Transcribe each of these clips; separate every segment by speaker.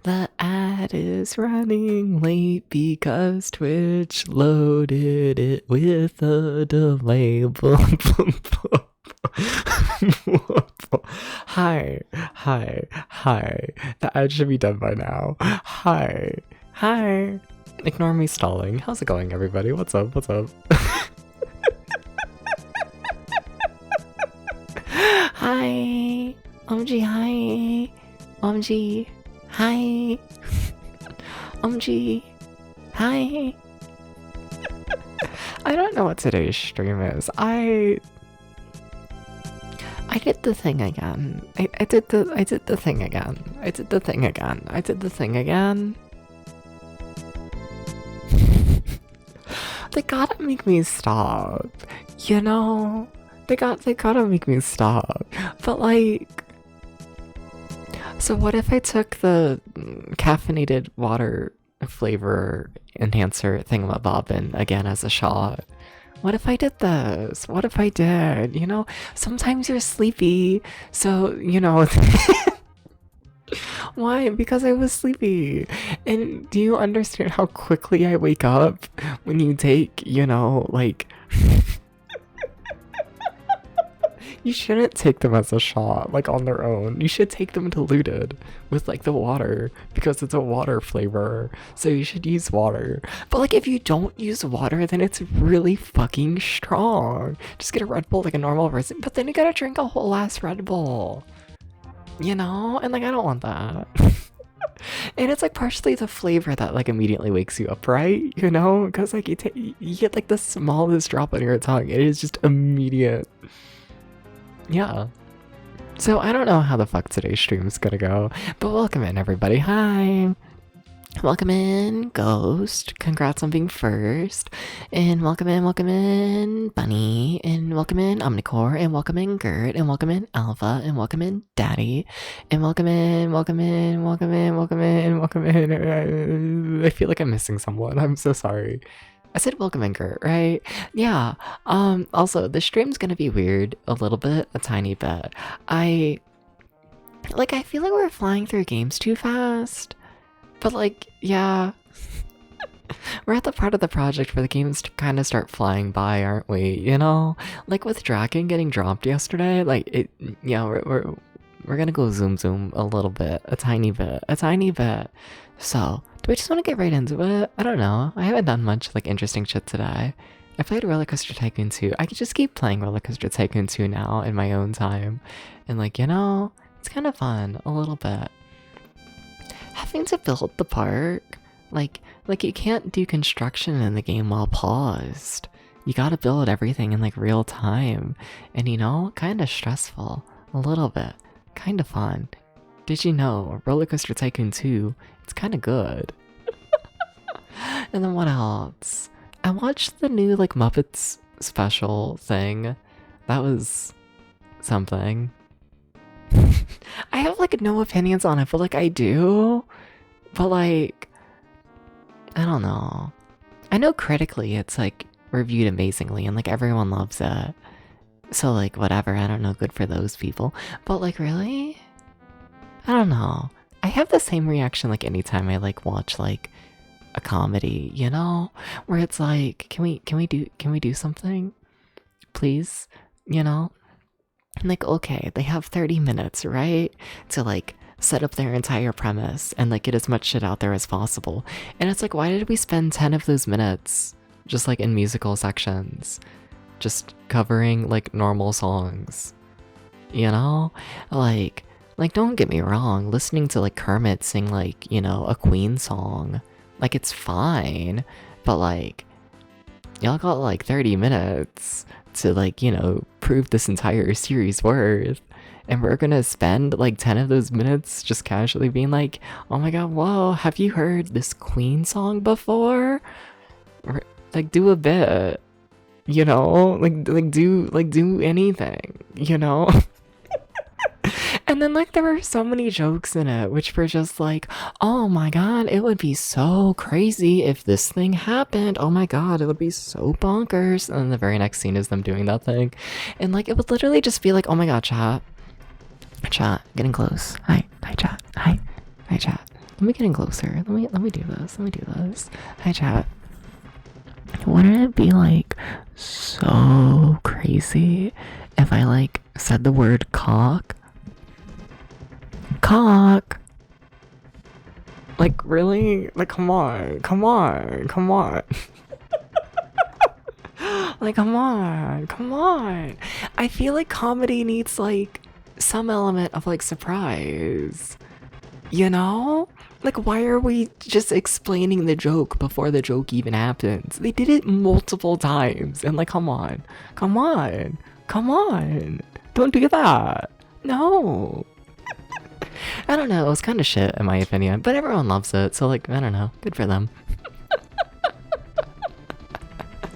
Speaker 1: The ad is running late because Twitch loaded it with a delay. Hi. The ad should be done by now. Hi. Ignore me stalling. How's it going, everybody? What's up? Hi. Hi. Hi. Hi. I don't know what today's stream is. I did the thing again. I did the thing again. They gotta make me stop. You know? They gotta make me stop. But like, so what if I took the caffeinated water flavor enhancer thingamabobbin again as a shot? What if I did this? What if I did? You know, sometimes you're sleepy, so, you know. Why? Because I was sleepy. And do you understand how quickly I wake up when you take, you know, like... You shouldn't take them as a shot, like on their own. You should take them diluted with like the water because it's a water flavor. So you should use water. But like if you don't use water, then it's really fucking strong. Just get a Red Bull like a normal person, but then you gotta drink a whole ass Red Bull. You know? And like I don't want that. And it's like partially the flavor that like immediately wakes you up, right? You know? Because like you get like the smallest drop on your tongue. It is just immediate. Yeah. So I don't know how the fuck today's stream is gonna go, but welcome in everybody. Hi. Welcome in, Ghost. Congrats on being first. And welcome in, Bunny. And welcome in, Omnicore. And welcome in, Gert. And welcome in, Alpha. And welcome in, Daddy. And welcome in. I feel like I'm missing someone. I'm so sorry. I said welcome in, Gert, right? Yeah. Also, the stream's gonna be weird a little bit, a tiny bit. I feel like we're flying through games too fast. But like, yeah. We're at the part of the project where the games kind of start flying by, aren't we? You know? Like with Draken getting dropped yesterday, like it, yeah, we're gonna go zoom a little bit, a tiny bit. So, do we just want to get right into it? I don't know. I haven't done much like interesting shit today. I played Roller Coaster Tycoon 2. I could just keep playing Roller Coaster Tycoon 2 now in my own time. And like, you know, it's kind of fun, a little bit. Having to build the park, like you can't do construction in the game while paused. You gotta build everything in like real time. And you know, kind of stressful, a little bit, kind of fun. Did you know, Roller Coaster Tycoon 2, it's kind of good. And then what else? I watched the new like Muppets special thing. That was something. I have like no opinions on it, but like I do. But like, I don't know. I know critically it's like reviewed amazingly and like everyone loves it. So like whatever, I don't know, good for those people. But like really? I don't know. I have the same reaction like anytime I like watch like a comedy, you know? Where it's like, can we do something? Please? You know? And like, okay, they have 30 minutes, right? To like set up their entire premise and like get as much shit out there as possible. And it's like, why did we spend 10 of those minutes just like in musical sections? Just covering like normal songs. You know? Like don't get me wrong, listening to like Kermit sing like, you know, a Queen song, like it's fine, but like, y'all got like 30 minutes to like, you know, prove this entire series worth, and we're gonna spend like 10 of those minutes just casually being like, oh my god, whoa, have you heard this Queen song before? Or, like, do a bit, you know, like do anything, you know? And then like there were so many jokes in it which were just like, oh my god, it would be so crazy if this thing happened. Oh my god, it would be so bonkers. And then the very next scene is them doing that thing. And like it would literally just be like, oh my god, chat, chat. Getting close. Hi chat. Hi chat. Let me get in closer. Let me do this. Hi chat. Wouldn't it be like so crazy if I like said the word cock? Cock. Like really? Like come on. Like come on. I feel like comedy needs like some element of like surprise. You know? Like why are we just explaining the joke before the joke even happens? They did it multiple times and like come on. Don't do that. No. I don't know, it was kind of shit in my opinion, but everyone loves it, so like, I don't know, good for them.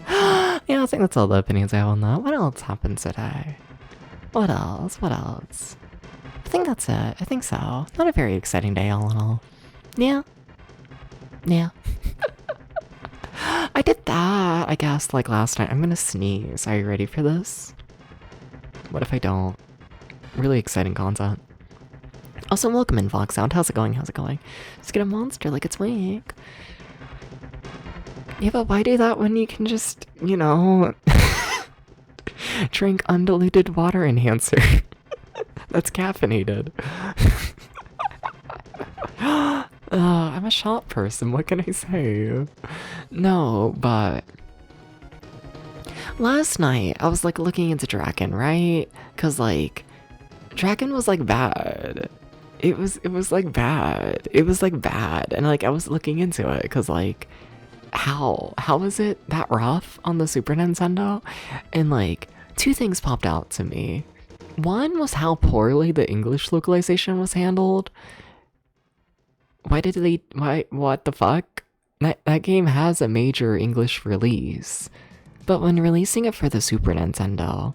Speaker 1: Yeah, I think that's all the opinions I have on that. What else happened today? What else? I think that's it, I think so. Not a very exciting day all in all. Yeah. I did that, I guess, like last night. I'm gonna sneeze, are you ready for this? What if I don't? Really exciting content. Also, welcome in, Foxhound. How's it going? Just get a monster like it's weak. Yeah, but why do that when you can just, you know, drink undiluted water enhancer? That's caffeinated. I'm a shop person, what can I say? No, but last night I was like looking into Draken, right? Cause like Draken was like bad. It was like bad. And like I was looking into it because like how is it that rough on the Super Nintendo? And like two things popped out to me. One was how poorly the English localization was handled. What the fuck? That game has a major English release. But when releasing it for the Super Nintendo,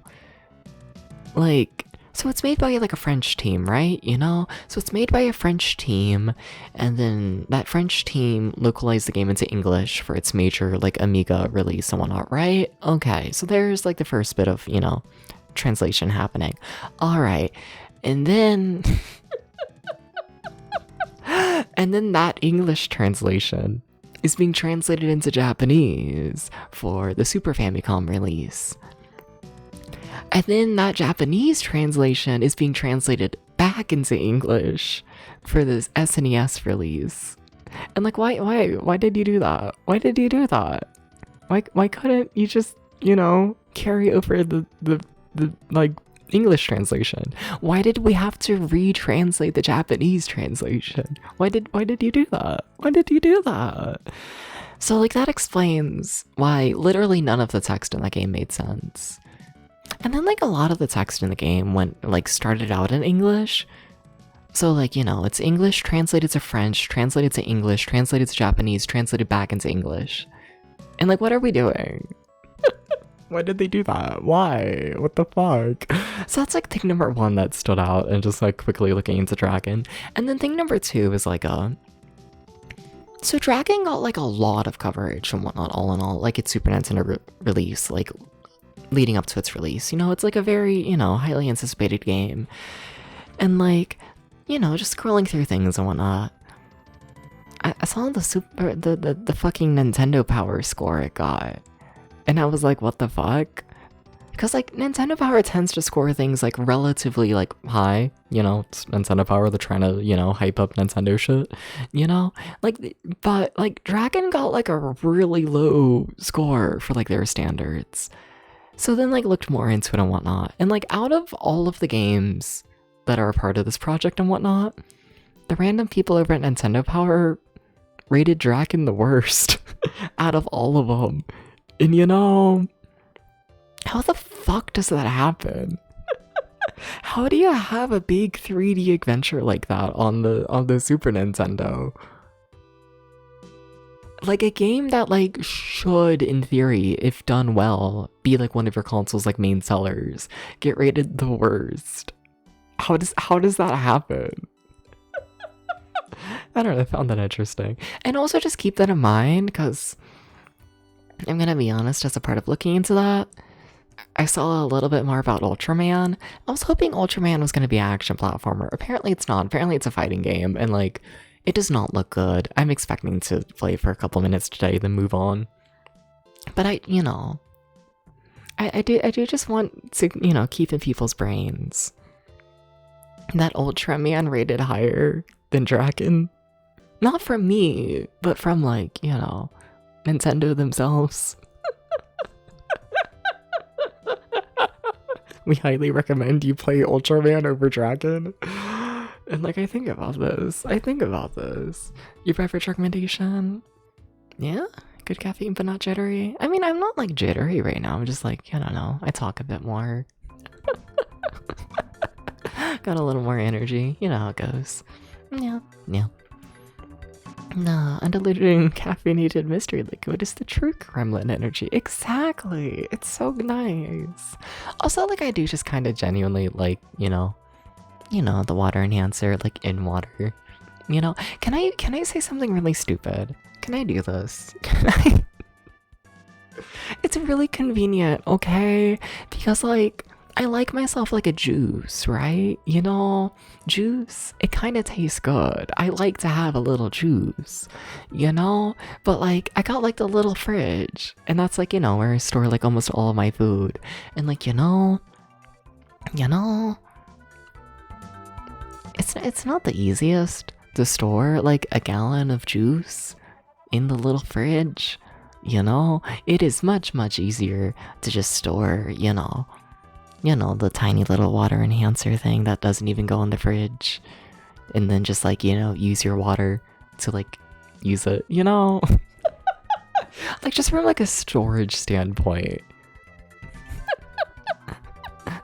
Speaker 1: like, so it's made by like a French team, right? You know? So it's made by a French team, and then that French team localized the game into English for its major like Amiga release and whatnot, right? Okay, so there's like the first bit of, you know, translation happening. Alright, and then and then that English translation is being translated into Japanese for the Super Famicom release. And then that Japanese translation is being translated back into English for this SNES release. And like, why did you do that? Why couldn't you just, you know, carry over the like English translation? Why did we have to retranslate the Japanese translation? Why did you do that? So like that explains why literally none of the text in that game made sense. And then like a lot of the text in the game started out in English. So like, you know, it's English translated to French, translated to English, translated to Japanese, translated back into English. And like, what are we doing? Why did they do that? Why? What the fuck? So that's like thing number one that stood out, and just like quickly looking into Dragon. And then thing number two is like so Dragon got like a lot of coverage and whatnot, all in all, like its Super Nintendo release, like leading up to its release. You know, it's like a very, you know, highly anticipated game. And like, you know, just scrolling through things and whatnot, I saw the fucking Nintendo Power score it got. And I was like, what the fuck? Because like Nintendo Power tends to score things like relatively like high, you know, it's Nintendo Power, they're trying to, you know, hype up Nintendo shit, you know? Like, but like Dragon got like a really low score for like their standards. So then like looked more into it and whatnot. And like out of all of the games that are a part of this project and whatnot, the random people over at Nintendo Power rated Dragon the worst out of all of them. And you know, how the fuck does that happen? How do you have a big 3D adventure like that on the Super Nintendo? Like a game that like should, in theory, if done well, be like one of your console's like main sellers, get rated the worst. How does that happen? I don't know, I found that interesting. And also just keep that in mind, because I'm gonna be honest, as a part of looking into that, I saw a little bit more about Ultraman. I was hoping Ultraman was going to be an action platformer. Apparently it's not. Apparently it's a fighting game, and like, it does not look good. I'm expecting to play for a couple minutes today, then move on. But I do just want to, keep in people's brains that Ultraman rated higher than Draken. Not from me, but from like, Nintendo themselves. We highly recommend you play Ultraman over Dragon. And like, I think about this. Your beverage recommendation? Yeah? Good caffeine, but not jittery? I mean, I'm not like jittery right now. I'm just like, I don't know. I talk a bit more. Got a little more energy. You know how it goes. Yeah. Nah, undiluted caffeinated mystery liquid is the true Kremlin energy. Exactly. It's so nice. Also, like, I do just kind of genuinely like, the water enhancer, like in water. Can I say something really stupid? Can I do this? It's really convenient, okay? Because like, I like myself like a juice, right? Juice, it kind of tastes good. I like to have a little juice, But like, I got like the little fridge, and that's like, where I store like almost all of my food. And like, it's not the easiest to store like a gallon of juice in the little fridge, It is much, much easier to just store, the tiny little water enhancer thing that doesn't even go in the fridge. And then just like, use your water to like use it, Like just from like a storage standpoint.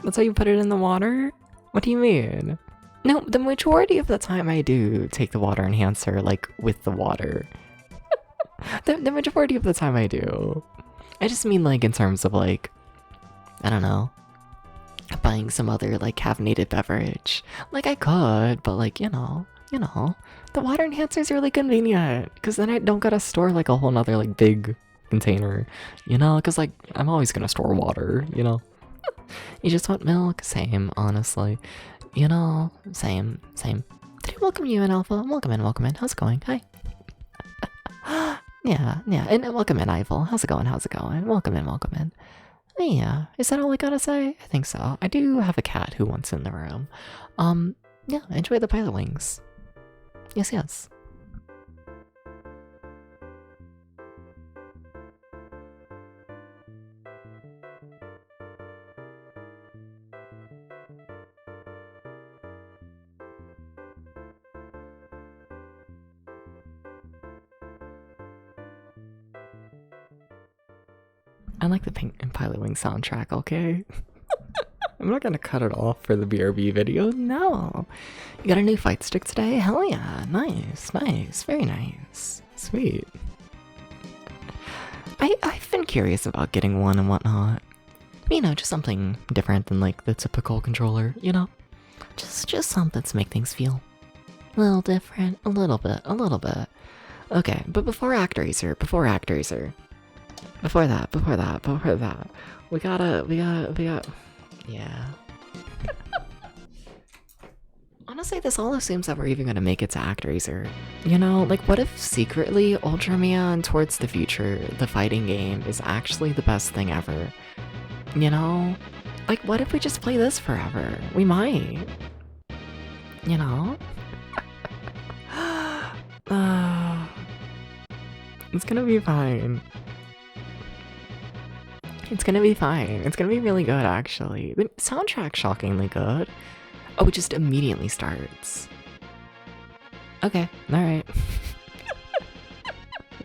Speaker 1: That's how you put it in the water? What do you mean? No, the majority of the time I do take the water enhancer like with the water. The majority of the time I do. I just mean like in terms of like, I don't know, buying some other like caffeinated beverage. Like I could, but like, the water enhancer is really convenient because then I don't gotta store like a whole nother like big container, because like I'm always gonna store water, You just want milk? Same, honestly. Same. Did I welcome you in, Alpha? Welcome in. How's it going? Hi. Yeah, and welcome in, Eiffel. How's it going? Welcome in. Yeah, is that all I gotta say? I think so. I do have a cat who wants in the room. Yeah, enjoy the pilot wings. Yes. I like the Pink and Pilot Wing soundtrack, okay? I'm not gonna cut it off for the BRB video, no. You got a new fight stick today? Hell yeah, nice, very nice. Sweet. I've been curious about getting one and whatnot. Just something different than like the typical controller, Just something to make things feel a little different, a little bit. Okay, but before ActRaiser. Before that, we got, yeah. Honestly, this all assumes that we're even gonna make it to ActRaiser. Like what if secretly Ultraman Towards the Future, the fighting game, is actually the best thing ever? Like what if we just play this forever? We might. It's gonna be fine. It's gonna be really good, actually. The soundtrack's shockingly good. Oh, it just immediately starts. Okay, alright.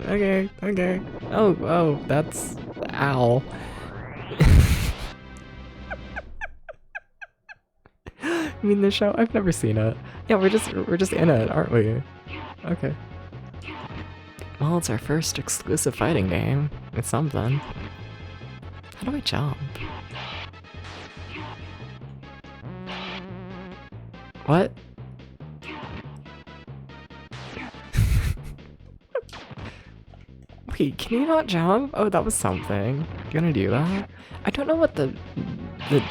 Speaker 1: Okay. Oh, that's... Ow. You mean the show? I've never seen it. Yeah, we're just in it, aren't we? Okay. Well, it's our first exclusive fighting game. It's something. How do I jump? What? Wait, can you not jump? Oh, that was something. You gonna do that? I don't know what the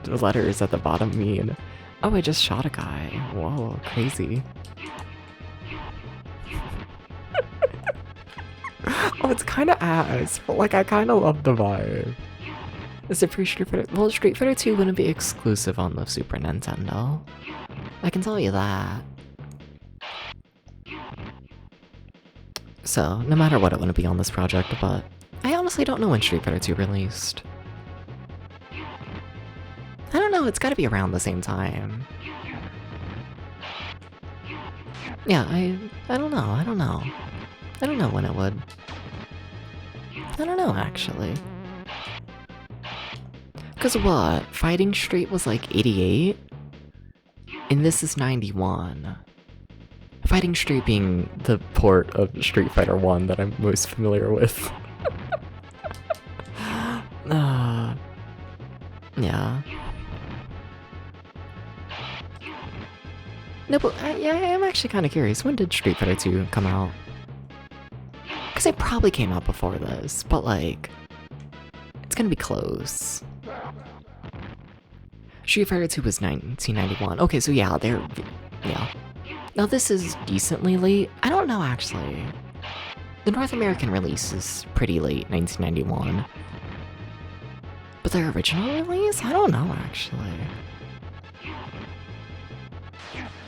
Speaker 1: letters at the bottom mean. Oh, I just shot a guy. Whoa, crazy. Oh, it's kind of ass, but like I kind of love the vibe. Is it free Street Fighter? Well, Street Fighter 2 wouldn't be exclusive on the Super Nintendo. I can tell you that. So, no matter what, it wouldn't be on this project, but I honestly don't know when Street Fighter 2 released. I don't know, it's gotta be around the same time. Yeah, I don't know, I don't know. I don't know when it would. I don't know, actually. Cause what? Fighting Street was like 88? And this is 91. Fighting Street being the port of Street Fighter 1 that I'm most familiar with. Yeah. No, but yeah, I'm actually kind of curious. When did Street Fighter 2 come out? Because it probably came out before this, but like, it's gonna be close. Street Fighter 2 was 1991. Okay, so yeah, yeah. Now this is decently late. I don't know, actually. The North American release is pretty late, 1991. But their original release? I don't know, actually.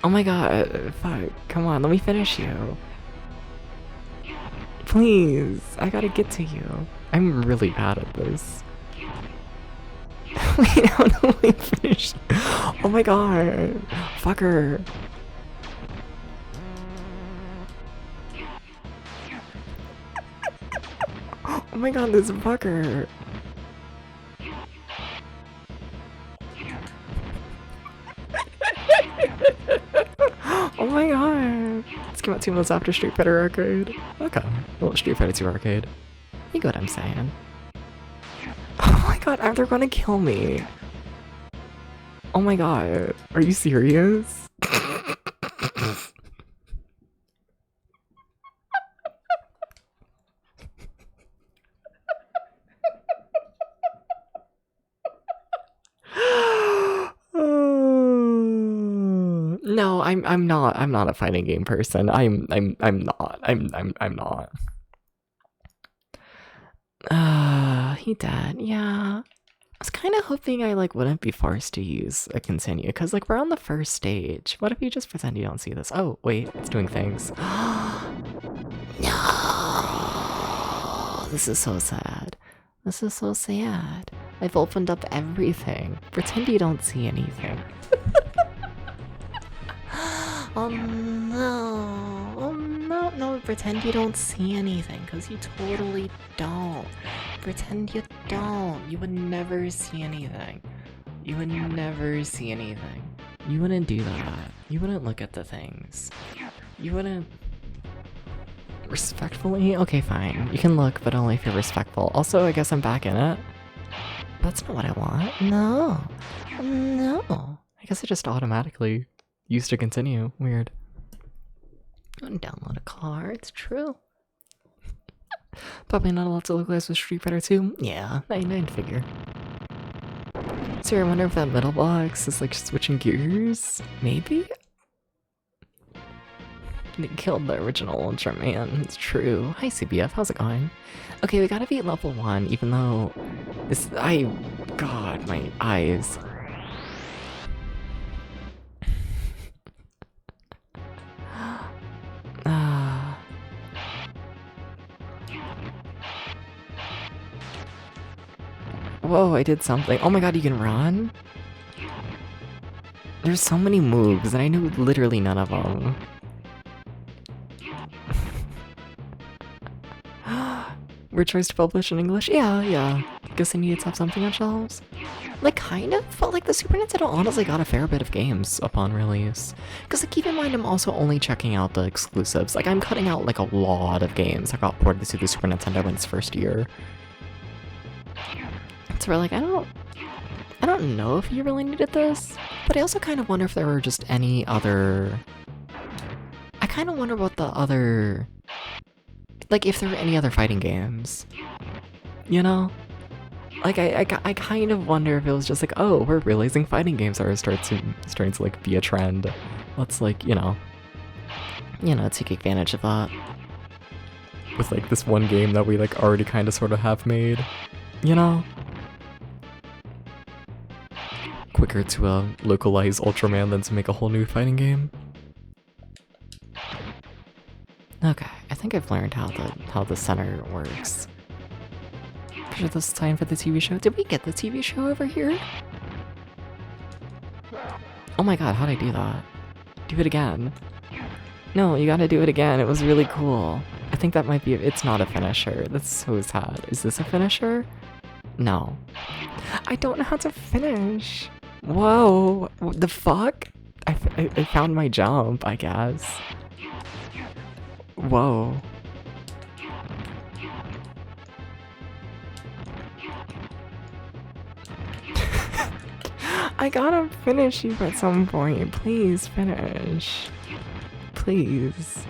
Speaker 1: Oh my god, fuck. Come on, let me finish you. Please, I gotta get to you. I'm really bad at this. Wait, how do I finish? Oh my god. Fucker. Oh my god, this fucker. Oh my god. This came out 2 months after Street Fighter Arcade. Okay. Well, Street Fighter 2 Arcade. You get what I'm saying. Oh my god, they're gonna kill me. Oh my god. Are you serious? No, I'm not a fighting game person. I'm not. He died. Yeah. I was kind of hoping I like wouldn't be forced to use a continue, because like we're on the first stage. What if you just pretend you don't see this? Oh wait, it's doing things. No, this is so sad. This is so sad. I've opened up everything. Pretend you don't see anything. Oh no. Oh no. No, pretend you don't see anything, because you totally don't. Pretend you don't. You would never see anything. You would never see anything. You wouldn't do that. You wouldn't look at the things. You wouldn't... Respectfully? Okay, fine. You can look, but only if you're respectful. Also, I guess I'm back in it. That's not what I want. No. No. I guess I just automatically used to continue. Weird. Download a car, it's true. Probably not allowed to localize with Street Fighter 2. Yeah, I'd figure. So I wonder if that middle box is like switching gears? Maybe? They killed the original Ultraman, it's true. Hi CBF, how's it going? Okay, we gotta be at level 1, even though this... God, my eyes. Whoa, I did something. Oh my god, you can run? There's so many moves, and I knew literally none of them. Weird choice to publish in English? Yeah. Guess I needed to have something on shelves. Like, kind of, but like the Super Nintendo honestly got a fair bit of games upon release. Because like, keep in mind, I'm also only checking out the exclusives. Like, I'm cutting out like a lot of games that got ported to the Super Nintendo in its first year. So we're like, I don't know if you really needed this, but I also kind of wonder if there were just any other... I kind of wonder what the Like, if there were any other fighting games. You know? Like, I kind of wonder if it was just like, oh, we're realizing fighting games are starting to, like, be a trend. Let's, like, you know, take advantage of that. With, like, this one game that we, like, already kind of sort of have made. You know? Quicker to localize Ultraman than to make a whole new fighting game. Okay, I think I've learned how the center works. Sure, this is time for the TV show. Did we get the TV show over here? Oh my god, how'd I do that? Do it again. No, you gotta do it again. It was really cool. I think that might be. It's not a finisher. That's so sad. Is this a finisher? No. I don't know how to finish. Whoa, what the fuck? I found my jump, I guess. Whoa. I gotta finish you at some point. Please finish. Please.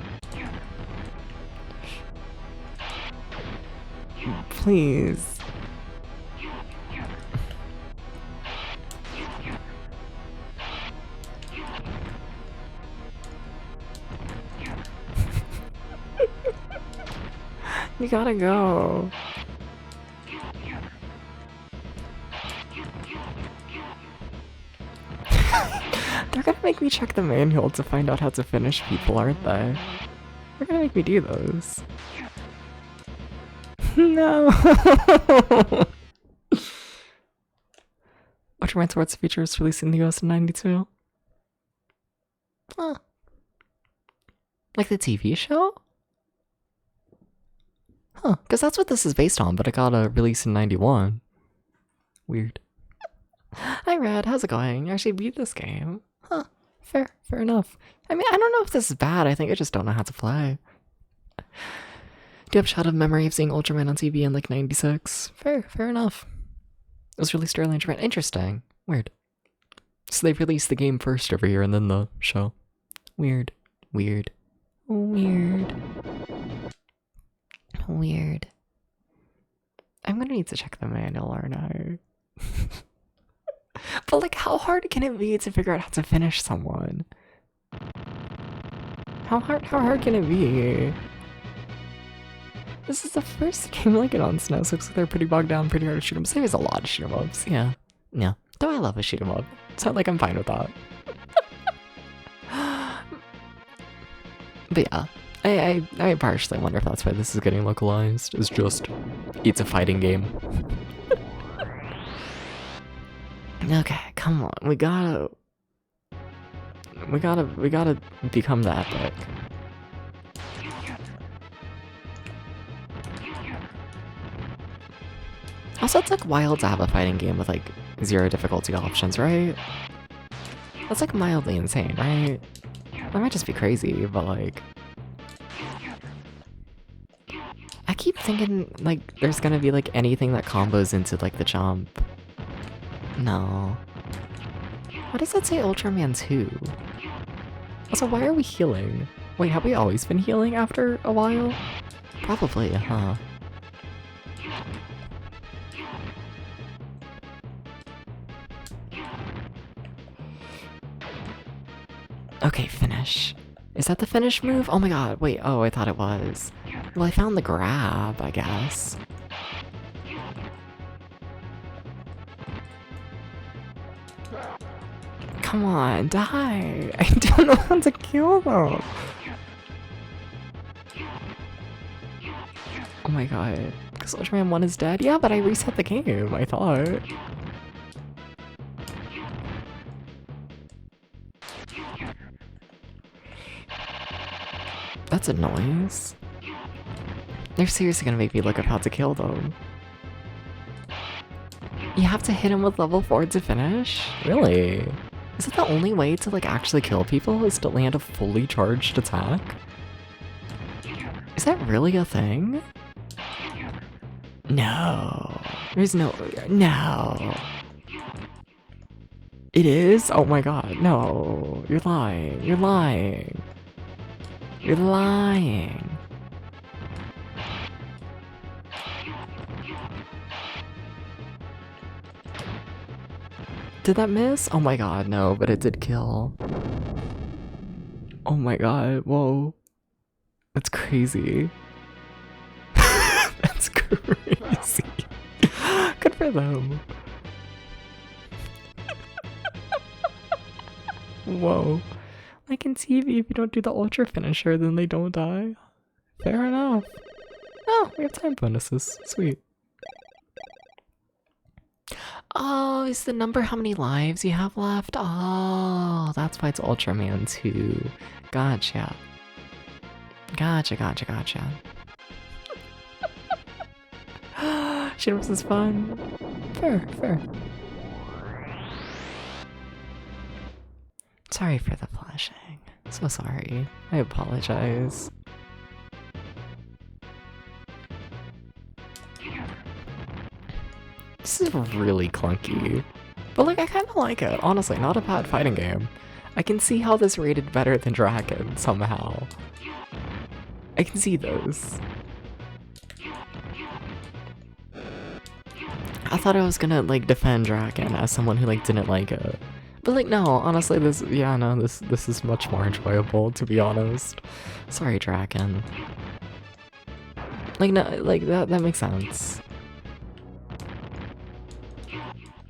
Speaker 1: Please. You gotta go. They're gonna make me check the manual to find out how to finish people, aren't they? They're gonna make me do those. No! Ultraman Sports features released in the US in '92. Huh. Like the TV show? Huh, because that's what this is based on, but it got a release in '91. Weird. Hi Red, how's it going? You actually beat this game. Huh, fair enough. I mean, I don't know if this is bad, I think I just don't know how to play. Do you have a shot of memory of seeing Ultraman on TV in like '96? Fair enough. It was released early in Japan. Interesting. Weird. So they released the game first over here and then the show. Weird. I'm gonna need to check the manual, aren't I? But like, how hard can it be to figure out how to finish someone? How hard can it be? This is the first game like it on SNES. Looks like they're pretty bogged down, pretty hard to shoot 'em. So there's a lot of shoot 'em ups. Yeah. Though I love a shoot 'em up. So like I'm fine with that. But yeah. I partially wonder if that's why this is getting localized. It's just, it's a fighting game. Okay, come on, we gotta become the epic. Also, it's like wild to have a fighting game with like 0 difficulty options, right? That's like mildly insane, right? That might just be crazy, but like, I keep thinking like there's gonna be like anything that combos into like the jump. No. Why does that say Ultraman 2? Also, why are we healing? Wait, have we always been healing after a while? Probably, huh? Okay, finish. Is that the finish move? Oh my god, wait, oh, I thought it was. Well, I found the grab, I guess. Come on, die! I don't know how to kill them! Oh my god. Because Ultraman 1 is dead? Yeah, but I reset the game, I thought. That's a noise. They're seriously gonna make me look up how to kill them. You have to hit him with level 4 to finish? Really? Is it the only way to like actually kill people is to land a fully charged attack? Is that really a thing? No. There's no. It is? Oh my god, no. You're lying. Did that miss? Oh my god, no, but it did kill. Oh my god, whoa. That's crazy. That's crazy. Good for them. Whoa. Like in TV, if you don't do the ultra finisher, then they don't die. Fair enough. Oh, we have time bonuses. Sweet. Oh, is the number how many lives you have left? Oh, that's why it's Ultraman 2. Gotcha. Gotcha. Shinra's is fun. Fair. Sorry for the flashing. So sorry. I apologize. This is really clunky. But like, I kinda like it. Honestly, not a bad fighting game. I can see how this rated better than Dragon, somehow. I can see those. I thought I was gonna like defend Dragon as someone who like didn't like it. But like no, honestly this is much more enjoyable, to be honest. Sorry, Dragon. Like no, like that makes sense.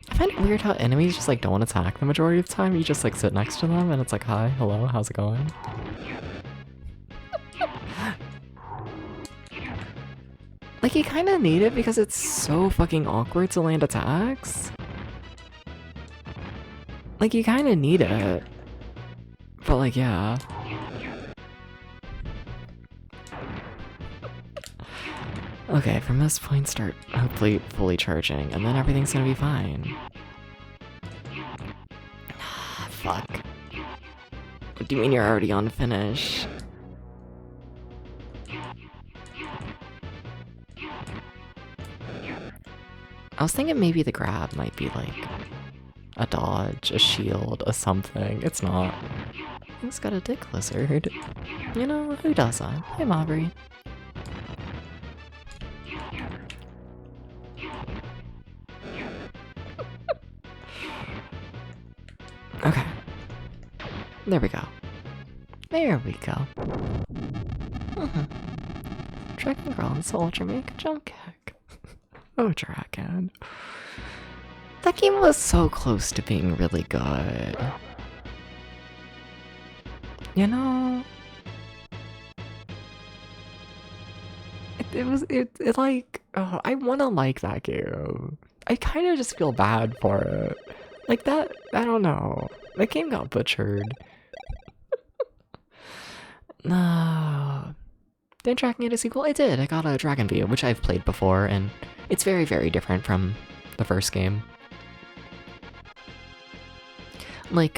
Speaker 1: I find it weird how enemies just like don't attack the majority of the time. You just like sit next to them and it's like, hi, hello, how's it going? Like you kinda need it because it's so fucking awkward to land attacks. Like you kinda need it. But like, yeah. Okay, from this point start hopefully fully charging, and then everything's gonna be fine. Fuck. What do you mean you're already on finish? I was thinking maybe the grab might be like a dodge, a shield, a something. It's not. He's got a dick lizard. You know, who doesn't? Hey, Maubrey. Okay. There we go. There we go. Dragon Girl and Soul Ultra make a jump kick. Oh, Dragon. That game was so close to being really good. You know? It like, oh, I wanna like that game. I kinda just feel bad for it. Like that, I don't know. That game got butchered. No. Did Dragon get a sequel? It did. I got a Dragon View, which I've played before, and it's very, very different from the first game. Like,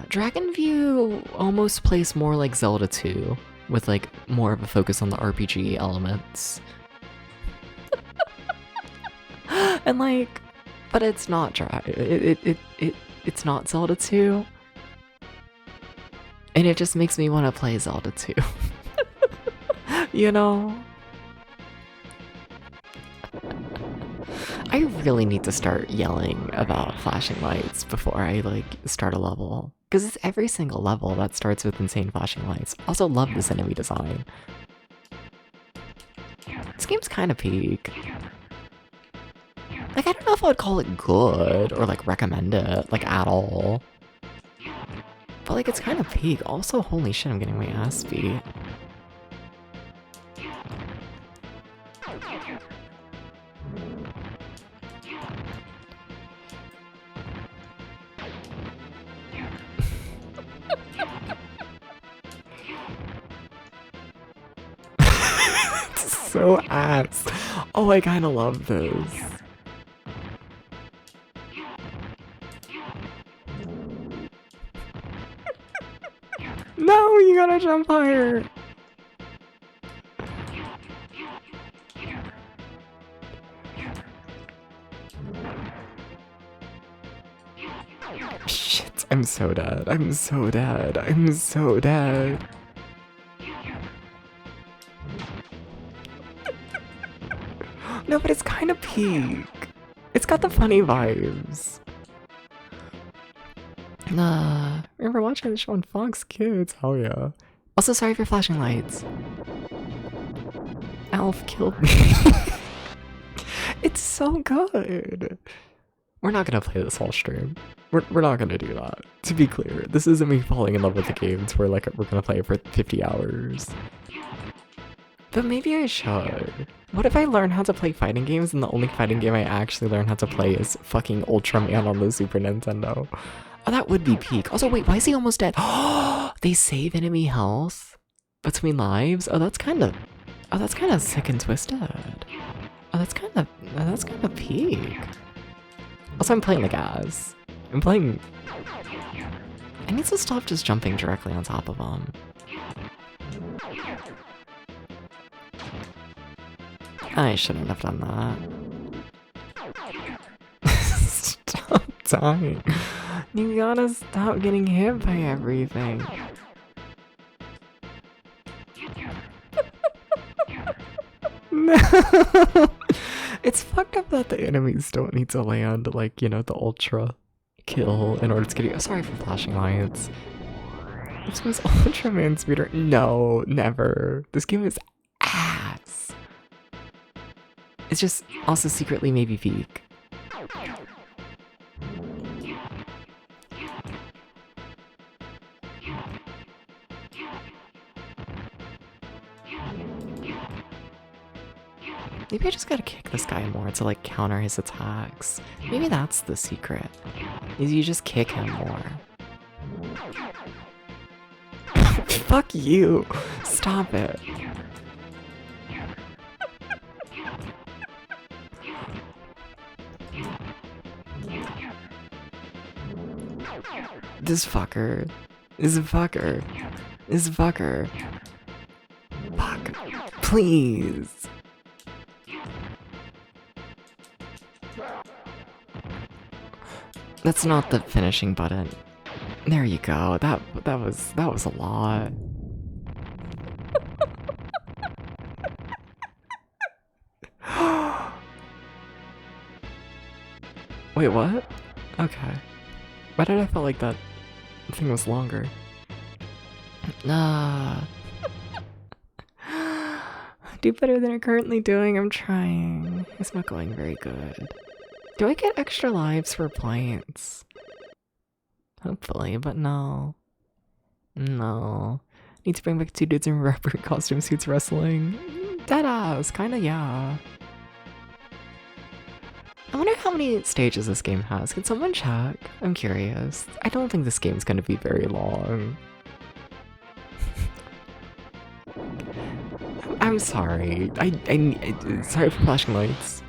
Speaker 1: Dragon View almost plays more like Zelda 2, with like more of a focus on the RPG elements. And like, but it's not it's not Zelda 2. And it just makes me want to play Zelda 2. You know? I really need to start yelling about flashing lights before I like start a level. Because it's every single level that starts with insane flashing lights. Also love this enemy design. This game's kind of peak. Like, I don't know if I would call it good or like recommend it, like at all. But like, it's kind of peak. Also, holy shit, I'm getting my ass beat. So ass. Oh, I kinda love this. No, you gotta jump higher. Shit, I'm so dead. I'm so dead. I'm so dead. No, but it's kind of peak. It's got the funny vibes. Remember watching the show on Fox Kids? Hell yeah. Also, sorry for flashing lights. Alf killed me. It's so good. We're not gonna play this whole stream. We're not gonna do that. To be clear, this isn't me falling in love with the game to where like we're gonna play it for 50 hours. But maybe I should. What if I learn how to play fighting games and the only fighting game I actually learn how to play is fucking Ultraman on the Super Nintendo? Oh, that would be peak. Also, wait, why is he almost dead? Oh, they save enemy health between lives? Oh, that's kind of sick and twisted. Oh, that's kind of peak. Also, I'm playing the gas. I need to stop just jumping directly on top of them. I shouldn't have done that. Stop dying. You gotta stop getting hit by everything. No! It's fucked up that the enemies don't need to land, like, you know, the ultra kill in order to get you. Sorry for flashing lights. This was Ultraman speeder. No, never. This game is ass. It's just also secretly maybe peak. Maybe I just gotta kick this guy more to like counter his attacks. Maybe that's the secret. Is you just kick him more. Fuck you! Stop it. This fucker. Fuck. Please. That's not the finishing button. There you go. That was a lot. Wait, what? Okay. Why did I feel like that thing was longer? Do better than you're currently doing. I'm trying. It's not going very good. Do I get extra lives for points? Hopefully, but no. No. Need to bring back 2 dudes in rubber costume suits wrestling. Deadass, kinda, yeah. I wonder how many stages this game has. Can someone check? I'm curious. I don't think this game's gonna be very long. I'm sorry. Sorry for flashing lights.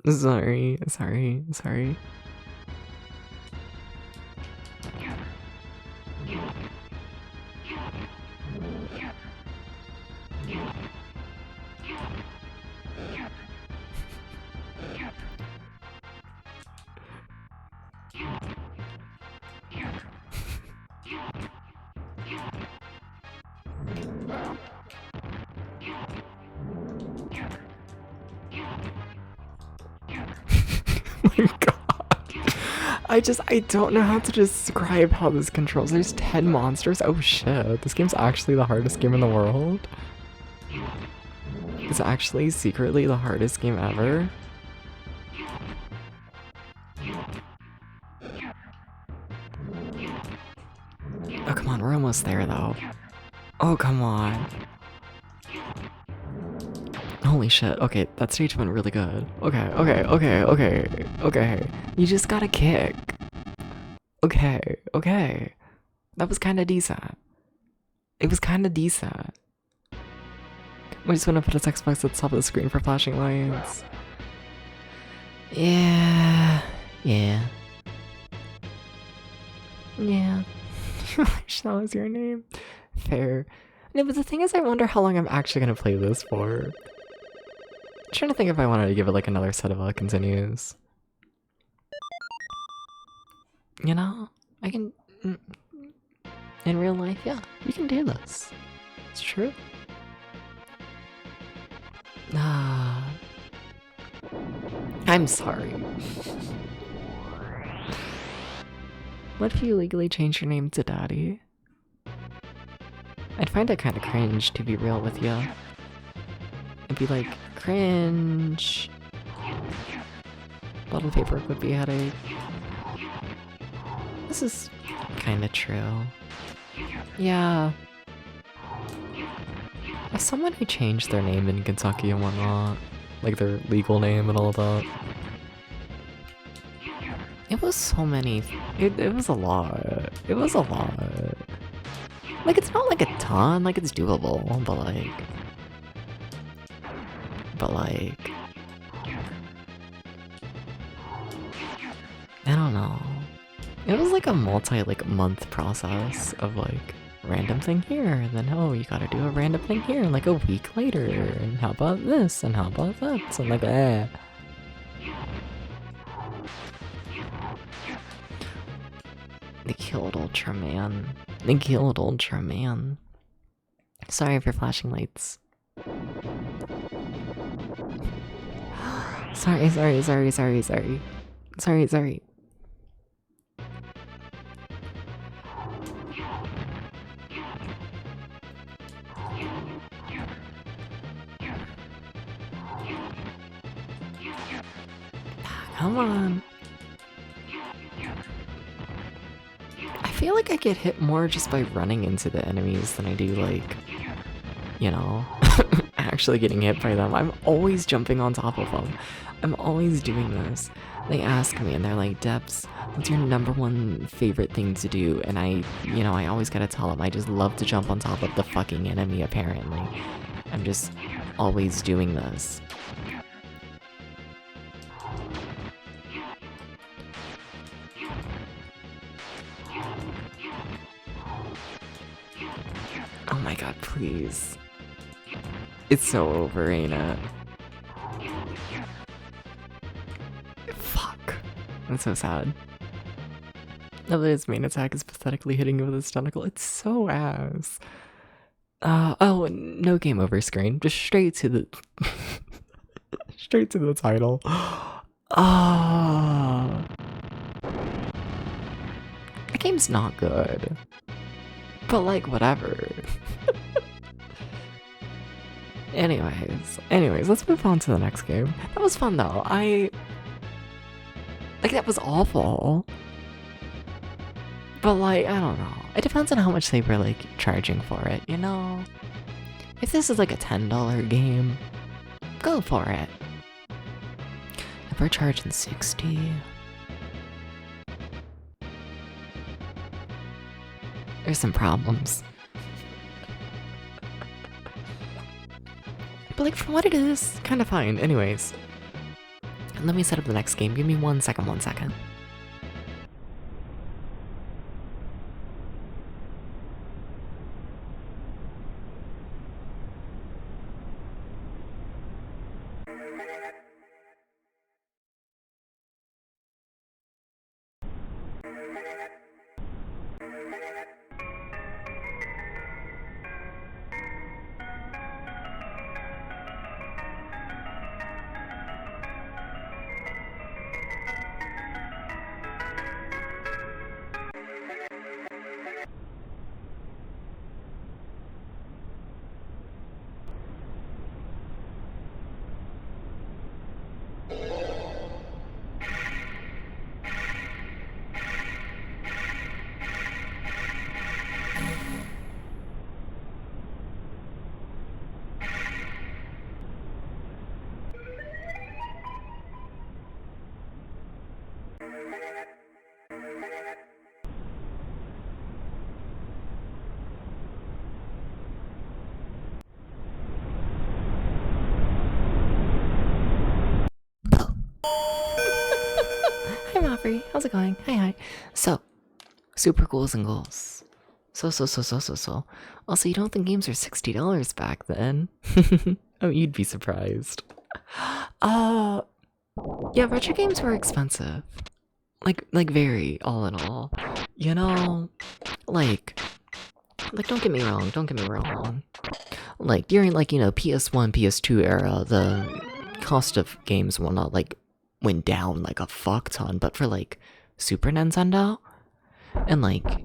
Speaker 1: Sorry. Oh my god. I don't know how to describe how this controls. There's 10 monsters. Oh shit. This game's actually the hardest game in the world. It's actually secretly the hardest game ever. Oh, come on. We're almost there, though. Oh, come on. Holy shit. Okay, that stage went really good. Okay. You just gotta kick. Okay. That was kinda decent. It was kinda decent. I just want to put a text box at the top of the screen for flashing lights. Yeah. Wish that was your name. Fair. No, but the thing is, I wonder how long I'm actually gonna play this for. I'm trying to think if I wanted to give it like another set of continues. You know, I can. In real life, yeah, you can do this. It's true. I'm sorry. What if you legally change your name to Daddy? I'd find it kind of cringe, to be real with you. I'd be like, cringe. Bottle paperwork would be a headache. This is kind of true. Yeah. As someone who changed their name in Kentucky and whatnot, like their legal name and all that, it was so many. It was a lot. It was a lot. Like, it's not like a ton, like it's doable, but like, I don't know. It was like a month process of like random thing here, and then oh, you gotta do a random thing here, like a week later, and how about this, and how about that, so I'm like, eh. They killed Ultraman. They killed Ultraman. Sorry for flashing lights. Sorry. Come on. I feel like I get hit more just by running into the enemies than I do, like, you know, actually getting hit by them. I'm always jumping on top of them. I'm always doing this. They ask me and they're like, Debs, what's your #1 favorite thing to do? And I always gotta tell them I just love to jump on top of the fucking enemy, apparently. I'm just always doing this. Oh my god, please. It's so over, ain't it? Fuck. That's so sad. Now that his main attack is pathetically hitting him with his tentacle, it's so ass. Oh, no game over screen. Just straight to the... straight to the title. Ah. The game's not good. But like, whatever. Anyways, let's move on to the next game. That was fun though. Like, that was awful. But like, I don't know. It depends on how much they were like charging for it, you know? If this is like a $10 game, go for it. If we're charging 60, there's some problems. But like, for what it is, kind of fine. Anyways, let me set up the next game. Give me 1 second. Hi Maury, how's it going? Hi. So, super ghouls and goals. So. Also, you don't think games were $60 back then? Oh, you'd be surprised. Yeah, retro games were expensive. Like very, all in all. You know, like don't get me wrong. Like during like, you know, PS1, PS2 era, the cost of games and whatnot like went down like a fuck ton, but for like Super Nintendo, And like,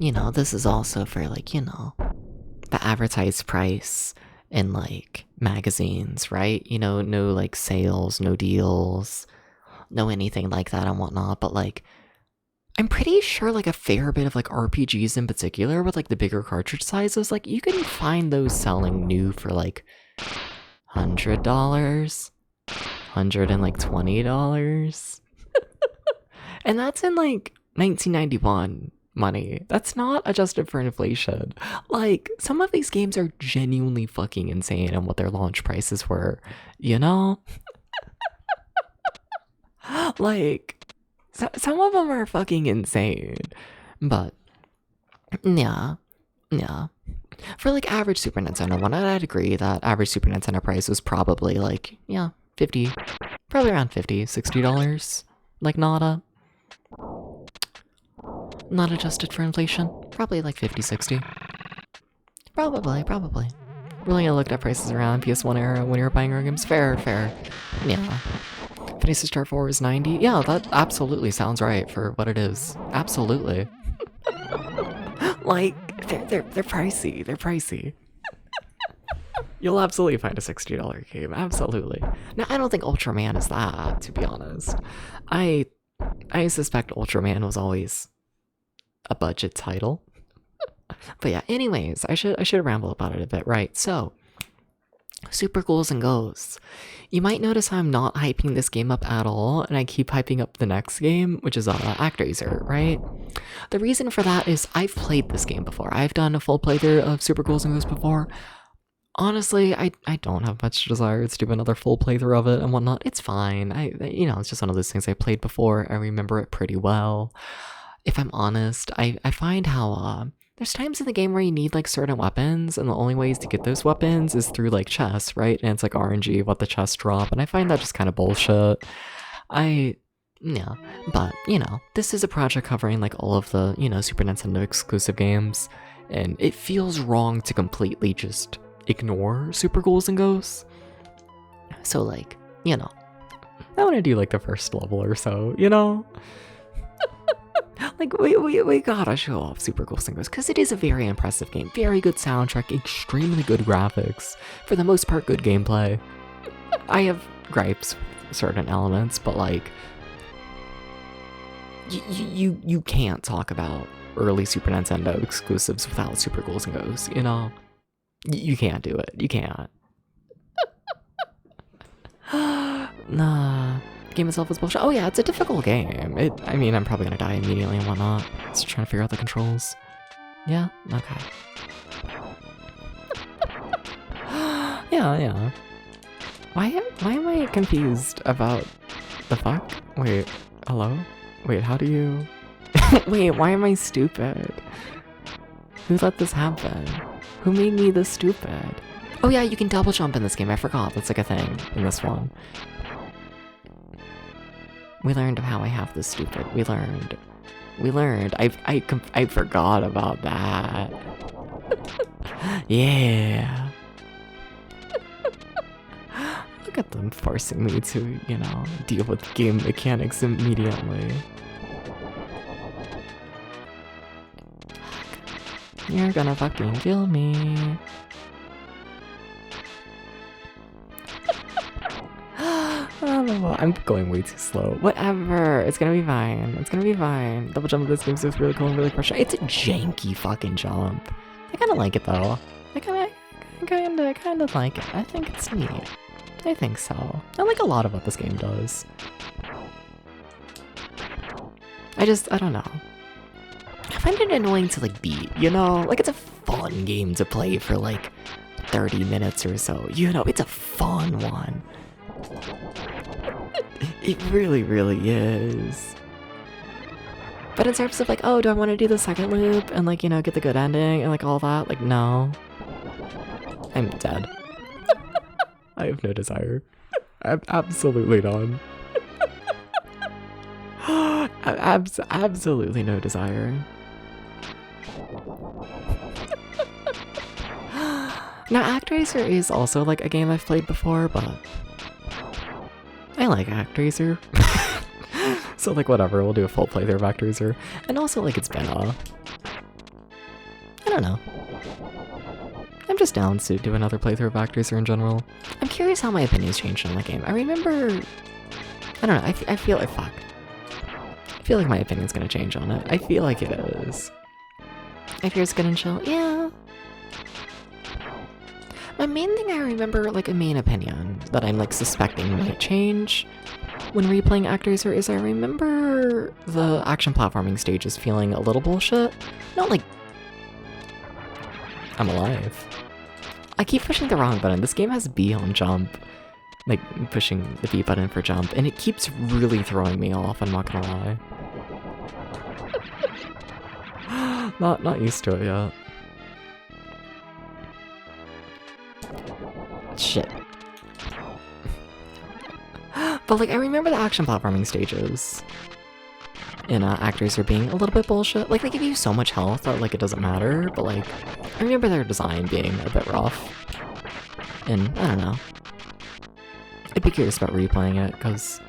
Speaker 1: you know, this is also for like, you know, the advertised price in like magazines, right? You know, no like sales, no deals, no anything like that and whatnot. But like, I'm pretty sure like a fair bit of like RPGs in particular with like the bigger cartridge sizes, like you can find those selling new for like $100, $120. And that's in like 1991 money. That's not adjusted for inflation. Like, some of these games are genuinely fucking insane on what their launch prices were, you know? Like, some of them are fucking insane. But, yeah. For like average Super Nintendo one, I'd agree that average Super Nintendo price was probably like, yeah, 50, probably around $50, $60. Like, not adjusted for inflation. Probably like 50, 60. Probably. Really, I looked at prices around PS1 era when you were buying our games. Fair. Yeah. Fantasy Star 4 is 90. Yeah, that absolutely sounds right for what it is. Absolutely. Like, they're pricey. They're pricey. You'll absolutely find a $60 game. Absolutely. Now, I don't think Ultraman is that, to be honest. I suspect Ultraman was always a budget title. But yeah, anyways, I should ramble about it a bit, right? So, Super Ghouls and Ghosts. You might notice how I'm not hyping this game up at all, and I keep hyping up the next game, which is ActRaiser, right? The reason for that is I've played this game before. I've done a full playthrough of Super Ghouls and Ghosts before. Honestly, I don't have much desire to do another full playthrough of it and whatnot. It's fine. You know, it's just one of those things I played before. I remember it pretty well. If I'm honest, I find how there's times in the game where you need like certain weapons, and the only ways to get those weapons is through like chests, right? And it's like RNG what the chests drop, and I find that just kind of bullshit. Yeah, but you know, this is a project covering like all of the, you know, Super Nintendo exclusive games, and it feels wrong to completely just ignore Super Ghouls and Ghosts. So like, you know, I want to do like the first level or so, you know? Like, we gotta show off Super Ghouls and Ghosts, because it is a very impressive game. Very good soundtrack, extremely good graphics, for the most part good gameplay. I have gripes with certain elements, but like, you can't talk about early Super Nintendo exclusives without Super Ghouls and Ghosts, you know? You can't do it. You can't. Nah. The game itself is bullshit. Oh yeah, it's a difficult game. I mean, I'm probably gonna die immediately and whatnot. Just trying to figure out the controls. Yeah? Okay. Yeah. Why am I confused about the fuck? Wait, hello? Wait, how do you... Wait, why am I stupid? Who let this happen? Who made me this stupid? Oh yeah, you can double jump in this game. I forgot. That's like a thing in this one. We learned how I have this stupid. We learned. I forgot about that. Yeah. Look at them forcing me to, you know, deal with game mechanics immediately. You're gonna fucking kill me. I'm going way too slow. Whatever. It's gonna be fine. It's gonna be fine. Double jump in this game is really cool and really frustrating. It's a janky fucking jump. I kinda like it though. I kinda like it. I think it's neat. I think so. I like a lot of what this game does. I don't know. I find it annoying to like beat, you know? Like, it's a fun game to play for like 30 minutes or so. You know, it's a fun one. It really, really is. But in terms of like, oh, do I want to do the second loop and like, you know, get the good ending and like all that? Like, no. I'm dead. I have no desire. Absolutely none. Absolutely no desire. Now, ActRaiser is also like a game I've played before, but I like ActRaiser. So like whatever, we'll do a full playthrough of ActRaiser. And also like it's been I don't know. I'm just down to do another playthrough of ActRaiser in general. I'm curious how my opinions changed on the game. I remember, I don't know, I feel like fuck. I feel like my opinion's gonna change on it. I feel like it is. I fear it's gonna chill. Yeah. My main thing I remember, like a main opinion that I'm like suspecting might change when replaying ActRaiser is I remember the action platforming stages feeling a little bullshit. Not like I'm alive. I keep pushing the wrong button. This game has B on jump. Like pushing the B button for jump, and it keeps really throwing me off, I'm not gonna lie. Not used to it yet. Shit. But like I remember the action platforming stages in ActRaiser being a little bit bullshit. Like they give you so much health that like it doesn't matter, but like I remember their design being a bit rough. And I don't know. I'd be curious about replaying it, because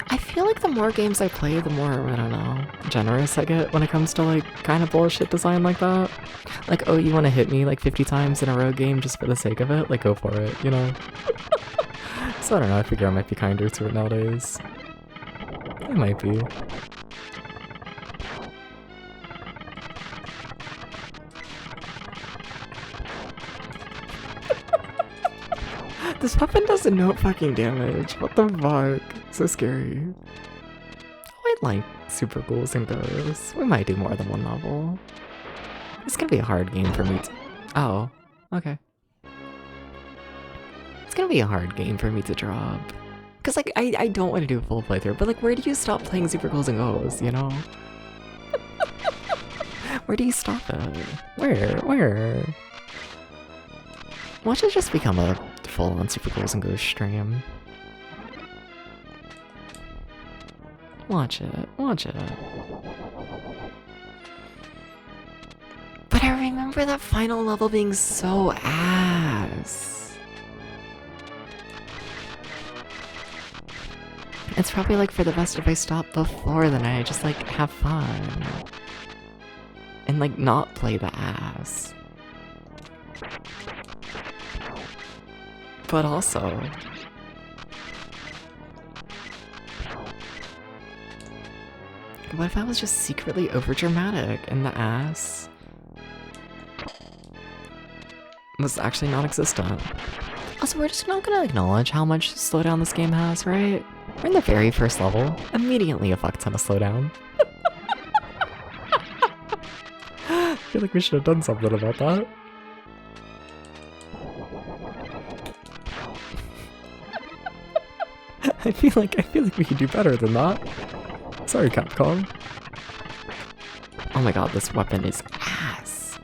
Speaker 1: I feel like the more games I play, the more, I don't know, generous I get when it comes to like kind of bullshit design like that. Like, oh, you want to hit me like 50 times in a row game just for the sake of it? Like, go for it, you know? So I don't know, I figure I might be kinder to it nowadays. I might be. This weapon does no fucking damage. What the fuck? So scary. Oh, I'd like super ghouls and ghosts. We might do more than one level. It's gonna be a hard game for me to... Oh, okay. It's gonna be a hard game for me to drop. Cause like, I don't want to do a full playthrough, but like, where do you stop playing super ghouls and ghosts, you know? Where do you stop it? Where? Watch it just become a full-on Super Ghouls and Ghosts stream. Watch it. But I remember that final level being so ass. It's probably like for the best if I stop before then I just like have fun. And like not play the ass. But also, what if I was just secretly overdramatic and the ass was actually non-existent? Also, we're just not gonna acknowledge how much slowdown this game has, right? We're in the very first level, immediately a fuck ton of slowdown. I feel like we should have done something about that. I feel like we could do better than that. Sorry, Capcom. Oh my god, this weapon is ass.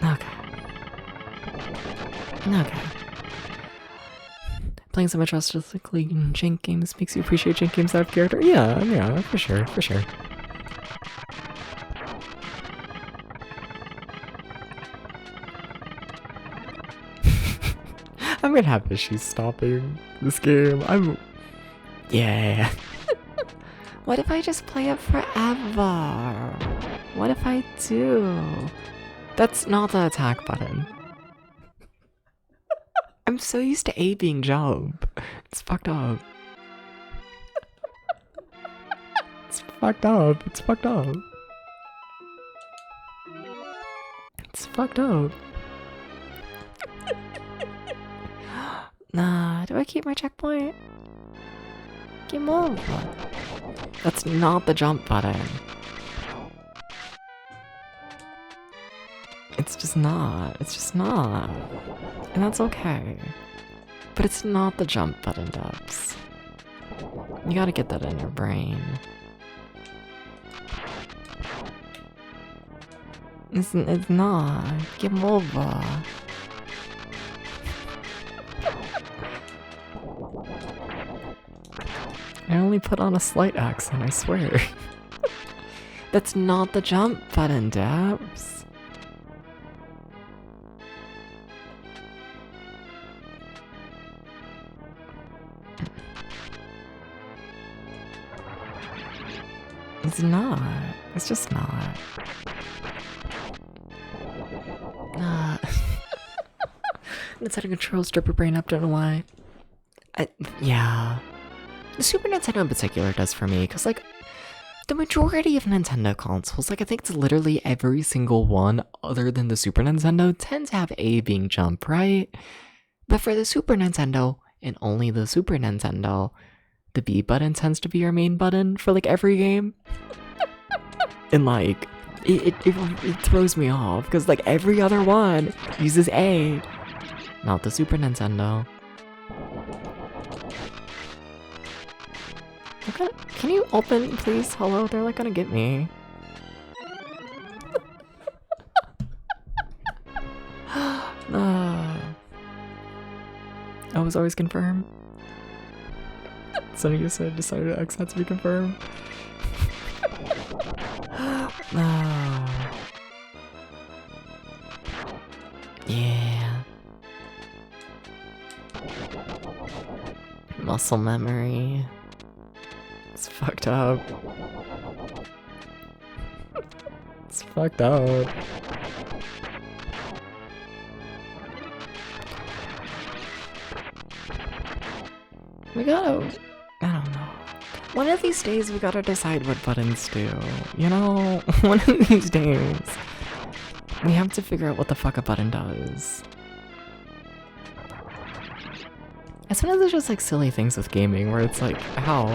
Speaker 1: Okay. Playing so much realistically in jank games makes you appreciate jank games out of character? Yeah, for sure. I'm gonna have issues stopping this game. Yeah. What if I just play it forever? What if I do? That's not the attack button. I'm so used to A being jump. It's fucked up. It's fucked up. Nah, do I keep my checkpoint? Game over. That's not the jump button. It's just not. And that's okay. But it's not the jump button, Dubs. You gotta get that in your brain. It's not. Game over. I only put on a slight accent, I swear. That's not the jump button, Dabs. It's not. It's just not. Nintendo controls Stripper Brain up, don't know why. Yeah. The Super Nintendo in particular does for me, because, like, the majority of Nintendo consoles, like, I think it's literally every single one other than the Super Nintendo, tend to have A being jump, right? But for the Super Nintendo, and only the Super Nintendo, the B button tends to be your main button for, like, every game. And, like, it throws me off, because, like, every other one uses A. Not the Super Nintendo. Okay, can you open, please? Hello, they're like gonna get me. I was always confirmed. So you said decided X had to be confirmed. Yeah. Muscle memory. It's fucked up. It's fucked up. We gotta... I don't know. One of these days we gotta decide what buttons do. You know? One of these days. We have to figure out what the fuck a button does. And sometimes there's just like silly things with gaming where it's like, how?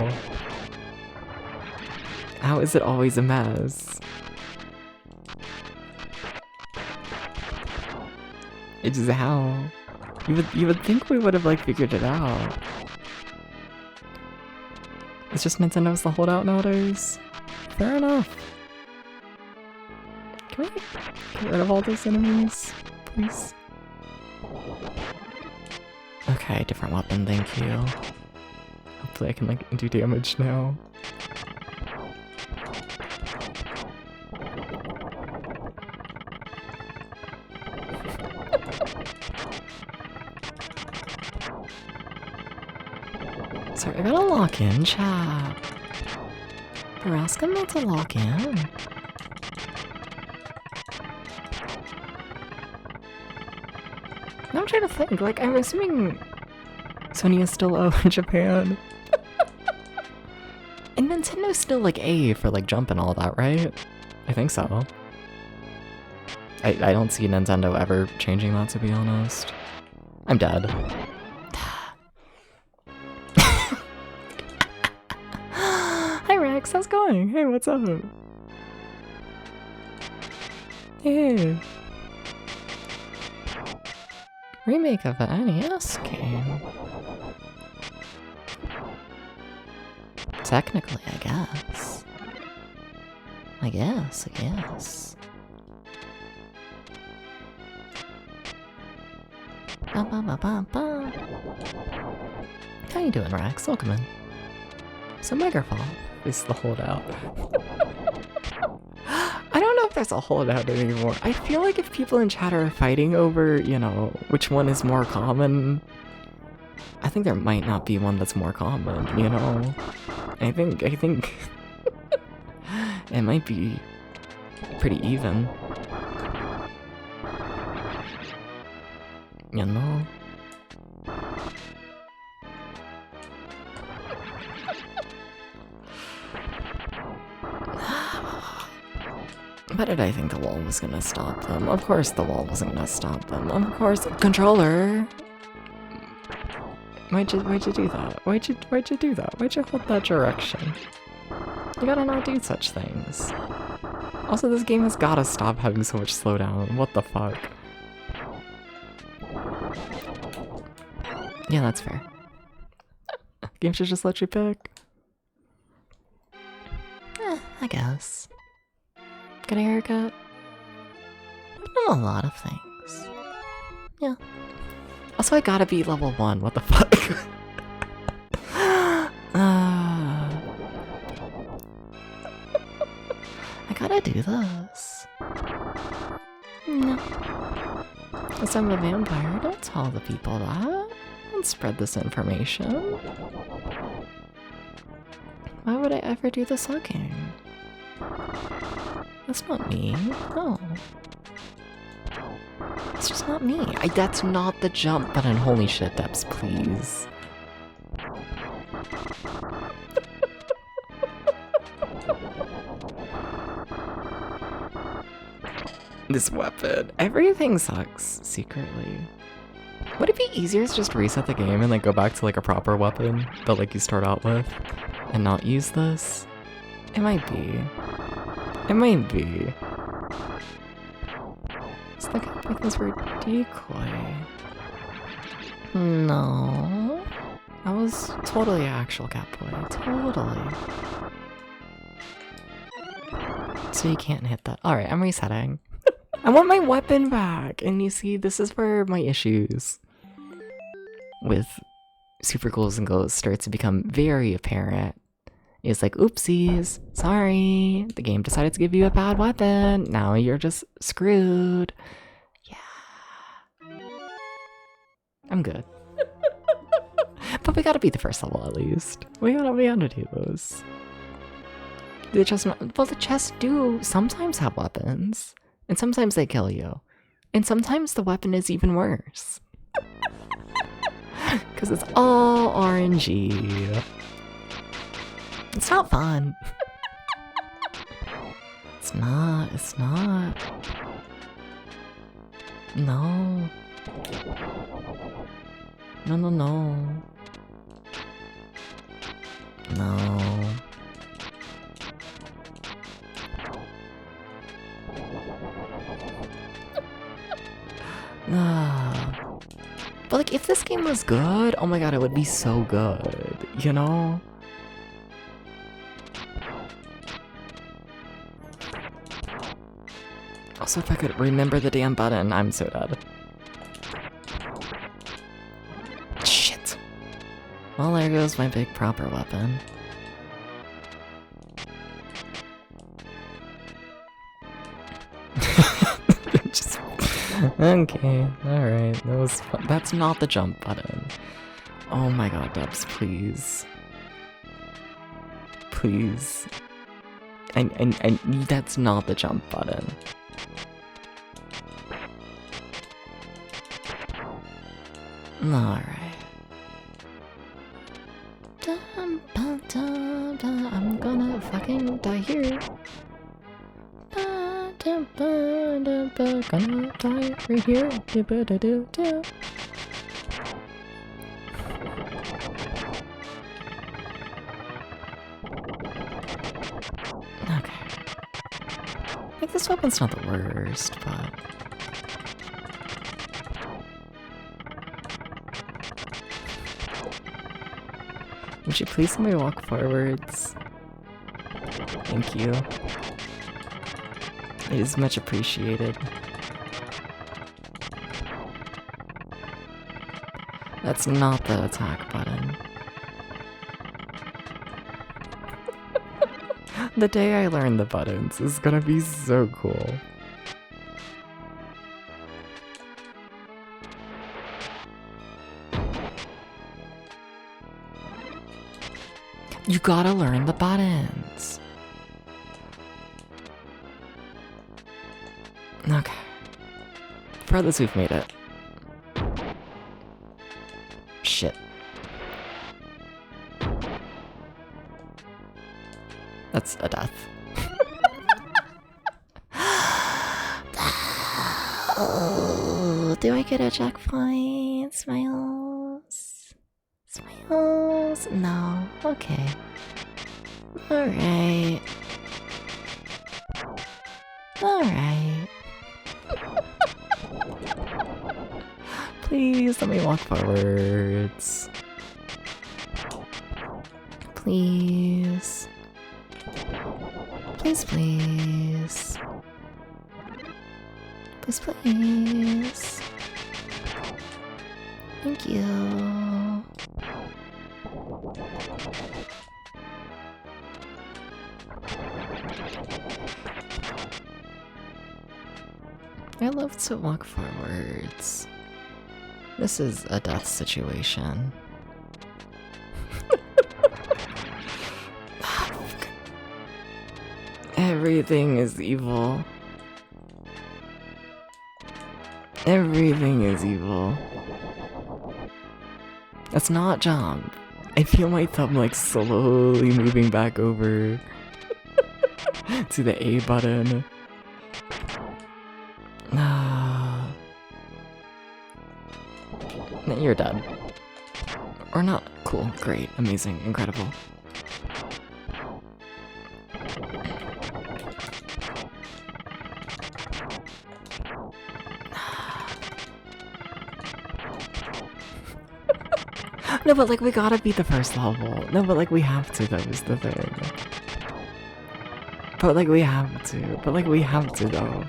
Speaker 1: How is it always a mess? It's just how? You would think we would have like figured it out. It's just Nintendo's the holdout nowadays. Fair enough. Can we get rid of all those enemies, please? Okay, different weapon, thank you. Hopefully I can like do damage now. Sorry, I gotta lock in, chat. They're asking me to lock in. Now I'm trying to think, like, I'm assuming Sony is still O in Japan. And Nintendo's still, like, A for, like, jump and all that, right? I think so. I don't see Nintendo ever changing that, to be honest. I'm dead. Hi Rex, how's it going? Hey, what's up? Hey. Remake of an NES game. Technically, I guess. I guess. Ba ba ba ba ba. How you doing, Rex? Welcome in. So Megaphone is the holdout. I don't know if there's a holdout anymore. I feel like if people in chat are fighting over, you know, which one is more common, I think there might not be one that's more common, you know? I think it might be pretty even. You know? Why did I think the wall was gonna stop them? Of course the wall wasn't gonna stop them. Of course, controller! Why'd you do that? Why'd you do that? Why'd you hold that direction? You gotta not do such things. Also, this game has gotta stop having so much slowdown. What the fuck? Yeah, that's fair. Game should just let you pick. I guess. Get a haircut? A lot of things. Yeah. Also, I gotta be level 1. What the fuck? I gotta do this. No. Because I'm a vampire, don't tell the people that. Don't spread this information. Why would I ever do the sucking? That's not me. No. It's just not me. That's not the jump button. Holy shit, Debs, please. This weapon. Everything sucks, secretly. Would it be easier to just reset the game and like go back to like a proper weapon that like you start out with and not use this? It might be. It might be. Is the guy with this for decoy? No. I was totally an actual catboy. Totally. So you can't hit that. Alright, I'm resetting. I want my weapon back! And you see, this is where my issues with Super Ghouls and Ghosts start to become very apparent. It's like, oopsies, sorry, the game decided to give you a bad weapon, now you're just screwed. Yeah. I'm good. But we gotta beat the first level at least. We gotta do those. The chests do sometimes have weapons. And sometimes they kill you. And sometimes the weapon is even worse. Because it's all RNG. It's not fun. It's not. No. No. No. But like, if this game was good, oh my god, it would be so good, you know? Also, if I could remember the damn button, I'm so dead. Shit. Well, there goes my big proper weapon. Okay, alright, that was fun. That's not the jump button. Oh my god, Debs, please. Please. And that's not the jump button. Alright. I'm gonna fucking die here. Gonna die right here. Okay. Like, this weapon's not the worst, but... Would you please let me walk forwards? Thank you. It is much appreciated. That's not the attack button. The day I learn the buttons is gonna be so cool. You gotta learn the buttons. Okay. Regardless, we've made it. Shit. That's a death. Oh, do I get a checkpoint? Smiles? Smiles? No. Okay. Alright. Alright. Please let me walk forwards. Please. Please, please. Please, please. Thank you. I love to walk forwards. This is a death situation. Everything is evil. Everything is evil. That's not jump. I feel my thumb like slowly moving back over to the A button. You're dead. Or not. Cool, great, amazing, incredible. No, but like we gotta beat the first level. No, but like we have to, that was the thing. But like we have to. But like we have to though.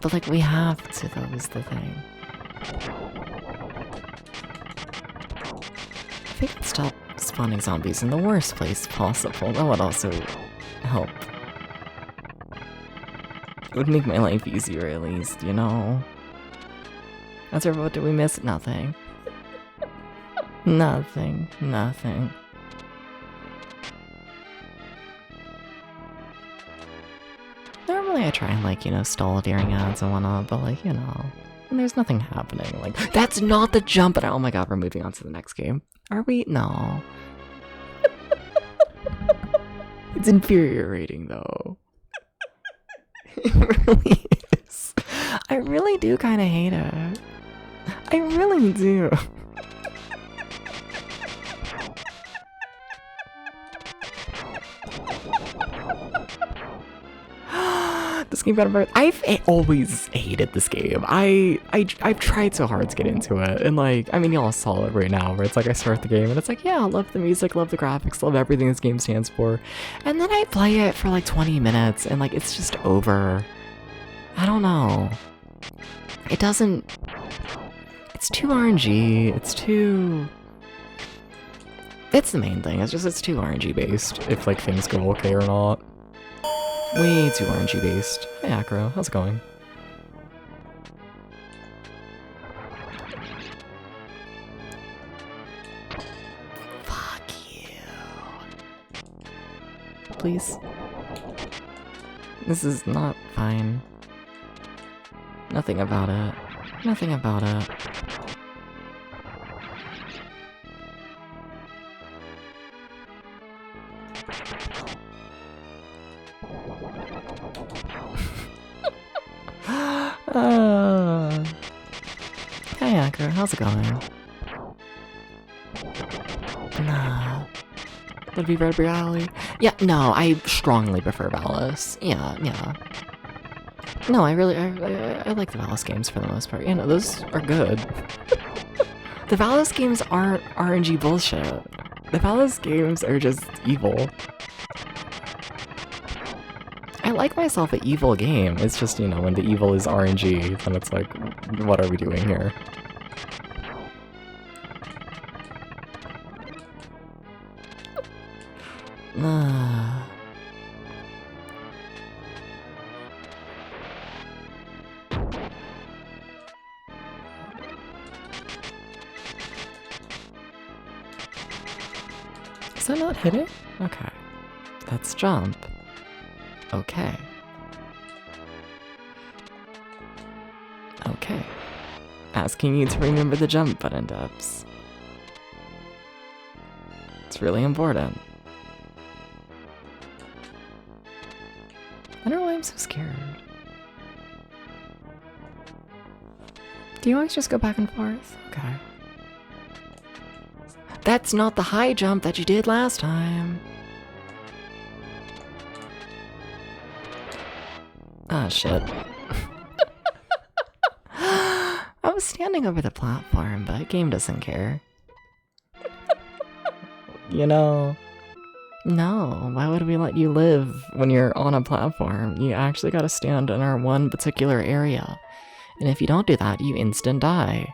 Speaker 1: But like we have to, that was the thing. If we could stop spawning zombies in the worst place possible, that would also help. It would make my life easier at least, you know? That's what did we miss? Nothing. Nothing. Nothing. Normally I try and like, you know, stall during ads and whatnot, but like, you know, and there's nothing happening. Like, that's not the jump, and oh my god, we're moving on to the next game. Are we? No. It's infuriating though. It really is. I really do kind of hate it. I really do. This game got about. I've always hated this game. I've tried so hard to get into it, and like, I mean, y'all saw it right now, where it's like I start the game and it's like, yeah, I love the music, love the graphics, love everything this game stands for, and then I play it for like 20 minutes and like it's just over. I don't know. It doesn't. It's too RNG. It's too. It's the main thing. It's just it's too RNG based. If like things go okay or not. Way too RNG based. Hey Acro, how's it going? Fuck you. Please. This is not fine. Nothing about it. Nothing about it. Hey Anchor, how's it going? Nah. Would it be Red Bear Alley? Yeah, no, I strongly prefer Valis. Yeah. No, I like the Valis games for the most part. You know, those are good. The Valis games aren't RNG bullshit. The Valis games are just evil. I like myself an evil game. It's just, you know, when the evil is RNG, then it's like, what are we doing here? Is that not hitting? Okay. That's jump. Okay. Okay. Asking you to remember the jump button, Dubs. It's really important. I don't know why I'm so scared. Do you always just go back and forth? Okay. That's not the high jump that you did last time. Ah, shit. I was standing over the platform, but the game doesn't care. You know, no, why would we let you live when you're on a platform? You actually gotta stand in our one particular area. And if you don't do that, you instant die.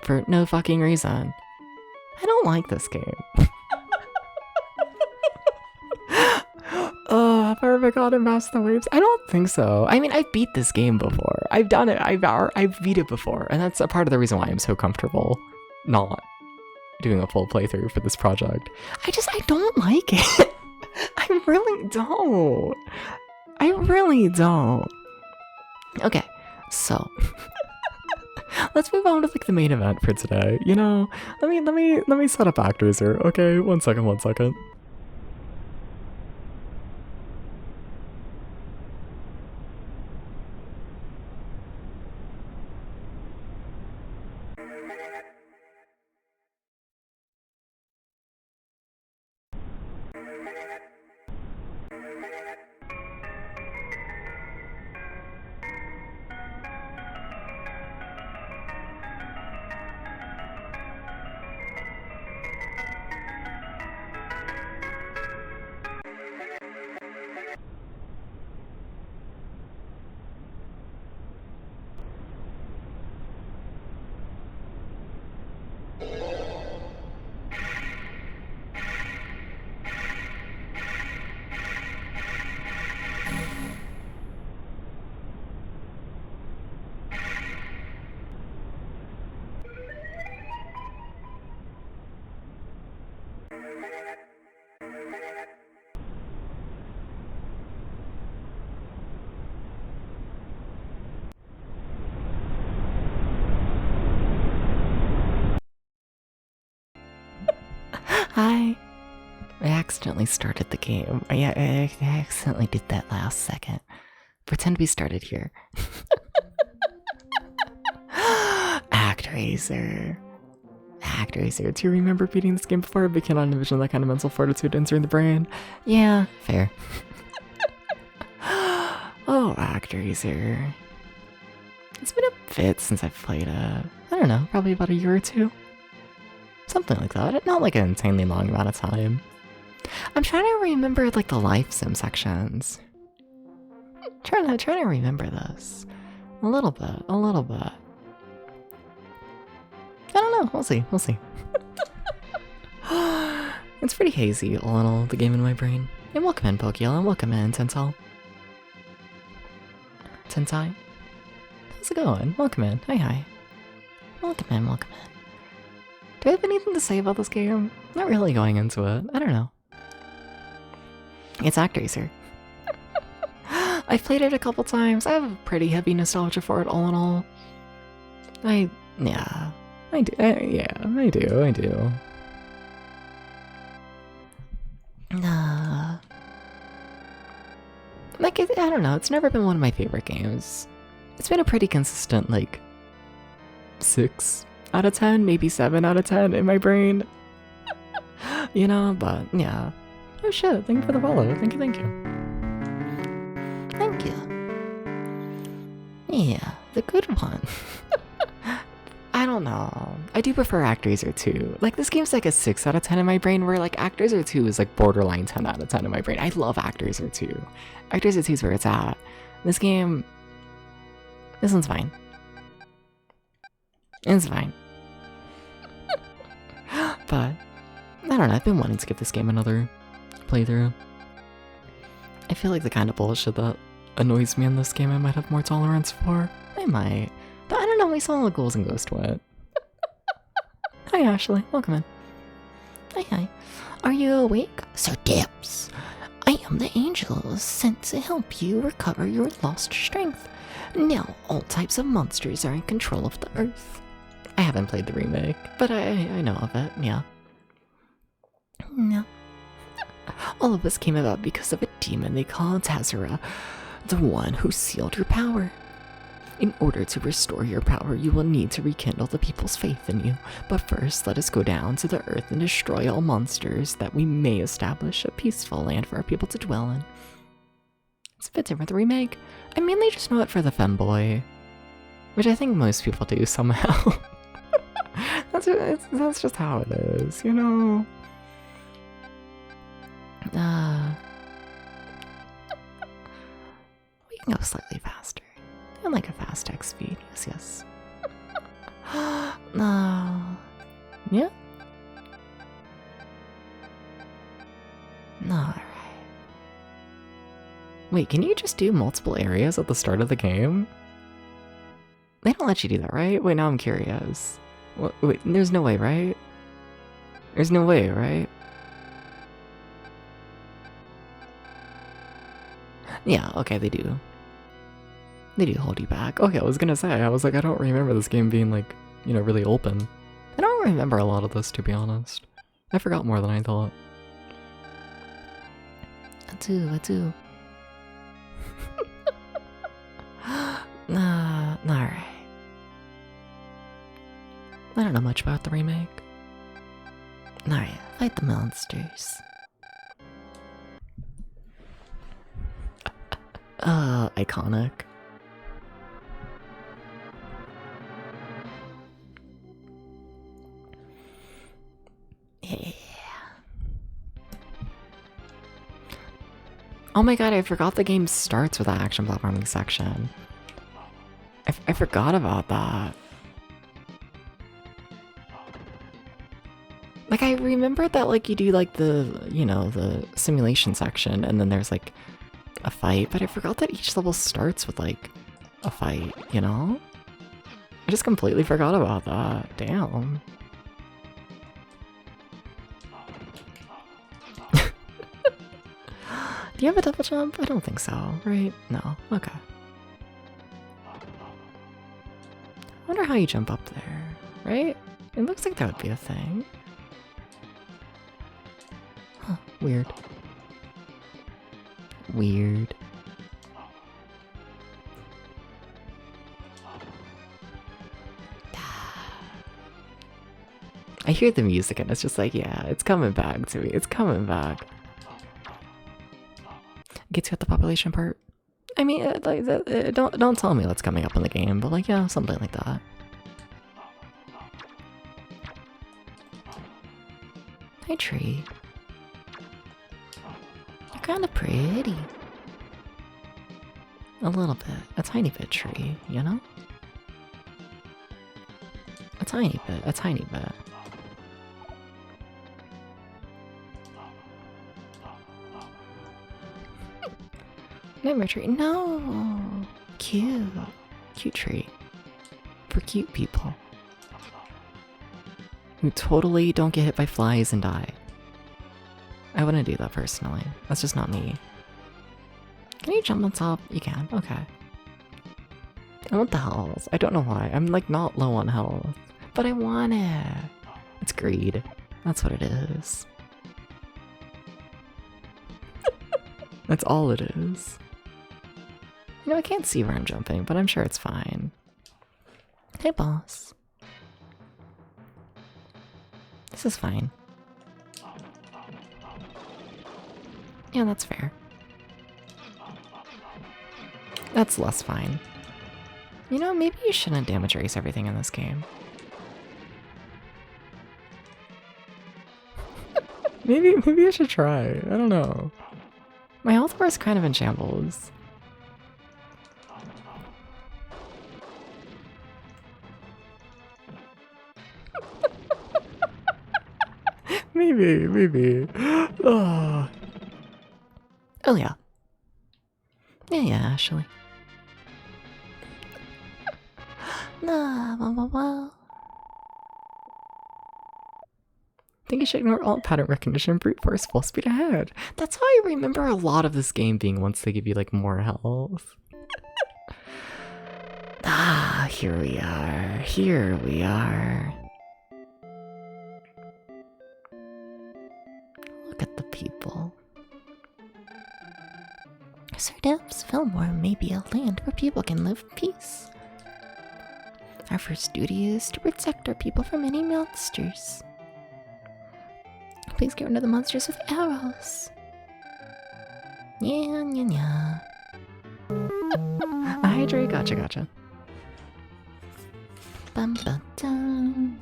Speaker 1: For no fucking reason. I don't like this game. Oh, have I ever gotten past the waves? I don't think so. I mean, I've beat this game before. I've done it. I've beat it before. And that's a part of the reason why I'm so comfortable not doing a full playthrough for this project. I don't like it. I really don't. I really don't. Okay, so let's move on to like the main event for today. You know, let me set up ActRaiser. Okay, one second. Hi. I accidentally started the game. I accidentally did that last second. Pretend we started here. ActRaiser. ActRaiser. Do you remember beating this game before? But cannot envision that kind of mental fortitude entering the brain. Yeah, fair. Oh, ActRaiser. It's been a bit since I've played I don't know, probably about a year or two. Something like that. Not like an insanely long amount of time. I'm trying to remember like the life sim sections. Trying to remember this. A little bit. I don't know, we'll see. It's pretty hazy, a little, the game in my brain. And welcome in, Pokeyell, and welcome in, Tentai. How's it going? Welcome in. Hi. Welcome in. Do I have anything to say about this game? Not really going into it. I don't know. It's ActRaiser. I've played it a couple times. I have a pretty heavy nostalgia for it all in all. I do. Like, I don't know, it's never been one of my favorite games. It's been a pretty consistent, like, 6 out of 10, maybe 7 out of 10 in my brain. You know, but, yeah. Oh shit, thank you for the follow. Thank you. Thank you. Yeah, the good one. I don't know. I do prefer ActRaiser 2. Like, this game's like a 6 out of 10 in my brain, where like ActRaiser 2 is like borderline 10 out of 10 in my brain. I love ActRaiser 2. ActRaiser 2 is where it's at. This one's fine. It's fine. But, I don't know, I've been wanting to give this game another playthrough. I feel like the kind of bullshit that annoys me in this game I might have more tolerance for. I might. But I don't know, we saw all the ghouls and Ghost Wit. Hi Ashley, welcome in. Hi. Are you awake? Sir Dips. I am the angel sent to help you recover your lost strength. Now all types of monsters are in control of the earth. I haven't played the remake, but I know of it, yeah. No. All of this came about because of a demon they call Tazura, the one who sealed your power. In order to restore your power, you will need to rekindle the people's faith in you. But first, let us go down to the earth and destroy all monsters, that we may establish a peaceful land for our people to dwell in. It's a bit different, the remake. I mainly just know it for the femboy, which I think most people do somehow. That's just how it is, you know? We can go slightly faster. I like a fast X speed, yes. No. Yeah? Alright. Wait, can you just do multiple areas at the start of the game? They don't let you do that, right? Wait, now I'm curious. Wait, there's no way, right? There's no way, right? Yeah, okay, they do. They do hold you back. Okay, I was gonna say, I was like, I don't remember this game being like, you know, really open. I don't remember a lot of this, to be honest. I forgot more than I thought. I do. Alright. I don't know much about the remake. Alright, fight the monsters. Iconic. Yeah. Oh my god, I forgot the game starts with that action platforming section. I forgot about that. Like, I remembered that, like, you do, like, the, you know, the simulation section, and then there's, like, a fight, but I forgot that each level starts with, like, a fight, you know? I just completely forgot about that. Damn. Do you have a double jump? I don't think so, right? No. Okay. I wonder how you jump up there, right? It looks like that would be a thing. Huh, weird. Weird. I hear the music and it's just like, yeah, it's coming back to me. It's coming back. Gets you at the population part. I mean, don't tell me what's coming up in the game, but like, yeah, something like that. Hi, tree. You're kind of pretty. A little bit, a tiny bit, tree. You know? A tiny bit, a tiny bit. Nightmare tree. No! Cute. Cute tree. For cute people. Who totally don't get hit by flies and die. I wouldn't do that personally. That's just not me. Can you jump on top? You can. Okay. I want the health. I don't know why. I'm like not low on health. But I want it. It's greed. That's what it is. That's all it is. You know, I can't see where I'm jumping, but I'm sure it's fine. Hey, boss. This is fine. Yeah, that's fair. That's less fine. You know, maybe you shouldn't damage race everything in this game. maybe I should try. I don't know. My health bar is kind of in shambles. maybe. Oh. Oh yeah. Yeah, Ashley. I think you should ignore all pattern recognition, brute force, full speed ahead. That's how I remember a lot of this game being once they give you like more health. Here we are. Here we are. Look at the people. Sir Debs, Fillmore may be a land where people can live in peace. Our first duty is to protect our people from any monsters. Please get rid of the monsters with arrows. Yeah. Hydrate, gotcha. Bum bum dum.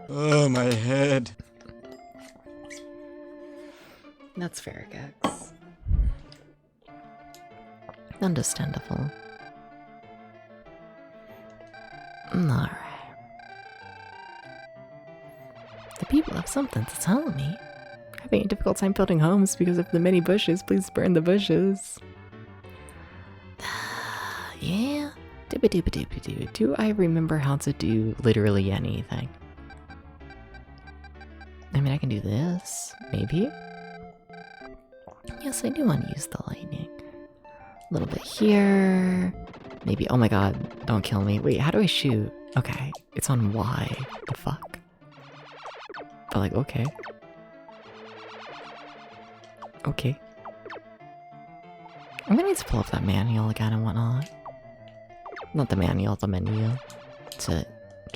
Speaker 2: Oh, my head.
Speaker 1: That's fair, Gex. Understandable. Alright. The people have something to tell me. having a difficult time building homes because of the many bushes. Please burn the bushes. Yeah. Do I remember how to do literally anything? I mean, I can do this, maybe? Yes, I do want to use the lightning. A little bit here. Maybe, oh my god, don't kill me. Wait, how do I shoot? Okay, it's on Y. The fuck? But like, okay. Okay. I'm gonna need to pull up that manual again and whatnot. Not the manual, the menu. Do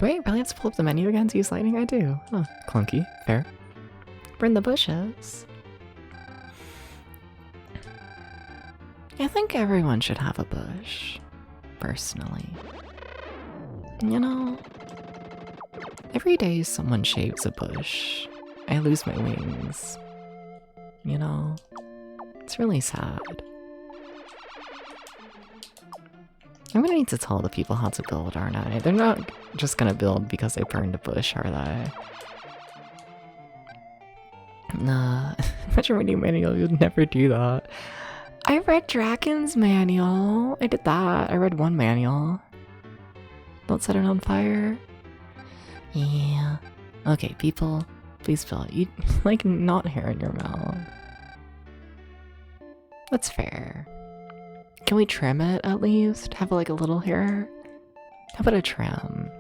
Speaker 1: I really have to pull up the menu again to use lightning? I do. Huh, clunky. Fair. Burn the bushes. I think everyone should have a bush. Personally. You know, every day someone shaves a bush, I lose my wings. You know, it's really sad. I'm gonna need to tell the people how to build, aren't I? They're not just gonna build because they burned a bush, are they? Nah, imagine reading manual, you'd never do that. I read Dragon's manual. I did that. I read one manual. Don't set it on fire. Yeah. Okay, people, please build. You like not hair in your mouth. That's fair. Can we trim it at least? Have like a little hair? How about a trim?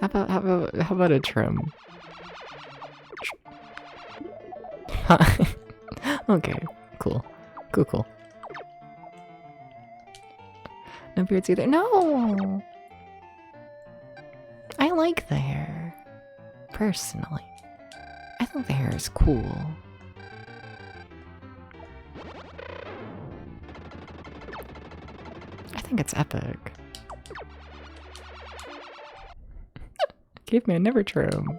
Speaker 1: How about a trim? Okay, cool. Cool. No beards either. No! I like the hair. Personally. I think the hair is cool. I think it's epic. Caveman never trim.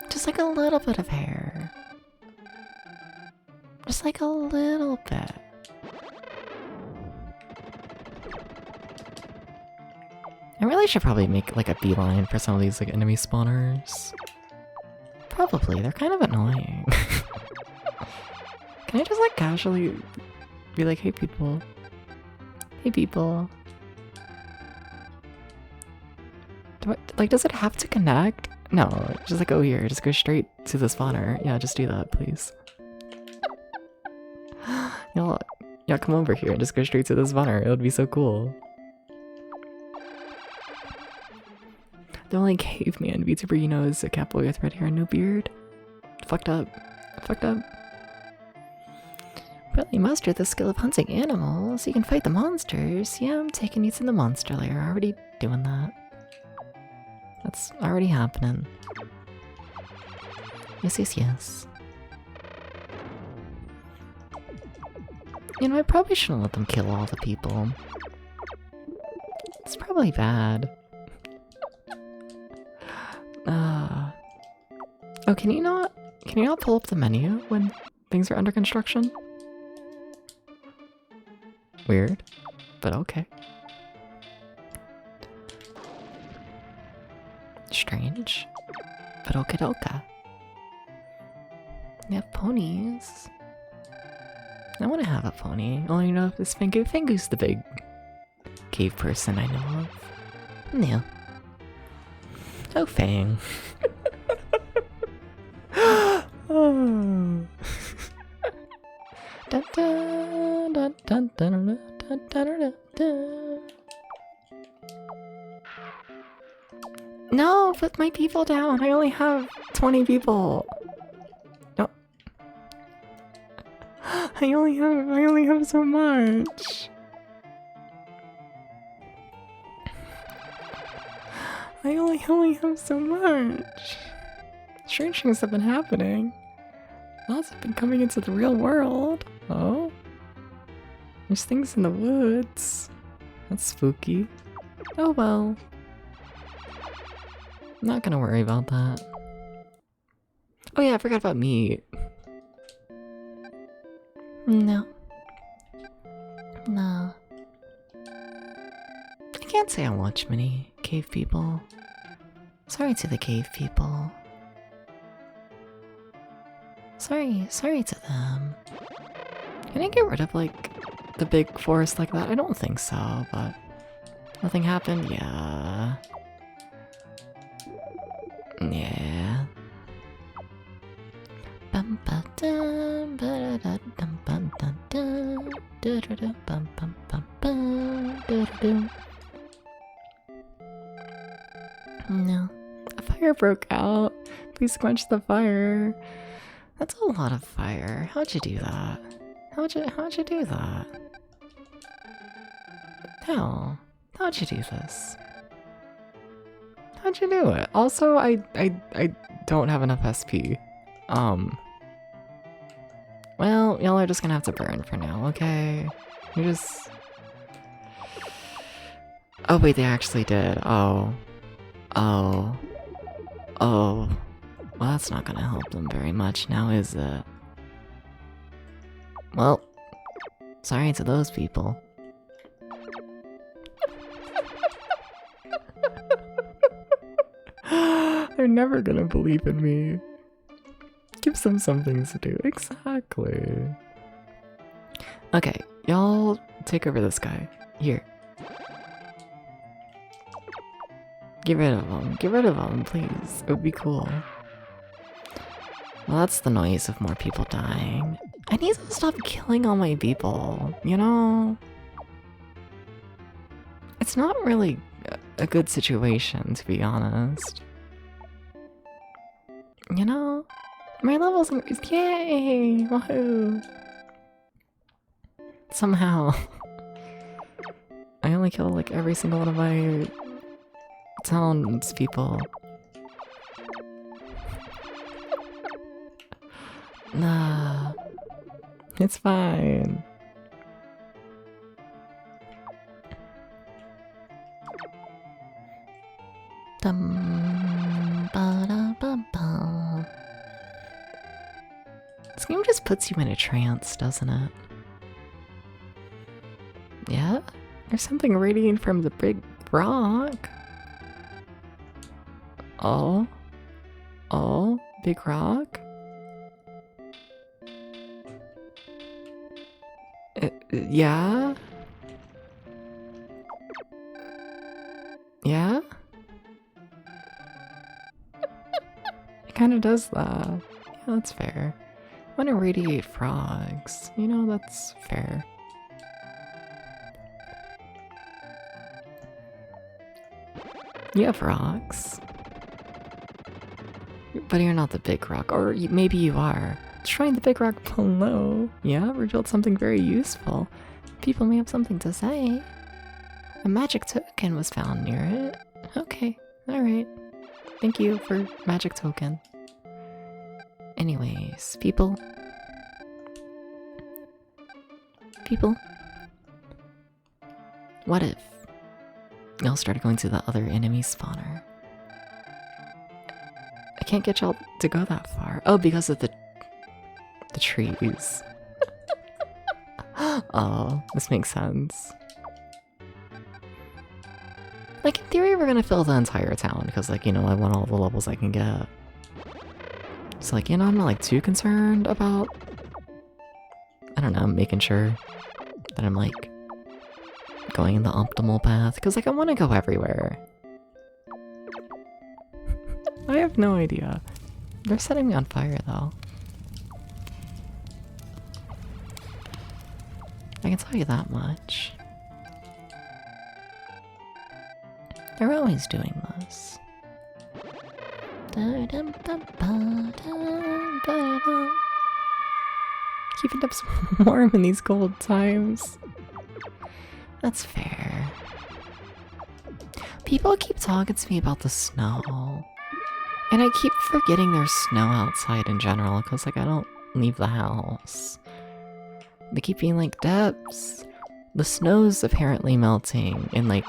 Speaker 1: Just like a little bit of hair. Just like a little bit. I really should probably make like a beeline for some of these like enemy spawners. Probably, they're kind of annoying. Can I just like casually be like, hey people. Hey people. Does it have to connect? No, just like go here, just go straight to the spawner. Yeah, just do that, please. Yeah, come over here and just go straight to the spawner. It would be so cool. The only caveman VTuber you know is a catboy with red hair and no beard. Fucked up. Really mastered the skill of hunting animals. You can fight the monsters. Yeah, I'm taking you to the monster lair. Already doing that. That's already happening. Yes. You know, I probably shouldn't let them kill all the people. It's probably bad. Oh, can you not pull up the menu when things are under construction? Weird, but okay. Strange, but okie-dokie. They have ponies. I want to have a pony. Only you know if this Fingu's the big cave person I know of. Yeah. Oh, Fang. Oh. Dun, dun, dun, dun, dun, dun, dun, dun. No, put my people down. I only have 20 people. No. I only have so much. I only have so much. Strange things have been happening. Lots have been coming into the real world. Oh? There's things in the woods. That's spooky. Oh well. I'm not gonna worry about that. Oh yeah, I forgot about meat. No. can't say I watch many cave people. Sorry to the cave people. Sorry to them. Can I get rid of, like, the big forest like that? I don't think so, but... Nothing happened? Yeah. Yeah. Bum ba dum ba da dum bum dum dum da da da bum bum bum bum da da dum. No. A fire broke out. Please quench the fire. That's a lot of fire. How'd you do that? How'd you do that? How? How'd you do this? How'd you do it? Also, I don't have enough SP. Well, y'all are just gonna have to burn for now, okay? You just... Oh wait, they actually did. Oh. Well, that's not gonna help them very much now, is it? Well, sorry to those people. They're never gonna believe in me. Gives them something to do. Exactly. Okay, y'all take over this guy. Here. Get rid of him. Get rid of him, please. It would be cool. Well, that's the noise of more people dying. I need to stop killing all my people, you know? It's not really a good situation, to be honest. You know? My level's increased. Yay! Woohoo! Somehow. I only killed like every single one of my townspeople. Nah. It's fine. Dum ba da ba ba. This game just puts you in a trance, doesn't it? Yeah? There's something radiating from the big rock. Oh? Oh? Big rock? Yeah? Yeah? It kinda does that. Yeah, that's fair. I wanna radiate frogs. You know, that's fair. You have rocks. But you're not the big rock. Or maybe you are. Destroying the big rock below. Yeah, revealed something very useful. People may have something to say. A magic token was found near it. Okay, alright. Thank you for magic token. Anyways, people. People. What if y'all started going to the other enemy spawner? I can't get y'all to go that far. Oh, because of the trees. Oh, this makes sense. Like, in theory, we're gonna fill the entire town, because, like, you know, I want all the levels I can get. So, like, you know, I'm not, like, too concerned about... I don't know, making sure that I'm, like, going in the optimal path, because, like, I want to go everywhere. I have no idea. They're setting me on fire, though. I can tell you that much. They're always doing this. Keeping us warm in these cold times. That's fair. People keep talking to me about the snow. And I keep forgetting there's snow outside in general, because, like, I don't leave the house. They keep being like, Debs, the snow's apparently melting in, like,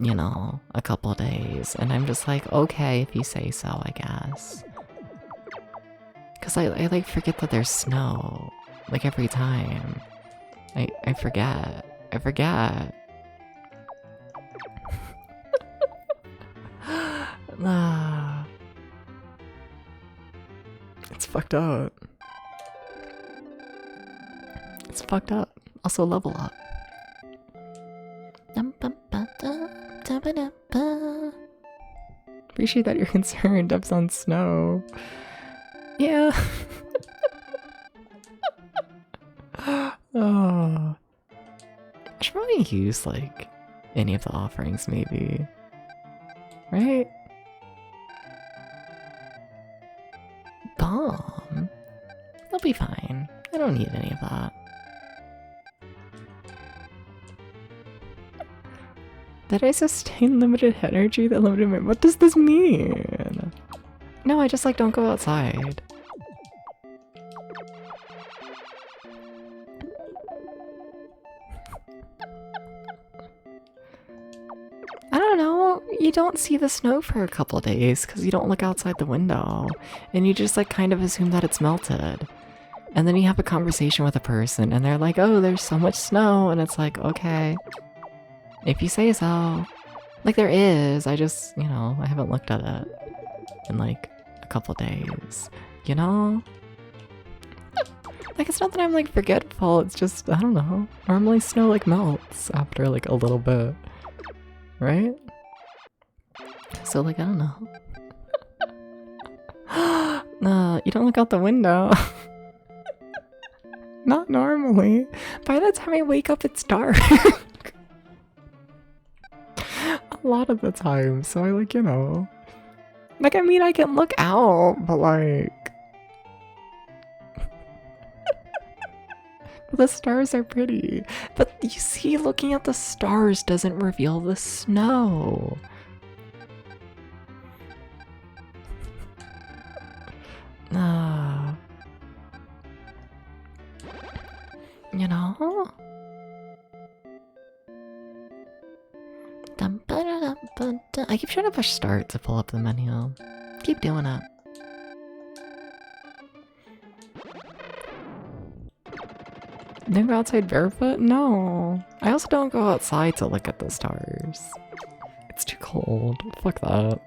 Speaker 1: you know, a couple days. And I'm just like, okay, if you say so, I guess. Because I like, forget that there's snow. Like, every time. I forget. I forget. Ah. It's fucked up. It's fucked up. Also level up. Appreciate that you're concerned. Dubs on snow. Yeah. Oh. I should probably use like any of the offerings maybe. Right? Bomb? They'll be fine. I don't need any of that. Did I sustain limited energy that limited my— what does this mean? No, I just like don't go outside. I don't know, you don't see the snow for a couple days because you don't look outside the window and you just like kind of assume that it's melted. And then you have a conversation with a person and they're like, oh, there's so much snow, and it's like, okay, if you say so. Like there is, I just, you know, I haven't looked at it in like a couple days, you know? Like it's not that I'm like forgetful, it's just, I don't know, normally snow like melts after like a little bit. Right? So like, I don't know. No, you don't look out the window. Not normally. By the time I wake up, it's dark. A lot of the time, so I like, you know. Like, I mean, I can look out, but like... The stars are pretty. But you see, looking at the stars doesn't reveal the snow. You know? I keep trying to push start to pull up the menu. Keep doing it. Don't go outside barefoot? No. I also don't go outside to look at the stars. It's too cold. Fuck that.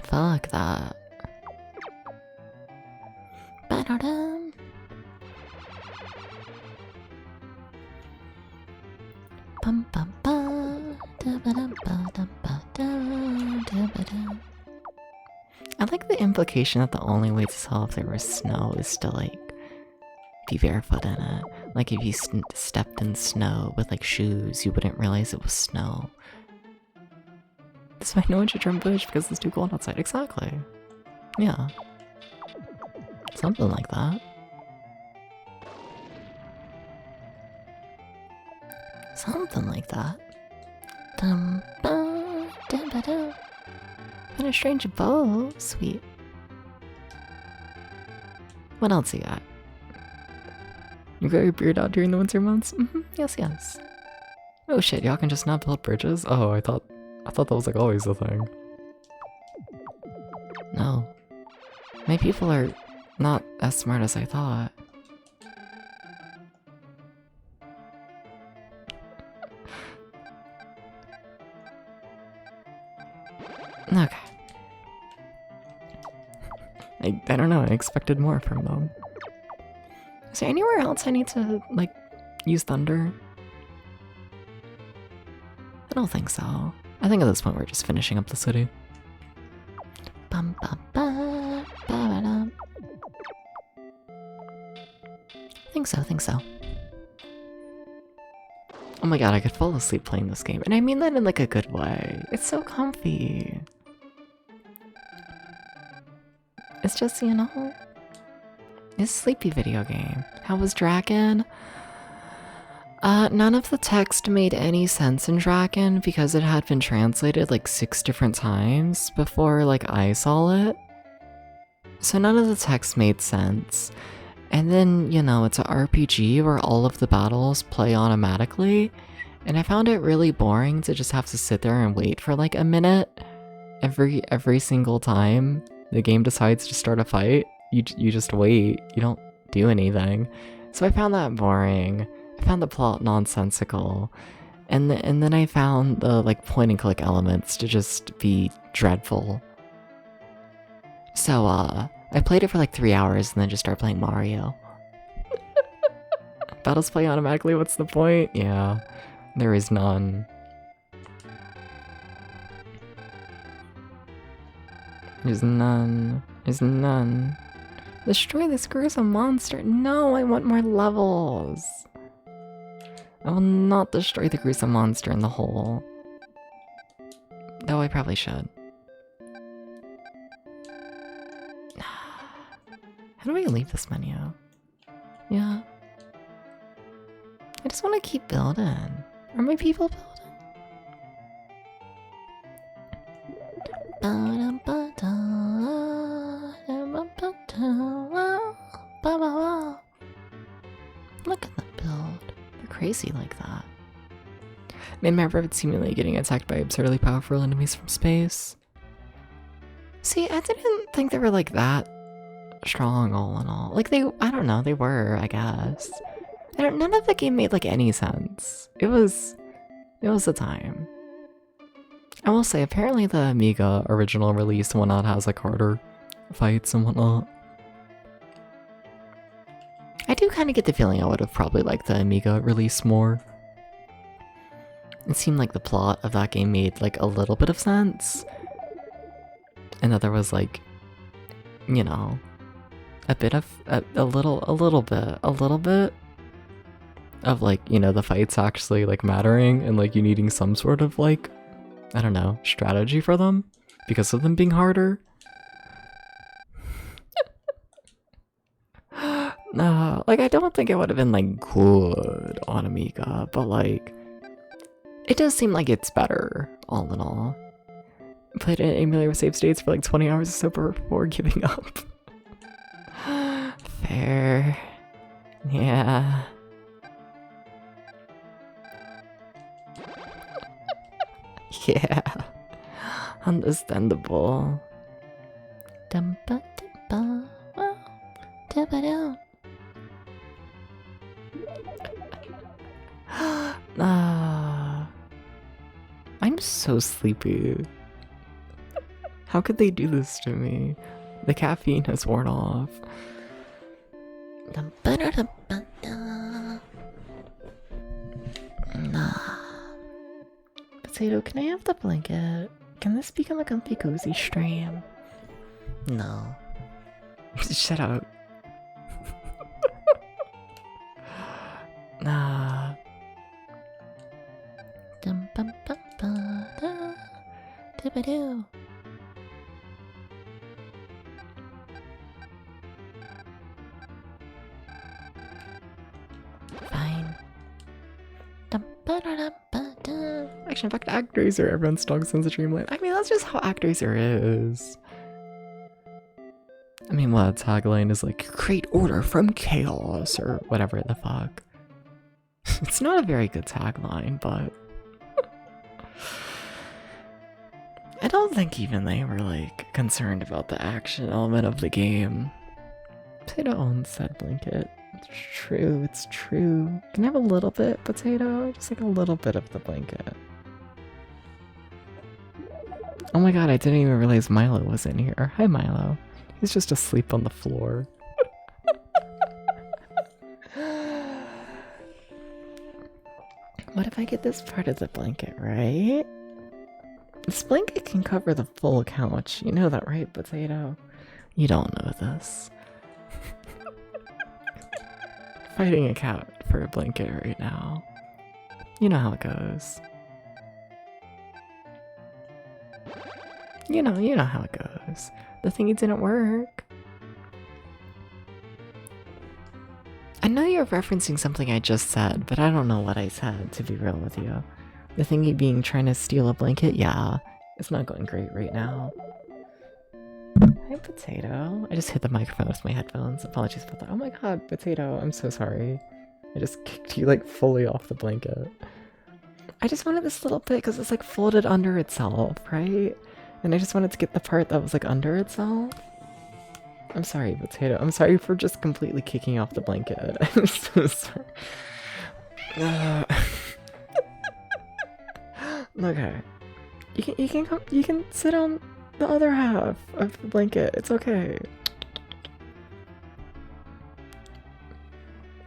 Speaker 1: Fuck that. Ba-da-dum. Bum bum bum. Da-ba-dum-ba-dum-ba-dum. I like the implication that the only way to tell if there was snow is to like be barefoot in it. Like if you stepped in snow with like shoes, you wouldn't realize it was snow. That's why no one should trim bush because it's too cold outside. Exactly. Yeah. Something like that. Something like that. Dum ba dum ba dum. And a strange bow. Sweet. What else you got? You got your beard out during the winter months? Mm-hmm. Yes, yes. Oh shit, y'all can just not build bridges? Oh, I thought that was like always the thing. No. My people are not as smart as I thought. Okay. I don't know, I expected more from them. Is there anywhere else I need to, like, use thunder? I don't think so. I think at this point we're just finishing up the city. Bum, bum, ba, ba, ba, dum. Think so. Oh my god, I could fall asleep playing this game. And I mean that in like a good way. It's so comfy. It's just, you know, it's a sleepy video game. How was Draken? None of the text made any sense in Draken because it had been translated like 6 different times before like I saw it. So none of the text made sense. And then, you know, it's an RPG where all of the battles play automatically. And I found it really boring to just have to sit there and wait for like a minute every single time the game decides to start a fight. You just wait. You don't do anything. So I found that boring. I found the plot nonsensical. And then I found the like point and click elements to just be dreadful. So I played it for like 3 hours and then just started playing Mario. Battles play automatically, what's the point? Yeah, there is none. There's none. There's none. Destroy this gruesome monster. No, I want more levels. I will not destroy the gruesome monster in the hole. Though I probably should. How do I leave this menu? Yeah. I just want to keep building. Are my people building? Look at that build. They're crazy like that. Made my favorite seemingly getting attacked by absurdly powerful enemies from space. See, I didn't think they were like that strong all in all. Like I don't know, they were, I guess. None of the game made like any sense. It was a time. I will say, apparently the Amiga original release and whatnot has like harder fights and whatnot. I do kind of get the feeling I would have probably liked the Amiga release more. It seemed like the plot of that game made like a little bit of sense. And that there was like, you know, a little bit of like, you know, the fights actually like mattering and like you needing some sort of like, I don't know, strategy for them because of them being harder. Like I don't think it would have been like good on Amiga, but like it does seem like it's better all in all. Played an emulator with save states for like 20 hours or so before giving up. Fair. Yeah. Yeah. Understandable. I'm so sleepy. How could they do this to me? The caffeine has worn off. Potato, can I have the blanket? Can this become a comfy cozy stream? No. Shut up. Nah. Fine. Action Fact ActRaiser, everyone's dog sends a dreamland. I mean, that's just how ActRaiser is. I mean, what tagline is like, create order from chaos, or whatever the fuck. It's not a very good tagline, but I don't think even they were like concerned about the action element of the game. Potato owns that blanket. It's true, it's true. Can I have a little bit, Potato? Just like a little bit of the blanket. Oh my god, I didn't even realize Milo was in here. Hi, Milo. He's just asleep on the floor. What if I get this part of the blanket, right? This blanket can cover the full couch. You know that, right, Potato? You don't know this. Fighting a cat for a blanket right now. You know how it goes. You know how it goes. The thingy didn't work. I know you're referencing something I just said, but I don't know what I said, to be real with you. The thingy being trying to steal a blanket? Yeah, it's not going great right now. Hi, Potato. I just hit the microphone with my headphones. Apologies about that. Oh my god, Potato, I'm so sorry. I just kicked you like fully off the blanket. I just wanted this little bit because it's like folded under itself, right? And I just wanted to get the part that was like under itself. I'm sorry, Potato. I'm sorry for just completely kicking off the blanket. I'm so sorry. Okay. You can sit on the other half of the blanket. It's okay.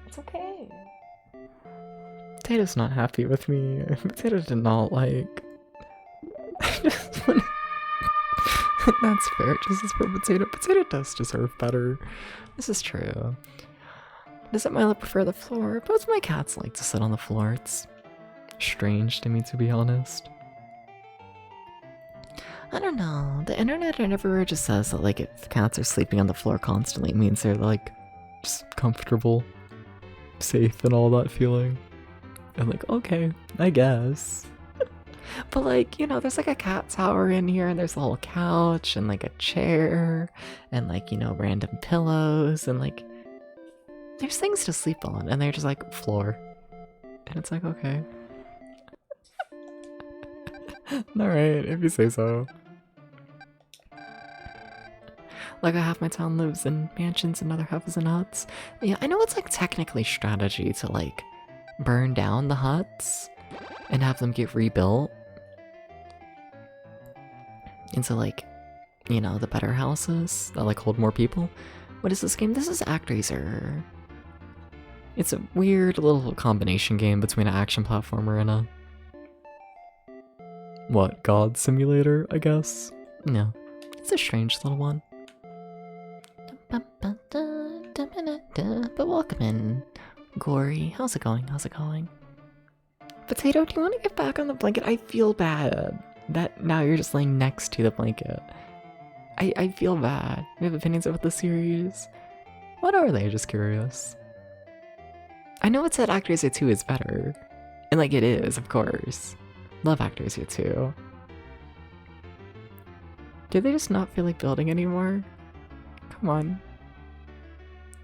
Speaker 1: It's okay. Potato's not happy with me. Potato did not like. I just wanna... That's fair. Just for Potato. Potato does deserve better. This is true. Does it might prefer the floor? Both my cats like to sit on the floor. It's strange to me, to be honest. I don't know. The internet and everywhere just says that, like, if cats are sleeping on the floor constantly, it means they're, like, just comfortable, safe, and all that feeling. I'm like, okay, I guess. But, like, you know, there's, like, a cat tower in here, and there's a whole couch, and, like, a chair, and, like, you know, random pillows, and, like, there's things to sleep on, and they're just, like, floor. And it's like, okay. Alright, if you say so. Like, half my town lives in mansions, another half is in huts. Yeah, I know it's, like, technically strategy to, like, burn down the huts and have them get rebuilt into, like, you know, the better houses that, like, hold more people. What is this game? This is ActRaiser. It's a weird little combination game between an action platformer and a... what, God Simulator, I guess? No. It's a strange little one. But welcome in, Gory. How's it going? How's it going? Potato, do you want to get back on the blanket? I feel bad that now you're just laying next to the blanket. I feel bad. You have opinions about the series? What are they? Just curious. I know it said ActRaiser 2 is better. And like it is, of course. Love ActRaiser 2. Do they just not feel like building anymore? Come on.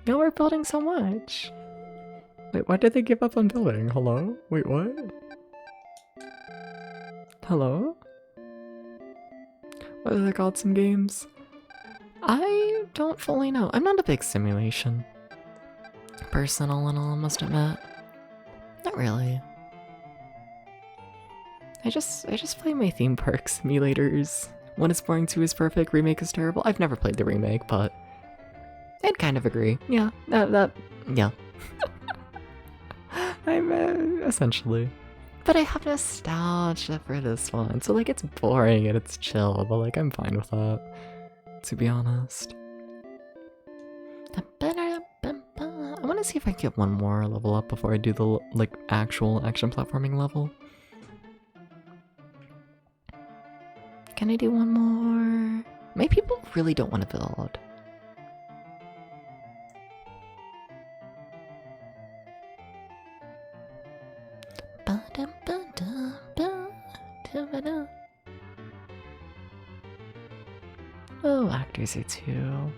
Speaker 1: No, we're building so much. Wait, why did they give up on building? Hello? Wait, what? Hello? What are they called, some games? I don't fully know. I'm not a big simulation person, all in all, I must admit. Not really. I just play my theme park simulators. One is boring, 2 is perfect, remake is terrible. I've never played the remake, but I'd kind of agree. Yeah, yeah. I'm essentially. But I have nostalgia for this one, so like it's boring and it's chill, but like I'm fine with that, to be honest. I want to see if I can get one more level up before I do the like actual action platforming level. Can I do one more? My people really don't want to build. Oh, ActRaiser 2.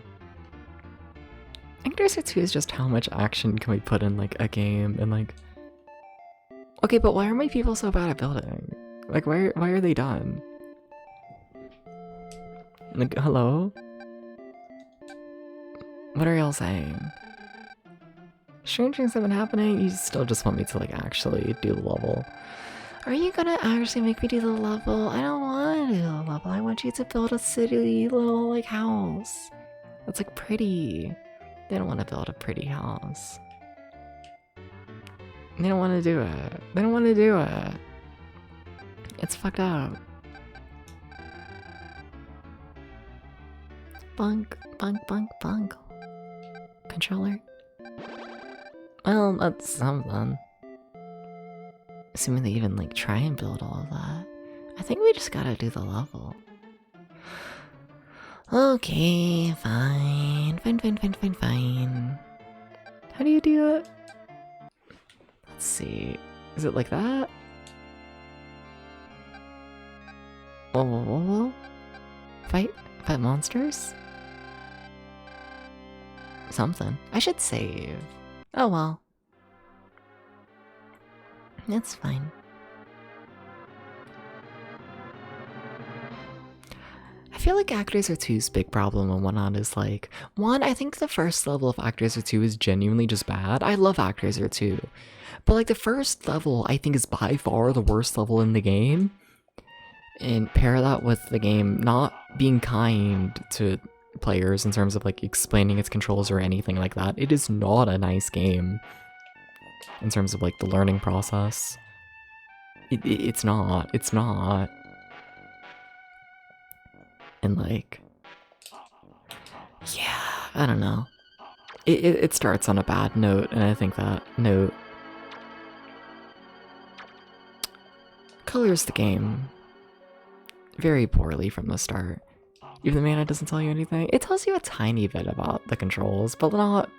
Speaker 1: ActRaiser 2 is just how much action can we put in like a game and like... Okay, but why are my people so bad at building? Like, why are they done? Like, hello? What are y'all saying? Strange things have been happening? You still just want me to like actually do the level. Are you gonna actually make me do the level? I don't want to do the level. I want you to build a city little like house. That's like pretty. They don't want to build a pretty house. They don't want to do it. They don't want to do it. It's fucked up. Bunk, bunk, bunk, bunk. Controller? Well, that's something. Assuming they even like try and build all of that. I think we just gotta do the level. Okay, fine. Fine. How do you do it? Let's see. Is it like that? Whoa. Fight monsters? Something. I should save. Oh well. It's fine. I feel like ActRaiser 2's big problem and whatnot is like, one, I think the first level of ActRaiser 2 is genuinely just bad. I love ActRaiser 2. But like the first level I think is by far the worst level in the game. and pair that with the game not being kind to players in terms of like explaining its controls or anything like that, it is not a nice game in terms of like the learning process. It's not. It's not. And like, yeah, I don't know. It starts on a bad note, and I think that note colors the game very poorly from the start. Even the mana doesn't tell you anything. It tells you a tiny bit about the controls, but not...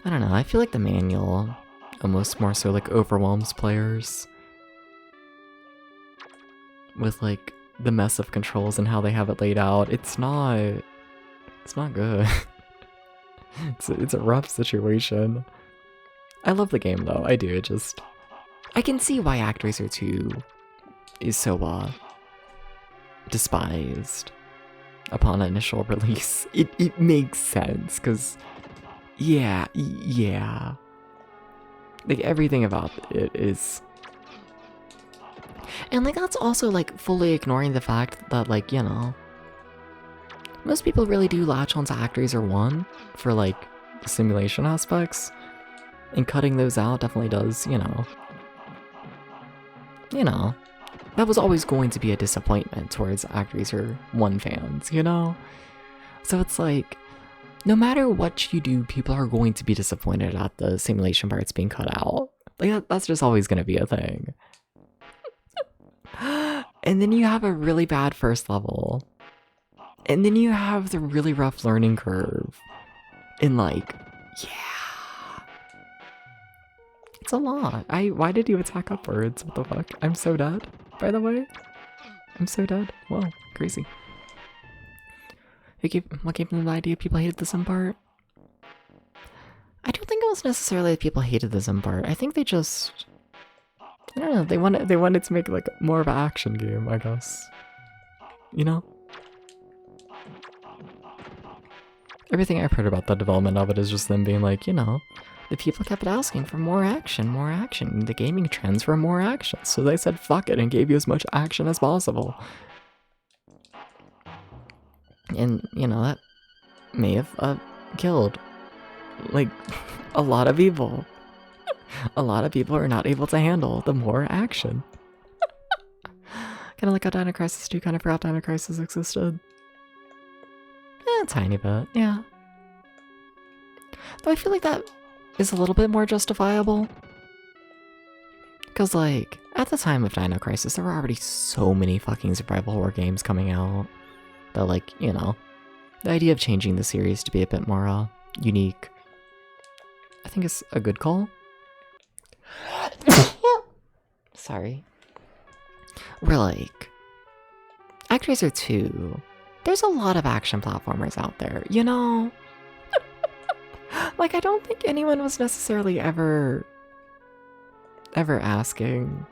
Speaker 1: I don't know, I feel like the manual almost more so like overwhelms players with like the mess of controls and how they have it laid out. It's not good. It's a rough situation. I love the game though, I do, I can see why ActRaiser 2 is so despised upon initial release. It makes sense, cause yeah. Like everything about it is, and like that's also like fully ignoring the fact that like, you know, most people really do latch onto ActRaiser 1 for like the simulation aspects, and cutting those out definitely does, you know, that was always going to be a disappointment towards ActRaiser 1 fans, you know? So it's like, no matter what you do, people are going to be disappointed at the simulation parts being cut out. Like, that's just always going to be a thing. And then you have a really bad first level. And then you have the really rough learning curve. And like, yeah. It's a lot. Why did you attack upwards? What the fuck? I'm so dead, by the way. I'm so dead. Whoa, crazy. What gave them the idea people hated the sim part? I don't think it was necessarily that people hated the sim part. I think they just... I don't know, they wanted to make like more of an action game, I guess. You know? Everything I've heard about the development of it is just them being like, you know, the people kept asking for more action. The gaming trends for more action. So they said fuck it and gave you as much action as possible. And, you know, that may have killed, like, a lot of people. A lot of people are not able to handle the more action. Kind of like how Dino Crisis 2 kind of forgot Dino Crisis existed. A tiny bit, yeah. Though I feel like that is a little bit more justifiable. Because, like, at the time of Dino Crisis, there were already so many fucking survival horror games coming out that, like, you know, the idea of changing the series to be a bit more unique, I think is a good call. Sorry. We're like, ActRaiser 2, there's a lot of action platformers out there, you know? Like, I don't think anyone was necessarily ever asking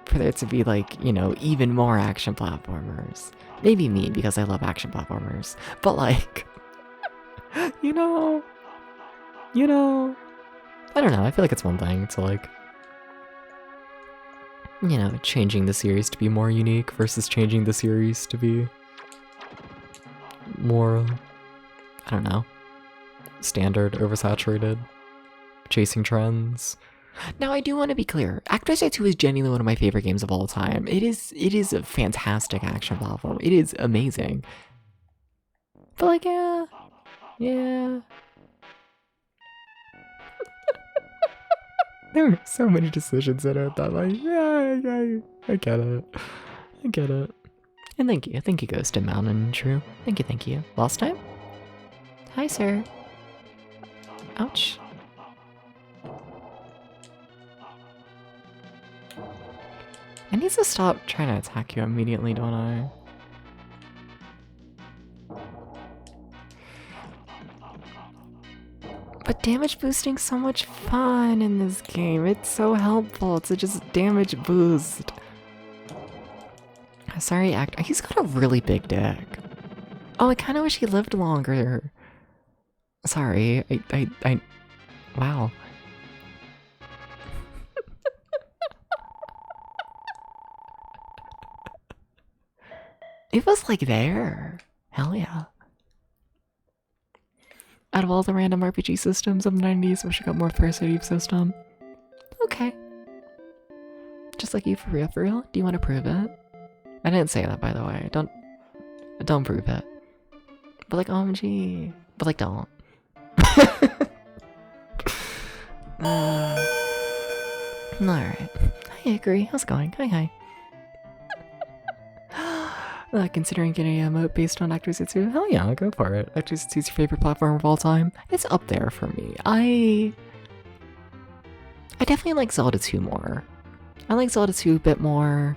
Speaker 1: for there to be, like, you know, even more action platformers. Maybe me, because I love action platformers. But, like, you know, I don't know, I feel like it's one thing to, like, you know, changing the series to be more unique versus changing the series to be more, I don't know, standard, oversaturated, chasing trends. Now, I do want to be clear. ActRaiser 2 is genuinely one of my favorite games of all time. It is a fantastic action platform. It is amazing. But, like, yeah. There were so many decisions in it that, like, yeah, I get it. And thank you Ghost and Mountain True. Thank you. Last time? Hi, sir. Ouch. I need to stop trying to attack you immediately, don't I? But damage boosting's so much fun in this game. It's so helpful to just damage boost. Sorry, he's got a really big dick. Oh, I kind of wish he lived longer. Sorry, wow. It was like there. Hell yeah. Out of all the random RPG systems of the 90s, wish I got more Parasitive system. Okay. Just like you, for real, for real? Do you want to prove it? I didn't say that, by the way. Don't prove it. But like, OMG. But like, don't. Alright. I agree. How's it going? Hi. Considering getting a emote based on ActRaiser 2? Hell yeah, I'll go for it. ActRaiser 2 is your favorite platform of all time? It's up there for me. I definitely like Zelda 2 more. I like Zelda 2 a bit more.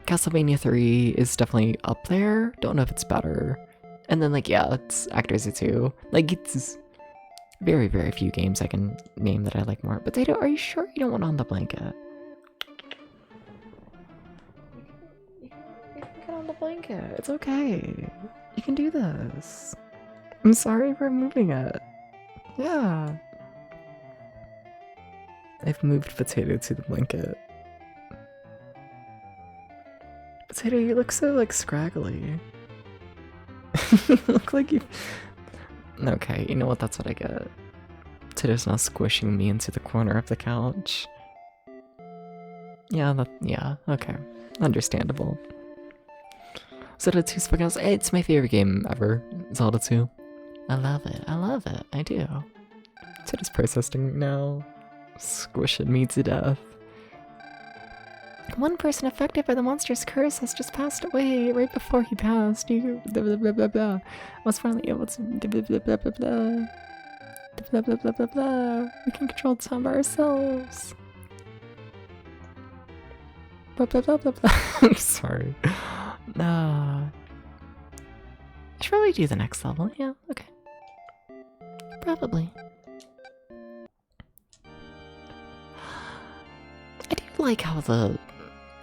Speaker 1: Castlevania 3 is definitely up there. Don't know if it's better. And then like, yeah, it's ActRaiser 2. Like, it's very, very few games I can name that I like more. Potato, are you sure you don't want on the blanket? You can get on the blanket. It's okay. You can do this. I'm sorry for moving it. Yeah. I've moved Potato to the blanket. Potato, you look so like scraggly. You look like you. Okay, you know what? That's what I get. Potato's now squishing me into the corner of the couch. Yeah, okay. Understandable. Zelda 2's fucking awesome. It's my favorite game ever. Zelda 2. I love it. I do. Potato's protesting now. Squishing me to death. One person affected by the monster's curse has just passed away. Right before he passed, you blah, blah, blah, blah, was finally able to blah, blah, blah, blah, blah, blah, blah, blah, blah, blah. We can control time by ourselves. Blah, blah, blah, blah, blah. I'm sorry. I should probably do the next level. Yeah, okay. Probably. I do like how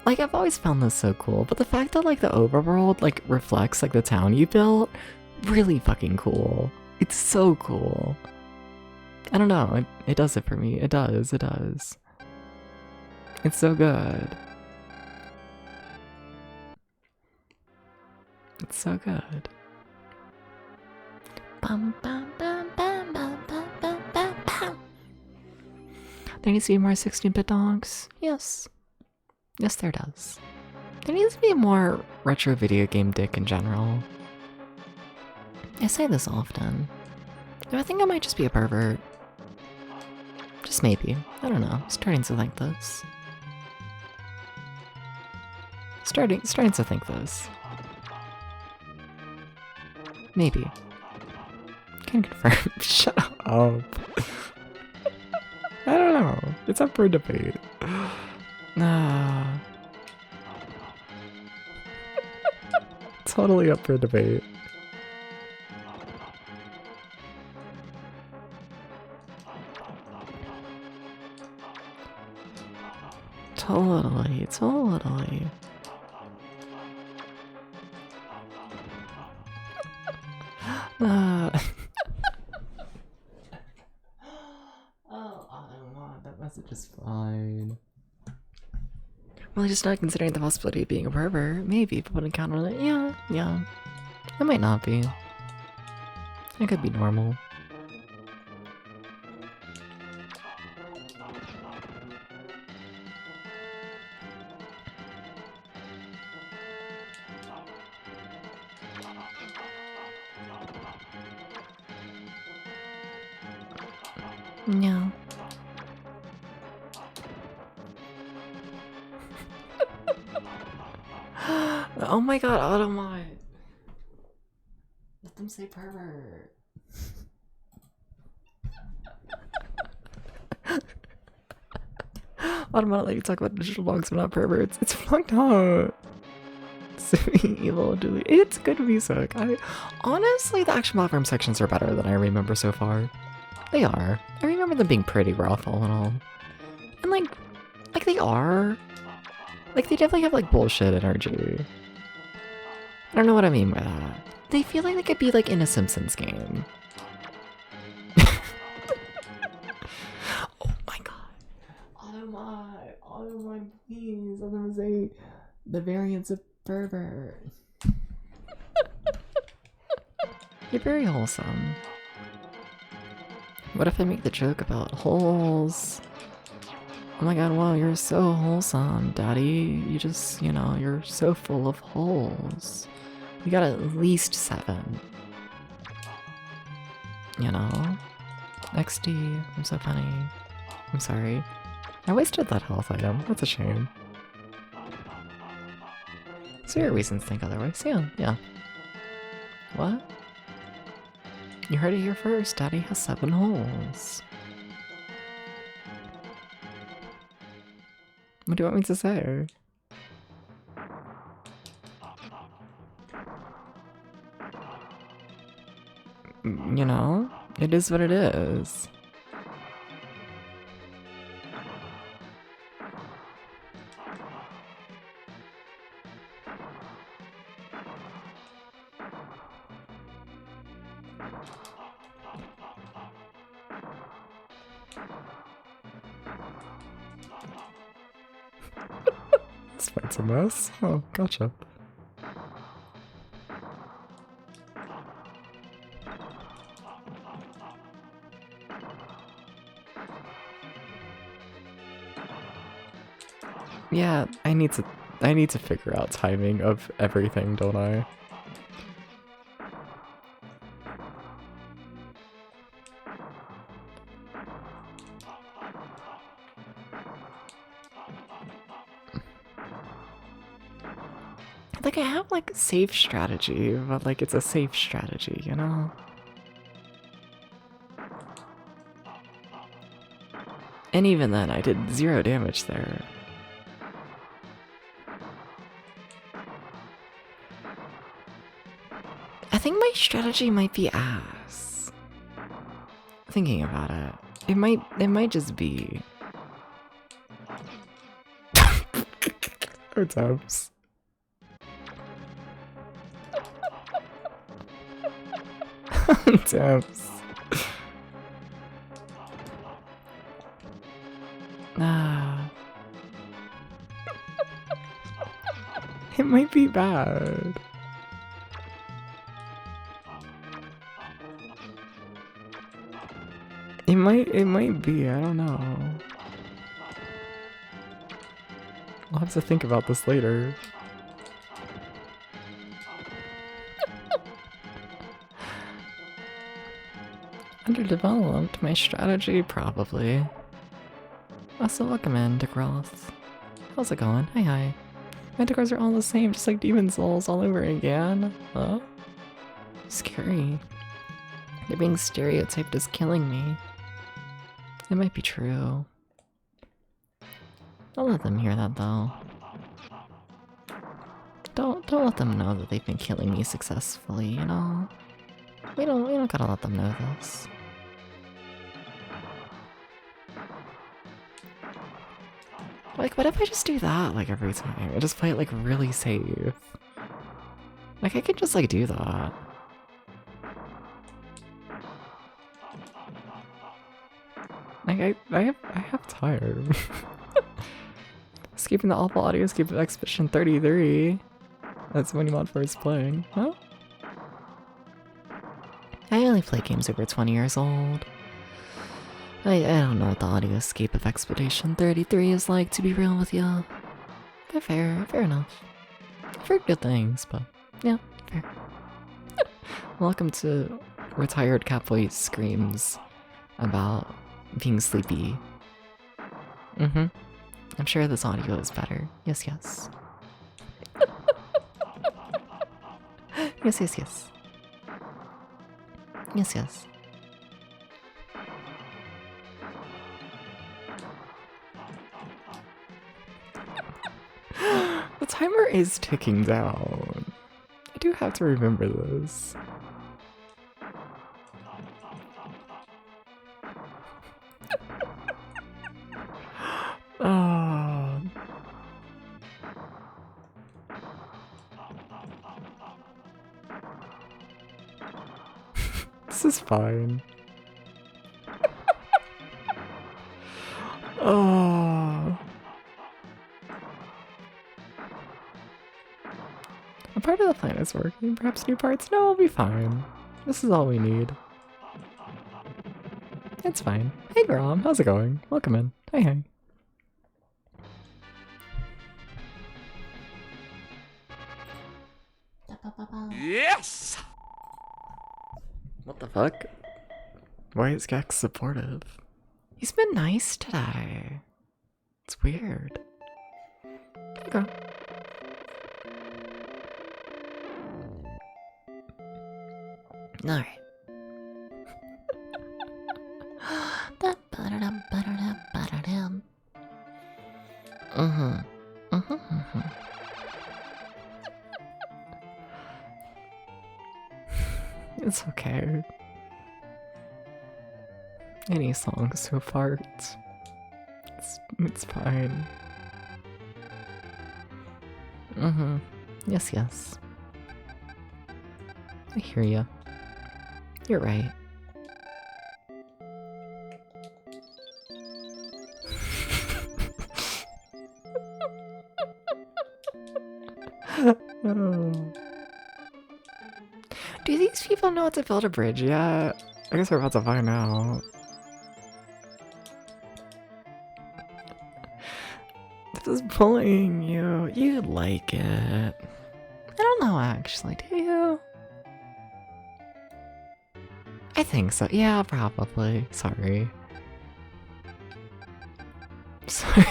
Speaker 1: like, I've always found this so cool, but the fact that, like, the overworld, like, reflects, like, the town you built, really fucking cool. It's so cool. I don't know, it does it for me. It does. It's so good. It's so good. Bum, bum, bum, bum, bum, bum, bum, bum, bum. There needs to be more 16-bit donks. Yes. Yes, there does. There needs to be more retro video game dick in general. I say this often. Do I think I might just be a pervert? Just maybe. I don't know. I'm starting to think this. Starting to think this. Maybe. Can confirm. Shut up. I don't know. It's up for debate. Totally up for debate. Totally. Oh, I don't know. That message is fine. Well, just not considering the possibility of being a pervert. Maybe, but wouldn't count on it. Yeah. It might not be. It could be normal. No. Oh my god, Automod. Let them say pervert. Automod let you talk about digital dogs but not perverts. It's fucked up. Evil, Julie. It's good music. Honestly, the action platform sections are better than I remember so far. They are. I remember them being pretty rough all in all. And like they are. Like they definitely have like bullshit energy. I don't know what I mean by that. They feel like they could be like in a Simpsons game. Oh my god. Automod, please. I was gonna say the variants of Berbert. You're very wholesome. What if I make the joke about holes? Oh my god, wow, you're so wholesome, Daddy. You just, you know, you're so full of holes. You got at least 7. You know? XD, I'm so funny. I'm sorry. I wasted that health item. That's a shame. So your reasons think otherwise. Yeah. What? You heard it here first. Daddy has 7 holes. What do you want me to say? You know, it is what it is. This fight's a mess? Oh, gotcha. Yeah, I need to figure out timing of everything, don't I? Like, I have, like, safe strategy, but, like, it's a safe strategy, you know? And even then, I did 0 damage there. I think my strategy might be ass. Thinking about it. It might just be... Or Dubs. Dubs. Ah. It might be bad. It might be, I don't know. I'll have to think about this later. Underdeveloped, my strategy, probably. Also, welcome in, DeGroth. How's it going? Hi. My decors are all the same, just like Demon Souls all over again. Huh? Scary. They're being stereotyped as killing me. It might be true. Don't let them hear that though. Don't let them know that they've been killing me successfully, you know? We don't gotta let them know this. Like, what if I just do that, like, every time? I just play it, like, really safe. Like, I could just, like, do that. Like, I have time. Skipping the awful audio skip of Expedition 33. That's when you want first playing. Huh? I only play games over 20 years old. I don't know what the audio escape of Expedition 33 is like, to be real with you. But fair enough. I've heard good things, but yeah, fair. Welcome to Retired Catboy Screams about being sleepy. I'm sure this audio is better. Yes. Yes. Yes. The timer is ticking down. I do have to remember this. Oh. This is fine. Oh. part of the plan is working. Perhaps new parts? No, we'll be fine. This is all we need. It's fine. Hey, Grom, how's it going? Welcome in. Hey, hey.
Speaker 2: Yes!
Speaker 1: What the fuck? Why is Gex supportive? He's been nice today. It's weird. Okay. Alright. It's okay. Any song so far, it's fine. Yes, yes. I hear ya. You're right. Oh. Do these people know how to build a bridge yet? I guess we're about to find out. This is bullying you. You like it. I don't know actually, do you? I think so. Yeah, probably. Sorry. Sorry.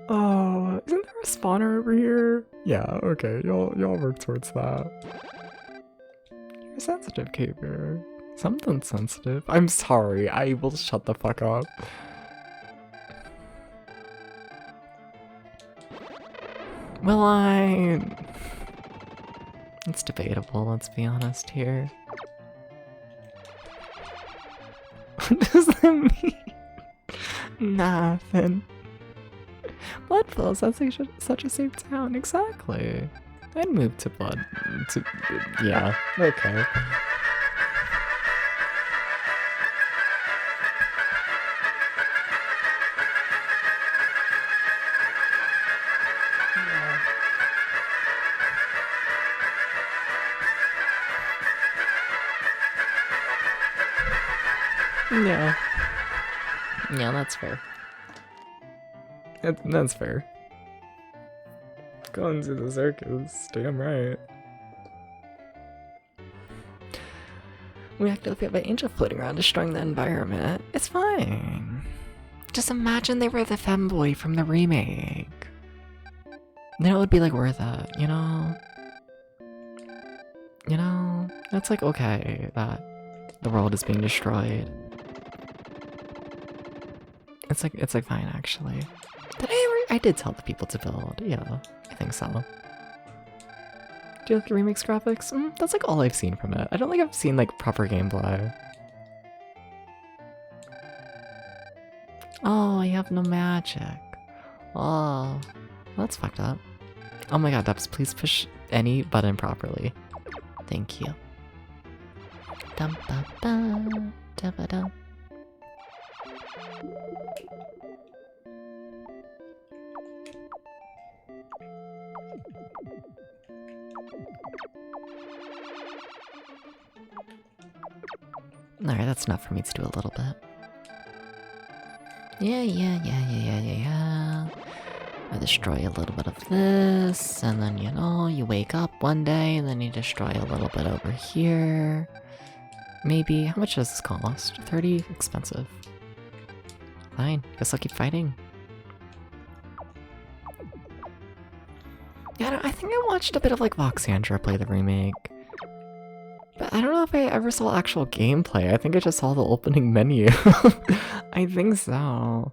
Speaker 1: Oh, isn't there a spawner over here? Yeah, okay. Y'all work towards that. You're a sensitive caper. Something sensitive. I'm sorry. I will shut the fuck up. Well, it's debatable, let's be honest here. What does that mean? Nothing. Bloodfills, that's such a safe town. Exactly. I'd move to Blood. Yeah, okay. Yeah. Yeah, that's fair. That's fair. Going to the circus, damn right. We actively have an angel floating around destroying the environment. It's fine. Just imagine they were the femboy from the remake. Then it would be like worth it, you know? You know? That's like okay that the world is being destroyed. It's like fine actually. I did tell the people to build, yeah, I think so. Do you like the remix graphics? That's like all I've seen from it. I don't think I've seen like proper gameplay. Oh, I have no magic. Oh, that's fucked up. Oh my god, Dubs, please push any button properly. Thank you. Dum ba ba da ba dum. Alright, that's enough for me to do a little bit. Yeah. I destroy a little bit of this, and then, you know, you wake up one day, and then you destroy a little bit over here. Maybe, how much does this cost? 30? Expensive. Fine, guess I'll keep fighting. Yeah, I think I watched a bit of, like, Voxandra play the remake. But I don't know if I ever saw actual gameplay. I think I just saw the opening menu. I think so.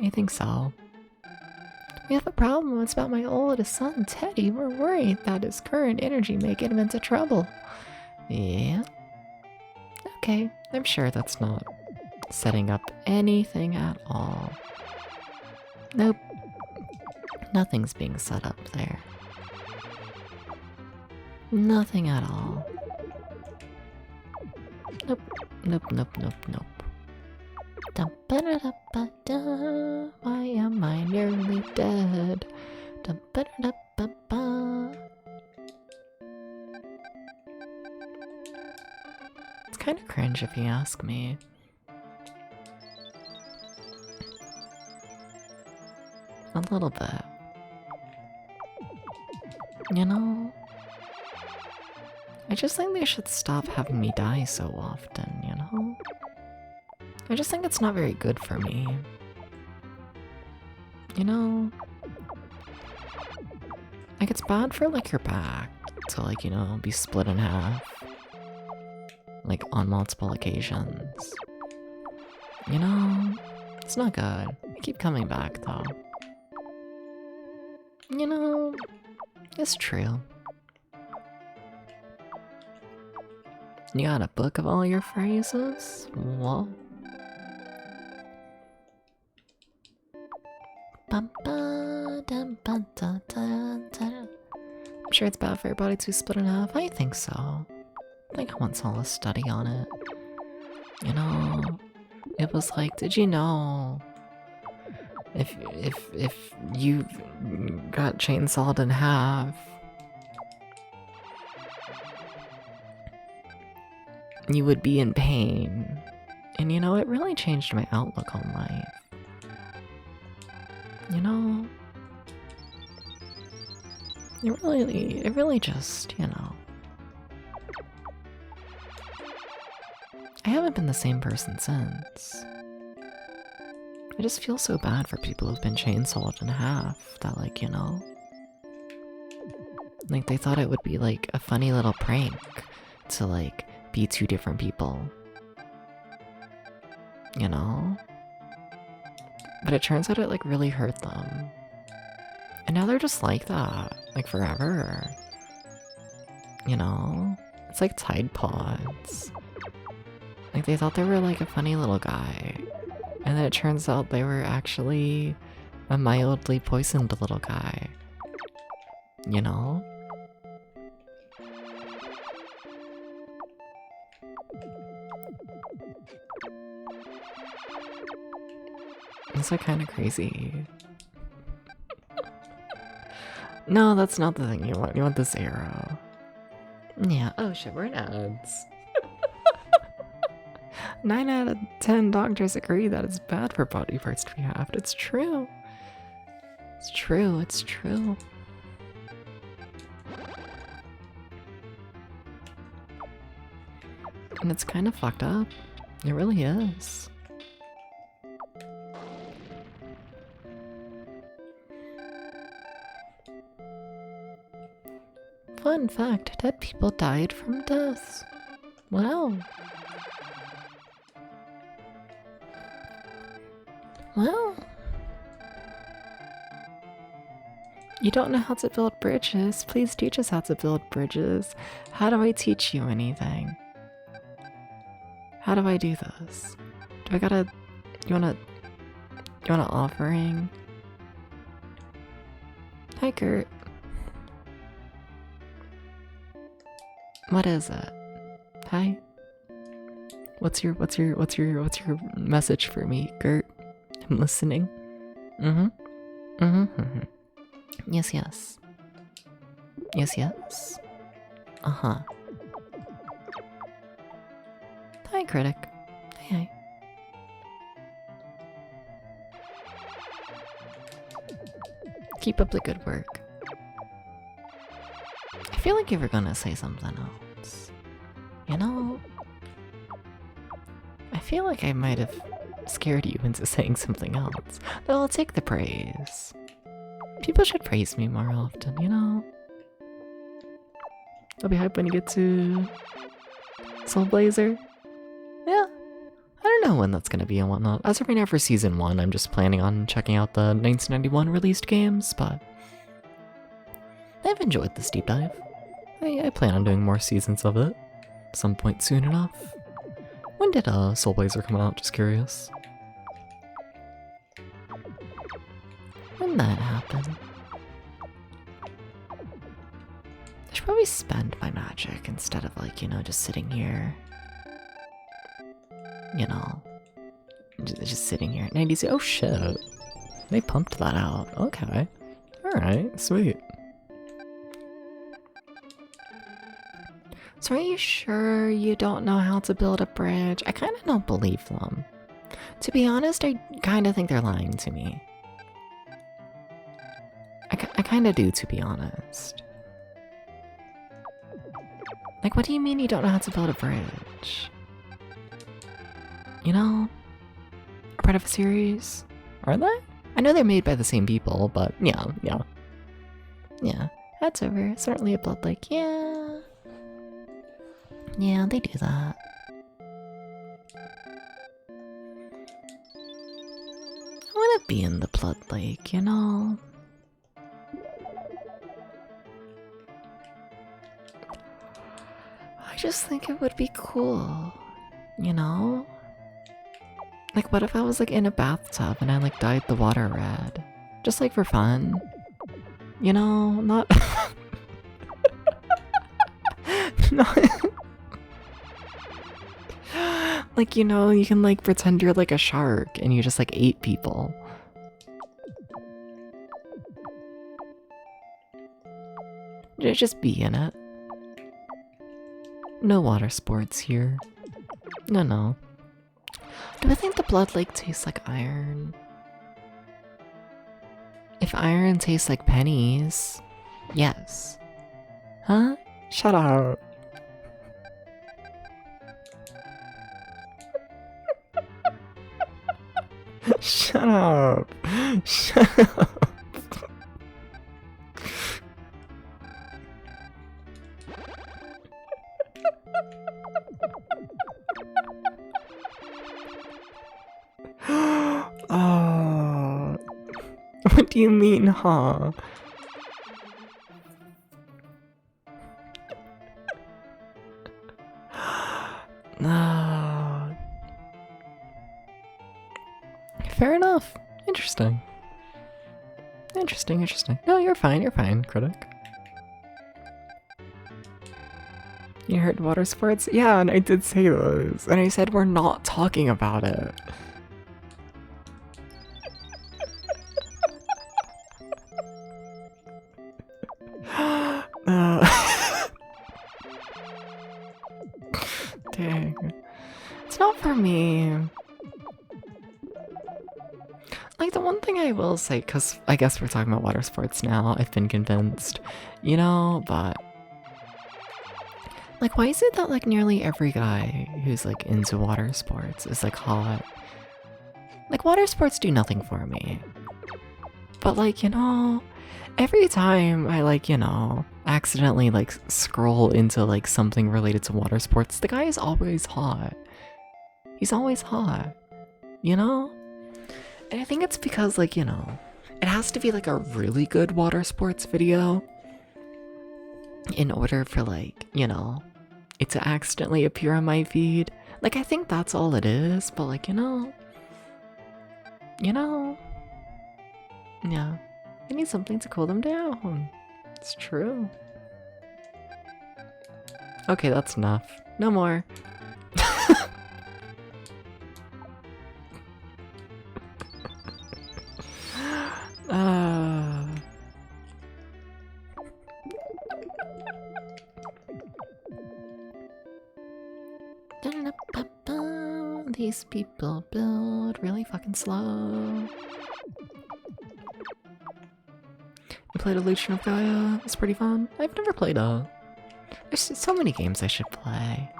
Speaker 1: I think so. We have a problem. It's about my oldest son, Teddy. We're worried that his current energy may get him into trouble. Yeah? Okay, I'm sure that's not setting up anything at all. Nope. Nothing's being set up there. Nothing at all. Nope. Dum-ba-da-da-ba-da. Why am I nearly dead? Dum-ba-da-da-ba-ba. It's kind of cringe if you ask me. A little bit. You know? I just think they should stop having me die so often, you know? I just think it's not very good for me. You know? Like, it's bad for, like, your back to, like, you know, be split in half. Like, on multiple occasions. You know? It's not good. I keep coming back, though. You know? It's true. You got a book of all your phrases? Whoa. I'm sure it's bad for your body to be split in half. I think so. I think I once saw a study on it. You know, it was like, did you know if you got chainsawed in half, you would be in pain? And you know, it really changed my outlook on life. You know, it really just, you know. I haven't been the same person since. I just feel so bad for people who've been chainsawed in half that, like, you know, like they thought it would be like a funny little prank to like be two different people. You know? But it turns out it like really hurt them. And now they're just like that, like forever. You know? It's like Tide Pods. Like they thought they were like a funny little guy. And then it turns out they were actually a mildly poisoned little guy. You know? It's like kind of crazy. No, that's not the thing you want. You want this arrow. Yeah. Oh shit, we're in ads. 9 out of 10 doctors agree that it's bad for body parts to be halved. It's true. It's true. It's true. And it's kind of fucked up. It really is. Fun fact, dead people died from death. Wow. Well. You don't know how to build bridges? Please teach us how to build bridges. How do I teach you anything? How do I do this? Do I gotta... You want an offering? Hi, Kurt. What is it? Hi. What's your message for me, Gert? I'm listening. Yes, yes. Yes, yes. Uh-huh. Hi, critic. Hi. Keep up the good work. I feel like you were gonna say something else. You know? I feel like I might have scared you into saying something else. Though I'll take the praise. People should praise me more often, you know? I'll be hyped when you get to Soul Blazer. Yeah. I don't know when that's gonna be and whatnot. As of right now for Season 1, I'm just planning on checking out the 1991 released games, but I've enjoyed this deep dive. I plan on doing more seasons of it. Some point soon enough. When did Soul Blazer come out? Just curious. When that happened? I should probably spend my magic instead of like, you know, just sitting here. You know. Just sitting here. 90s. Oh shit. They pumped that out. Okay. Alright, sweet. So are you sure you don't know how to build a bridge? I kind of don't believe them. To be honest, I kind of think they're lying to me. I kind of do, to be honest. Like, what do you mean you don't know how to build a bridge? You know? Are part of a series? Are they? I know they're made by the same people, but yeah. Yeah, that's over. Certainly a blood lake. Yeah. Yeah, they do that. I want to be in the blood lake, you know? I just think it would be cool, you know? Like, what if I was like in a bathtub and I like dyed the water red? Just like for fun. You know, not... not... like, you know, you can like pretend you're like a shark and you just like ate people. Just be in it. No water sports here. No. Do I think the blood lake tastes like iron? If iron tastes like pennies, yes. Huh? Shut up. Shut up. Shut up. Oh. What do you mean, huh? No. Fair enough. Interesting. Interesting. No, you're fine, critic. You heard water sports? Yeah, and I did say those. And I said we're not talking about it. Dang. It's not for me. Like, the one thing I will say, because I guess we're talking about water sports now, I've been convinced, you know, but... like, why is it that, like, nearly every guy who's, like, into water sports is, like, hot? Like, water sports do nothing for me. But, like, you know, every time I, like, you know, accidentally, like, scroll into, like, something related to water sports, the guy is always hot. He's always hot. You know? And I think it's because, like, you know, it has to be, like, a really good water sports video in order for, like, you know, it to accidentally appear on my feed. Like, I think that's all it is, but, like, you know, yeah, I need something to cool them down. It's true. Okay, that's enough. No more. These people build really fucking slow. I played Illusion of Gaia. It's pretty fun. I've never played a... There's so many games I should play.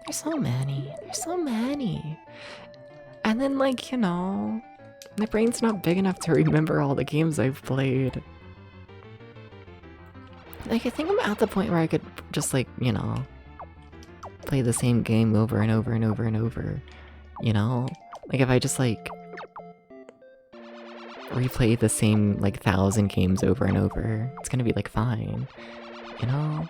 Speaker 1: There's so many. And then, like, you know, my brain's not big enough to remember all the games I've played. Like, I think I'm at the point where I could just, like, you know, play the same game over and over and over and over, you know? Like, if I just, like, replay the same, like, 1,000 games over and over, it's gonna be, like, fine, you know?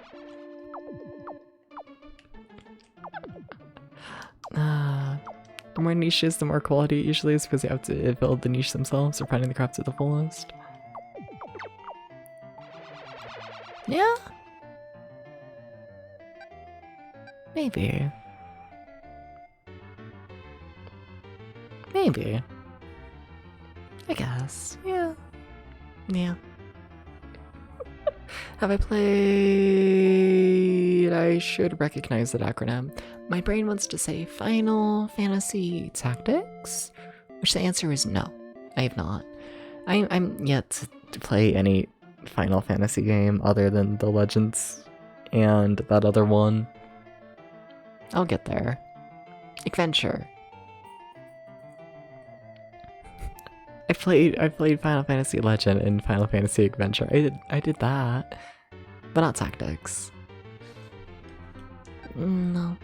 Speaker 1: The more niches, the more quality it usually is, because you have to build the niche themselves or finding the craft to the fullest. Yeah? Maybe. Maybe. I guess. Yeah. Yeah. Have I played? I should recognize that acronym. My brain wants to say Final Fantasy Tactics, which the answer is no. I have not. I'm yet to play any Final Fantasy game other than the Legends and that other one. I'll get there. Adventure. I played Final Fantasy Legend and Final Fantasy Adventure. I did that, but not Tactics. No.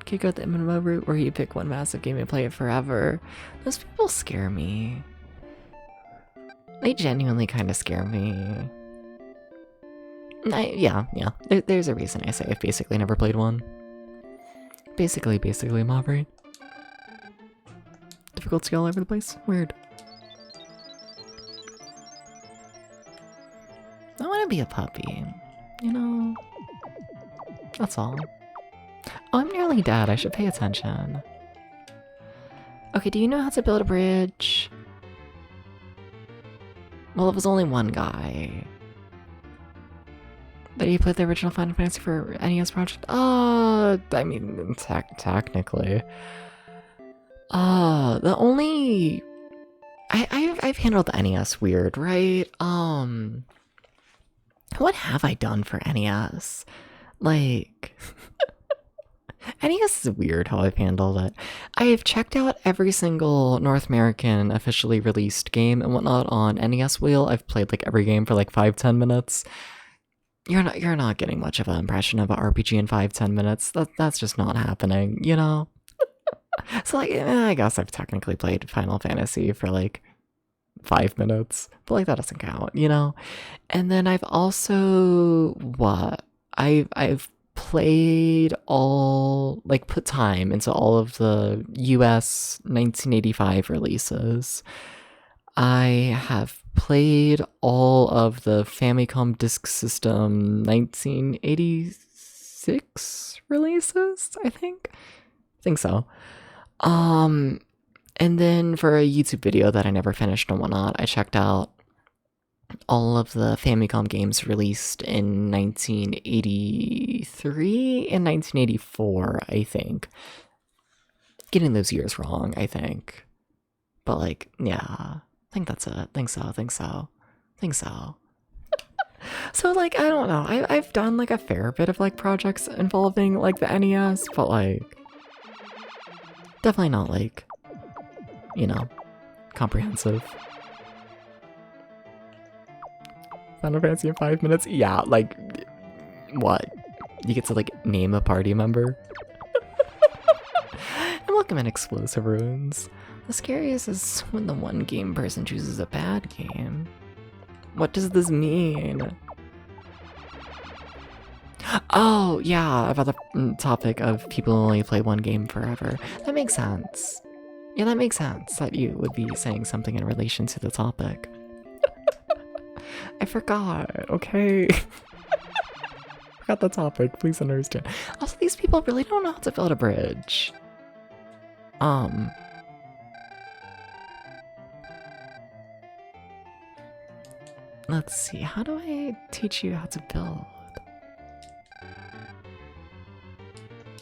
Speaker 1: Could go the MMO route where you pick one massive game and play it forever. Those people scare me. They genuinely kind of scare me. Yeah. There's a reason I say I've basically never played one. Basically, Maverick. Difficulty all over the place. Weird. I want to be a puppy, you know? That's all. Oh, I'm nearly dead. I should pay attention. Okay, do you know how to build a bridge? Well, it was only one guy. But he played the original Final Fantasy for NES project? I mean, technically. The only... I've handled the NES weird, right? What have I done for NES? Like... NES is weird how I've handled it. I have checked out every single North American officially released game and whatnot on NES Wheel. I've played like every game for like 5-10 minutes. You're not getting much of an impression of an RPG in 5-10 minutes. That's just not happening, you know? So like, I guess I've technically played Final Fantasy for like 5 minutes, but like that doesn't count, you know? And then I've also I've played all, like, put time into all of the US 1985 releases. I have played all of the Famicom Disk System 1986 releases, I think so. And then for a YouTube video that I never finished and whatnot, I checked out all of the Famicom games released in 1983 and 1984, I think. Getting those years wrong, I think. But like, yeah, I think that's it. Think so. So like, I don't know. I've done like a fair bit of like projects involving like the NES, but like, definitely not like, you know, comprehensive. Final Fantasy in 5 minutes? Yeah, like, what? You get to, like, name a party member? And welcome in Explosive Ruins. The scariest is when the one game person chooses a bad game. What does this mean? Oh, yeah, about the topic of people only play one game forever. That makes sense. Yeah, that makes sense that you would be saying something in relation to the topic. I forgot, okay? Forgot the topic, please understand. Also, these people really don't know how to build a bridge. Let's see, how do I teach you how to build?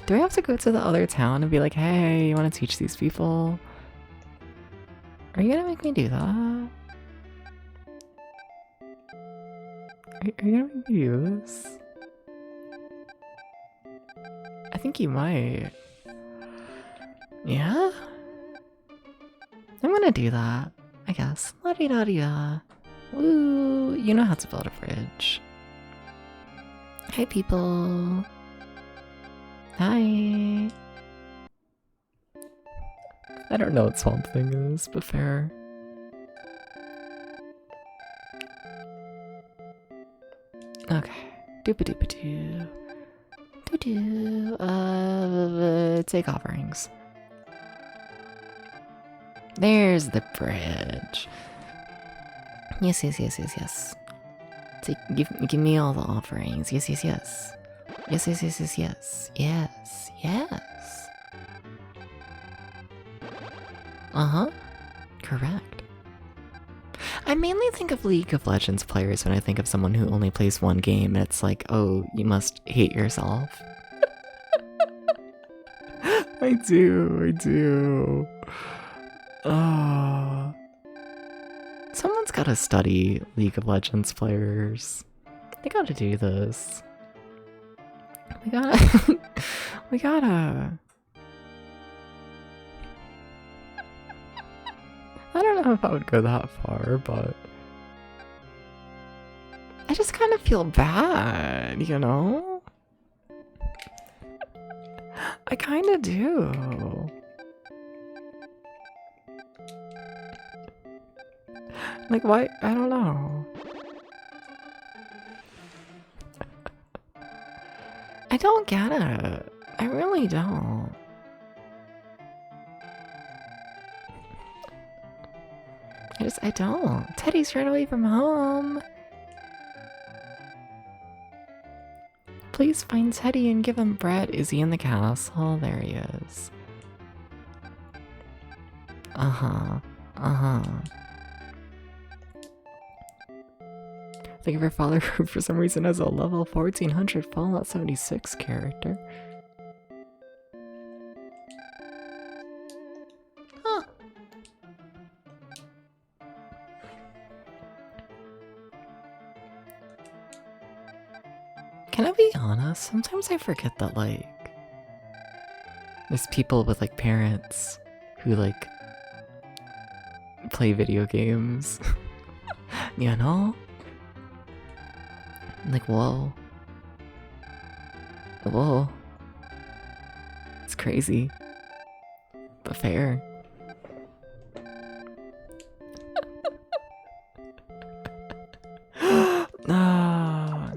Speaker 1: Do I have to go to the other town and be like, hey, you want to teach these people? Are you gonna make me do that? Are you gonna make me do this? I think you might. Yeah? I'm gonna do that, I guess. La-di-da-di-da. Woo! You know how to build a bridge. Hi, people. Hi. I don't know what Swamp Thing is, but fair. Okay. Doop-a-doop-a-doo. Doo-doo. Take offerings. There's the bridge. Yes. Give me all the offerings. Yes. Yes. Uh-huh. correct. I mainly think of League of Legends players when I think of someone who only plays one game, and it's like, oh, you must hate yourself. I do. Someone's gotta study League of Legends players. They gotta do this. We gotta... we gotta... I don't know if I would go that far, but... I just kind of feel bad, you know? I kind of do. Like, why? I don't know. I don't get it. I really don't. I don't. Teddy's right away from home. Please find Teddy and give him bread. Is he in the castle? There he is. Uh-huh. I think of her father who for some reason has a level 1400 Fallout 76 character. Huh. Can I be honest? Sometimes I forget that, like, there's people with, like, parents who, like, play video games. You know? Like, whoa. Whoa. It's crazy. But fair. Ah.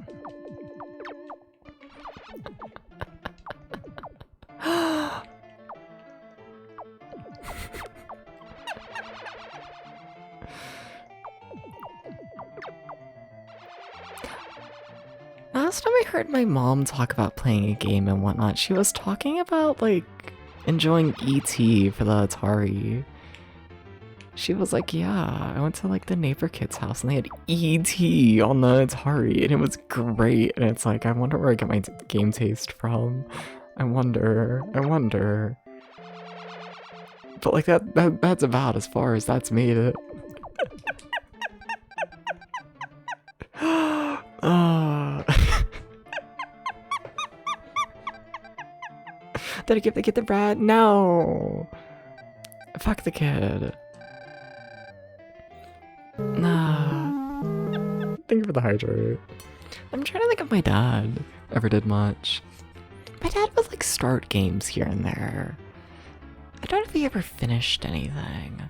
Speaker 1: Last time I heard my mom talk about playing a game and whatnot, she was talking about, like, enjoying E.T. for the Atari. She was like, yeah, I went to, like, the neighbor kid's house and they had E.T. on the Atari and it was great. And it's like, I wonder where I get my game taste from. I wonder. But, like, that's about as far as that's made it. Did I give the kid the bread? No! Fuck the kid. Nah. Thank you for the hydrate. I'm trying to think if my dad ever did much. My dad would, like, start games here and there. I don't know if he ever finished anything.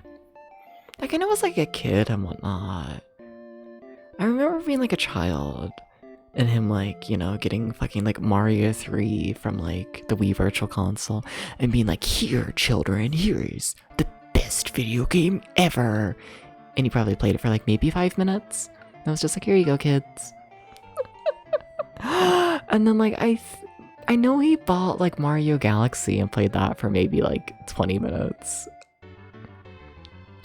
Speaker 1: Like, I know I was, like, a kid and whatnot. I remember being, like, a child. And him, like, you know, getting fucking, like, Mario 3 from, like, the Wii Virtual Console. And being like, here, children, here's the best video game ever. And he probably played it for, like, maybe 5 minutes. And I was just like, here you go, kids. And then, like, I know he bought, like, Mario Galaxy and played that for maybe, like, 20 minutes.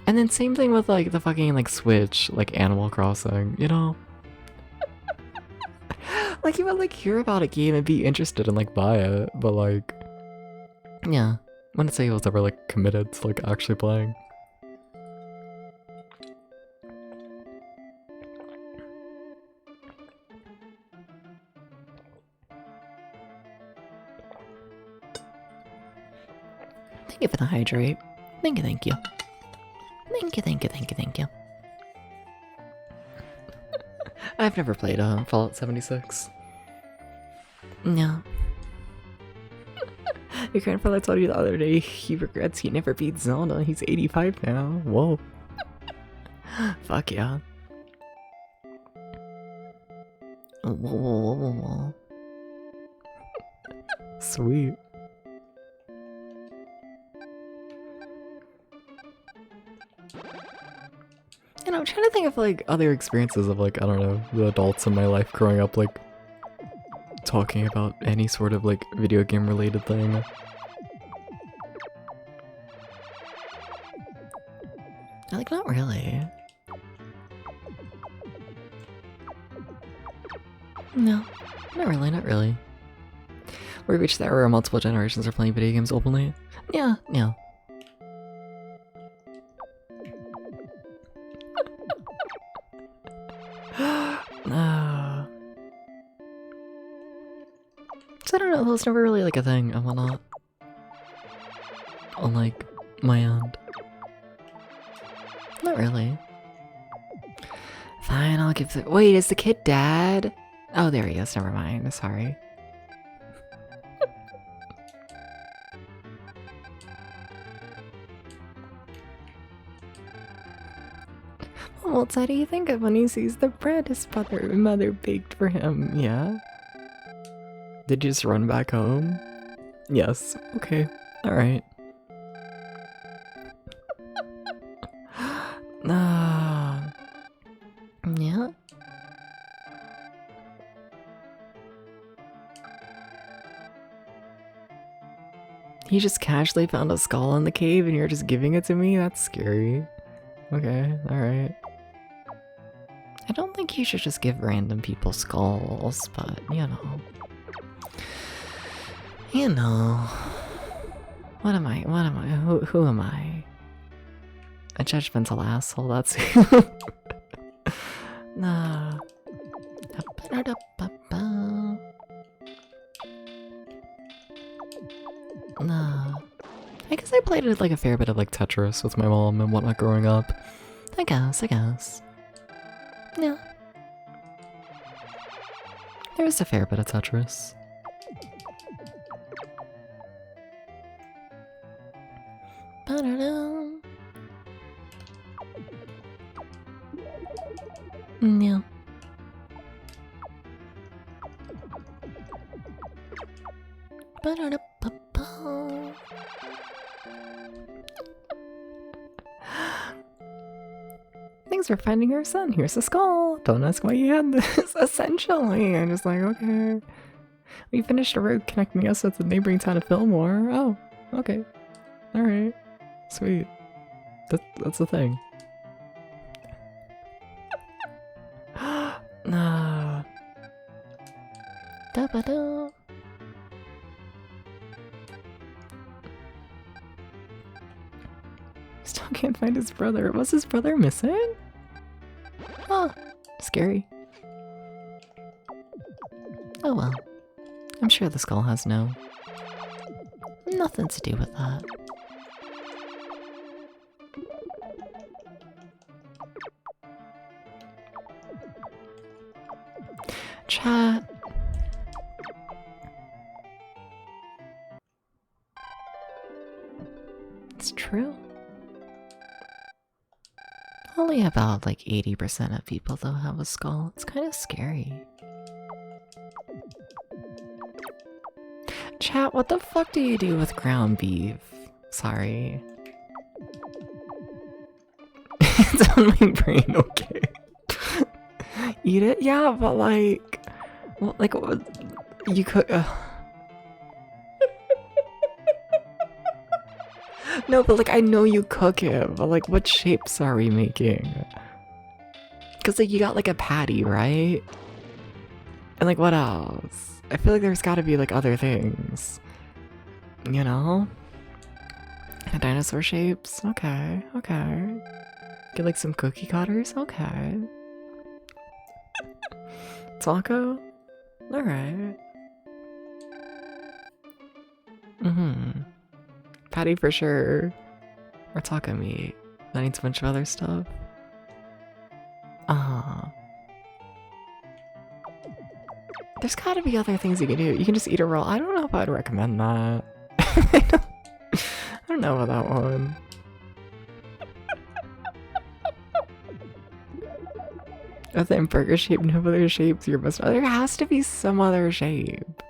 Speaker 1: And then same thing with, like, the fucking, like, Switch, like, Animal Crossing, you know? Like, you would, like, hear about a game and be interested and, like, buy it, but, like, yeah. I wouldn't say he was ever, like, committed to, like, actually playing. Thank you for the hydrate. Thank you. Thank you. I've never played Fallout 76. No. Your grandfather told you the other day he regrets he never beat Zelda. He's 85 now. Whoa. Fuck yeah. Whoa. Sweet. And I'm trying to think of, like, other experiences of, like, I don't know, the adults in my life growing up, like, talking about any sort of, like, video game related thing. Like, not really. No, not really, not really. We reached the era where multiple generations are playing video games openly. Yeah, yeah. So I don't know, that was never really like a thing and whatnot. On like my end. Not really. Fine, I'll give the— wait, is the kid dad? Oh, there he is, never mind, sorry. What do you think of when he sees the bread his mother baked for him? Yeah? Did you just run back home? Yes. Okay. Alright. Yeah? He just casually found a skull in the cave and you're just giving it to me? That's scary. Okay, alright. I don't think you should just give random people skulls, but you know. You know. What am I? Who am I? A judgmental asshole, that's nah. Nah. I guess I played it like a fair bit of like Tetris with my mom and whatnot growing up. I guess. Yeah. There was a fair bit of Tetris. Yeah. Thanks for finding your son. Here's a skull. Don't ask why you had this. Essentially, I'm just like, okay. We finished a road connecting us with the neighboring town of Fillmore. Oh, okay. All right. Sweet. That's the thing. Nah. Da-ba-da. Still can't find his brother. Was his brother missing? Oh, scary. Oh well. I'm sure the skull has nothing to do with that. Chat. It's true. Only about like 80% of people though have a skull. It's kind of scary. Chat, what the fuck do you do with ground beef? Sorry. It's on my brain, okay. Eat it? Yeah, but like... well, like, you cook... No, but like, I know you cook it, but like, what shapes are we making? Because like, you got like a patty, right? And like, what else? I feel like there's gotta be like other things. You know? Dinosaur shapes? Okay, okay. Get like some cookie cutters? Okay. Taco? Alright. Patty for sure. Or taco meat. That needs a bunch of other stuff. There's gotta be other things you can do. You can just eat a roll. I don't know if I'd recommend that. I don't know about that one. Other than burger shape, no other shapes your best. There has to be some other shape.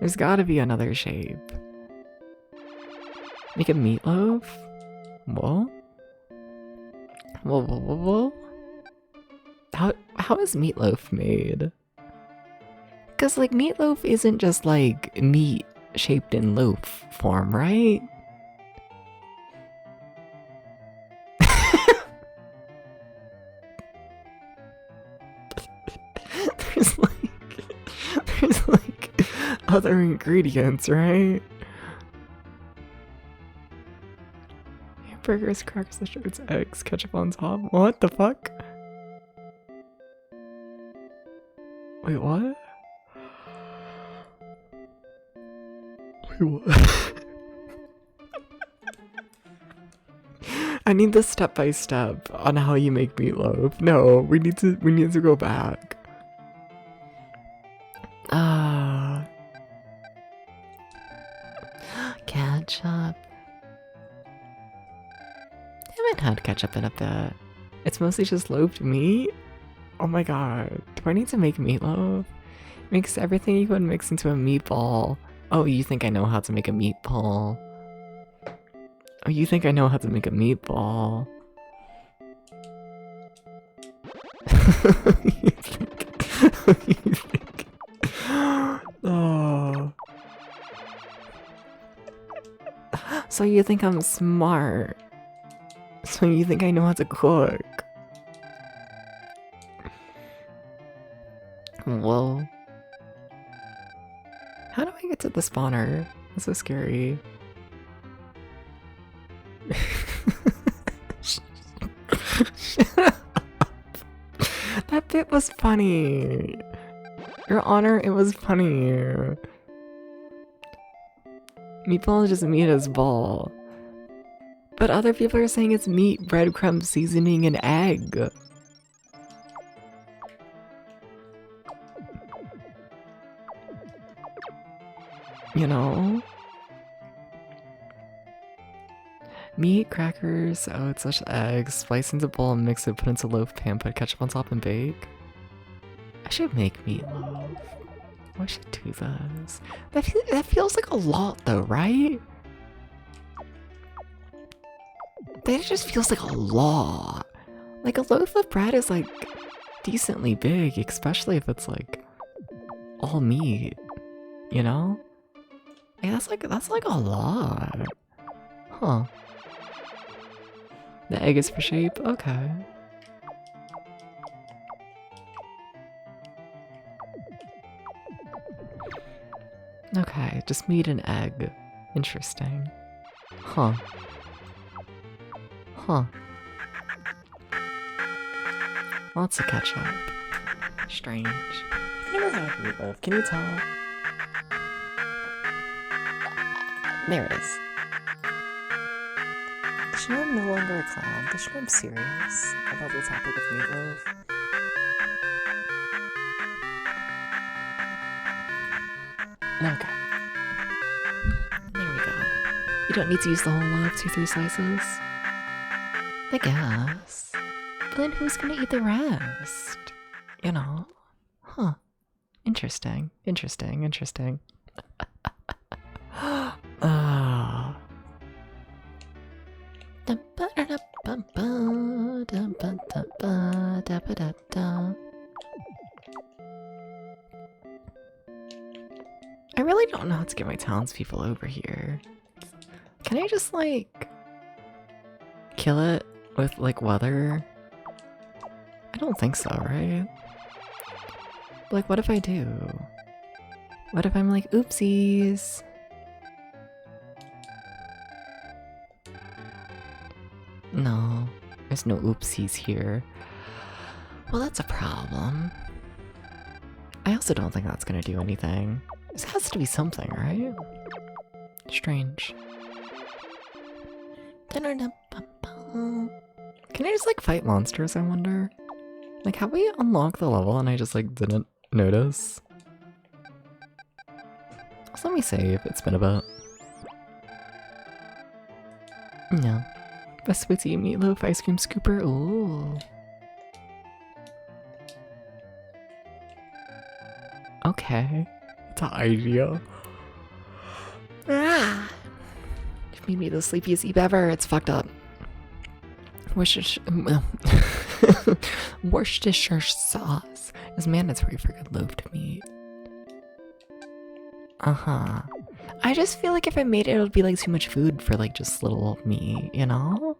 Speaker 1: There's gotta be another shape. Make a meatloaf? Whoa? Whoa? How is meatloaf made? Because, like, meatloaf isn't just, like, meat shaped in loaf form, right? other ingredients, right? Hamburgers, crackers, mushrooms, eggs, ketchup on top. What the fuck? Wait, what? Wait, what? I need the step by step on how you make meatloaf. No, we need to go back. Ketchup. Haven't had ketchup in a bit. It's mostly just loafed meat? Oh my god. Do I need to make meatloaf? Mix everything you would mix into a meatball. Oh, you think I know how to make a meatball? Oh, you think I know how to make a meatball? you think? Oh. So you think I'm smart? So you think I know how to cook? Whoa. How do I get to the spawner? That's so scary. Shut up. That bit was funny. Your Honor, it was funny. Meatball is just meat as ball. But other people are saying it's meat, breadcrumb, seasoning, and egg. You know? Meat, crackers, oats, eggs, slice into bowl and mix it, put into loaf pan, put ketchup on top and bake. I should make meatloaf. I should do this. That feels like a lot though, right? That just feels like a lot. Like a loaf of bread is like decently big, especially if it's like all meat, you know? Like that's like a lot. Huh. The egg is for shape? Okay. Okay, just meat and egg. Interesting. Huh. Huh. Lots of ketchup. Strange. I've never had meatloaf. Can you tell? There it is. Did you know I'm no longer a clown? Did you know I'm serious about the topic of meatloaf? Okay. There we go. You don't need to use the whole loaf, 2-3 slices. I guess. But then who's gonna eat the rest? You know? Huh. Interesting. Interesting. Interesting. I really don't know how to get my townspeople over here. Can I just, like, kill it with, like, weather? I don't think so, right? Like, what if I do? What if I'm like, oopsies? No, there's no oopsies here. Well, that's a problem. I also don't think that's gonna do anything. This has to be something, right? Strange. Can I just, like, fight monsters, I wonder? Like, have we unlocked the level and I just, like, didn't notice? So let me save, it's been a bit. No. Best way to eat meatloaf, ice cream scooper, ooh. Okay. It's an idea. Ah! You've made me the sleepiest eep ever, it's fucked up. Worcestershire sauce is mandatory for good loafed meat. Uh-huh. I just feel like if I made it, it would be like too much food for like just little me, you know?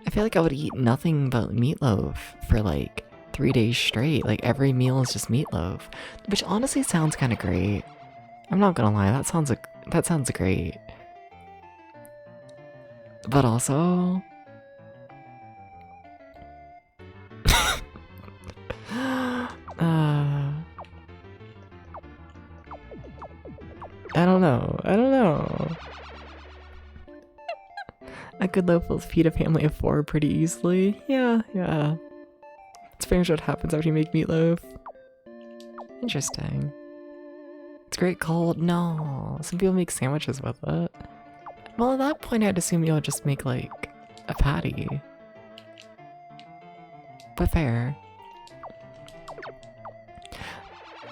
Speaker 1: I feel like I would eat nothing but meatloaf for like 3 days straight. Like every meal is just meatloaf, which honestly sounds kind of great. I'm not gonna lie, that sounds great. But also, I don't know. I could level feed a family of 4 pretty easily. Yeah. It's very much what happens after you make meatloaf. Interesting. It's great cold. No, some people make sandwiches with it. Well, at that point, I'd assume you'll just make like a patty. But fair.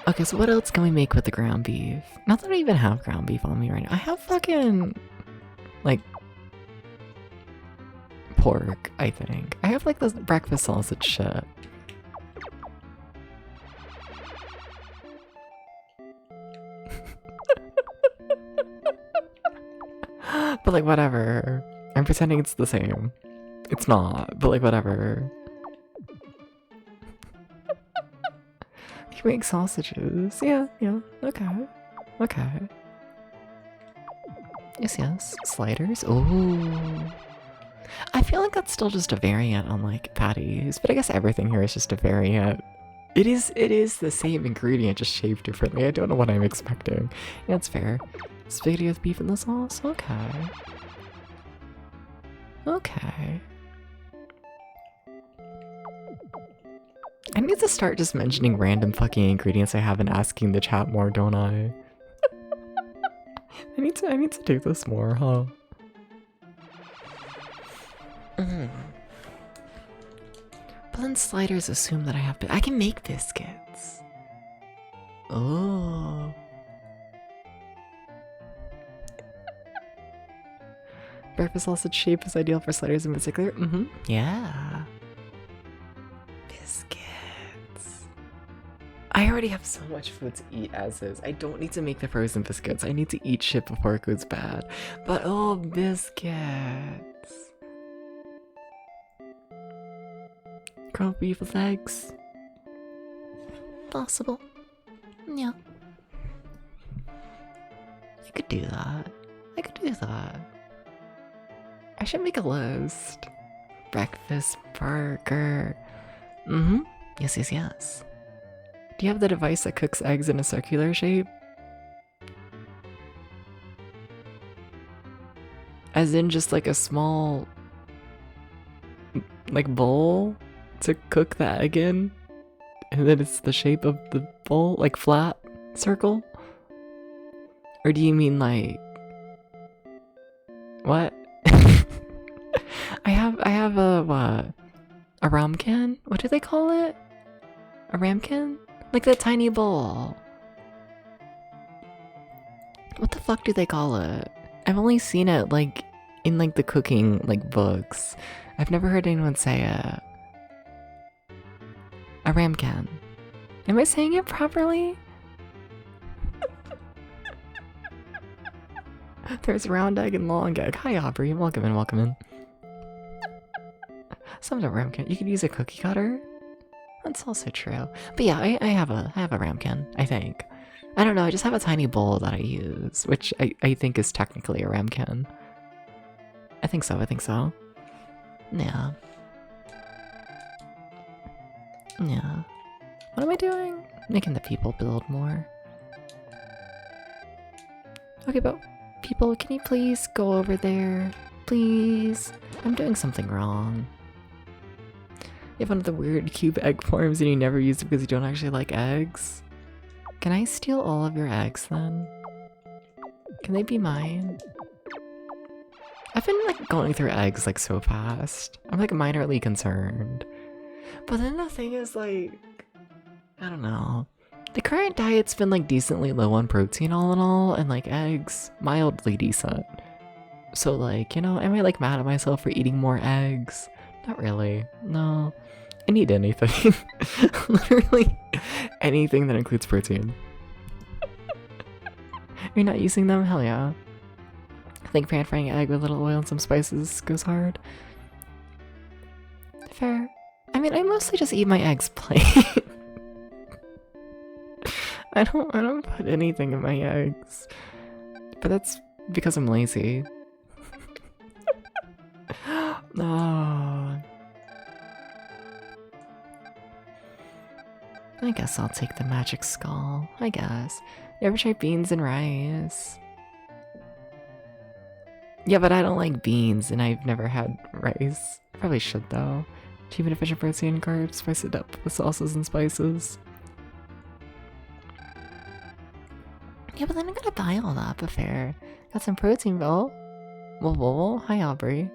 Speaker 1: Okay, so what else can we make with the ground beef? Not that I even have ground beef on me right now. I have fucking, like, pork, I think. I have, like, this breakfast sausage shit. But, like, whatever. I'm pretending it's the same. It's not, but, like, whatever. Make sausages. Yeah, okay. Yes. Sliders. Ooh. I feel like that's still just a variant on like patties, but I guess everything here is just a variant. It is the same ingredient, just shaped differently. I don't know what I'm expecting. Yeah, it's fair. Spaghetti with beef in the sauce? Okay. I need to start just mentioning random fucking ingredients I have and asking the chat more, don't I? I need to do this more, huh? But then sliders assume that I can make biscuits. Oh. Breakfast sausage shape is ideal for sliders in particular. Yeah. Biscuits. I already have so much food to eat as is. I don't need to make the frozen biscuits. I need to eat shit before it goes bad. But oh, biscuits. Ground beef with eggs. Possible. Yeah. I could do that. I should make a list. Breakfast burger. Yes. Do you have the device that cooks eggs in a circular shape? As in just like a small, like, bowl to cook the egg in? And then it's the shape of the bowl, like flat circle? Or do you mean like... What? I have a ramekin? What do they call it? A ramekin? Like that tiny bowl. What the fuck do they call it? I've only seen it like in like the cooking like books. I've never heard anyone say it. A ramekin. Am I saying it properly? There's round egg and long egg. Hi Aubrey, welcome in. Some of a ramekin. You could use a cookie cutter. That's also true. But yeah, I have a ramekin, I think. I don't know, I just have a tiny bowl that I use, which I think is technically a ramekin. I think so. Yeah. What am I doing? Making the people build more. Okay, but people, can you please go over there? Please? I'm doing something wrong. You have one of the weird cube egg forms and you never use it because you don't actually like eggs? Can I steal all of your eggs then? Can they be mine? I've been like going through eggs like so fast. I'm like minorly concerned. But then the thing is like, I don't know. The current diet's been like decently low on protein all in all, and like eggs, mildly decent. So like, you know, am I like mad at myself for eating more eggs? Not really, no. I need anything. Literally anything that includes protein. You're not using them? Hell yeah. I think pan frying egg with a little oil and some spices goes hard. Fair. I mean, I mostly just eat my eggs plain. I don't put anything in my eggs. But that's because I'm lazy. Oh. I guess I'll take the magic skull. I guess. You ever try beans and rice? Yeah, but I don't like beans and I've never had rice. Probably should though. Cheap and efficient protein and carbs, spice it up with sauces and spices. Yeah, but then I gotta buy all that at fair. Got some protein though. Whoa. Hi, Aubrey.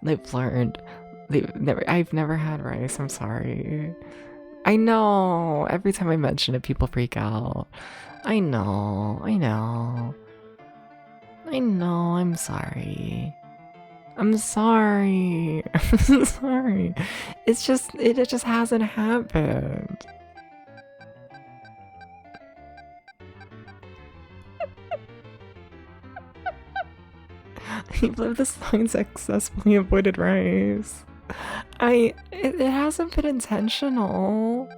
Speaker 1: They've learned. I've never had rice, I'm sorry. I know. Every time I mention it, people freak out. I know. I'm sorry. I'm sorry. I'm sorry. It just hasn't happened. You've lived this long, successfully avoided rice. It hasn't been intentional.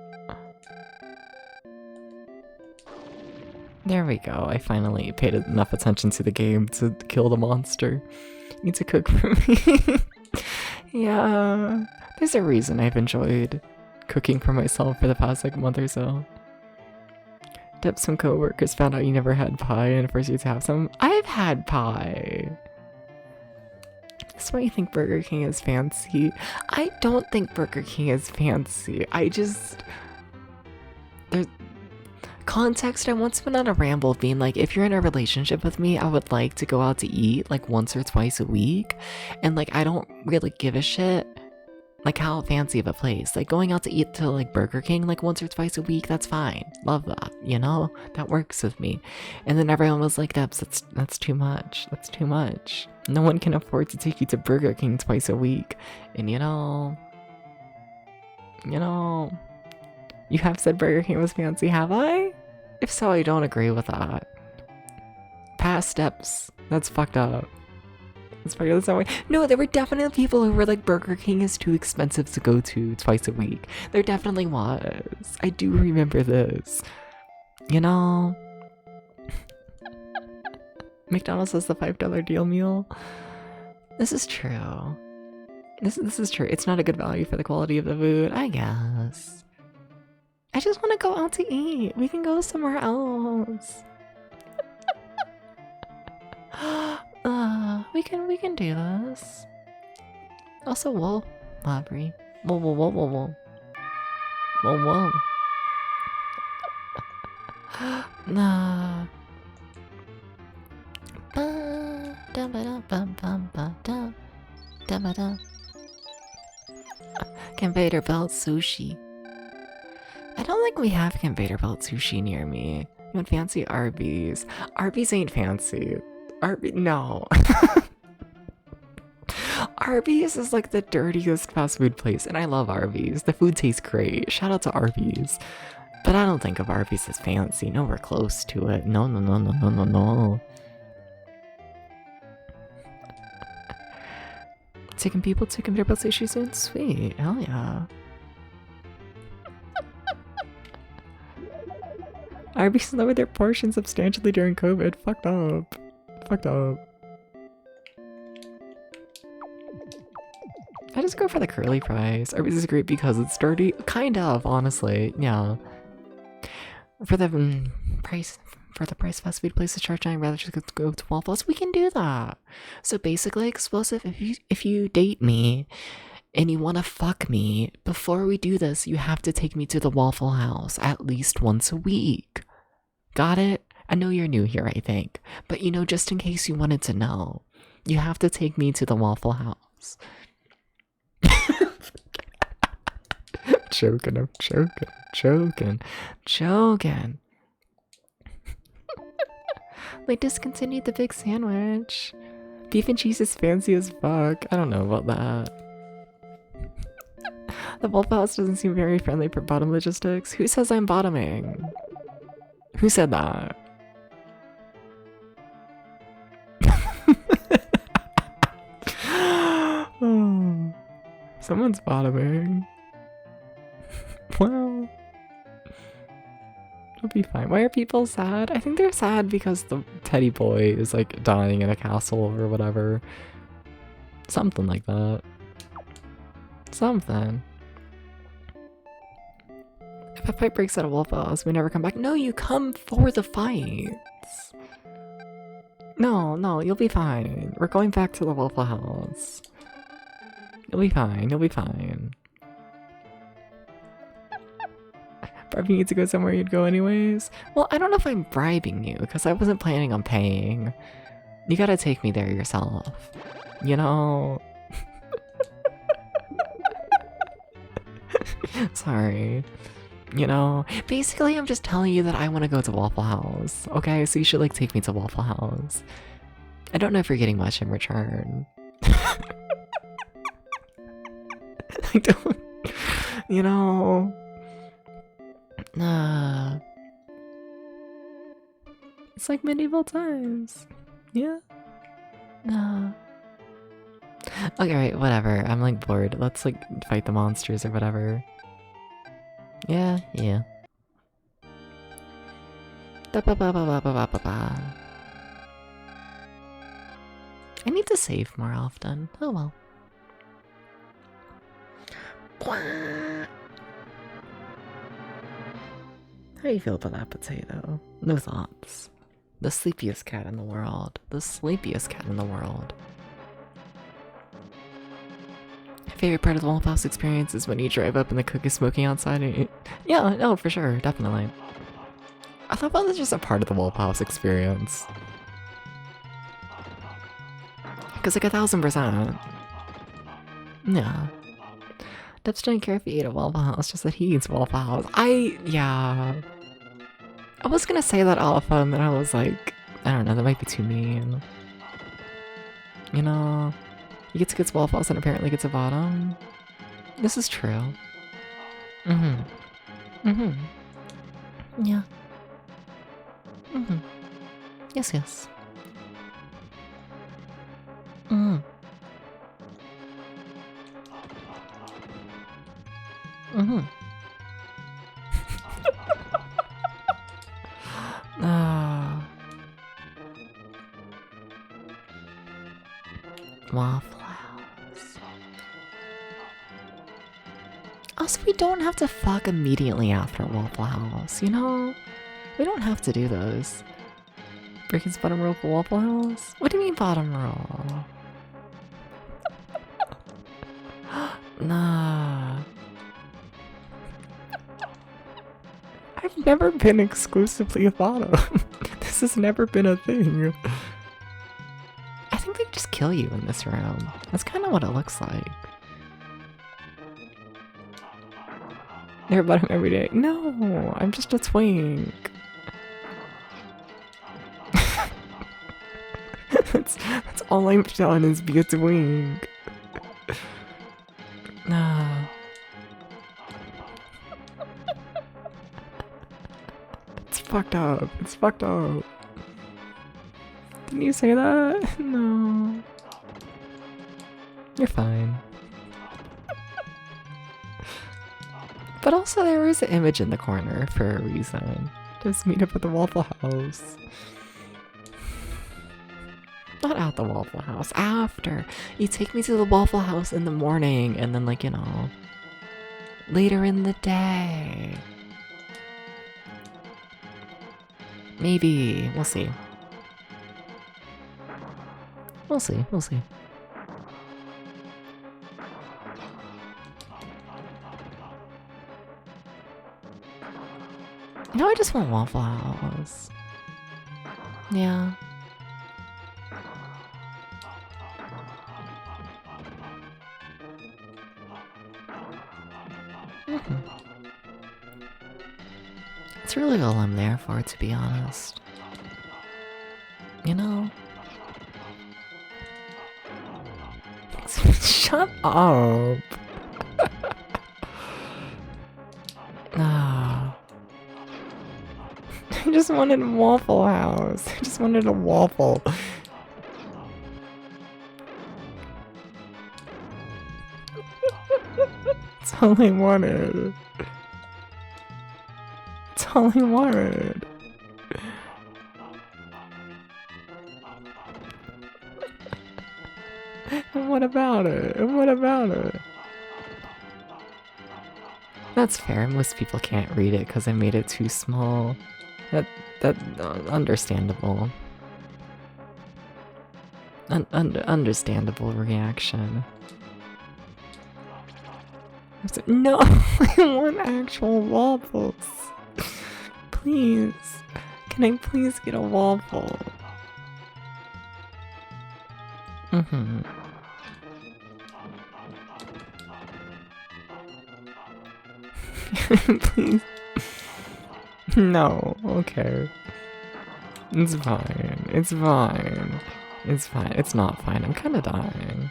Speaker 1: There we go. I finally paid enough attention to the game to kill the monster. You need to cook for me. Yeah. There's a reason I've enjoyed cooking for myself for the past month or so. Dip, some coworkers found out you never had pie and forced you to have some. I've had pie. That's why you think Burger King is fancy. I don't think Burger King is fancy. There's context. I once went on a ramble of being like, if you're in a relationship with me, I would like to go out to eat once or twice a week. And I don't really give a shit how fancy of a place. Going out to eat to Burger King once or twice a week, that's fine. Love that, that works with me. And then everyone was like, that's too much. That's too much. No one can afford to take you to Burger King twice a week. And you have said Burger King was fancy, have I? If so, I don't agree with that. Past steps. That's fucked up. That's not way. No, there were definitely people who were like, Burger King is too expensive to go to twice a week. There definitely was. I do remember this. McDonald's has the $5 deal meal. This is true. This is true. It's not a good value for the quality of the food, I guess. I just want to go out to eat. We can go somewhere else. We can do this. Also, whoa, Aubrey. Whoa. Nah. Conveyor belt sushi. I don't think we have conveyor belt sushi near me. You want fancy Arby's? Arby's ain't fancy. No. Arby's is the dirtiest fast food place, and I love Arby's. The food tastes great. Shout out to Arby's. But I don't think of Arby's as fancy. Nowhere close to it. No. Taking people to conveyor belt sushi soon? Sweet. Hell yeah. Arby's lowered their portions substantially during COVID. Fucked up. I just go for the curly fries. Arby's is great because it's dirty. Kind of, honestly. Yeah. For the price fast food places charge, I'd rather just go to Waffles. We can do that. So basically, Explosive, if you date me and you want to fuck me, before we do this, you have to take me to the Waffle House at least once a week. Got it? I know you're new here, I think. But just in case you wanted to know, you have to take me to the Waffle House. I'm joking. They discontinued the big sandwich. Beef and cheese is fancy as fuck. I don't know about that. The Waffle House doesn't seem very friendly for bottom logistics. Who says I'm bottoming? Who said that? Oh, someone's bottoming. Well, It'll be fine. Why are people sad? I think they're sad because the teddy boy is like dying in a castle or whatever. Something like that. Something. If a fight breaks out of Waffle House, we never come back. No, you come for the fights. No, you'll be fine. We're going back to the Waffle House. You'll be fine, you'll be fine. Bribing you to go somewhere you'd go anyways? Well, I don't know if I'm bribing you, because I wasn't planning on paying. You gotta take me there yourself. You know? Sorry. You know? Basically, I'm just telling you that I want to go to Waffle House. Okay? So you should, like, take me to Waffle House. I don't know if you're getting much in return. I don't... You know... It's like medieval times. Yeah? Okay, right, whatever. I'm like bored. Let's like fight the monsters or whatever. Yeah. I need to save more often. Oh well. How do you feel about that potato? No thoughts. The sleepiest cat in the world. The sleepiest cat in the world. My favorite part of the Waffle House experience is when you drive up and the cook is smoking outside. And yeah, no, for sure, definitely. I thought that was just a part of the Waffle House experience. Because like 1000%. Yeah. Dubs doesn't care if you eat at Waffle House, just that he eats Waffle House. Yeah. I was gonna say that alpha, and then I was like, I don't know, that might be too mean. You know, he gets Waffle House and apparently gets a bottom. This is true. Yeah. Yes. Waffle House. Also, we don't have to fuck immediately after Waffle House, you know? We don't have to do those. Breaking bottom roll for Waffle House? What do you mean bottom roll? Nah. I've never been exclusively a bottom. This has never been a thing. I think they just kill you in this room. That's kind of what it looks like. They're bottom every day. No, I'm just a twink. that's all I've done is be a twink. Nah. It's fucked up. It's fucked up. Didn't you say that? No. You're fine. But also there is an image in the corner for a reason. Just meet up at the Waffle House. Not at the Waffle House, after. You take me to the Waffle House in the morning and then, like, you know, later in the day. Maybe. We'll see. We'll see. No, I just want Waffle House. Yeah. It's really all I'm there for, to be honest. You know? Shut up! Ah. I just wanted a Waffle House. I just wanted a waffle. That's all I wanted. That's all I wanted. And what about it? And what about it? That's fair. Most people can't read it because I made it too small. Understandable. Understandable reaction. No, I want actual waffles. Please. Can I please get a waffle? Mm-hmm. Please. No, okay. It's fine. It's fine. It's fine. It's not fine. I'm kind of dying.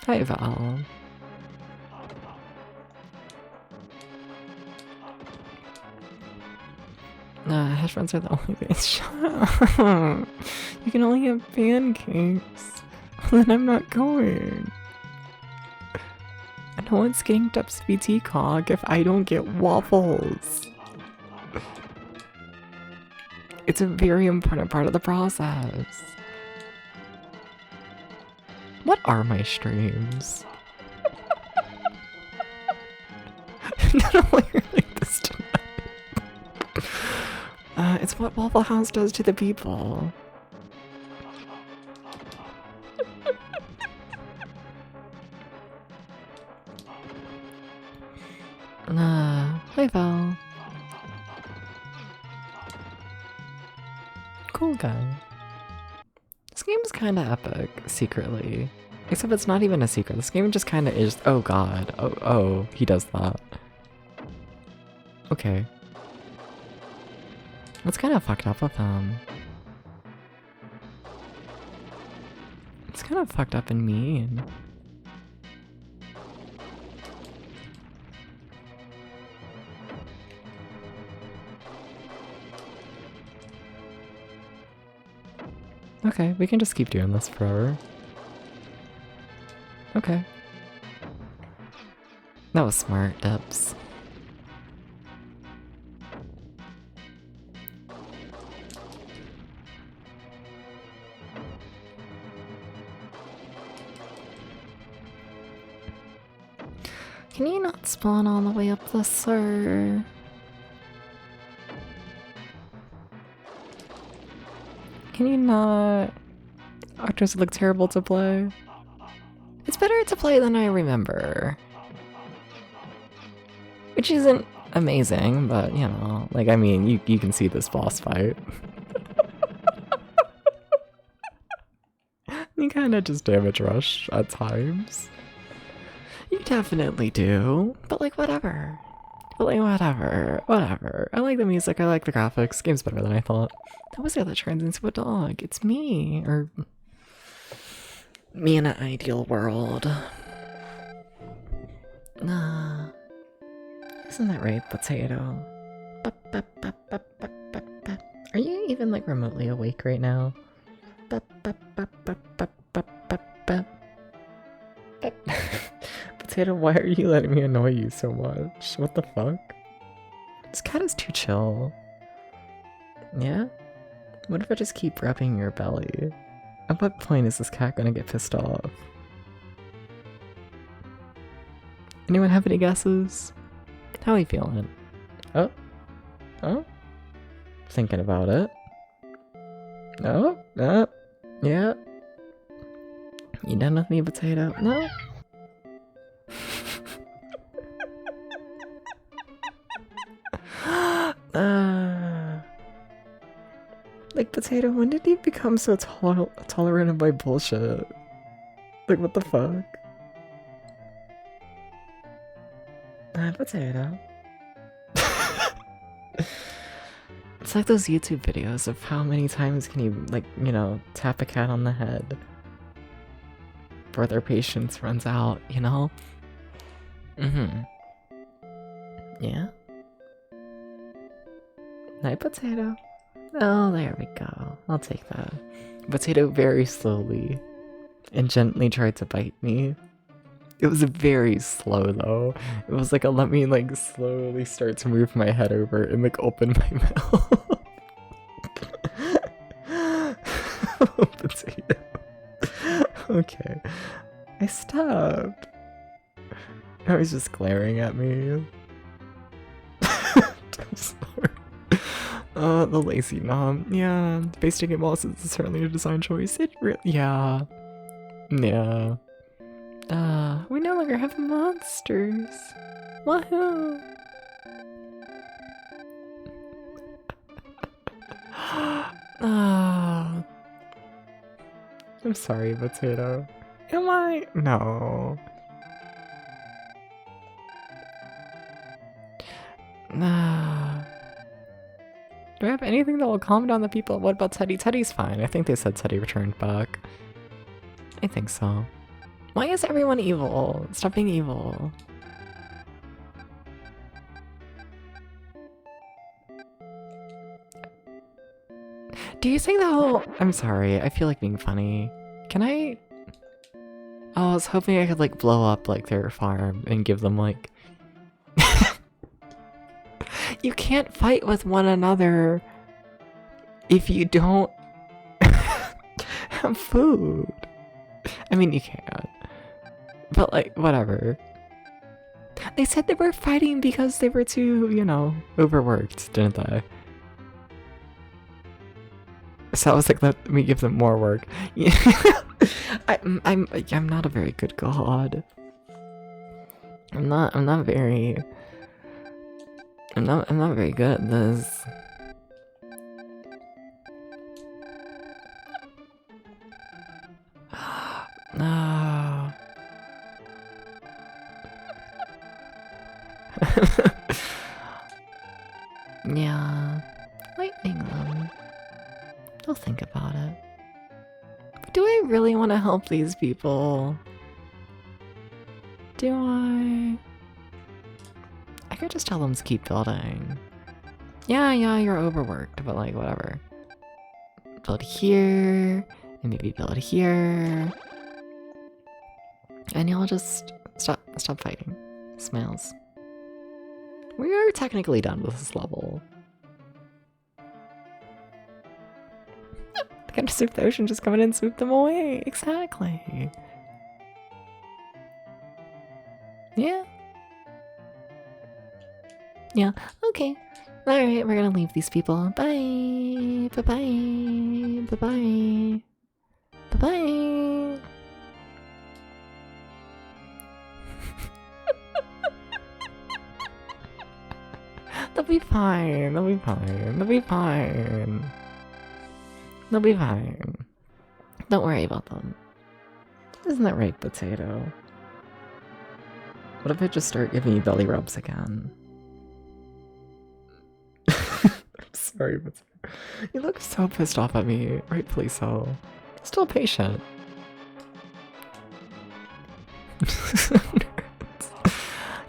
Speaker 1: Hi, Val. Hash browns are the only thing. Shut up. You can only have pancakes. Then I'm not going. No one's getting Dub's VT cog if I don't get waffles. It's a very important part of the process. What are my streams? No, I like this tonight. It's what Waffle House does to the people. Hi Val. Cool guy. This game is kinda epic, secretly. Except it's not even a secret. This game just kinda is. Oh god. Oh, he does that. Okay. What's kinda fucked up with him? It's kinda fucked up and mean. Okay, we can just keep doing this forever. Okay. That was smart, Dubs. Can you not spawn all the way up this, sir? Can you not? ActRaiser look terrible to play. It's better to play than I remember. Which isn't amazing, but you know, like, I mean, you can see this boss fight. You kinda just damage rush at times. You definitely do, but like, whatever. But like, whatever. I like the music, I like the graphics. Game's better than I thought. That was the other turns into a dog. It's me, or me in an ideal world. Nah. Isn't that right, Potato? Are you even like remotely awake right now? Potato, why are you letting me annoy you so much? What the fuck? This cat is too chill. Yeah? What if I just keep rubbing your belly? At what point is this cat gonna get pissed off? Anyone have any guesses? How are you feeling? Oh? Oh? Thinking about it. Oh? Yeah? You done with me, Potato? No? Like, Potato, when did you become so tolerant of my bullshit? Like, what the fuck? Potato. It's like those YouTube videos of how many times can you, like, you know, tap a cat on the head before their patience runs out, you know? Mm-hmm. Yeah? Night, Potato. Oh, there we go. I'll take that. Potato very slowly and gently tried to bite me. It was very slow though. It was like a let me like slowly start to move my head over and like open my mouth. Potato. Okay. I stopped. I was just glaring at me. I'm sorry. The lazy nom. Yeah, basting it walls is certainly a design choice. It really, yeah. Yeah. We no longer have monsters. Woohoo! I'm sorry, Potato. Am I? No. Do I have anything that will calm down the people? What about Teddy? Teddy's fine. I think they said Teddy returned back. I think so. Why is everyone evil? Stop being evil. Do you think that whole— I'm sorry, I feel like being funny. Can I— oh, I was hoping I could like blow up like their farm and give them like— you can't fight with one another if you don't have food. I mean, you can. But like, whatever. They said they were fighting because they were too, you know, overworked, didn't they? So I was like, let me give them more work. I'm not a very good god. I'm not very good at this. No. Yeah. Lightning them. I'll think about it. But do I really want to help these people? Do I? I could just tell them to keep building. Yeah, you're overworked, but like, whatever. Build here, and maybe build here. And you'll just stop fighting. Smiles. We are technically done with this level. The kind of swoop the ocean, just come in and swoop them away. Exactly. Yeah. Yeah, okay. Alright, we're gonna leave these people. Bye! Bye-bye! Bye-bye! Bye-bye! They'll be fine. They'll be fine. They'll be fine. They'll be fine. Don't worry about them. Isn't that right, Potato? What if I just start giving you belly rubs again? I'm sorry, but you look so pissed off at me. Rightfully so. Still patient.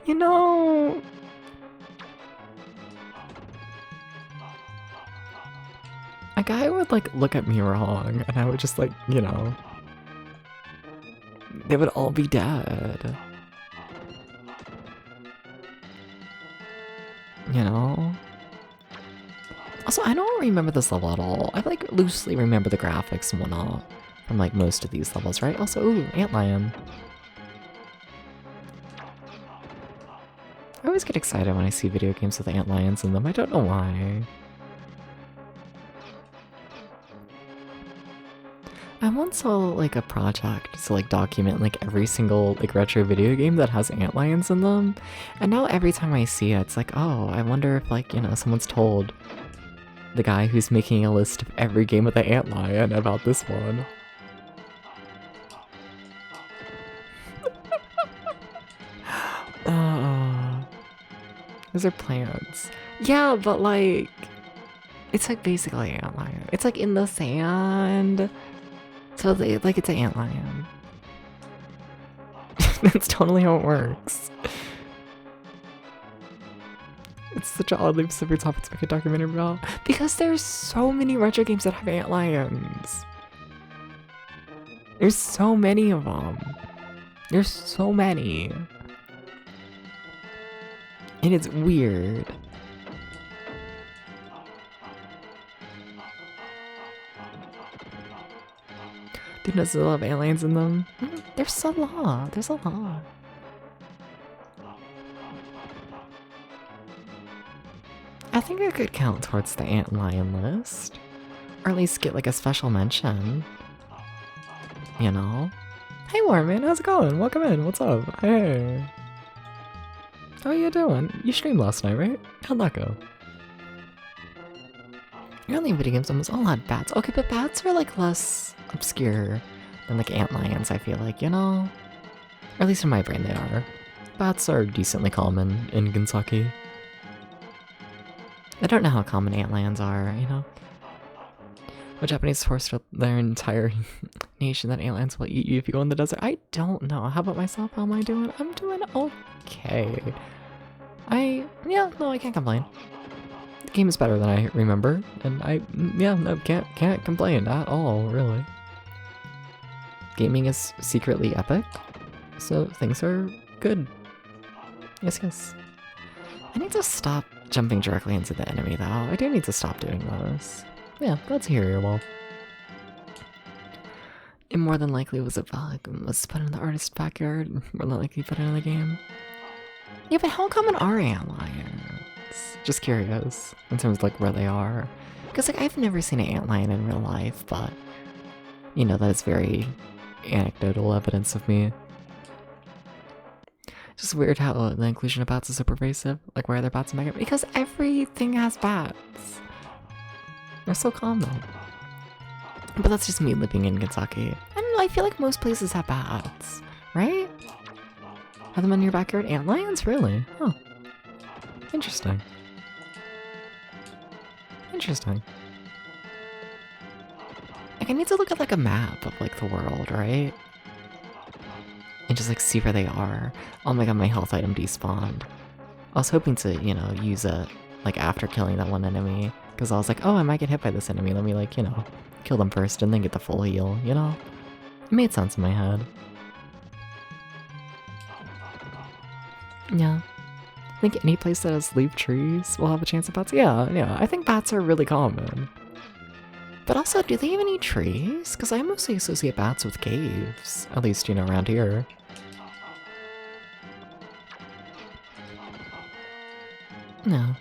Speaker 1: You know... a guy would like look at me wrong and I would just like, you know... they would all be dead. You know? Also, I don't remember this level at all. I like loosely remember the graphics and whatnot from like most of these levels, right? Also, ooh, antlion. I always get excited when I see video games with antlions in them. I don't know why. I once saw like a project to like document like every single like retro video game that has antlions in them, and now every time I see it, it's like, oh, I wonder if like, you know, someone's told the guy who's making a list of every game with the antlion about this one. Those are plants. Yeah, but like, it's like basically antlion. It's like in the sand. So they, like, it's an antlion. That's totally how it works. It's such an oddly specific topic to make a documentary about. Because there's so many retro games that have antlions. There's so many of them. There's so many. And it's weird. Dude, does it have aliens in them? There's a lot. There's a lot. I think I could count towards the ant lion list. Or at least get like a special mention. You know? Hey Warman, how's it going? Welcome in, what's up? Hey. How you doing? You streamed last night, right? How'd that go? Early video games almost all had bats. Okay, but bats are like less obscure than like ant lions, I feel like, you know? Or at least in my brain they are. Bats are decently common in Kentucky. I don't know how common ant lions are, you know? The Japanese forced their entire nation that ant lions will eat you if you go in the desert. I don't know. How about myself? How am I doing? I'm doing okay. I can't complain. The game is better than I remember, and can't complain at all, really. Gaming is secretly epic, so things are good. Yes. I need to stop jumping directly into the enemy, though. I do need to stop doing this. Yeah, that's here, well. It more than likely was a bug and was put in the artist's backyard, more than likely put it in the game. Yeah, but how common are ant lions? Just curious, in terms of like where they are. Because like I've never seen an ant lion in real life, but you know, that is very anecdotal evidence of me. Just weird how the inclusion of bats is so pervasive. Like why are there bats in my game? Because everything has bats. They're so common. But that's just me living in Kentucky. I don't know, I feel like most places have bats, right? Have them in your backyard? Ant lions? Really? Huh. Interesting. Interesting. Like, I need to look at like a map of like the world, right? And just like see where they are. Oh my god, my health item despawned. I was hoping to, you know, use it like after killing that one enemy. Because I was like, oh, I might get hit by this enemy. Let me like, you know, kill them first and then get the full heal, you know? It made sense in my head. Yeah. I think any place that has leaf trees will have a chance of bats. Yeah, I think bats are really common. But also, do they even eat trees? Because I mostly associate bats with caves. At least, you know, around here. No.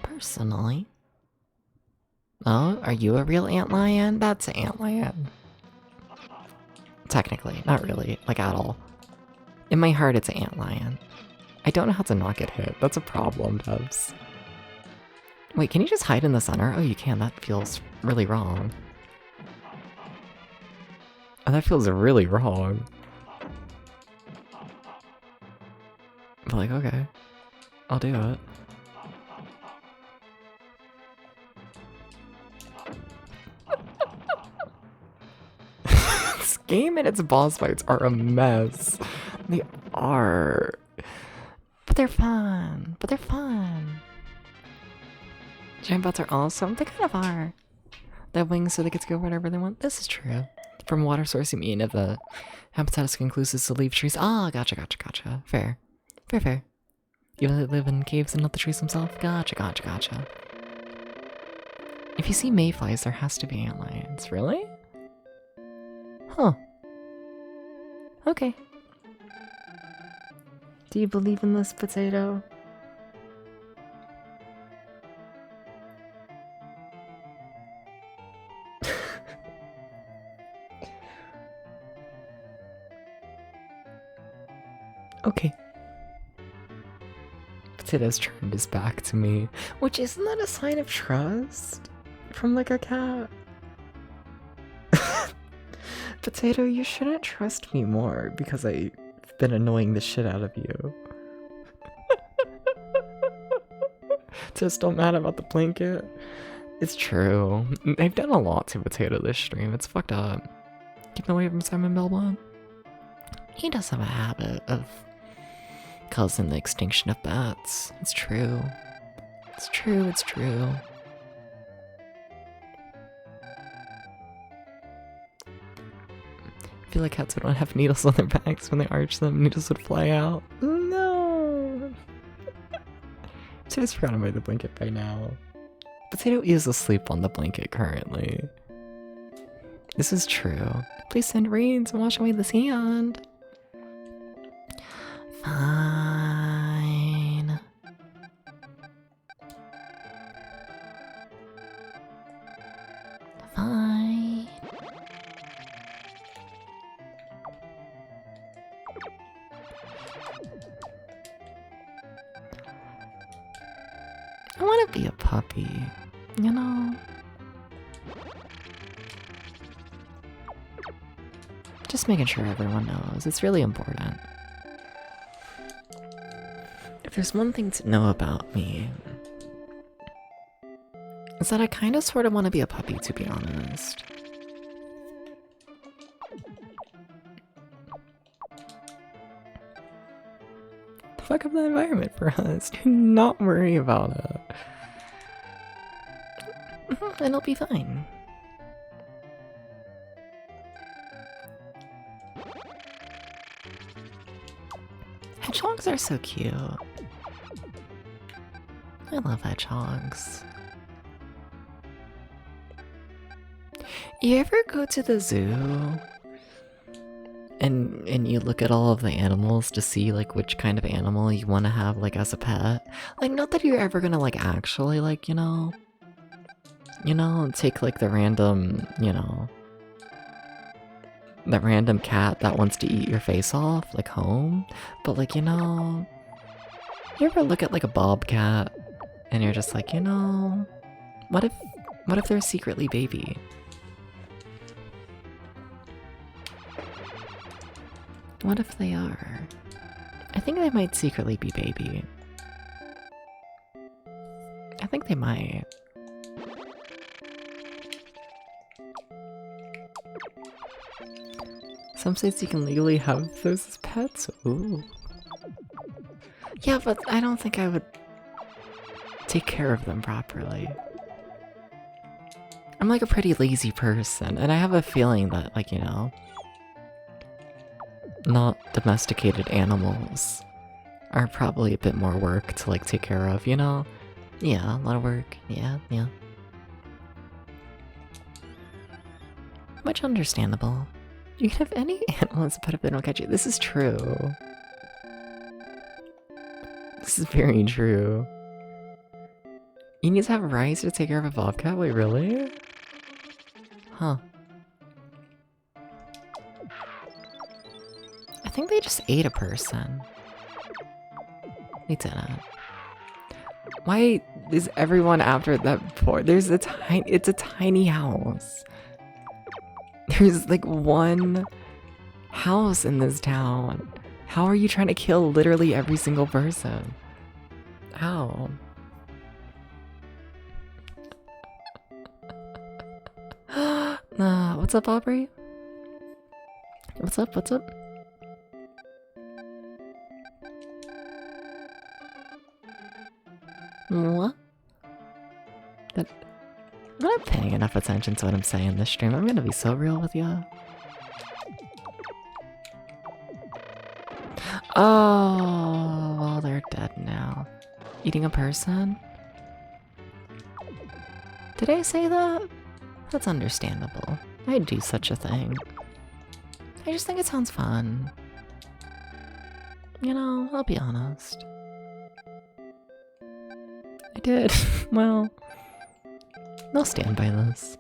Speaker 1: Personally. Oh, are you a real antlion? That's an antlion. Technically, not really, like at all. In my heart, it's an antlion. I don't know how to not get hit. That's a problem, Dubs. Wait, can you just hide in the center? Oh, you can. That feels really wrong. Oh, that feels really wrong. But like, okay. I'll do it. This game and its boss fights are a mess. They are. But they're fun. Giant bots are awesome. They kind of are. They have wings so they get to go wherever they want. This is true. From water source, you mean if the habitat is conclusive to leaf trees. Ah, gotcha. Fair. Even though they live in caves and not the trees themselves. Gotcha. If you see mayflies, there has to be antlions. Really? Huh. Okay. Do you believe in this, potato? Okay. Potato's turned his back to me. Which, isn't that a sign of trust? From like a cat? Potato, you shouldn't trust me more because I've been annoying the shit out of you. Just don't mad about the blanket. It's true. I've done a lot to Potato this stream. It's fucked up. Keep away from Simon Belmont. He does have a habit of causing the extinction of bats. It's true. feel like cats would have needles on their backs when they arch them. Needles would fly out. No! So I just forgot about the blanket by now. Potato is asleep on the blanket currently. This is true. Please send rains and wash away the sand. Fine. Fine. I want to be a puppy, you know? Just making sure everyone knows. It's really important. If there's one thing to know about me, it's that I kind of sort of want to be a puppy, to be honest. Fuck up the environment for us. Do not worry about it. It'll be fine. Hedgehogs are so cute. I love hedgehogs. You ever go to the zoo and you look at all of the animals to see like which kind of animal you want to have like as a pet? Like, not that you're ever gonna like actually like, you know, take like the random, that random cat that wants to eat your face off, like home, but like, you ever look at like a bobcat and you're just like, what if they're secretly baby? What if they are? I think they might secretly be baby. I think they might. Some states you can legally have those as pets. Ooh. Yeah, but I don't think I would take care of them properly. I'm like a pretty lazy person, and I have a feeling that, like, not domesticated animals are probably a bit more work to like take care of, Yeah, a lot of work. Yeah. Much understandable. You can have any animal as a pet if they don't catch you. This is true. This is very true. You need to have rice to take care of a bobcat? Wait, really? Huh. I think they just ate a person. They didn't. Why is everyone after that poor? It's a tiny house. There's like one house in this town. How are you trying to kill literally every single person? How? What's up, Aubrey? What's up? What? I'm not paying enough attention to what I'm saying in this stream. I'm gonna be so real with you. Oh, well, they're dead now. Eating a person? Did I say that? That's understandable. I'd do such a thing. I just think it sounds fun. I'll be honest. I did. Well, I'll stand by this.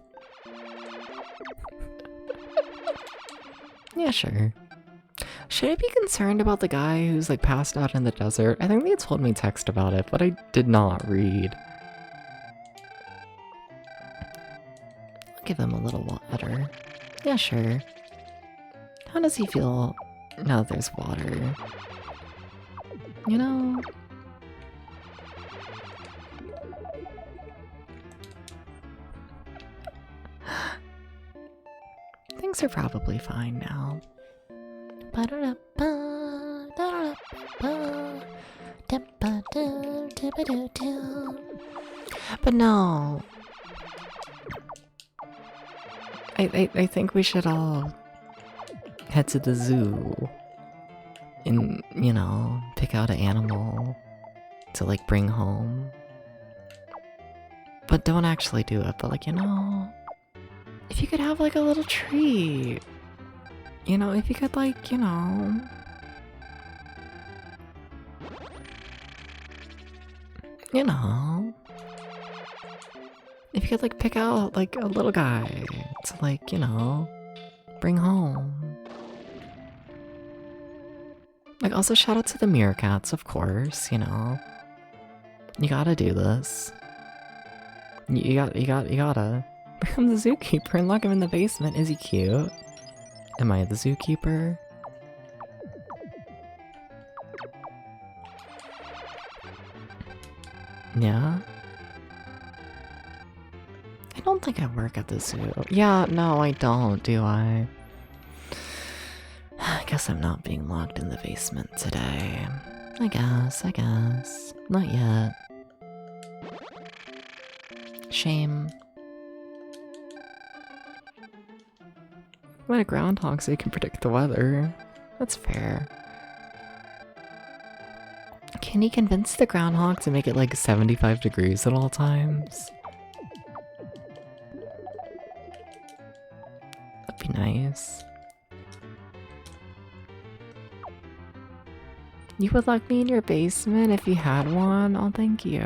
Speaker 1: Yeah, sure. Should I be concerned about the guy who's like passed out in the desert? I think they told me text about it, but I did not read. I'll give him a little water. Yeah, sure. How does he feel now that there's water? Things are probably fine now. But no. I think we should all head to the zoo and, you know, pick out an animal to like bring home. But don't actually do it, but like, you know, if you could have like a little treat, you know, if you could like, you know, if you could like pick out like a little guy to like, you know, bring home. Like also shout out to the meerkats, of course, you know. You gotta do this. You gotta become the zookeeper and lock him in the basement. Is he cute? Am I the zookeeper? Yeah? I don't think I work at the zoo. Yeah, no, I don't, do I? I guess I'm not being locked in the basement today. I guess. Not yet. Shame. What a groundhog so you can predict the weather. That's fair. Can you convince the groundhog to make it like 75 degrees at all times? That'd be nice. You would lock me in your basement if you had one? Oh, thank you.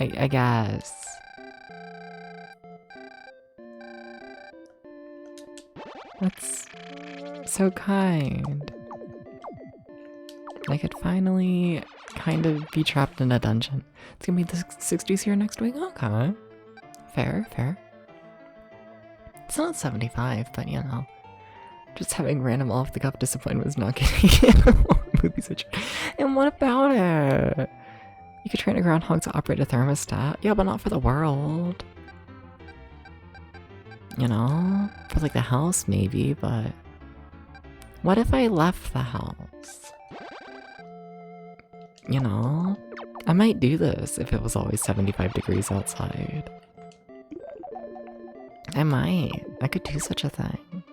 Speaker 1: I guess. That's so kind. I could finally kind of be trapped in a dungeon. It's gonna be the 60s here next week? Okay. Fair. It's not 75, but you know. Just having random off-the-cuff disappointment was not getting movies. And what about it? You could train a groundhog to operate a thermostat. Yeah, but not for the world. You know? For like the house maybe, but... What if I left the house? You know? I might do this if it was always 75 degrees outside. I might. I could do such a thing.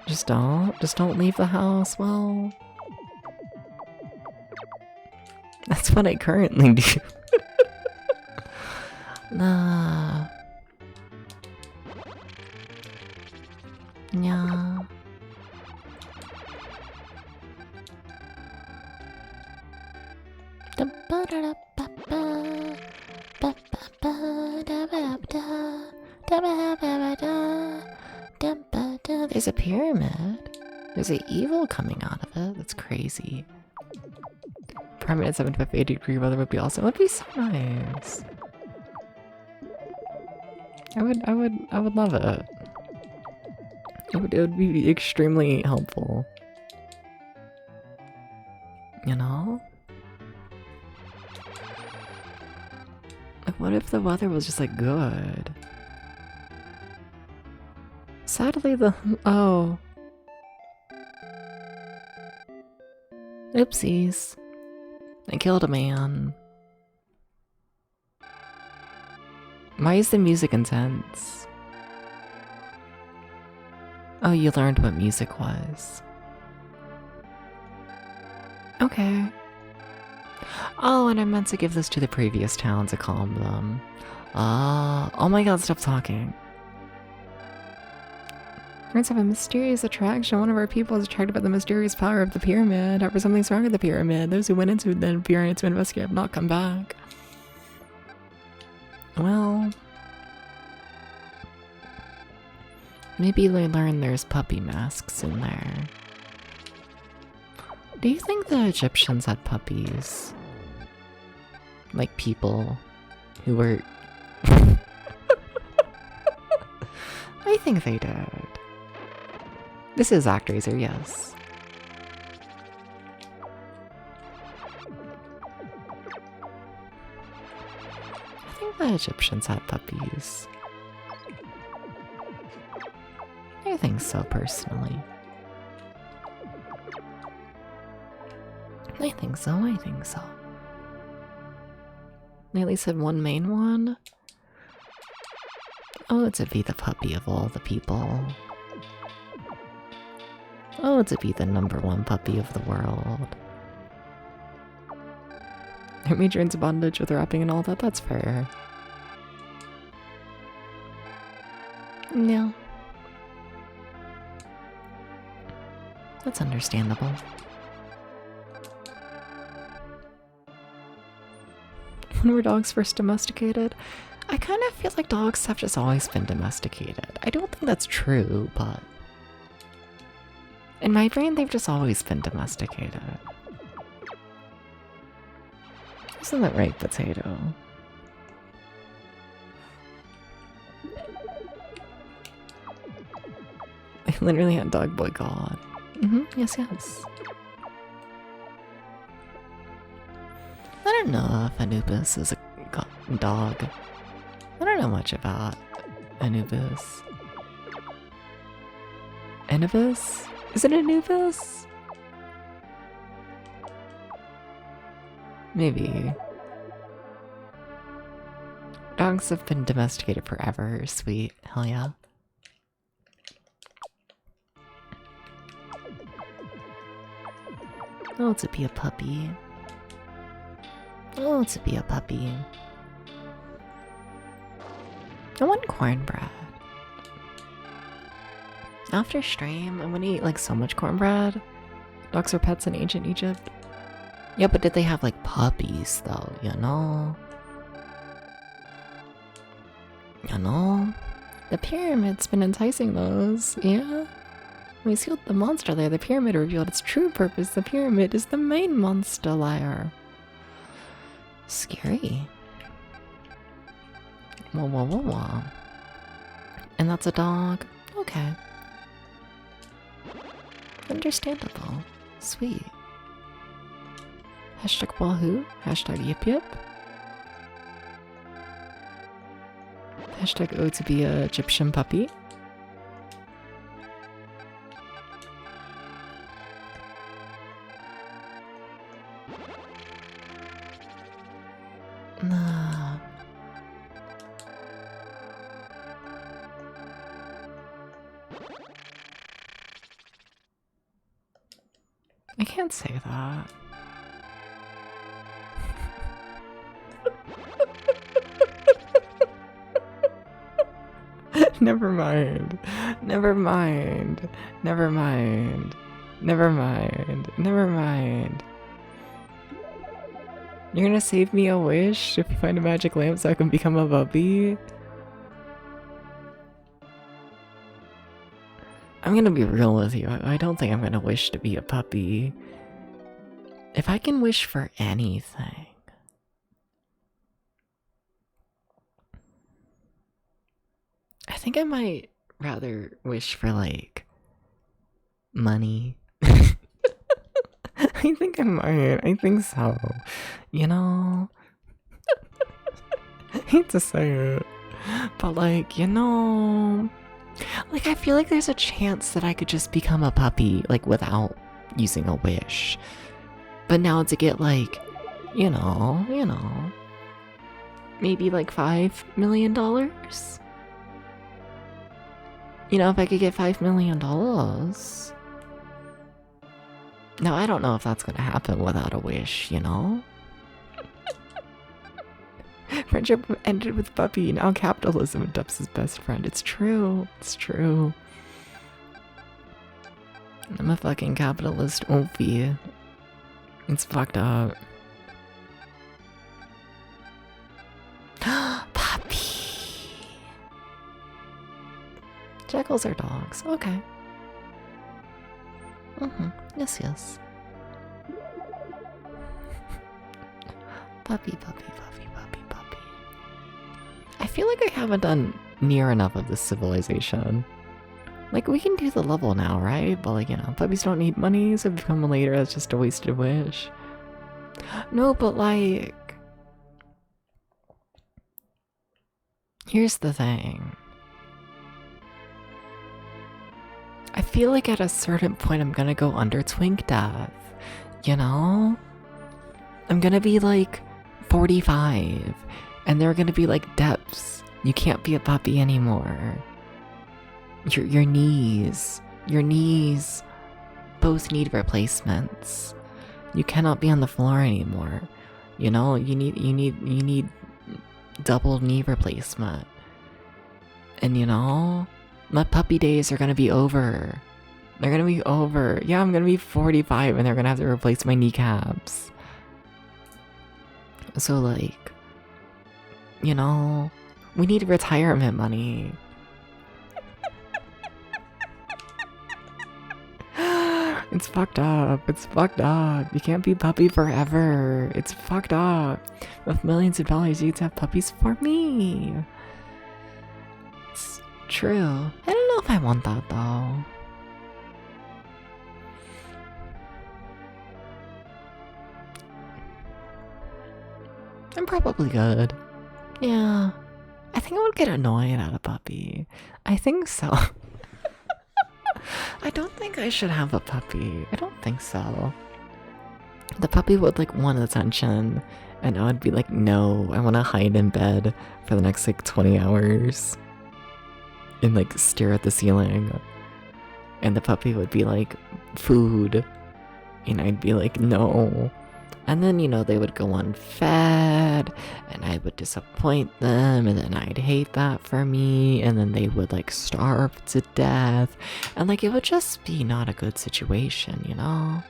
Speaker 1: Just don't leave the house, well... That's what I currently do. Nah. Yeah. There's a pyramid. There's an evil coming out of it. That's crazy. Permanent 75 80 degree weather would be awesome. It would be so nice. I would love it. It would be extremely helpful. You know? Like, what if the weather was just like good? Sadly, oh. Oopsies. I killed a man. Why is the music intense? Oh, you learned what music was. Okay. Oh, and I meant to give this to the previous town to calm them. Oh my god, stop talking. Friends have a mysterious attraction. One of our people is attracted by the mysterious power of the pyramid. However, something's wrong with the pyramid. Those who went into the pyramid to investigate have not come back. Well... maybe they learn there's puppy masks in there. Do you think the Egyptians had puppies? Like people who were... I think they did. This is ActRaiser, yes. I think the Egyptians had puppies. I think so, personally. I think so. They at least had one main one. Oh, to be the puppy of all the people. Oh, to be the #1 puppy of the world. Her major into bondage with wrapping and all that, that's fair. Yeah. That's understandable. When were dogs first domesticated? I kind of feel like dogs have just always been domesticated. I don't think that's true, but in my brain, they've just always been domesticated. Isn't that right, Potato? I literally had dog boy god. Yes, yes. I don't know if Anubis is a dog. I don't know much about Anubis. Anubis? Is it Anubis? Maybe. Dogs have been domesticated forever. Sweet. Hell yeah. Oh, to be a puppy. Oh, to be a puppy. I want cornbread. After stream, I'm gonna eat like so much cornbread. Dogs are pets in ancient Egypt. Yeah, but did they have like puppies though, you know? You know? The pyramid's been enticing those, yeah? When we sealed the monster lair, the pyramid revealed its true purpose. The pyramid is the main monster lair. Scary. Whoa, whoa, whoa, whoa. And that's a dog? Okay. Understandable. Sweet. Hashtag wahoo. Hashtag yip yip. Hashtag oh to be a Egyptian puppy. Nah. I can't say that. Never mind. Never mind. Never mind. Never mind. Never mind. You're gonna save me a wish if you find a magic lamp so I can become a puppy? I'm gonna be real with you. I don't think I'm gonna wish to be a puppy. If I can wish for anything, I think I might rather wish for like money. I think I might. I think so. You know? I hate to say it. But like, you know, like I feel like there's a chance that I could just become a puppy like without using a wish. But now to get like, you know, maybe like $5 million? You know, if I could get $5 million. Now, I don't know if that's gonna happen without a wish, you know? Friendship ended with puppy, now capitalism adopts his best friend. It's true. It's true. I'm a fucking capitalist oafy. It's fucked up. Puppy. Jackals are dogs. Okay. Yes, yes. Puppy, puppy, puppy, puppy, puppy. I feel like I haven't done near enough of this civilization. Like, we can do the level now, right? But like, you know, puppies don't need money, so if you come later, that's just a wasted wish. No, but like... Here's the thing. I feel like at a certain point I'm gonna go under twink death, you know? I'm gonna be like 45. And there are gonna be like depths. You can't be a puppy anymore. Your knees both need replacements. You cannot be on the floor anymore. You know, you need double knee replacement. And you know, my puppy days are gonna be over. They're gonna be over. Yeah, I'm gonna be 45 and they're gonna have to replace my kneecaps. So like, you know, we need retirement money. It's fucked up. It's fucked up. You can't be puppy forever. It's fucked up. With millions of dollars, you get to have puppies for me. It's true. I don't know if I want that though. I'm probably good. Yeah. I think I would get annoyed at a puppy. I think so. I don't think I should have a puppy. I don't think so. The puppy would like want attention, and I would be like, no, I want to hide in bed for the next like 20 hours and like stare at the ceiling. And the puppy would be like, food. And I'd be like, no. And then, you know, they would go unfed, and I would disappoint them, and then I'd hate that for me, and then they would, like, starve to death, and, like, it would just be not a good situation, you know?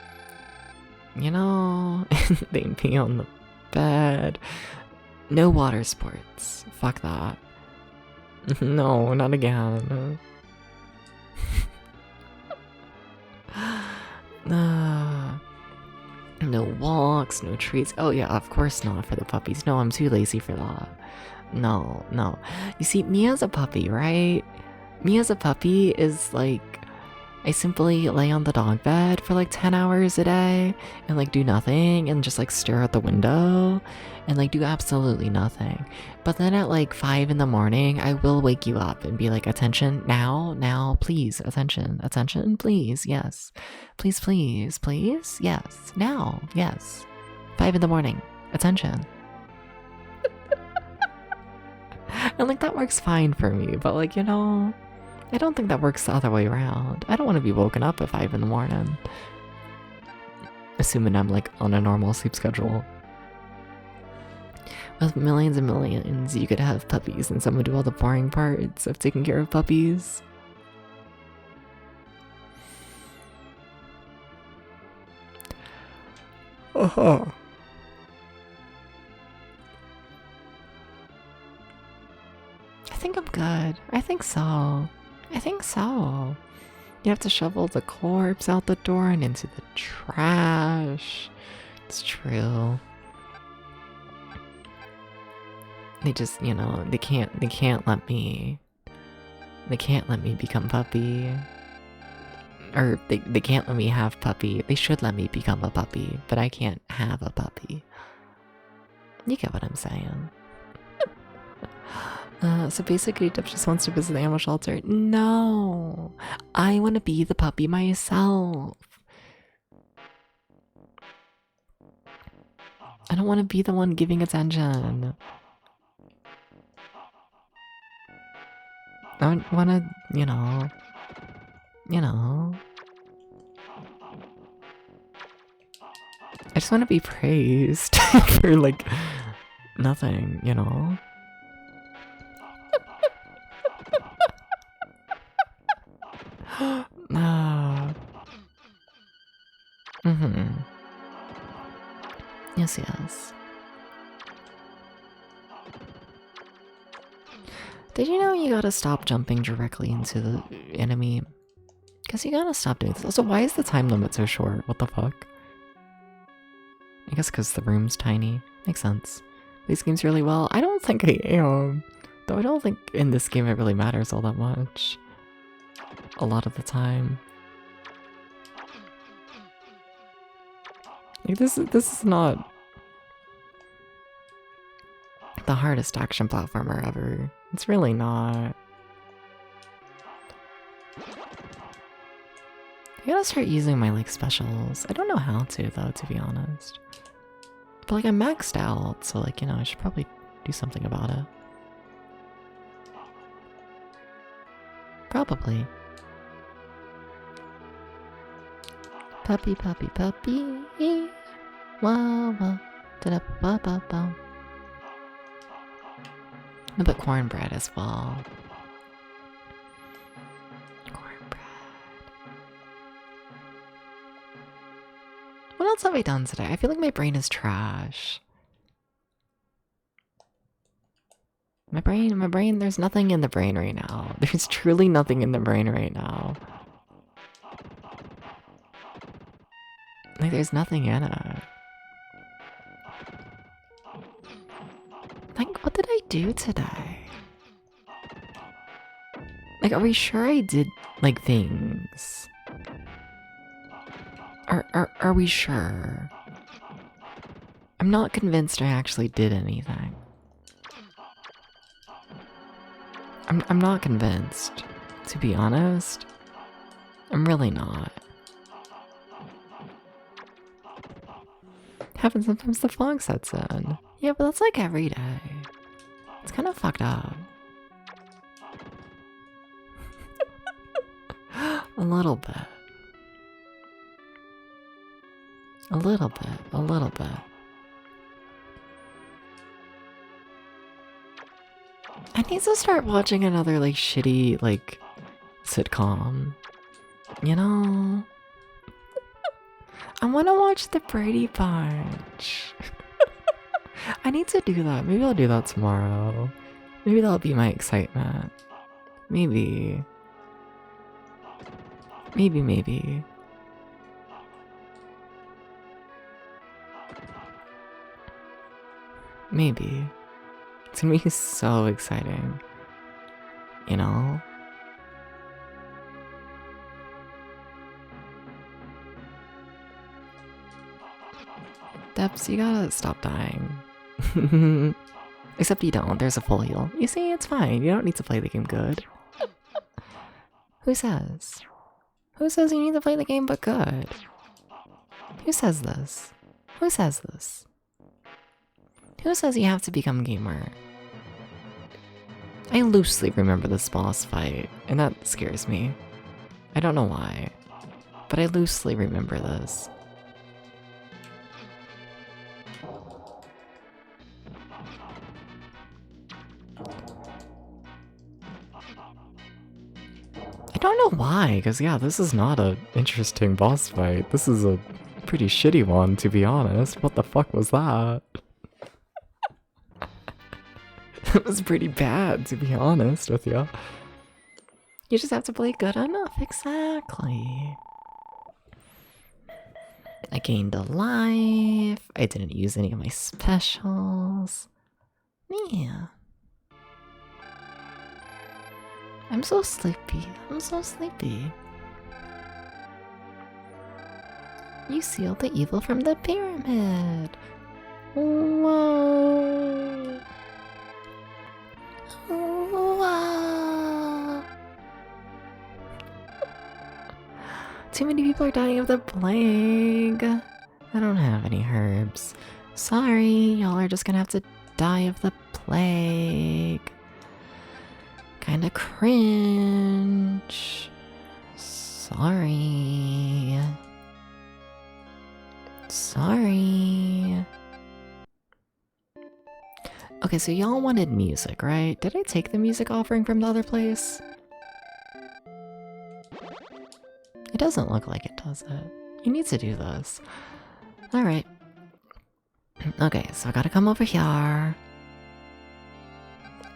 Speaker 1: You know? They'd be on the bed. No water sports. Fuck that. No, not again. No walks, no treats. Oh yeah, of course not for the puppies. No, I'm too lazy for that. No. You see, me as a puppy, right? Me as a puppy is like, I simply lay on the dog bed for like 10 hours a day and like do nothing and just like stare at the window and like do absolutely nothing. But then at like 5 in the morning, I will wake you up and be like, attention, now, please, attention, please, yes. Please, yes, now, yes. 5 in the morning, attention. And like that works fine for me, but like, you know, I don't think that works the other way around. I don't want to be woken up at 5 in the morning. Assuming I'm like on a normal sleep schedule. With millions and millions, you could have puppies and someone do all the boring parts of taking care of puppies. Oh. I think I'm good. I think so. You have to shovel the corpse out the door and into the trash. It's true. They just, you know, they can't let me become puppy. Or they can't let me have puppy. They should let me become a puppy, but I can't have a puppy. You get what I'm saying. So basically Dip just wants to visit the animal shelter. No! I want to be the puppy myself. I don't want to be the one giving attention. I want to, you know. I just want to be praised for like nothing, you know. Yes. Did you know you gotta stop jumping directly into the enemy? Because you gotta stop doing this. Also, why is the time limit so short? What the fuck? I guess because the room's tiny. Makes sense. These games really well. I don't think I am. Though I don't think in this game it really matters all that much. A lot of the time. Like, this is not the hardest action platformer ever. It's really not. I gotta start using my like specials. I don't know how to though, to be honest. But like I'm maxed out, so like, you know, I should probably do something about it. Probably. Puppy, puppy, puppy. Wah, wah. Da-da-ba-ba-ba. No, but cornbread as well. Cornbread. What else have I done today? I feel like my brain is trash. My brain, there's nothing in the brain right now. There's truly nothing in the brain right now. Like, there's nothing in it. Like, what did I do today? Like, are we sure I did, like, things? Are we sure? I'm not convinced I actually did anything. I'm not convinced, to be honest. I'm really not. Happens sometimes the fog sets in. Yeah, but that's like every day. It's kind of fucked up. A little bit. A little bit. A little bit. I need to start watching another, like, shitty, like, sitcom. You know? I want to watch the Brady Bunch. I need to do that. Maybe I'll do that tomorrow. Maybe that'll be my excitement. Maybe. Maybe. Maybe. It's gonna be so exciting. You know? Debs, you gotta stop dying. Except you don't, there's a full heal. You see, it's fine. You don't need to play the game good. Who says? Who says you need to play the game but good? Who says this? Who says this? Who says you have to become gamer? I loosely remember this boss fight, and that scares me. I don't know why, but I loosely remember this. I don't know why, because yeah, this is not an interesting boss fight. This is a pretty shitty one, to be honest. What the fuck was that? That was pretty bad, to be honest with you. You just have to play good enough, exactly. I gained a life. I didn't use any of my specials. Yeah. I'm so sleepy. I'm so sleepy. You sealed the evil from the pyramid. Whoa. Whoa. Too many people are dying of the plague. I don't have any herbs. Sorry, y'all are just gonna have to die of the plague. Kinda cringe. Sorry. Sorry. Okay, so y'all wanted music, right? Did I take the music offering from the other place? It doesn't look like it, does it? You need to do this. Alright. Okay, so I gotta come over here.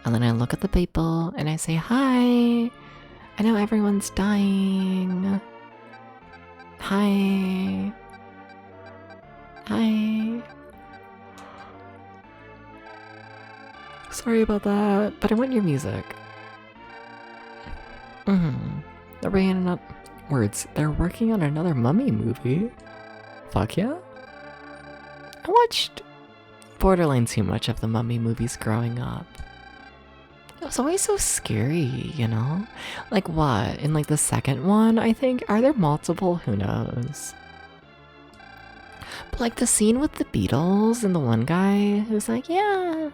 Speaker 1: And then I look at the people and I say, hi! I know everyone's dying. Hi. Hi. Sorry about that, but I want your music. They're bringing up words. They're working on another Mummy movie. Fuck yeah. I watched borderline too much of the Mummy movies growing up. It was always so scary, you know? Like what? In like the second one, I think? Are there multiple? Who knows? Like the scene with the Beatles and the one guy who's like, yeah.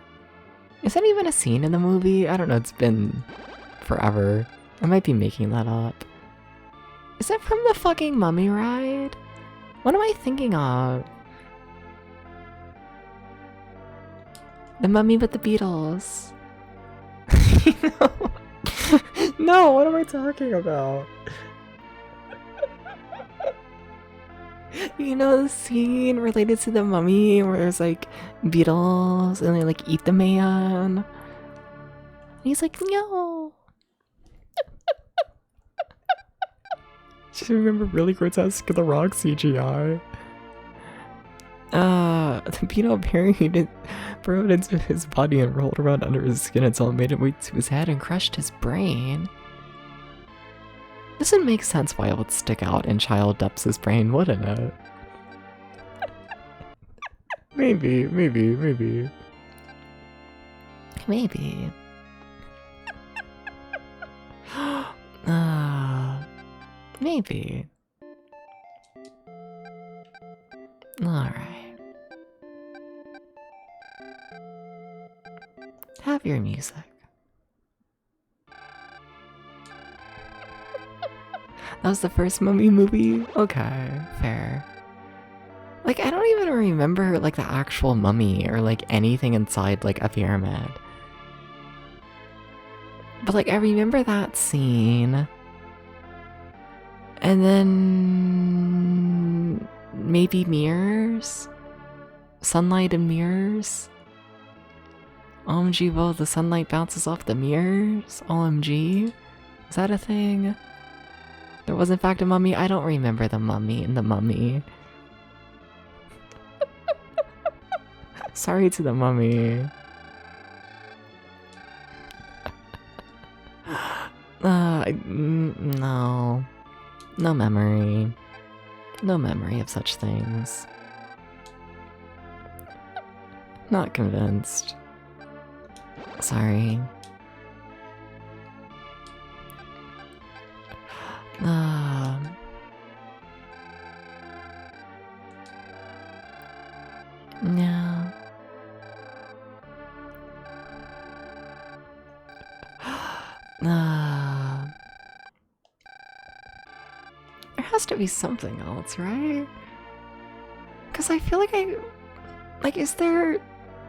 Speaker 1: Is that even a scene in the movie? I don't know, it's been forever. I might be making that up. Is that from the fucking Mummy ride? What am I thinking of? The Mummy with the Beatles. No. No, what am I talking about? You know the scene related to the Mummy where there's like Beatles and they like eat the man? And he's like, no. Just remember really grotesque The Rock CGI. The beetle burrowed into his body and rolled around under his skin until it made it way to his head and crushed his brain. This would make sense why it would stick out in Child Depth's brain, wouldn't it? Maybe. Maybe. Maybe. Alright. Have your music. That was the first Mummy movie? Okay, fair. Like, I don't even remember, like, the actual mummy or, like, anything inside, like, a pyramid. But, like, I remember that scene. And then... maybe mirrors? Sunlight and mirrors? OMG, whoa, the sunlight bounces off the mirrors? OMG? Is that a thing? There was in fact a mummy? I don't remember the mummy in the mummy. Sorry to the mummy. No. No memory. No memory of such things. Not convinced. Sorry. No. There has to be something else, right? Because I feel like is there,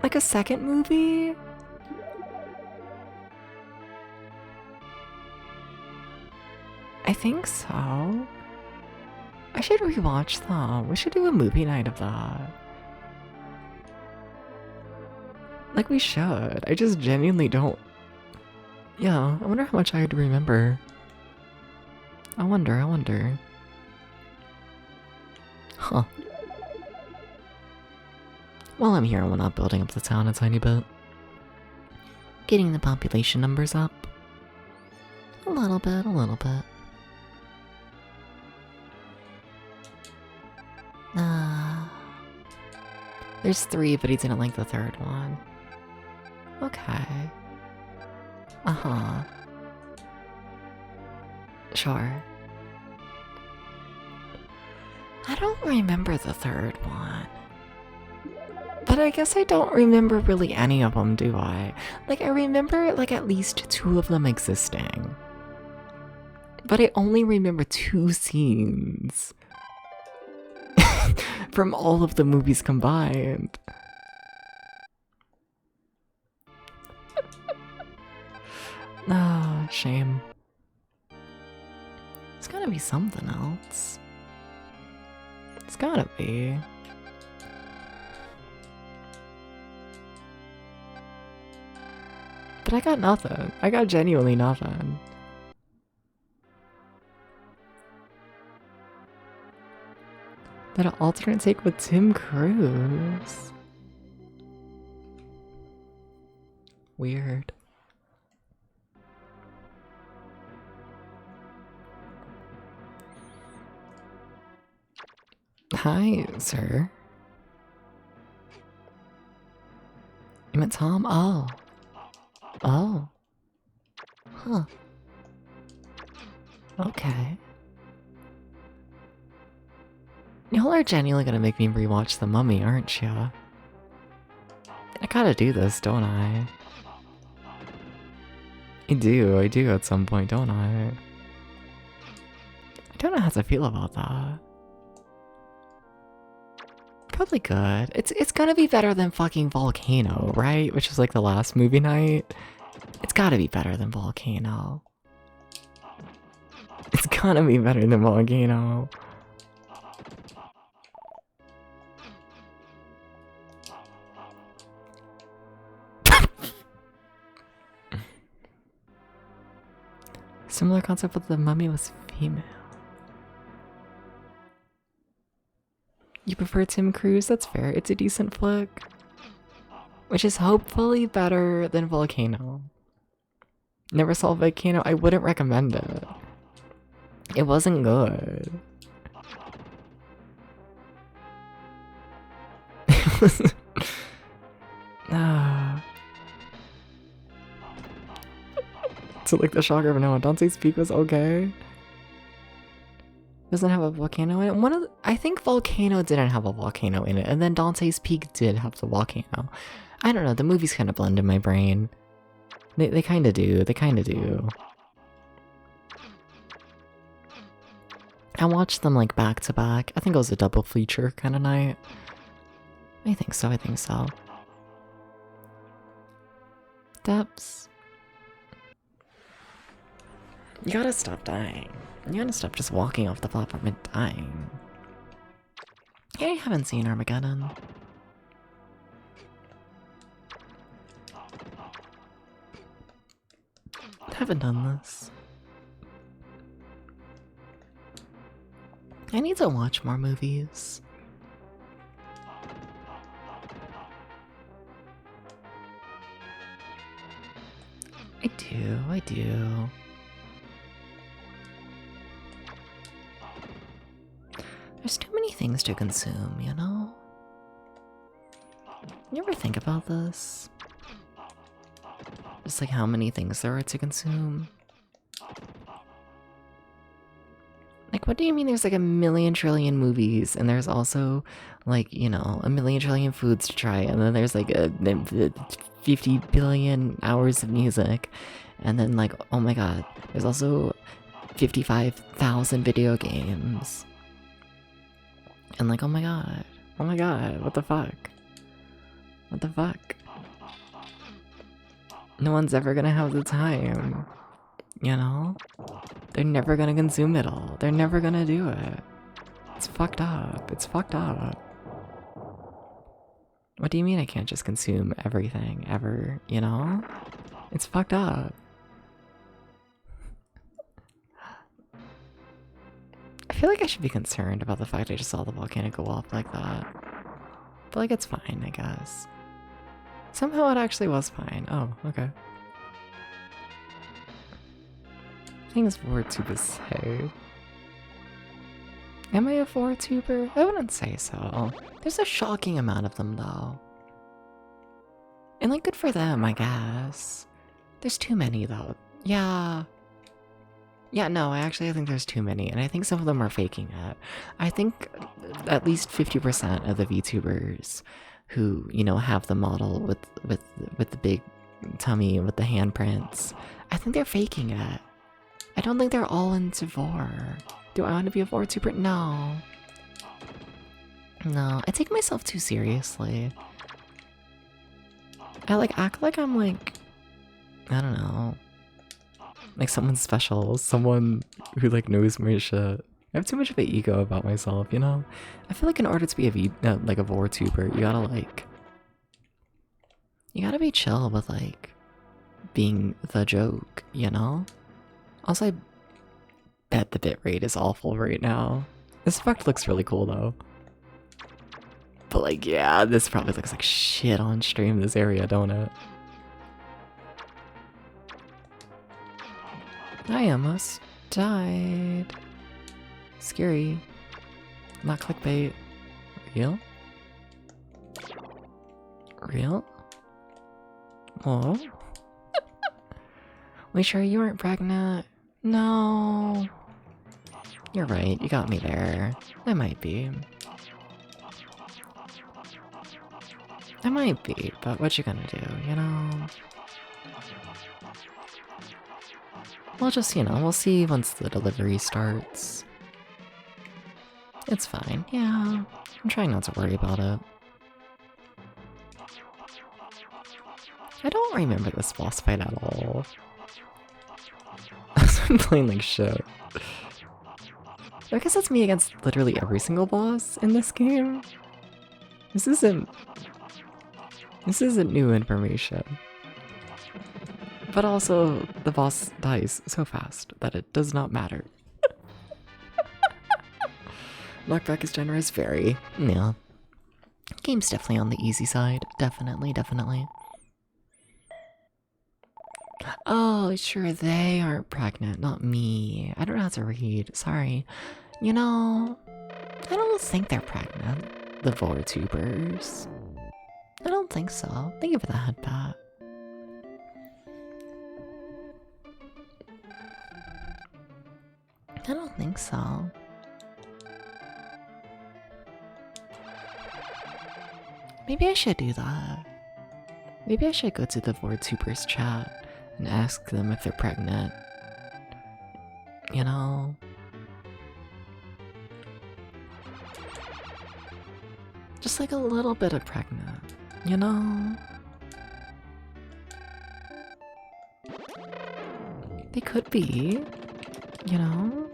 Speaker 1: like, a second movie? I think so. I should rewatch them. We should do a movie night of that. Like, we should. I just genuinely don't... Yeah, I wonder how much I would remember. I wonder. Huh. While I'm here, I'm not building up the town a tiny bit. Getting the population numbers up. A little bit. There's 3, but he didn't like the 3rd one. Okay. Uh-huh. Sure. I don't remember the 3rd one. But I guess I don't remember really any of them, do I? Like, I remember, like, at least 2 of them existing. But I only remember 2 scenes. From all of the movies combined. Ah, shame. There's gotta be something else. It's gotta be. But I got nothing. I got genuinely nothing. Did an alternate take with Tim Cruise? Weird. Hi, sir. You met Tom? Oh. Oh. Huh. Okay. Y'all are genuinely gonna make me rewatch The Mummy, aren't ya? I gotta do this, don't I? I do at some point, don't I? I don't know how to feel about that. Probably good. It's gonna be better than fucking Volcano, right? Which is like the last movie night. It's gotta be better than Volcano. It's gotta be better than Volcano. Similar concept, but the mummy was female. You prefer Tim Cruise? That's fair. It's a decent flick. Which is hopefully better than Volcano. Never saw Volcano. I wouldn't recommend it. It wasn't good. It was... So like the shocker of no, Dante's Peak was okay. Doesn't have a volcano in it. I think Volcano didn't have a volcano in it, and then Dante's Peak did have the volcano. I don't know, the movies kind of blend in my brain. They kind of do, they kind of do. I watched them like back to back. I think it was a double feature kind of night. I think so, I think so. Depths. You gotta stop dying. You gotta stop just walking off the platform and dying. I haven't seen Armageddon. Haven't done this. I need to watch more movies. I do. There's too many things to consume, you know? You ever think about this? Just like how many things there are to consume? Like, what do you mean there's like a million trillion movies and there's also like, you know, a million trillion foods to try, and then there's like a 50 billion hours of music, and then like, oh my god, there's also 55,000 video games. And like, oh my god, what the fuck? What the fuck? No one's ever gonna have the time, you know? They're never gonna consume it all. They're never gonna do it. It's fucked up. It's fucked up. What do you mean I can't just consume everything, ever, you know? It's fucked up. I feel like I should be concerned about the fact I just saw the volcano go off like that. But like, it's fine, I guess. Somehow it actually was fine. Oh, okay. Things VorTubers say. Am I a VorTuber? I wouldn't say so. There's a shocking amount of them though. And like, good for them, I guess. There's too many though. Yeah. Yeah, no, I think there's too many, and I think some of them are faking it. I think at least 50% of the VTubers who, you know, have the model with the big tummy with the handprints, I think they're faking it. I don't think they're all into Vor. Do I want to be a VorTuber? No. No, I take myself too seriously. I like act like I'm like, I don't know, like someone special, someone who like knows my shit. I have too much of an ego about myself, you know? I feel like in order to be like a VorTuber, you gotta be chill with like being the joke, you know? Also, I bet the bitrate is awful right now. This effect looks really cool though. But like, yeah, this probably looks like shit on stream, this area, don't it? I almost died. Scary. Not clickbait. Real? Real? Oh? We sure you weren't pregnant? No. You're right, you got me there. I might be. I might be, but what you gonna do, you know? We'll just, we'll see once the delivery starts. It's fine, yeah. I'm trying not to worry about it. I don't remember this boss fight at all. I'm playing like shit. I guess that's me against literally every single boss in this game. This isn't new information. But also, the boss dies so fast that it does not matter. Knockback is generous, very. Yeah. Game's definitely on the easy side. Definitely, definitely. Oh, sure, they aren't pregnant, not me. I don't know how to read, sorry. You know, I don't think they're pregnant, the VorTubers. I don't think so. Thank you for the headbutt. I don't think so. Maybe I should do that. Maybe I should go to the VorTubers chat and ask them if they're pregnant. You know? Just like a little bit of pregnant, you know? They could be, you know?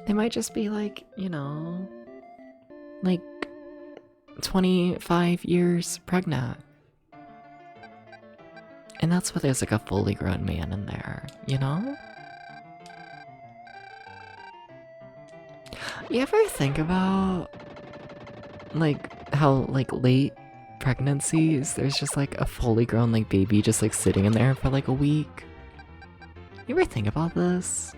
Speaker 1: They might just be like, like 25 years pregnant. And that's why there's like a fully grown man in there, you know? You ever think about like how like late pregnancies, there's just like a fully grown like baby just like sitting in there for like a week? You ever think about this?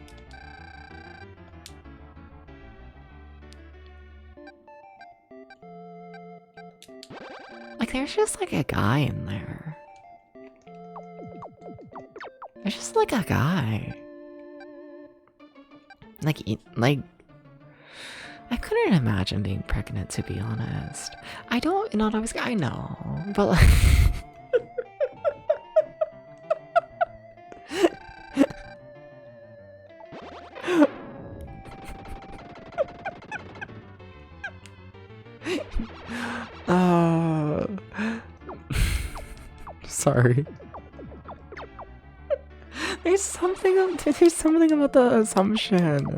Speaker 1: Like there's just like a guy in there. There's just like a guy. Like I couldn't imagine being pregnant, to be honest. I don't, not always, I know, but like... Sorry. There's something about the assumption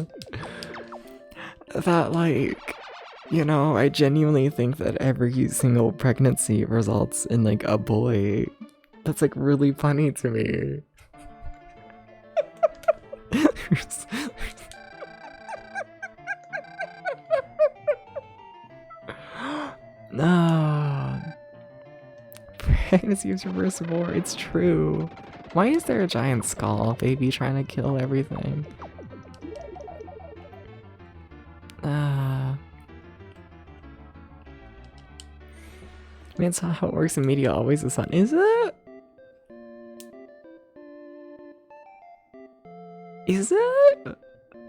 Speaker 1: that, like, I genuinely think that every single pregnancy results in like a boy. That's like really funny to me. No. Pregnancy is reversible. It's true. Why is there a giant skull baby trying to kill everything? I mean, it's not how it works in media, always the sun. Is it? Is it?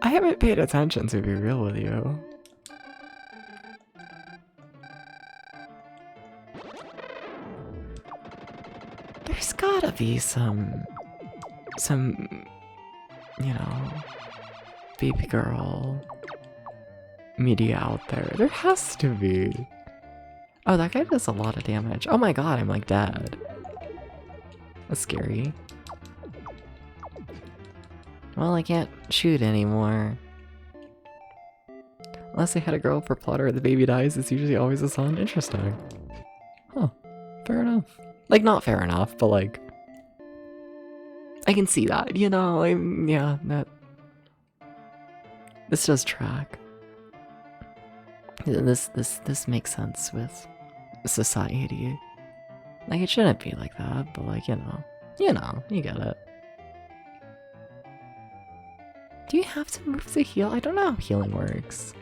Speaker 1: I haven't paid attention, to be real with you. There's gotta be some, baby girl media out there. There has to be. Oh, that guy does a lot of damage. Oh my god, I'm like dead. That's scary. Well, I can't shoot anymore. Unless I had a girl for plotter, the baby dies, it's usually always the son. Interesting. Huh. Fair enough. Like, not fair enough, but like... I can see that, yeah, that... This does track. This makes sense with society. Like, it shouldn't be like that, but like, you get it. Do you have to move to heal? I don't know how healing works.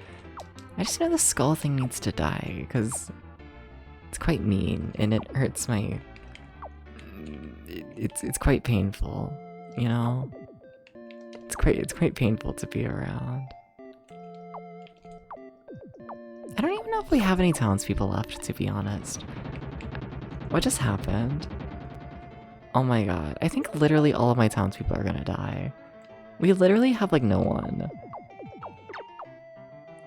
Speaker 1: I just know the skull thing needs to die, because it's quite mean, and it hurts my... It's quite painful, It's quite painful to be around. I don't even know if we have any townspeople left, to be honest. What just happened? Oh my god. I think literally all of my townspeople are gonna die. We literally have like no one.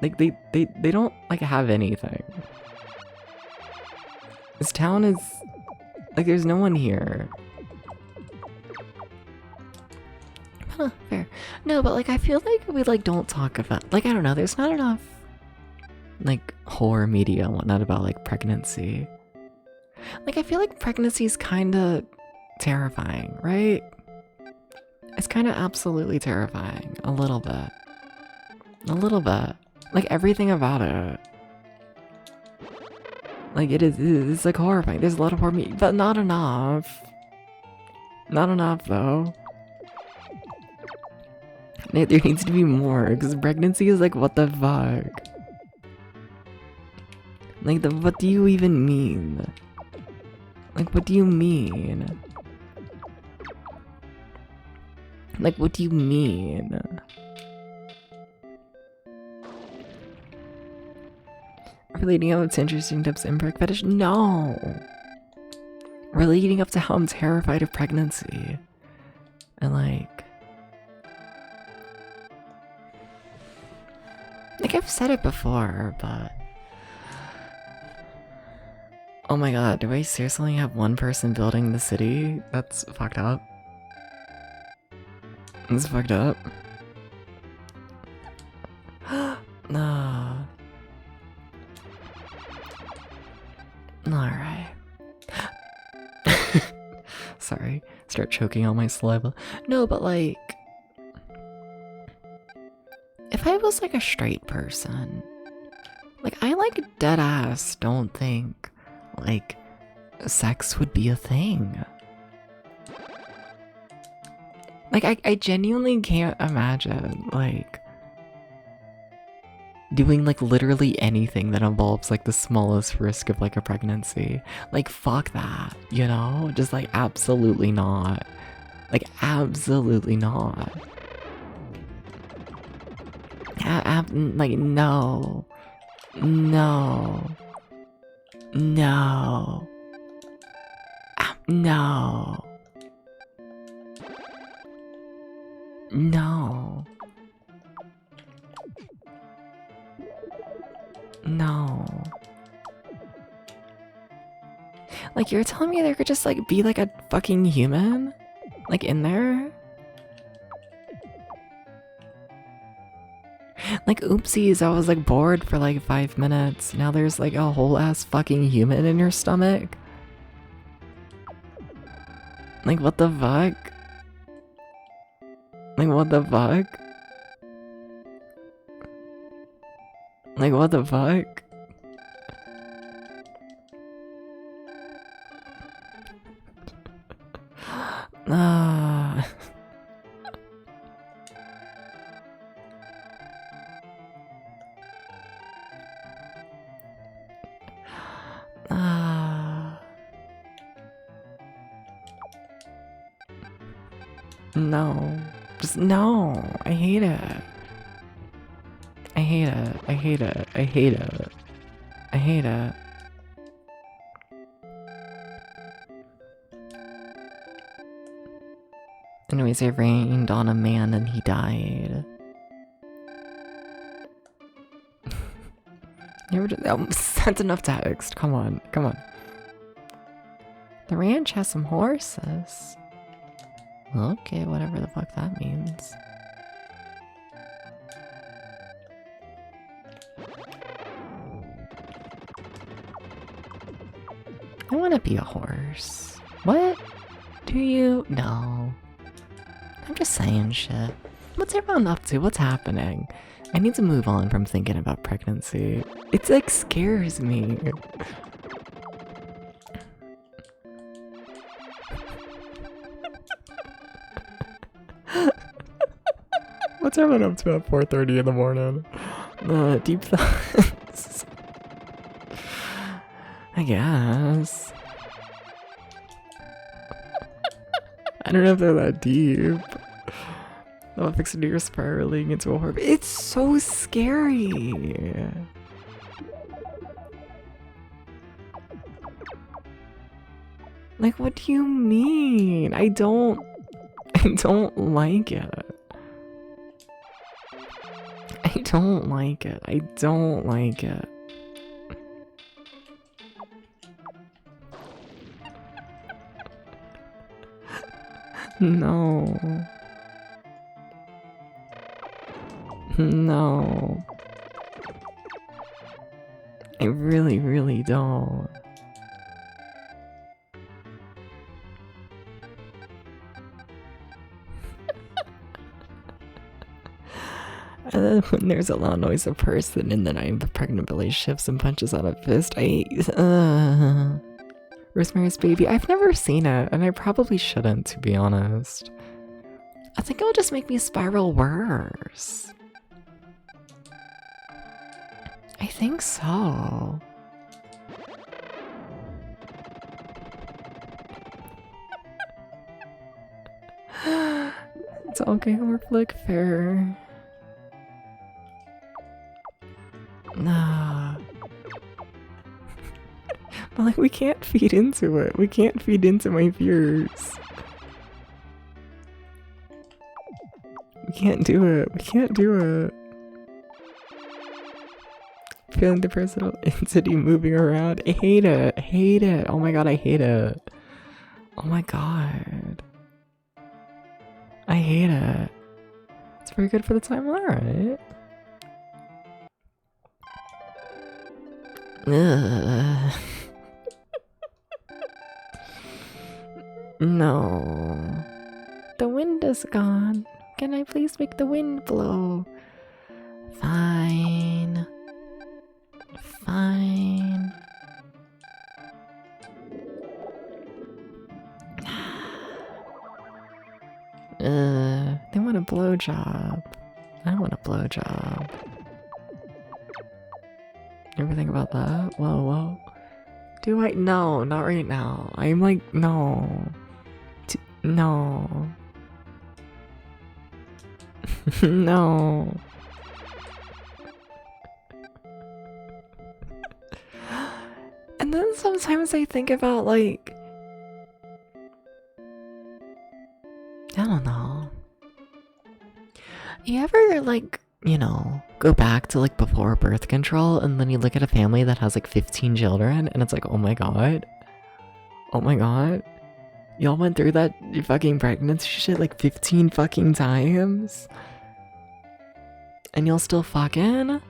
Speaker 1: Like they don't like have anything. This town is like there's no one here. Huh, fair. No, but like I feel like we like don't talk about like I don't know, there's not enough like horror media and whatnot about like pregnancy. Like I feel like pregnancy is kinda terrifying, right? It's kinda absolutely terrifying. A little bit. A little bit. Like everything about it. Like it's like horrifying. There's a lot of horror media, but not enough. Not enough though. There needs to be more, because pregnancy is like, what the fuck? Like, what do you even mean? Like, what do you mean? Like, what do you mean? Relating up to interesting tips in preg fetish? No! Relating up to how I'm terrified of pregnancy. And like I've said it before, but oh my god, do I seriously have one person building the city? That's fucked up. That's fucked up. No. Alright. Sorry, start choking on my saliva. No, but like if I was like a straight person, like I like dead ass don't think like sex would be a thing. Like I genuinely can't imagine like doing like literally anything that involves like the smallest risk of like a pregnancy. Like fuck that, you know? Just like absolutely not. Like absolutely not. Like no. No. No. No. No. No. Like you're telling me there could just like be like a fucking human? Like in there? Like oopsies, I was like bored for like 5 minutes. Now there's like a whole ass fucking human in your stomach. Like what the fuck? Like what the fuck? Like what the fuck? Ah. No. Just no. I hate it. I hate it. I hate it. I hate it. I hate it. Anyways, it rained on a man and he died. You ever just, that's enough text. Come on, come on. The ranch has some horses. Okay, whatever the fuck that means. I want to be a horse. What? Do you? No. I'm just saying shit. What's everyone up to? What's happening? I need to move on from thinking about pregnancy. It's like scares me. What's everyone up to at 4:30 in the morning? Deep thoughts. I guess. I don't know if they're that deep. I'm fixing to your spiraling into a horror. It's so scary. Like, what do you mean? I don't like it. I don't like it. I don't like it. No. No. I really, really don't. And then when there's a loud noise of person and then the pregnant Billy shifts and punches out a fist, Rosemary's Baby, I've never seen it, and I probably shouldn't, to be honest. I think it'll just make me spiral worse. I think so. It's okay, we're flick fair. Nah. But like, we can't feed into it. We can't feed into my fears. We can't do it. We can't do it. Feeling the personal entity moving around. I hate it. I hate it. Oh my god, I hate it. Oh my god. I hate it. It's very good for the time, alright. No. The wind is gone. Can I please make the wind blow? Fine. Fine. They want a blowjob. I want a blowjob. You ever think about that? Whoa, whoa. Do I? No, not right now. I'm like, no. No. No. And then sometimes I think about, like, I don't know. You ever, like, you know, go back to like before birth control and then you look at a family that has like 15 children and it's like, oh my god. Oh my god. Y'all went through that fucking pregnancy shit like 15 fucking times? And you'll still fucking?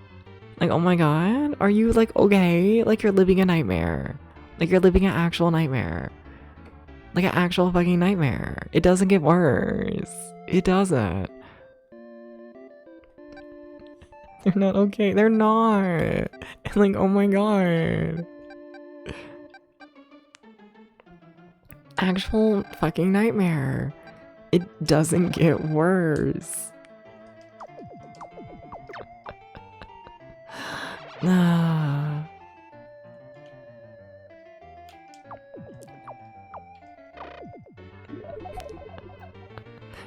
Speaker 1: Like, oh my god. Are you like, okay? Like you're living a nightmare. Like you're living an actual nightmare. Like an actual fucking nightmare. It doesn't get worse. It doesn't. They're not okay. They're not. And like, oh my god. Actual fucking nightmare. It doesn't get worse.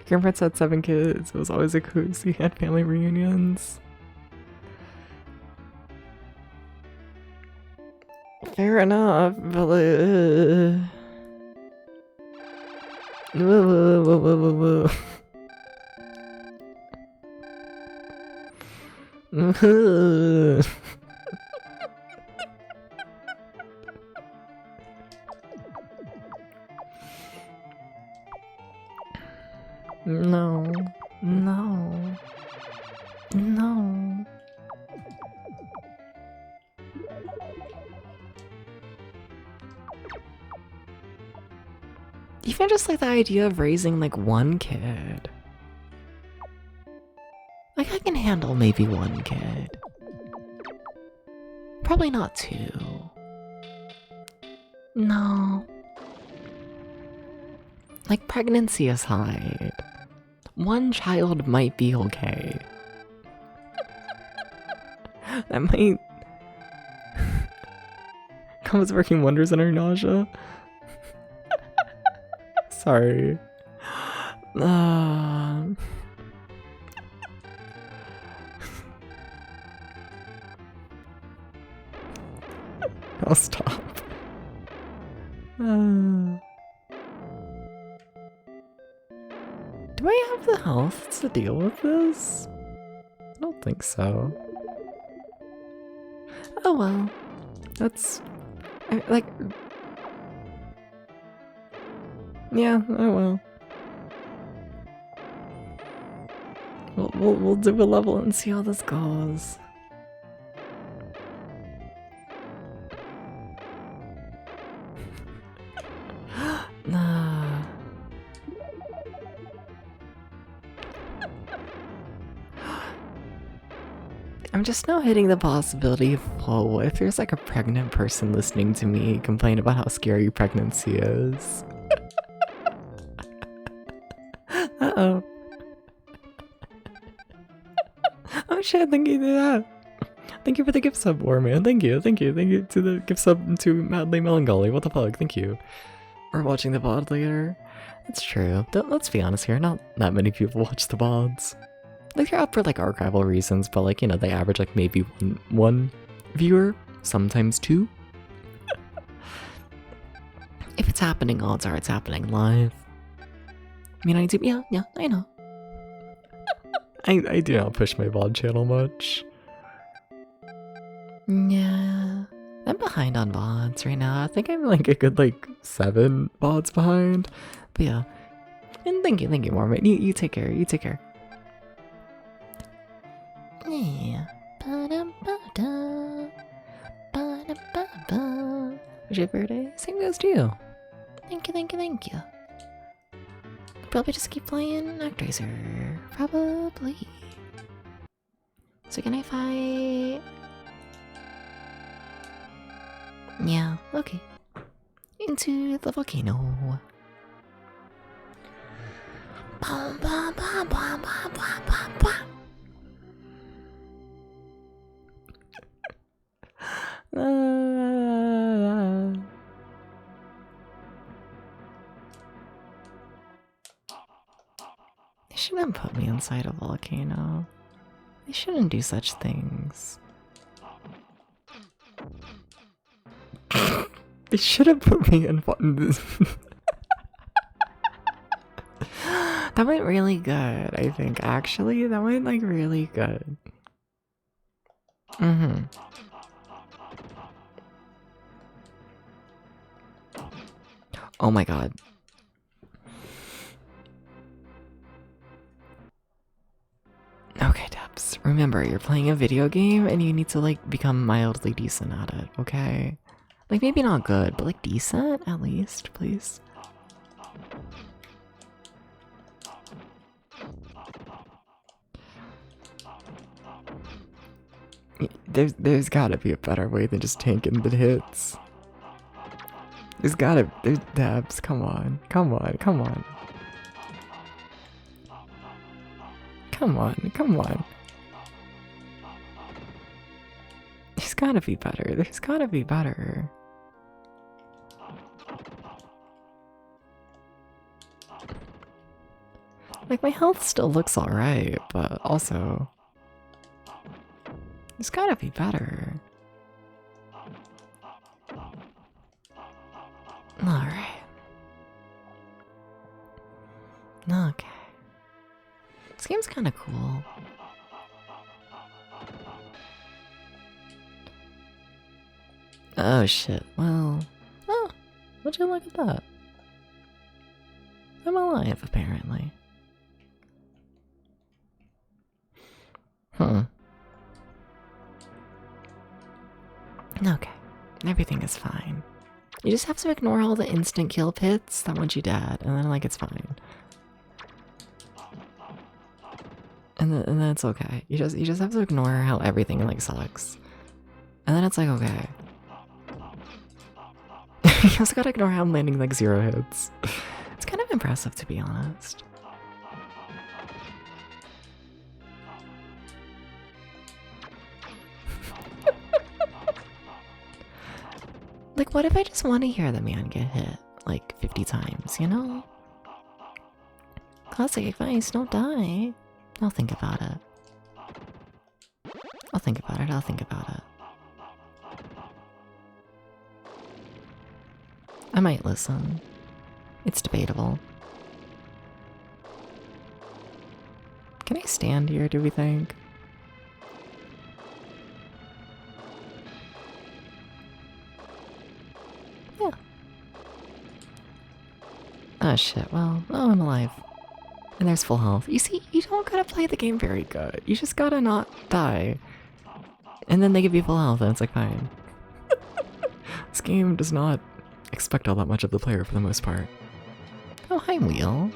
Speaker 1: Grandparents had 7 kids. It was always a cozy at family reunions. Fair enough, but whoa. No. No. No. Even just like the idea of raising like 1 kid. Like I can handle maybe 1 kid. Probably not 2. No. Like pregnancy aside, 1 child might be okay. That might comes working wonders on her nausea. Sorry. I'll stop. have the health to deal with this? I don't think so. Oh well. That's... like... yeah, oh well. We'll do a level and see how this goes. Nah. I'm just now hitting the possibility of, whoa, what if there's like a pregnant person listening to me complain about how scary pregnancy is? Uh-oh. Oh shit, thank you for that. Thank you for the gift sub, Warman. Thank you to the gift sub to Madly Melancholy. What the fuck, thank you. We're watching the VOD later. That's true. Let's be honest here, not that many people watch the VODs. Like, they're up for like archival reasons, but like, you know, they average like maybe one viewer, sometimes two. If it's happening, odds are it's happening live. I mean, yeah, I know. I do not push my VOD channel much. Yeah, I'm behind on VODs right now. I think I'm like a good like 7 VODs behind. But yeah, and thank you, Mormon. You take care. You take care. Yeah. Was your birthday? Same goes to you. Thank you. Probably just keep playing ActRaiser. Probably. So can I fight? Yeah, okay. Into the volcano. Bum, bum, bum, bum, bum, bum, bum, bum. They shouldn't put me inside a volcano. They shouldn't do such things. They shouldn't put me in this. That went really good, I think, actually. That went like really good. Oh my god. Okay, Debs. Remember, you're playing a video game and you need to like become mildly decent at it, okay? Like maybe not good, but like decent at least, please. There's gotta be a better way than just tanking the hits. There's Debs, come on. Come on. There's gotta be better. Like, my health still looks alright, but also... there's gotta be better. Alright. Okay. This game's kinda cool. Oh shit, well... oh, would you look at that? I'm alive, apparently. Okay, everything is fine. You just have to ignore all the instant kill pits that want you dead, and then like it's fine. And then it's okay. You just have to ignore how everything like sucks. And then it's like okay. You also gotta ignore how I'm landing like 0 hits. It's kind of impressive, to be honest. Like, what if I just want to hear the man get hit like 50 times, you know? Classic advice, don't die. I'll think about it. I'll think about it. I might listen. It's debatable. Can I stand here, do we think? Yeah. Oh shit, well, oh, I'm alive. And there's full health. You see, you don't gotta play the game very good. You just gotta not die. And then they give you full health and it's like, fine. This game does not expect all that much of the player for the most part. Oh, hi, Wheel.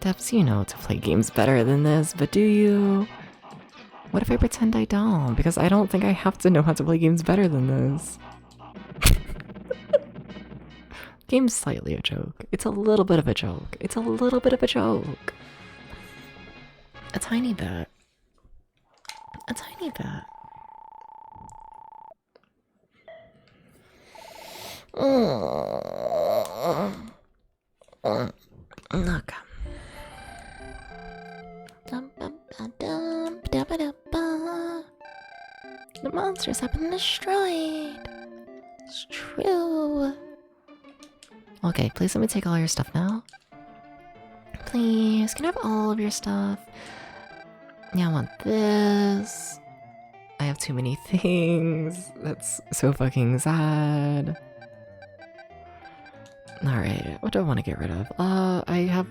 Speaker 1: Depths, you know to play games better than this, but do you? What if I pretend I don't? Because I don't think I have to know how to play games better than this. Game's slightly a joke. It's a little bit of a joke. It's a little bit of a joke. A tiny bit. A tiny bit. Look. The monsters have been destroyed. It's true. Okay, please let me take all your stuff now. Please, can I have all of your stuff? Yeah, I want this. I have too many things. That's so fucking sad. Alright, what do I want to get rid of? I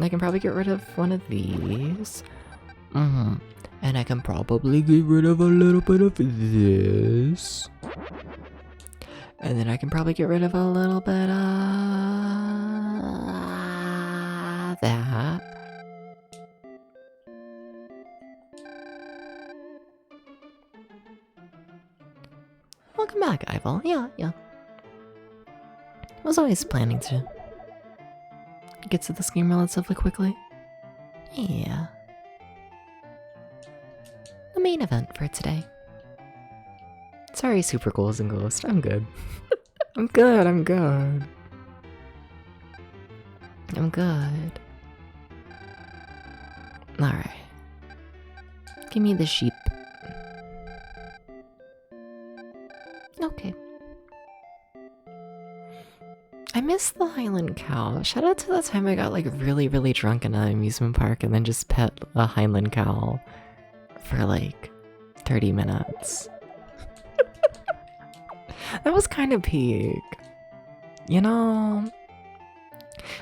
Speaker 1: can probably get rid of one of these. And I can probably get rid of a little bit of this. And then I can probably get rid of a little bit of that. Welcome back, Ival. Yeah. I was always planning to get to this game relatively quickly. Yeah. The main event for today. Sorry, Super Ghouls and Ghost. I'm good. I'm good. Alright. Give me the sheep. Okay. I miss the Highland cow. Shout out to the time I got like really, really drunk in an amusement park and then just pet a Highland cow for like 30 minutes. That was kind of peak. You know?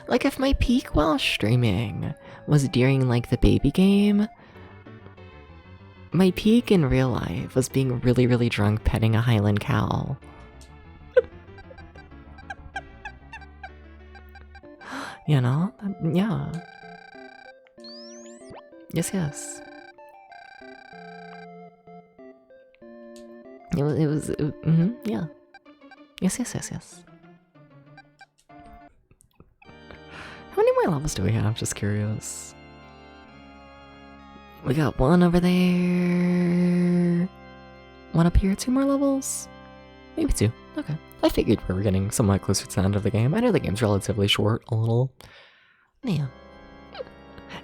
Speaker 1: Like if my peak while streaming was during like the baby game, my peak in real life was being really, really drunk petting a Highland cow. You know? Yeah. Yes. Yeah. Yes. How many more levels do we have? Just curious. We got one over there. One up here, 2 more levels? Maybe 2. Okay. I figured we were getting somewhat closer to the end of the game. I know the game's relatively short, a little. Yeah.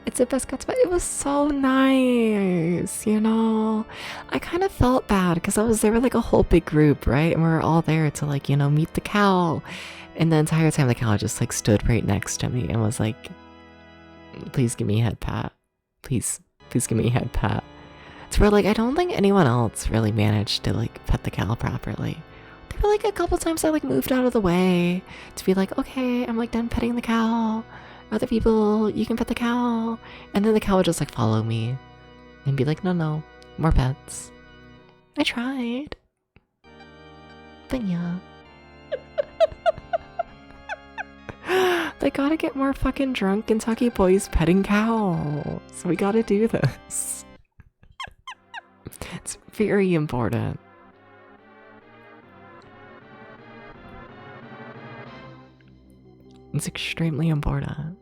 Speaker 1: It's the best cuts, but it was so nice, you know? I kind of felt bad because there were like a whole big group, right? And we were all there to like, you know, meet the cow. And the entire time the cow just like stood right next to me and was like, please give me a head pat. Please give me a head pat. So we're like, I don't think anyone else really managed to like pet the cow properly. There were like a couple times I like moved out of the way to be like, okay, I'm like done petting the cow. Other people, you can pet the cow. And then the cow would just like follow me and be like, no, more pets. I tried. But yeah. They gotta get more fucking drunk Kentucky boys petting cows. So we gotta do this. It's very important. It's extremely important.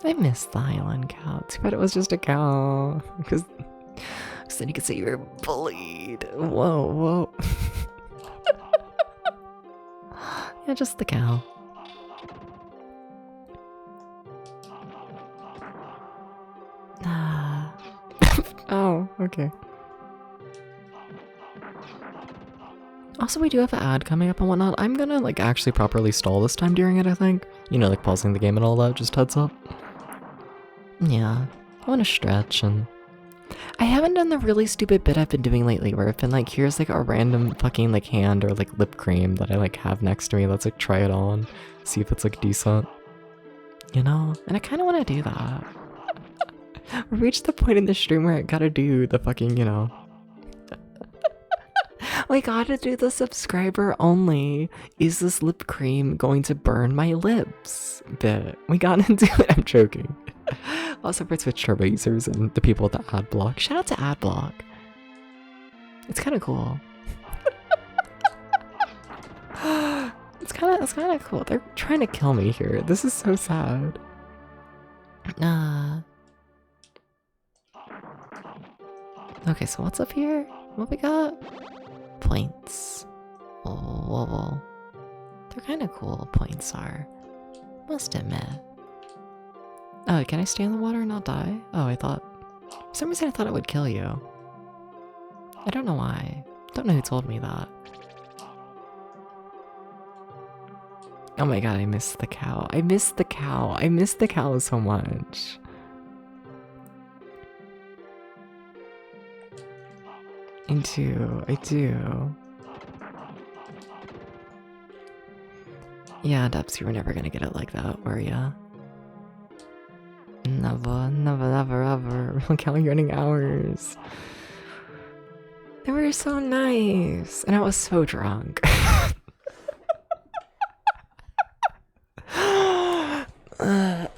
Speaker 1: I miss the Highland cow. Too bad it was just a cow. Because then you could say you were bullied. Whoa. Yeah, just the cow. Oh, okay. Also, we do have an ad coming up and whatnot. I'm gonna like actually properly stall this time during it, I think. You know, like pausing the game and all that, just heads up. Yeah, I wanna stretch and... I haven't done the really stupid bit I've been doing lately where I've been like, here's like a random fucking like hand or like lip cream that I like have next to me. Let's like try it on, see if it's like decent. You know? And I kinda wanna do that. We reached the point in the stream where I gotta do the fucking, you know... We gotta do the subscriber only. Is this lip cream going to burn my lips bit? We gotta do it. I'm joking. Also for Twitch Turbo users and the people with the ad block. Shout out to ad block. It's kind of cool. It's kind of cool. They're trying to kill me here. This is so sad. Okay, so what's up here? What we got? Points. Oh, they're kind of cool. Points are. Must admit. Oh, can I stay in the water and not die? Oh, I thought... For some reason I thought it would kill you. I don't know why. Don't know who told me that. Oh my god, I missed the cow. I missed the cow. I missed the cow so much. I do. Yeah, Dubs, you were never gonna get it like that, were ya? Never, ever. Look how you're running hours. They were so nice. And I was so drunk.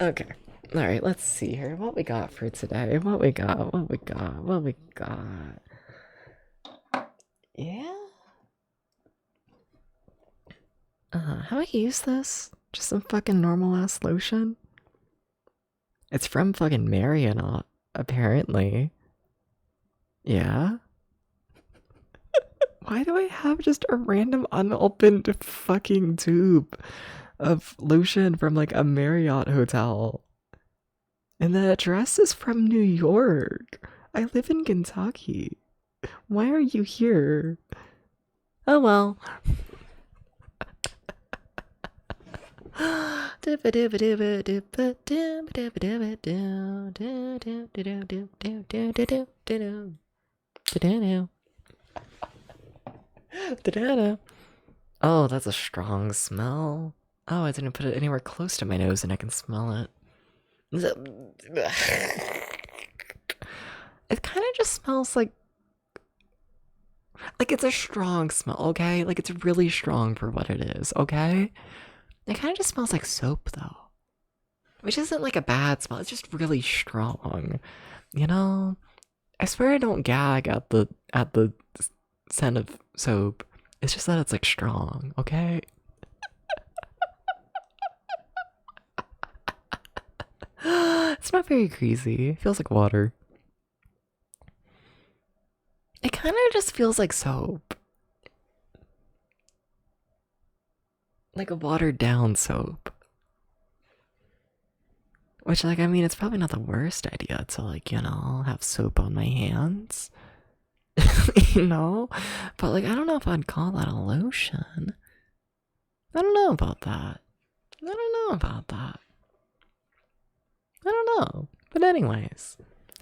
Speaker 1: Okay. Alright, let's see here. What we got for today? What we got? Yeah? How do I use this? Just some fucking normal ass lotion? It's from fucking Marionette, apparently. Yeah? Why do I have just a random unopened fucking tube of lotion from like a Marriott hotel? And the address is from New York. I live in Kentucky. Why are you here? Oh well. Oh, that's a strong smell. Oh, I didn't put it anywhere close to my nose and I can smell it. It kind of just smells like it's a strong smell, okay? Like it's really strong for what it is, okay? It kind of just smells like soap though. Which isn't like a bad smell, it's just really strong. You know? I swear I don't gag at the scent of soap. It's just that it's like strong, okay? It's not very greasy. It feels like water. It kind of just feels like soap. Like a watered down soap. Which, like, I mean, it's probably not the worst idea to, like, you know, have soap on my hands. You know? But, like, I don't know if I'd call that a lotion. I don't know about that. I don't know. But anyways,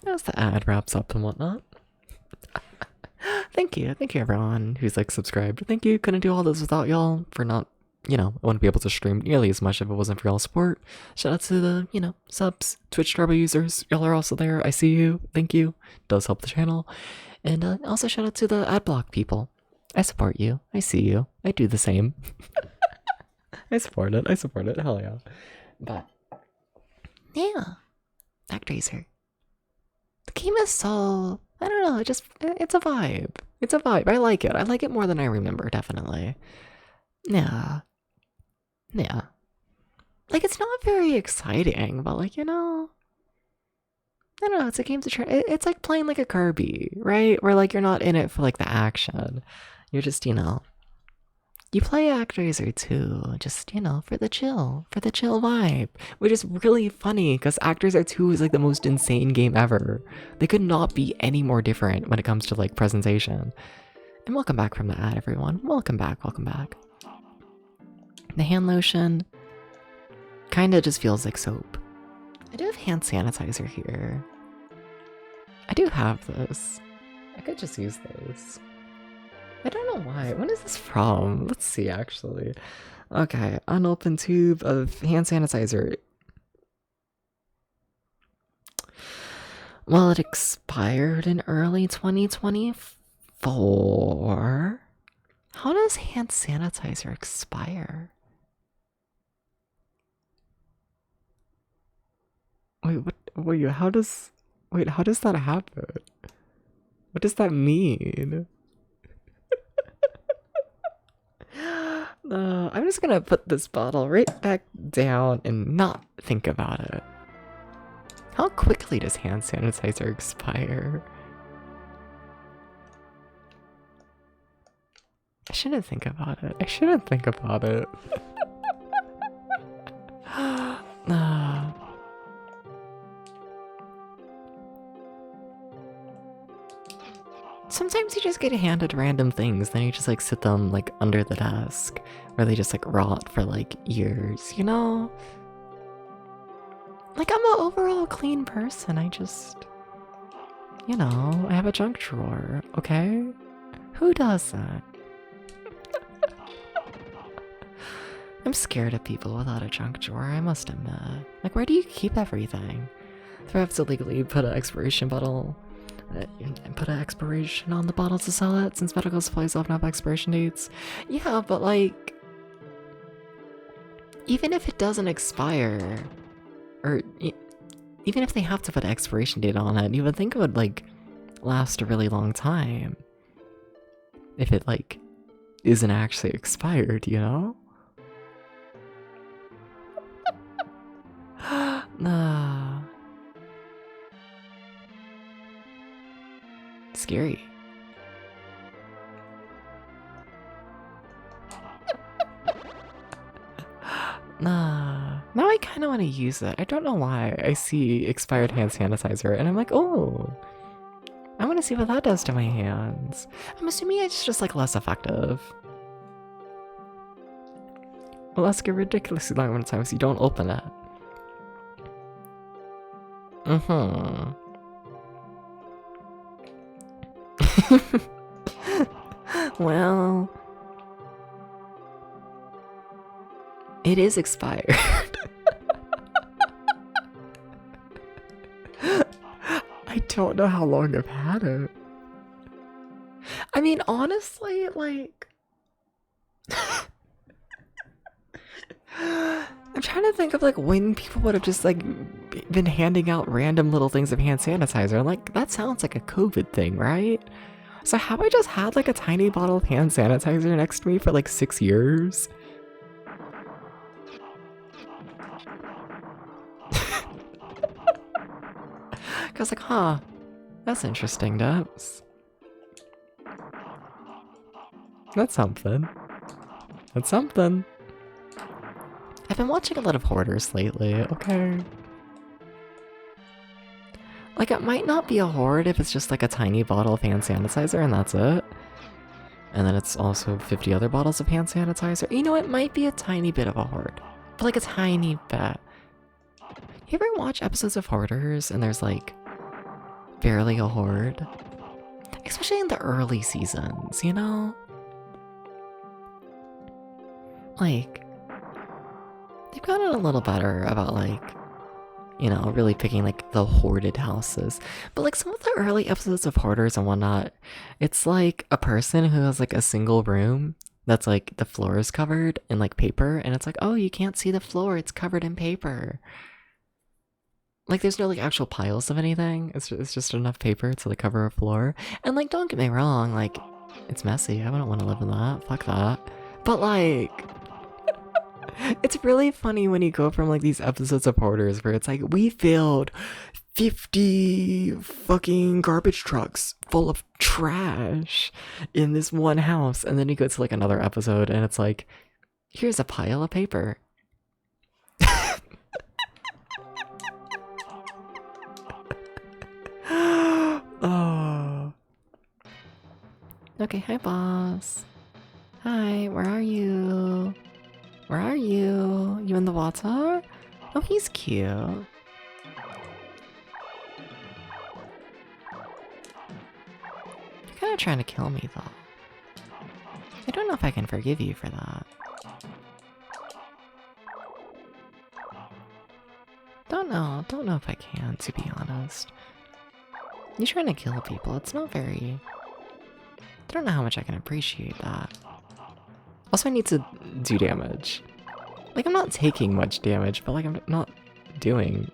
Speaker 1: as the ad wraps up and whatnot. Thank you everyone who's like subscribed. Thank you, couldn't do all this without y'all for not, you know, I wouldn't be able to stream nearly as much if it wasn't for y'all's support. Shout out to the, you know, subs, Twitch Turbo users, y'all are also there, I see you, thank you, does help the channel. And also shout out to the ad block people. I support you, I see you, I do the same. I support it, hell yeah. But, yeah, ActRaiser. The game is so... I don't know, it's a vibe. It's a vibe. I like it. I like it more than I remember, definitely. Yeah. Like, it's not very exciting, but like, you know... I don't know, it's a game to try... It's like playing like a Kirby, right? Where like, you're not in it for like the action. You're just, you know... You play ActRaiser too, just, you know, for the chill vibe. Which is really funny, because ActRaiser 2 is like the most insane game ever. They could not be any more different when it comes to like presentation. And welcome back from the ad, everyone. Welcome back, welcome back. The hand lotion kind of just feels like soap. I do have hand sanitizer here. I do have this. I could just use this. I don't know why. When is this from? Let's see, actually. Okay, unopened tube of hand sanitizer. Well, it expired in early 2024. How does hand sanitizer expire? Wait, how does that happen? What does that mean? I'm just gonna put this bottle right back down and not think about it. How quickly does hand sanitizer expire? I shouldn't think about it. Sometimes you just get handed random things, then you just like sit them like under the desk, where they just like rot for like years, you know? Like, I'm an overall clean person, I just, you know, I have a junk drawer, okay? Who does that? I'm scared of people without a junk drawer, I must admit. Like, where do you keep everything? Do I have to legally put an expiration bottle and put an expiration on the bottle to sell it, since medical supplies often have expiration dates? Yeah, but like, even if it doesn't expire, or even if they have to put an expiration date on it, you would think it would like last a really long time if it like isn't actually expired, you know? Nah. Scary. Nah. Now I kind of want to use it. I don't know why. I see expired hand sanitizer and I'm like, oh, I want to see what that does to my hands. I'm assuming it's just like less effective. Well, let's get ridiculously long amount of time so you don't open it. Well, it is expired. I don't know how long I've had it. I mean, honestly, like, I'm trying to think of like when people would have just like been handing out random little things of hand sanitizer. Like, that sounds like a COVID thing, right? So have I just had like a tiny bottle of hand sanitizer next to me for like 6 years? Cause like, huh, that's interesting, Dubs. That's something. That's something. I've been watching a lot of hoarders lately, okay? Like, it might not be a hoard if it's just like a tiny bottle of hand sanitizer and that's it. And then it's also 50 other bottles of hand sanitizer. You know, it might be a tiny bit of a hoard, but like a tiny bit. You ever watch episodes of Hoarders and there's like barely a hoard? Especially in the early seasons, you know? Like, they've gotten a little better about like, you know, really picking like the hoarded houses. But like some of the early episodes of Hoarders and whatnot, it's like a person who has like a single room that's like the floor is covered in like paper, and it's like, oh, you can't see the floor, it's covered in paper. Like, there's no like actual piles of anything. It's just enough paper to like cover a floor. And like, don't get me wrong, like, it's messy. I wouldn't want to live in that. Fuck that. But like, it's really funny when you go from like these episodes of Hoarders where it's like, we filled 50 fucking garbage trucks full of trash in this one house, and then you go to like another episode and it's like, here's a pile of paper. Oh. Okay, hi boss. Hi, where are you? Where are you? You in the water? Oh, he's cute. You're kind of trying to kill me though. I don't know if I can forgive you for that. Don't know if I can, to be honest. You trying to kill people, it's not very... I don't know how much I can appreciate that. Also, I need to do damage. Like, I'm not taking much damage, but like, I'm not doing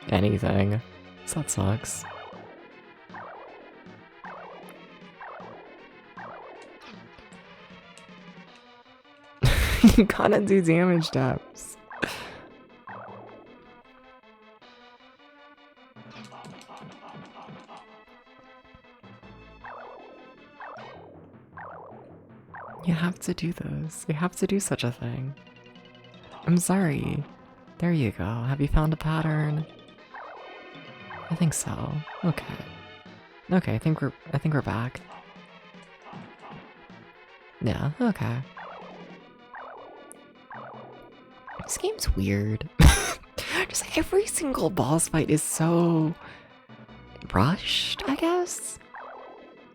Speaker 1: anything. So that sucks. You gotta do damage taps. You have to do this. You have to do such a thing. I'm sorry. There you go. Have you found a pattern? I think so. Okay. Okay, I think we're back. Yeah, okay. This game's weird. Just like every single boss fight is so rushed, I guess?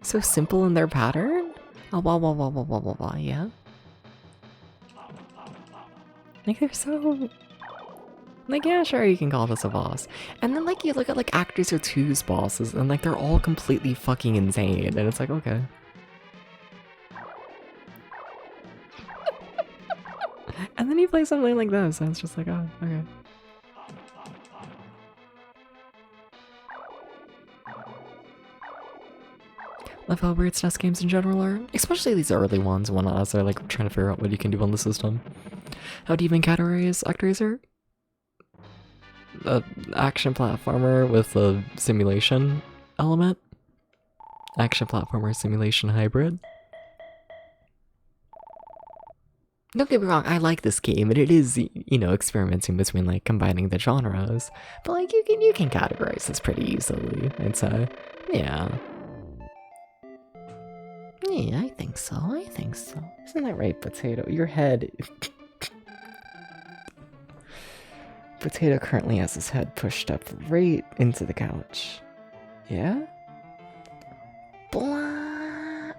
Speaker 1: So simple in their pattern? Oh, wah, yeah? Like, they're so... Like, yeah, sure, you can call this a boss. And then, like, you look at, like, ActRaiser 2's bosses, and, like, they're all completely fucking insane, and it's like, okay. And then you play something like this, and it's just like, oh, okay. Love how weird SNES games in general are, especially these early ones when as they're like trying to figure out what you can do on the system. How do you even categorize ActRaiser? Action platformer with a simulation element? Action platformer simulation hybrid? Don't get me wrong, I like this game, and it is, you know, experimenting between like combining the genres. But like you can categorize this pretty easily, I'd say. Yeah. Yeah, I think so. I think so. Isn't that right, Potato? Your head. Potato currently has his head pushed up right into the couch. Yeah? Blah.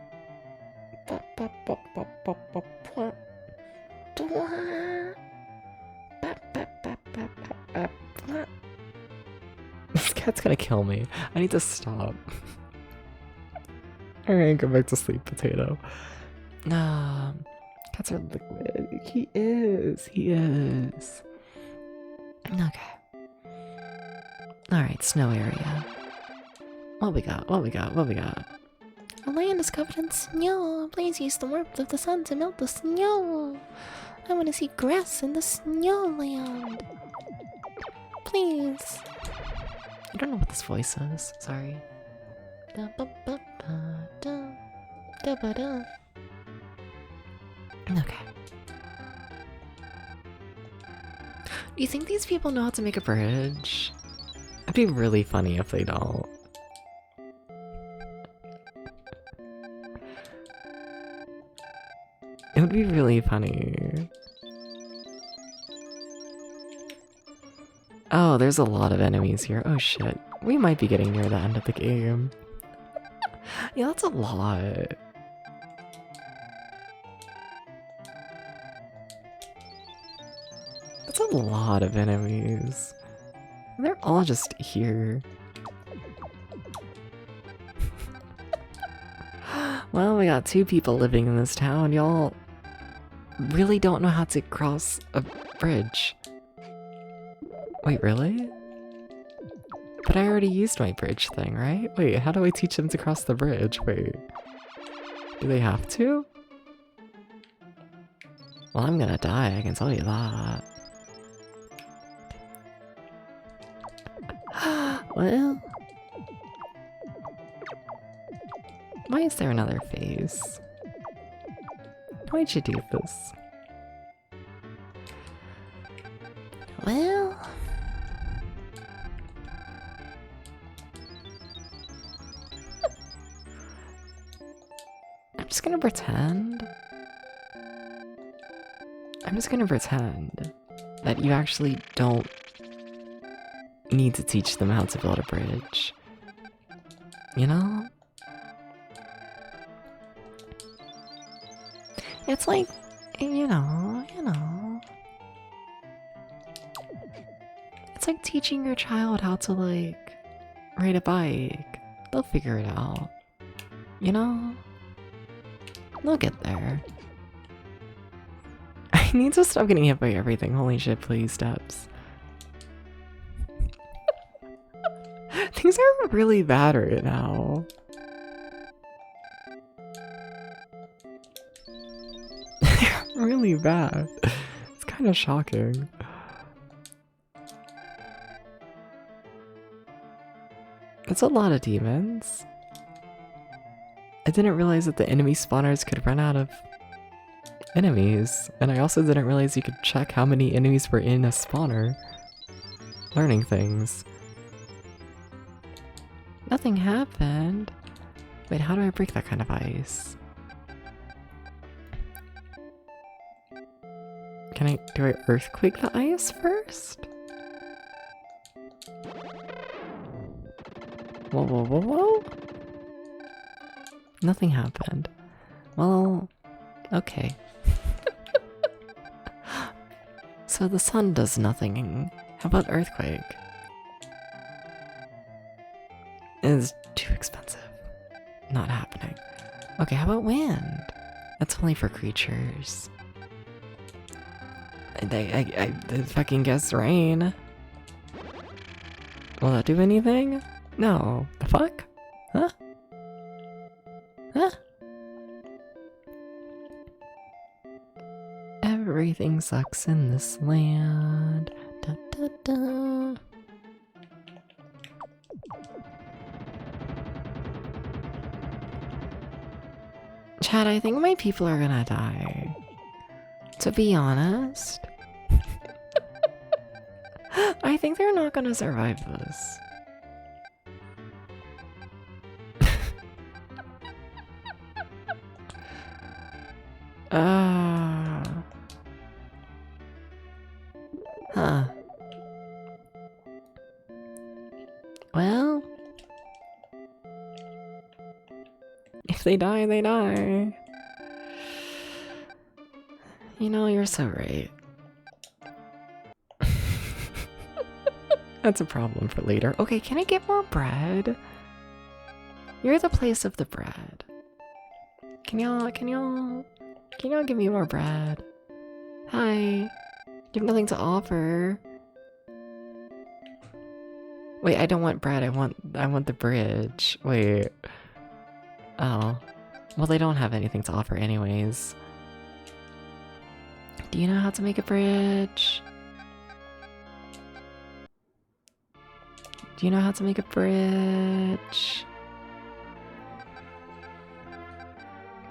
Speaker 1: Blah, blah, blah, blah, blah, blah, blah. Blah. Blah, blah, blah, blah, blah, blah. This cat's gonna kill me. I need to stop. Alright, go back to sleep, Potato. Cats are liquid. He is. He is. Okay. Alright, snow area. What we got? What we got? What we got?
Speaker 2: The land is covered in snow. Please use the warmth of the sun to melt the snow. I want to see grass in the snow land. Please.
Speaker 1: I don't know what this voice is. Sorry.
Speaker 2: Da ba ba ba da da ba da.
Speaker 1: Okay. Do you think these people know how to make a bridge? It'd be really funny if they don't. It would be really funny. Oh, there's a lot of enemies here. Oh shit. We might be getting near the end of the game. Yeah, that's a lot. That's a lot of enemies. They're all just here. Well, we got 2 people living in this town. Y'all really don't know how to cross a bridge. Wait, really? But I already used my bridge thing, right? Wait, how do I teach them to cross the bridge? Wait. Do they have to? Well, I'm gonna die, I can tell you that. Well... Why is there another face? Why'd you do this?
Speaker 2: Well,
Speaker 1: just gonna pretend. I'm just gonna pretend that you actually don't need to teach them how to build a bridge. You know? It's like, you know. It's like teaching your child how to, like, ride a bike. They'll figure it out. You know? They'll get there. I need to stop getting hit by everything. Holy shit, please, steps. Things are really bad right now. They're really bad. It's kind of shocking. That's a lot of demons. I didn't realize that the enemy spawners could run out of enemies, and I also didn't realize you could check how many enemies were in a spawner. Learning things. Nothing happened. Wait, how do I break that kind of ice? Do I earthquake the ice first? Whoa. Nothing happened. Well, okay. So the sun does nothing. How about earthquake? It's too expensive. Not happening. Okay, how about wind? That's only for creatures. I fucking guess rain. Will that do anything? No. The fuck? Huh? Huh? Everything sucks in this land. Da, da, da. Chad, I think my people are gonna die. To be honest. I think they're not gonna survive this. Huh. Well, if they die, they die. You know, you're so right. That's a problem for later. Okay, can I get more bread? You're the place of the bread. Can y'all give me more bread? Hi. You have nothing to offer. Wait, I don't want bread. I want the bridge. Wait. Oh. Well, they don't have anything to offer anyways. Do you know how to make a bridge? Do you know how to make a bridge?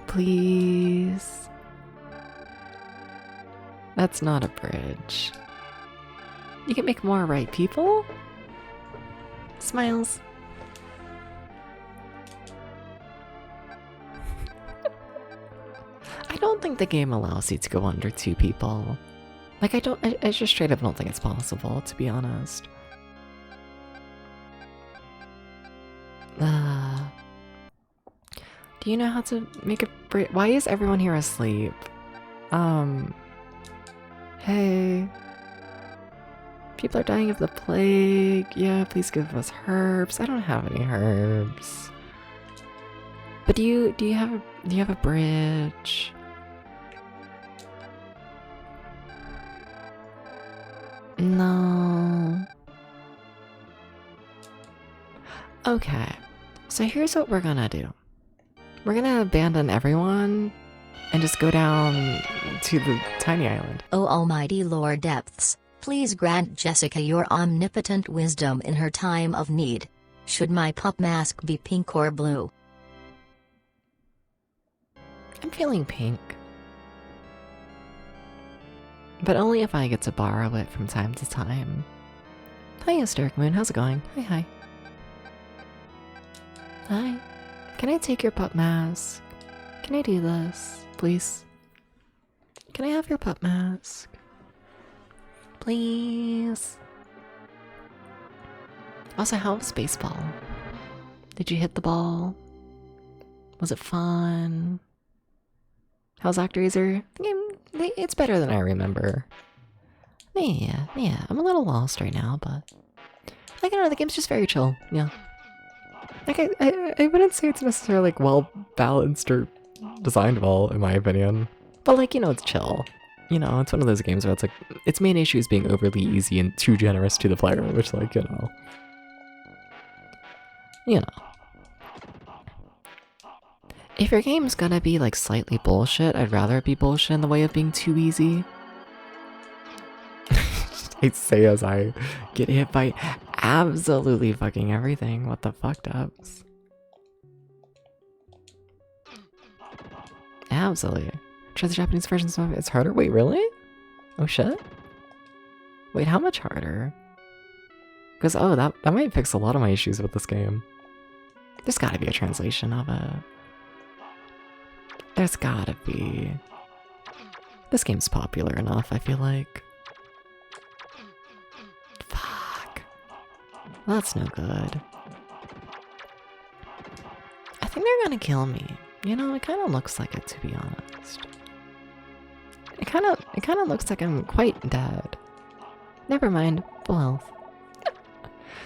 Speaker 1: Please. That's not a bridge. You can make more, right, people? Smiles. I don't think the game allows you to go under 2 people. Like, I just straight up don't think it's possible, to be honest. Do you know how to make a bridge? Why is everyone here asleep? Hey. People are dying of the plague. Yeah, please give us herbs. I don't have any herbs. But do you have a bridge? No. Okay. So here's what we're gonna do. We're gonna abandon everyone and just go down to the tiny island.
Speaker 3: O almighty Lord Depths, please grant Jessica your omnipotent wisdom in her time of need. Should my pup mask be pink or blue?
Speaker 1: I'm feeling pink. But only if I get to borrow it from time to time. Hi, Hysteric Moon, how's it going? Hi. Hi. Can I take your pup mask? Can I do this, please? Can I have your pup mask? Please. Also, how was baseball? Did you hit the ball? Was it fun? How's ActRaiser? The game, it's better than I remember. Yeah, I'm a little lost right now, but I don't know, the game's just very chill, yeah. Like, I wouldn't say it's necessarily, like, well balanced or designed well, in my opinion. But, like, you know, it's chill. You know, it's one of those games where it's like, its main issue is being overly easy and too generous to the player, which, like, you know. If your game's gonna be, like, slightly bullshit, I'd rather it be bullshit in the way of being too easy. I say as I get hit by absolutely fucking everything. What the fuck, ups? Absolutely. Try the Japanese version, so it's harder. Wait, really? Oh shit? Wait, how much harder? Because, oh, that might fix a lot of my issues with this game. There's gotta be a translation of it. There's gotta be. This game's popular enough, I feel like. Fuck. That's no good. I think they're gonna kill me. You know, it kinda looks like it, to be honest. It kinda looks like I'm quite dead. Never mind, full health.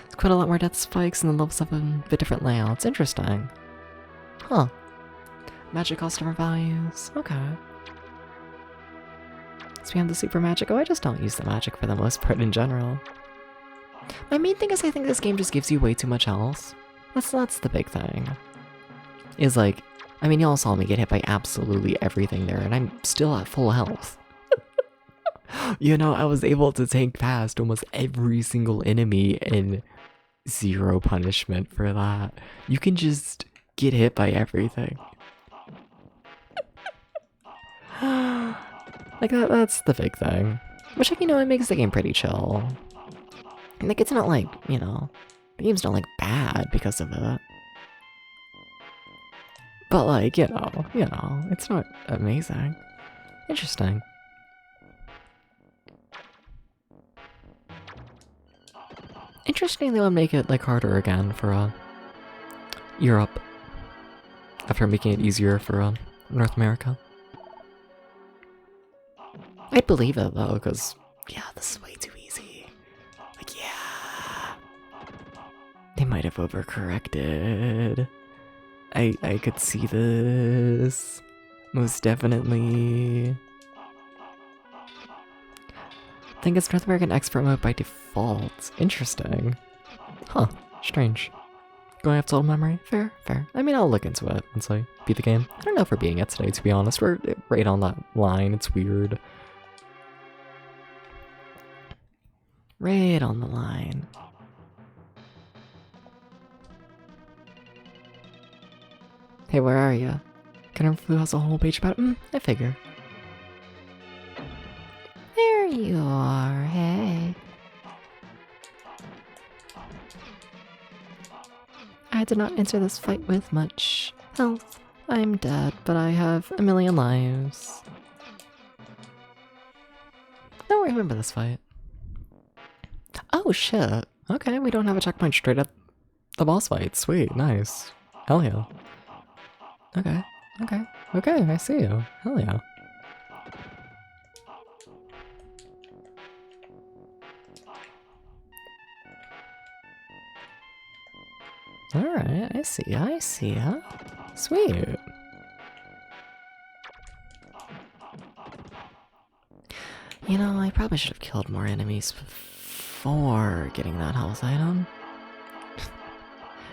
Speaker 1: It's quite a lot more death spikes and the level 7 bit different layouts. Interesting. Huh. Magic costs different values. Okay. So we have the super magic. Oh, I just don't use the magic for the most part in general. My main thing is I think this game just gives you way too much health. That's the big thing. Is like, I mean, y'all saw me get hit by absolutely everything there, and I'm still at full health. You know, I was able to tank past almost every single enemy and 0 punishment for that. You can just get hit by everything. Like, that's the big thing. Which, like, you know, it makes the game pretty chill. Like, it's not like, you know, the game's not, like, bad because of it. But, like, you know, it's not amazing. Interesting. Interesting they would make it, like, harder again for, Europe. After making it easier for, North America. I'd believe it, though, because, yeah, this is way too easy. Like, yeah. They might have overcorrected. I could see this. Most definitely. I think it's North American expert mode by default. Interesting. Huh. Strange. Going off total memory? Fair. I mean, I'll look into it once I beat the game. I don't know if we're beating it today, to be honest. We're right on that line. It's weird. Right on the line. Hey, where are ya? Kind Flu has a whole page about it. I figure. There you are, hey. I did not enter this fight with much health. I'm dead, but I have a million lives. No, I remember this fight. Oh shit. Okay, we don't have a checkpoint straight at the boss fight. Sweet, nice. Hell yeah. Okay, I see you. Hell yeah. Alright, I see ya. Sweet. You know, I probably should have killed more enemies before getting that health item.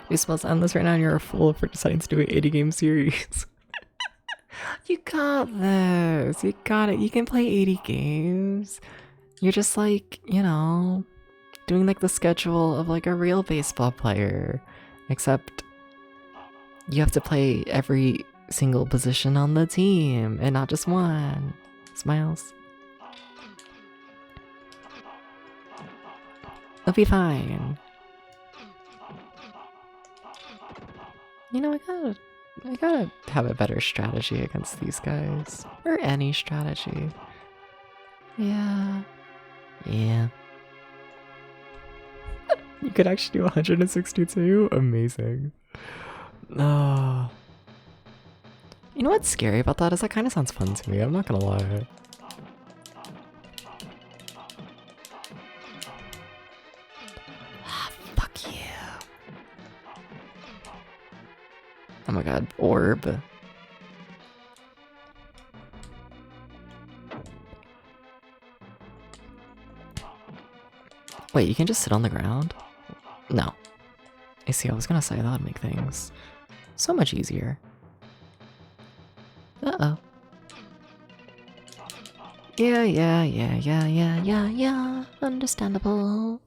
Speaker 1: You're supposed to end this right now and you're a fool for deciding to do an 80 game series. You got this. You got it. You can play 80 games. You're just like, you know, doing like the schedule of like a real baseball player. Except you have to play every single position on the team and not just one. Smiles. It'll be fine. You know, I gotta have a better strategy against these guys. Or any strategy. Yeah. Yeah. You could actually do 162? Amazing. No. You know what's scary about that is that kind of sounds fun to me, I'm not gonna lie. Fuck you. Oh my god, orb. Wait, you can just sit on the ground? No. I see, I was gonna say that would make things so much easier. Uh-oh. Yeah. Understandable.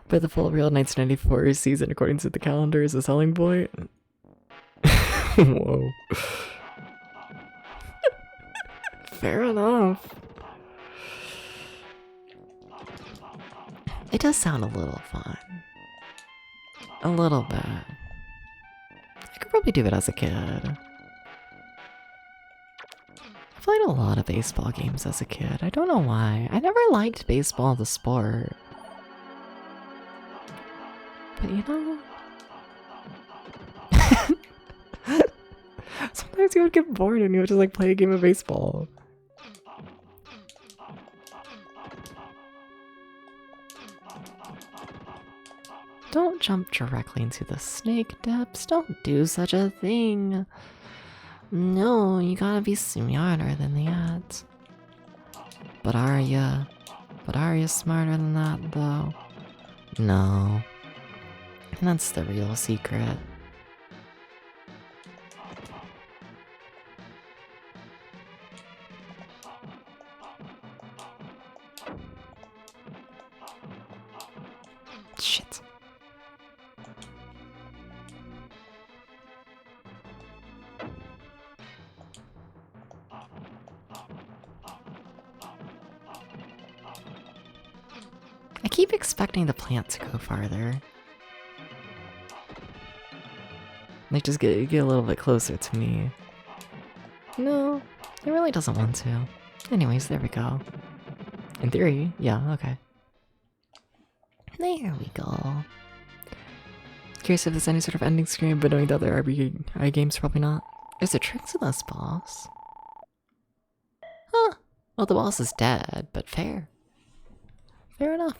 Speaker 1: But the full real 1994 season, according to the calendar, is a selling point. Whoa. Fair enough. It does sound a little fun. A little bit. I could probably do it as a kid. I played a lot of baseball games as a kid. I don't know why. I never liked baseball, the sport. But you know... Sometimes you would get bored and you would just like play a game of baseball. Don't jump directly into the snake depths. Don't do such a thing. No, you gotta be smarter than that. But are ya? But are you smarter than that, though? No. And that's the real secret. Shit. I keep expecting the plant to go farther. Like, just get a little bit closer to me. No, it really doesn't want to. Anyways, there we go. In theory, yeah, okay. There we go. Curious if there's any sort of ending screen, but knowing the other RBI games, probably not. There's a trick to this boss. Huh. Well, the boss is dead, but fair. Fair enough.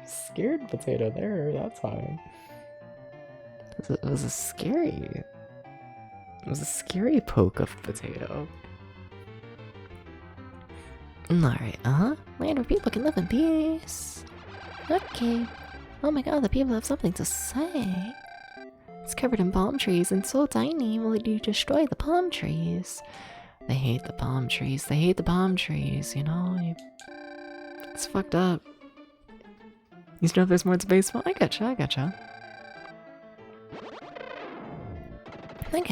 Speaker 1: Scared potato there, that's fine. It was a scary poke of potato. Alright, land where people can live in peace. Okay. Oh my god, the people have something to say. It's covered in palm trees and so tiny, will you destroy the palm trees? They hate the palm trees, you know? It's fucked up. You know if there's more to baseball? I gotcha. I gotcha. If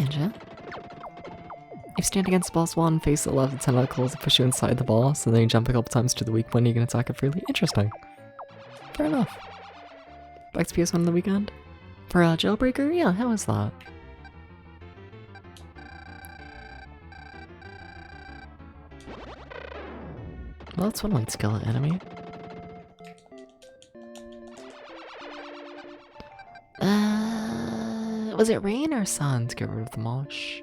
Speaker 1: you stand against boss 1, face the left, the tentacles push you inside the boss, and then you jump a couple times to the weak point, you can attack it freely. Interesting. Fair enough. Back to PS1 on the weekend? For a jailbreaker? Yeah, how was that? Well, that's one way to kill an enemy. Was it rain or sun to get rid of the mosh?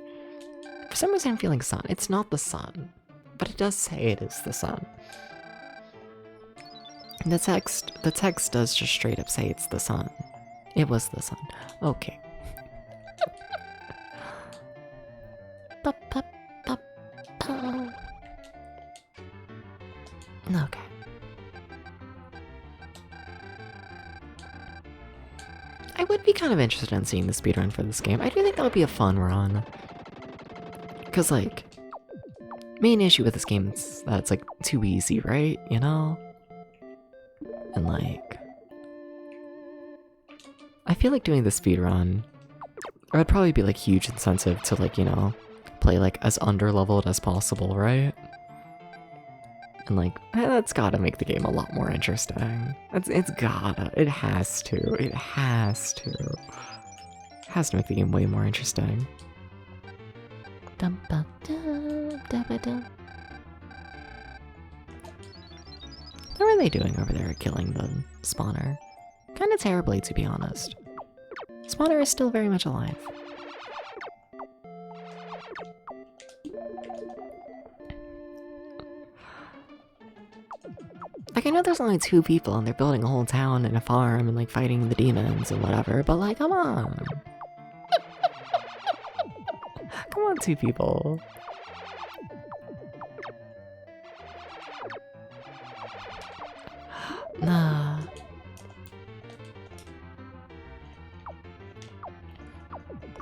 Speaker 1: For some reason I'm feeling sun. It's not the sun, but it does say it is the sun. The text does just straight up say it's the sun. It was the sun. Okay. Okay. I would be kind of interested in seeing the speedrun for this game. I do think that would be a fun run. Because, like, Main issue with this game is that it's like too easy, right? You know? And like, I feel like doing the speedrun, or it'd probably be like huge incentive to like, you know, play like as under-leveled as possible, right? And like, that's gotta make the game a lot more interesting. It's gotta, it has to make the game way more interesting.
Speaker 2: Dum ba dum da ba dum.
Speaker 1: How are they doing over there killing the spawner? Kinda terribly, to be honest. Spawner is still very much alive. Like, I know there's only 2 people and they're building a whole town and a farm and like fighting the demons and whatever, but like, come on. Come on, 2 people. Nah.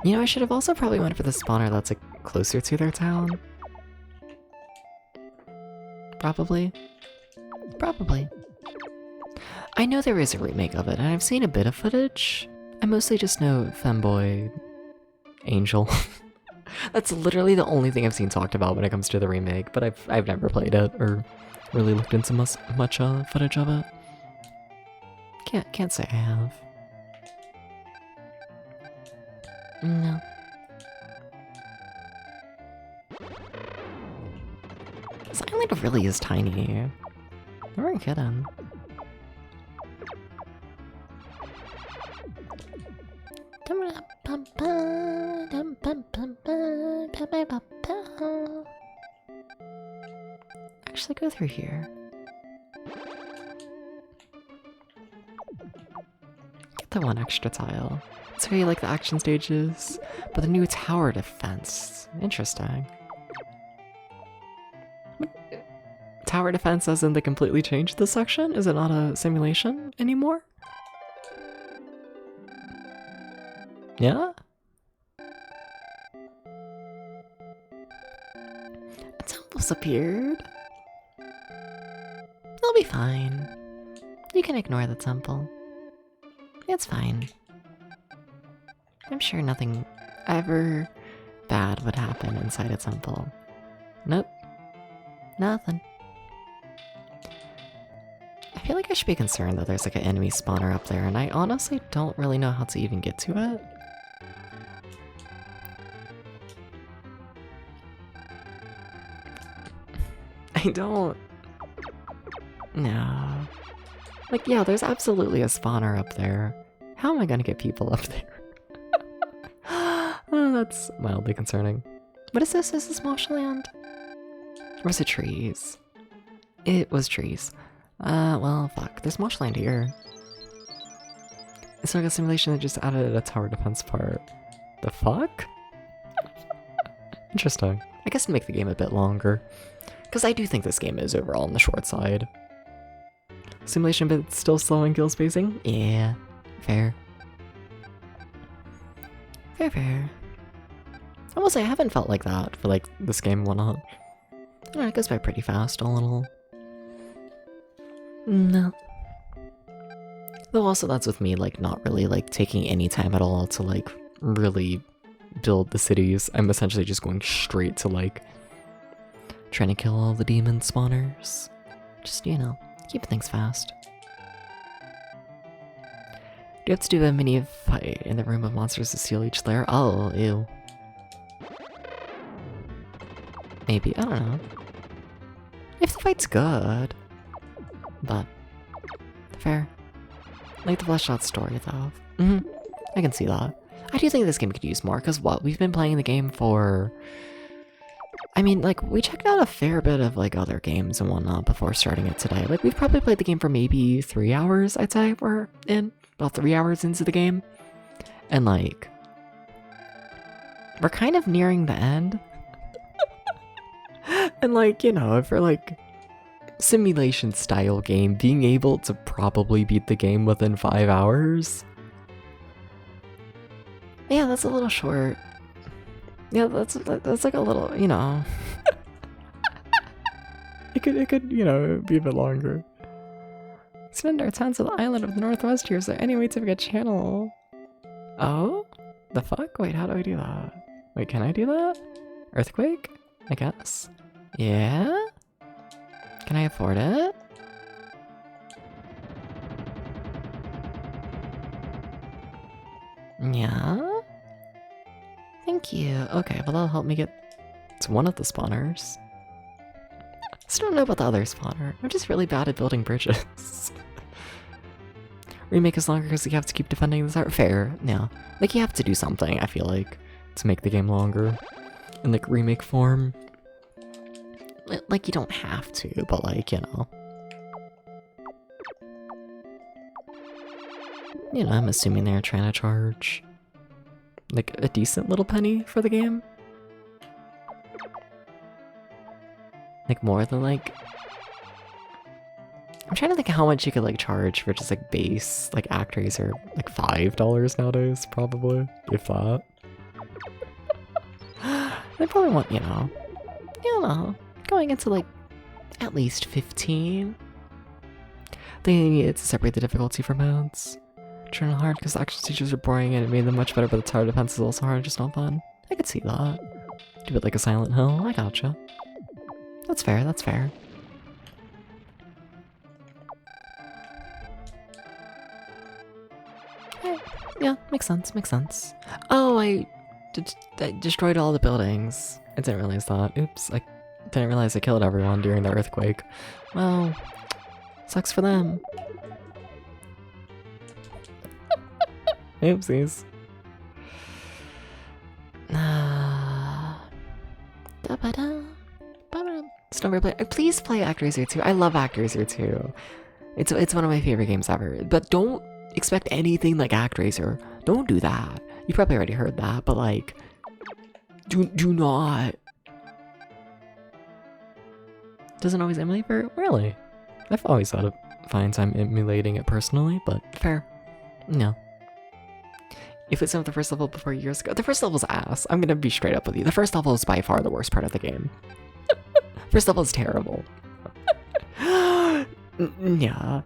Speaker 1: You know, I should have also probably went for the spawner that's like closer to their town. Probably. I know there is a remake of it, and I've seen a bit of footage. I mostly just know Femboy Angel. That's literally the only thing I've seen talked about when it comes to the remake, but I've never played it or really looked into much footage of it. Can't say I have. No. This island really is tiny. We weren't kidding. Actually, go through here. Get the 1 extra tile. It's very like the action stages, but the new tower defense. Interesting. Tower defense as in they completely changed this section? Is it not a simulation anymore? Yeah? A temple's appeared. They'll be fine. You can ignore the temple. It's fine. I'm sure nothing ever bad would happen inside a temple. Nope. Nothing. I feel like I should be concerned that there's like an enemy spawner up there, and I honestly don't really know how to even get to it. I don't... No. Like, yeah, there's absolutely a spawner up there. How am I gonna get people up there? Oh, that's mildly concerning. What is this? Is this marshland? Or is it trees? It was trees. Well, fuck. There's marshland here. It's like a simulation that just added a tower defense part. The fuck? Interesting. I guess to make the game a bit longer. Because I do think this game is overall on the short side. Simulation but still slow in kill spacing? Yeah. Fair. Fair. I will say I haven't felt like that for like this game and whatnot. I don't know, it goes by pretty fast, a little. No. Though also that's with me like not really like taking any time at all to like really build the cities. I'm essentially just going straight to like trying to kill all the demon spawners. Just, you know, keep things fast. Do you have to do a mini fight in the room of monsters to steal each lair? Oh, ew. Maybe, I don't know. If the fight's good. But, fair. Like the fleshed out story though. I can see that. I do think this game could use more, because what? We've been playing the game for... I mean, like, we checked out a fair bit of, like, other games and whatnot before starting it today. Like, we've probably played the game for maybe 3 hours, I'd say. We're in about 3 hours into the game. And, like, we're kind of nearing the end. And, like, you know, for, like, simulation-style game, being able to probably beat the game within 5 hours... Yeah, that's a little short. Yeah, that's like a little, you know. it could, you know, be a bit longer. Spend our time to the island of the northwest here, is there any way to make a channel? Oh? The fuck? Wait, how do I do that? Wait, can I do that? Earthquake? I guess. Yeah? Can I afford it? Yeah? Thank you. Okay, well that'll help me get to one of the spawners. Still don't know about the other spawner. I'm just really bad at building bridges. Remake is longer because you have to keep defending this art. Fair, yeah. Like, you have to do something, I feel like, to make the game longer. In, like, remake form. Like, you don't have to, but, like, you know. You know, I'm assuming they're trying to charge, like, a decent little penny for the game. Like, more than, like... I'm trying to think how much you could, like, charge for just, like, base, like, ActRaiser. Like, $5 nowadays, probably, if that. They probably want, you know, going into, like, at least 15. They needed to separate the difficulty from modes. Trying hard because the actual teachers are boring and it made them much better, but the tower defense is also hard, just not fun. I could see that. Do it like a Silent Hill, I gotcha. That's fair, that's fair. Yeah, makes sense, makes sense. Oh, I destroyed all the buildings. I didn't realize that. Oops, I didn't realize I killed everyone during the earthquake. Well, sucks for them. Oopsies. Snowbird play. Please play ActRaiser 2. I love ActRaiser 2. It's one of my favorite games ever. But don't expect anything like ActRaiser. Don't do that. You probably already heard that, but like, do not. Doesn't always emulate for really. I've always had a fine time emulating it personally, but fair. No. If it's not the first level before years ago, the first level's ass. I'm gonna be straight up with you. The first level is by far the worst part of the game. First level is terrible. Yeah.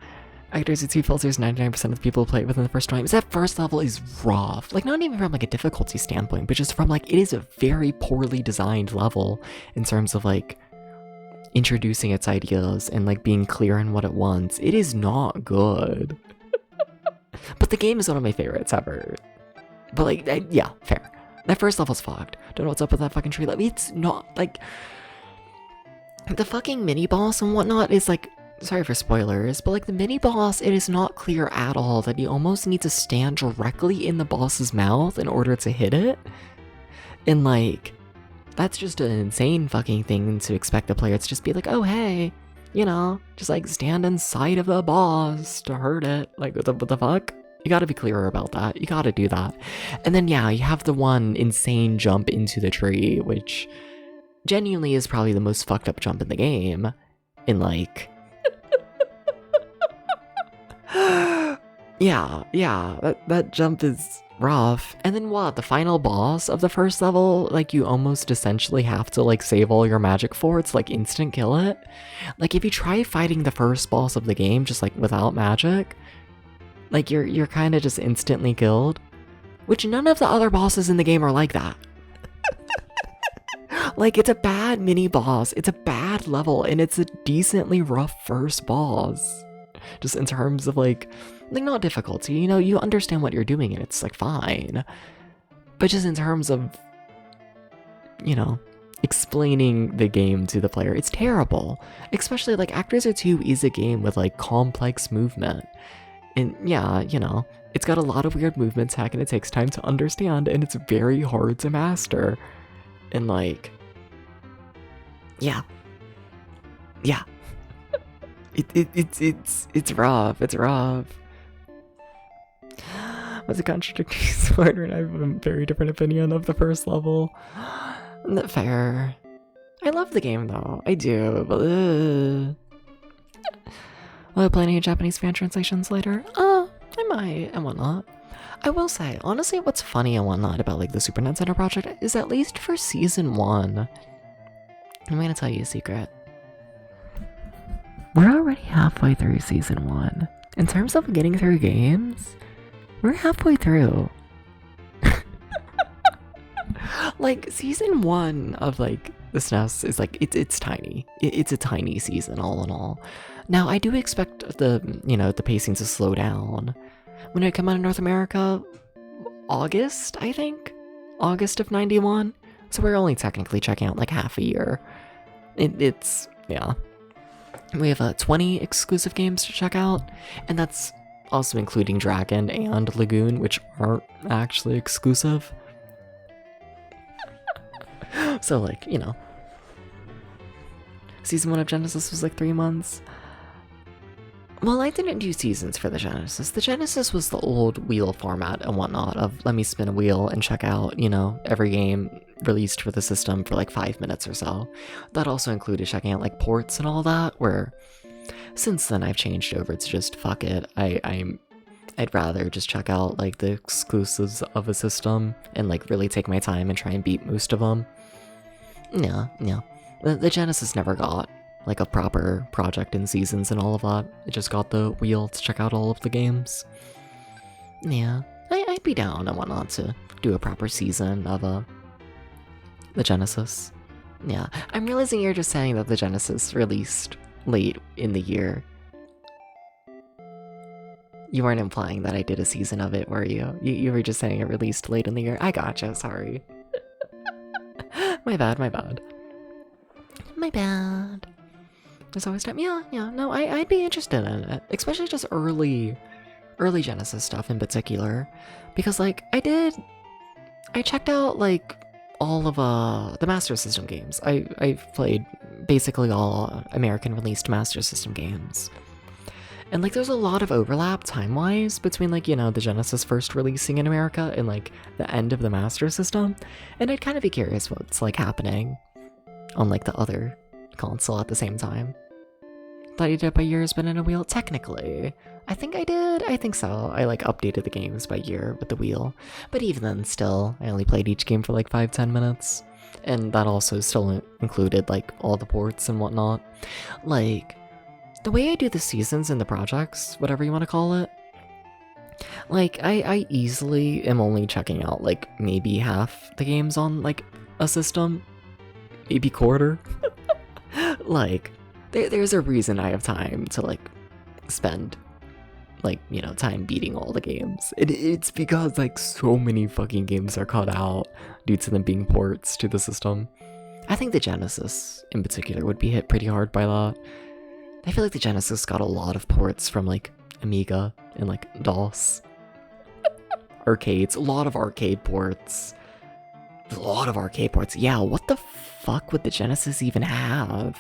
Speaker 1: ActRaiser 2 filters 99% of the people who play it within the first time. That first level is rough. Like, not even from like a difficulty standpoint, but just from like, it is a very poorly designed level in terms of like introducing its ideas and like being clear on what it wants. It is not good. But the game is one of my favorites ever. But like, yeah, fair. That first level's fucked. Don't know what's up with that fucking tree. Like, it's not like the fucking mini boss and whatnot is like, sorry for spoilers, but like the mini boss, it is not clear at all that you almost need to stand directly in the boss's mouth in order to hit it. And like, that's just an insane fucking thing to expect the player to just be like, oh hey, you know, just like stand inside of the boss to hurt it. Like, what the fuck? You gotta be clearer about that. You gotta do that. And then yeah, you have the one insane jump into the tree, which genuinely is probably the most fucked up jump in the game. And like, yeah, that jump is rough. And then what, the final boss of the first level, like you almost essentially have to like save all your magic for, it's like instant kill it. Like if you try fighting the first boss of the game just like without magic, like you're kind of just instantly killed, which none of the other bosses in the game are like that. Like, it's a bad mini boss, it's a bad level, and it's a decently rough first boss. Just in terms of like not difficulty, you know, you understand what you're doing and it's like fine. But just in terms of, you know, explaining the game to the player, it's terrible. Especially like ActRaiser 2 is a game with like complex movement. And yeah, you know, it's got a lot of weird movement tech and it takes time to understand and it's very hard to master. And like, yeah. It's rough, it's rough. What's a contradictory sword when I have a very different opinion of the first level? Not fair. I love the game though, I do, but will I play any Japanese fan translations later? I might and whatnot. I will say, honestly, what's funny and whatnot about like the Super Nintendo project is at least for season 1. I'm gonna tell you a secret. we're already halfway through season 1. In terms of getting through games, we're halfway through. Like, season 1 of, like, the SNES is, like, it's tiny. It's a tiny season, all in all. Now, I do expect the pacing to slow down. When it come out in North America, August, I think? August of 91? So we're only technically checking out, like, half a year. Yeah. We have 20 exclusive games to check out, and that's also including Dragon and Lagoon, which aren't actually exclusive. So, like, season 1 of Genesis was like 3 months. Well, I didn't do seasons for the Genesis. The Genesis was the old wheel format and whatnot of let me spin a wheel and check out, every game released for the system for like 5 minutes or so. That also included checking out like ports and all that, where since then I've changed over to just fuck it. I'd rather just check out like the exclusives of a system and like really take my time and try and beat most of them. Yeah. The Genesis never got like a proper project in seasons and all of that. It just got the wheel to check out all of the games. Yeah, I'd be down and whatnot to do a proper season of the Genesis. Yeah, I'm realizing you're just saying that the Genesis released late in the year. You weren't implying that I did a season of it, were you? You were just saying it released late in the year. I gotcha, sorry. My bad.
Speaker 2: My bad.
Speaker 1: There's always time. Yeah, no, I'd be interested in it. Especially just early Genesis stuff in particular. Because, like, I checked out, like, all of the Master System games. I've played basically all American released Master System games. And, like, there's a lot of overlap time-wise between, like, the Genesis first releasing in America and, like, the end of the Master System. And I'd kind of be curious what's, like, happening on, like, the other console at the same time. Thought you did by year spinning a wheel? Technically. I think I did. I think so. I, like, updated the games by year with the wheel. But even then, still, I only played each game for, like, 5-10 minutes. And that also still included, like, all the ports and whatnot. Like, the way I do the seasons and the projects, whatever you want to call it, like, I easily am only checking out, like, maybe half the games on, like, a system. Maybe quarter. Like, there's a reason I have time to, like, spend, like, time beating all the games. It's because, like, so many fucking games are cut out due to them being ports to the system. I think the Genesis, in particular, would be hit pretty hard by that. I feel like the Genesis got a lot of ports from, like, Amiga and, like, DOS. Arcades. A lot of arcade ports. Yeah, what the fuck would the Genesis even have?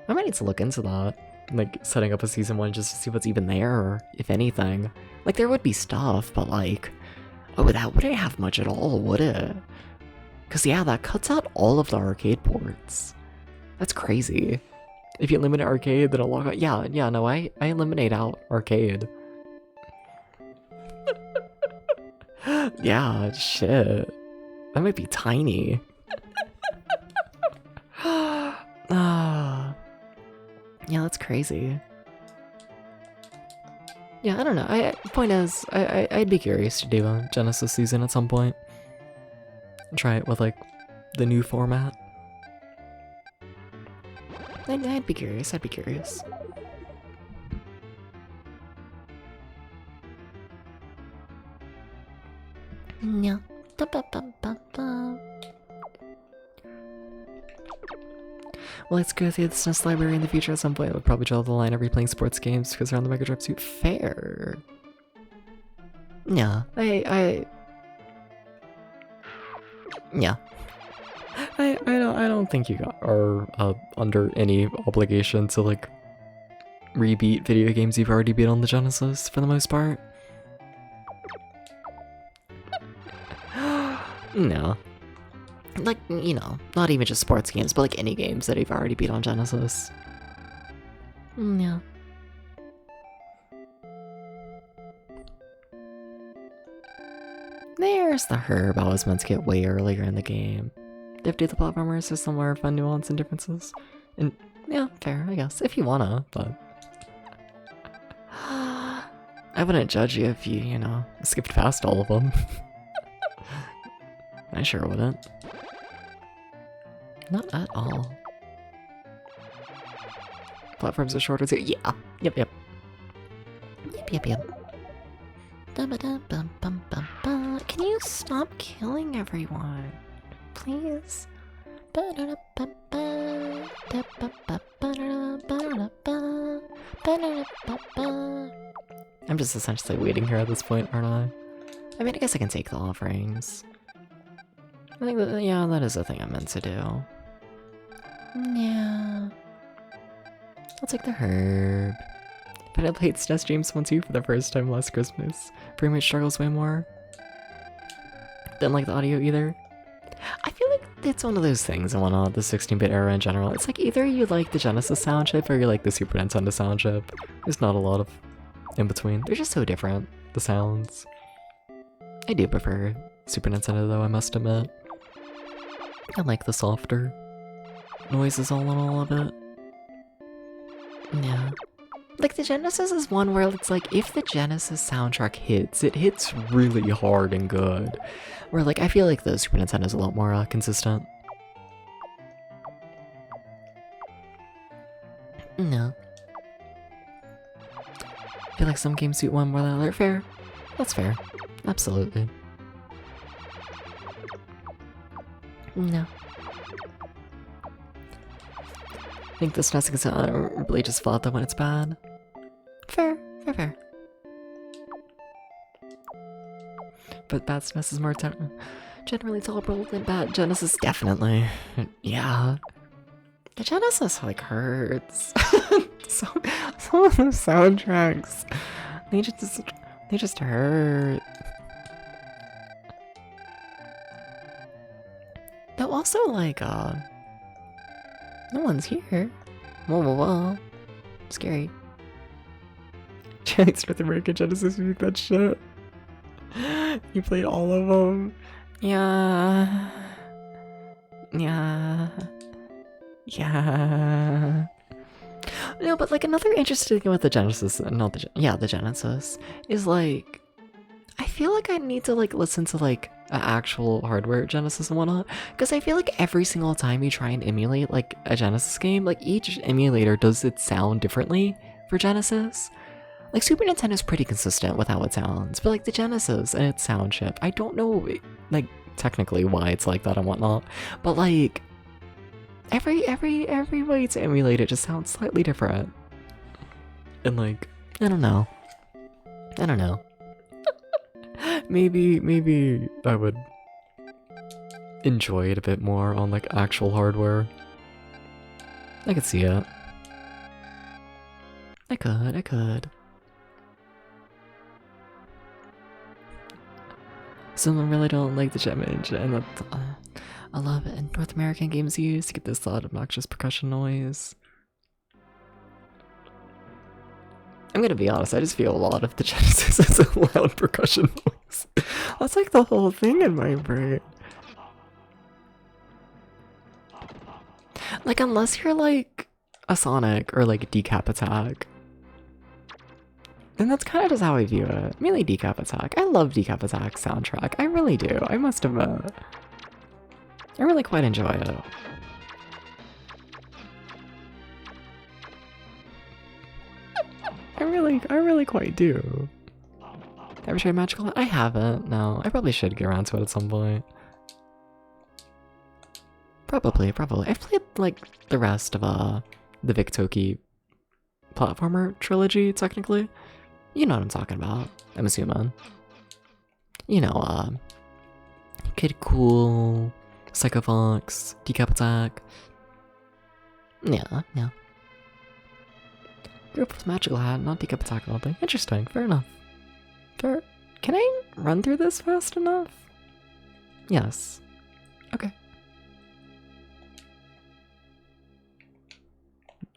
Speaker 1: I might need to look into that. Like, setting up a season 1 just to see what's even there, if anything. Like, there would be stuff, but like... Oh, that wouldn't have much at all, would it? Because, yeah, that cuts out all of the arcade ports. That's crazy. If you eliminate arcade, then it'll log out. Yeah, no, I eliminate out arcade. Yeah, shit. That might be tiny. Yeah, that's crazy. Yeah, I don't know. Point is, I'd be curious to do a Genesis season at some point. Try it with, like, the new format. I'd be curious.
Speaker 2: Yeah.
Speaker 1: Well, let's go through the SNES library in the future at some point. I would probably draw the line of replaying sports games because they're on the Mega Drive suit. Fair. Yeah, yeah. I don't think you are under any obligation to, like, rebeat video games you've already beat on the Genesis for the most part. No. Like, not even just sports games, but like any games that you've already beat on Genesis.
Speaker 2: Yeah.
Speaker 1: There's the herb I was meant to get way earlier in the game. They update the platformer system where fun nuance and differences. And Yeah, fair, I guess. If you wanna, but... I wouldn't judge you if you know, skipped past all of them. I sure wouldn't. Not at all. Platforms are shorter too. Yeah. Yep.
Speaker 2: Dum-ba-dum-bum-bum-bum-bum. Can you stop killing everyone? Please? Ba-da-da-ba-ba. Da-ba-ba-ba-da-da-ba-da-da-ba. Ba-da-da-ba-ba.
Speaker 1: I'm just essentially waiting here at this point, aren't I? I mean, I guess I can take the offerings. I think that, yeah, that is a thing I'm meant to do.
Speaker 2: Yeah.
Speaker 1: I'll take the herb. But I played SNES Dreams 1 2 for the first time last Christmas. Frame rate struggles way more. Didn't like the audio either. I feel like it's one of those things I want on the 16-bit era in general. It's like either you like the Genesis sound chip or you like the Super Nintendo sound chip. There's not a lot of in between. They're just so different, the sounds. I do prefer Super Nintendo though, I must admit. I like the softer noises all of it. Yeah. Like, the Genesis is one where it's like, if the Genesis soundtrack hits, it hits really hard and good. Where, like, I feel like the Super Nintendo is a lot more consistent. No. I feel like some games suit one more than the other. Fair. That's fair. Absolutely. No. I think the SNES is really just flat though when it's bad. Fair. But bad SNES is more generally tolerable than bad Genesis, definitely. Yeah. The Genesis, like, hurts. Some of the soundtracks, they just hurt. Though also, like, no one's here. Whoa. Scary. Chinese North American Genesis music, that shit. You played all of them. Yeah. No, but like another interesting thing with the Genesis, the Genesis, is like, I feel like I need to like listen to like an actual hardware Genesis and whatnot, because I feel like every single time you try and emulate like a Genesis game, like each emulator does its sound differently for Genesis. Like Super Nintendo is pretty consistent with how it sounds, but like the Genesis and its sound chip, I don't know like technically why it's like that and whatnot, but like every way to emulate it just sounds slightly different. And like, I don't know. Maybe I would enjoy it a bit more on like actual hardware. I could see it. I could. Some really don't like the jet image, and that's, I love it. And North American games use to get this loud, obnoxious percussion noise. I'm gonna be honest, I just feel a lot of the Genesis as a loud percussion noise. That's like the whole thing in my brain. Like, unless you're like a Sonic or like a Decap Attack. And that's kind of just how I view it. Mainly Decap Attack. I love Decap Attack soundtrack. I really do. I must admit. I really quite enjoy it. I really quite do. Ever tried Magical? I haven't, no. I probably should get around to it at some point. Probably. I've played, like, the rest of, the Vic Toki platformer trilogy, technically. You know what I'm talking about, I'm assuming. You know, Kid Cool, Psycho Fox, Decap Attack. Yeah. Grew up with Magical Hat, not Decap Attack, I don't think. Interesting, fair enough. Can I run through this fast enough? Yes. Okay.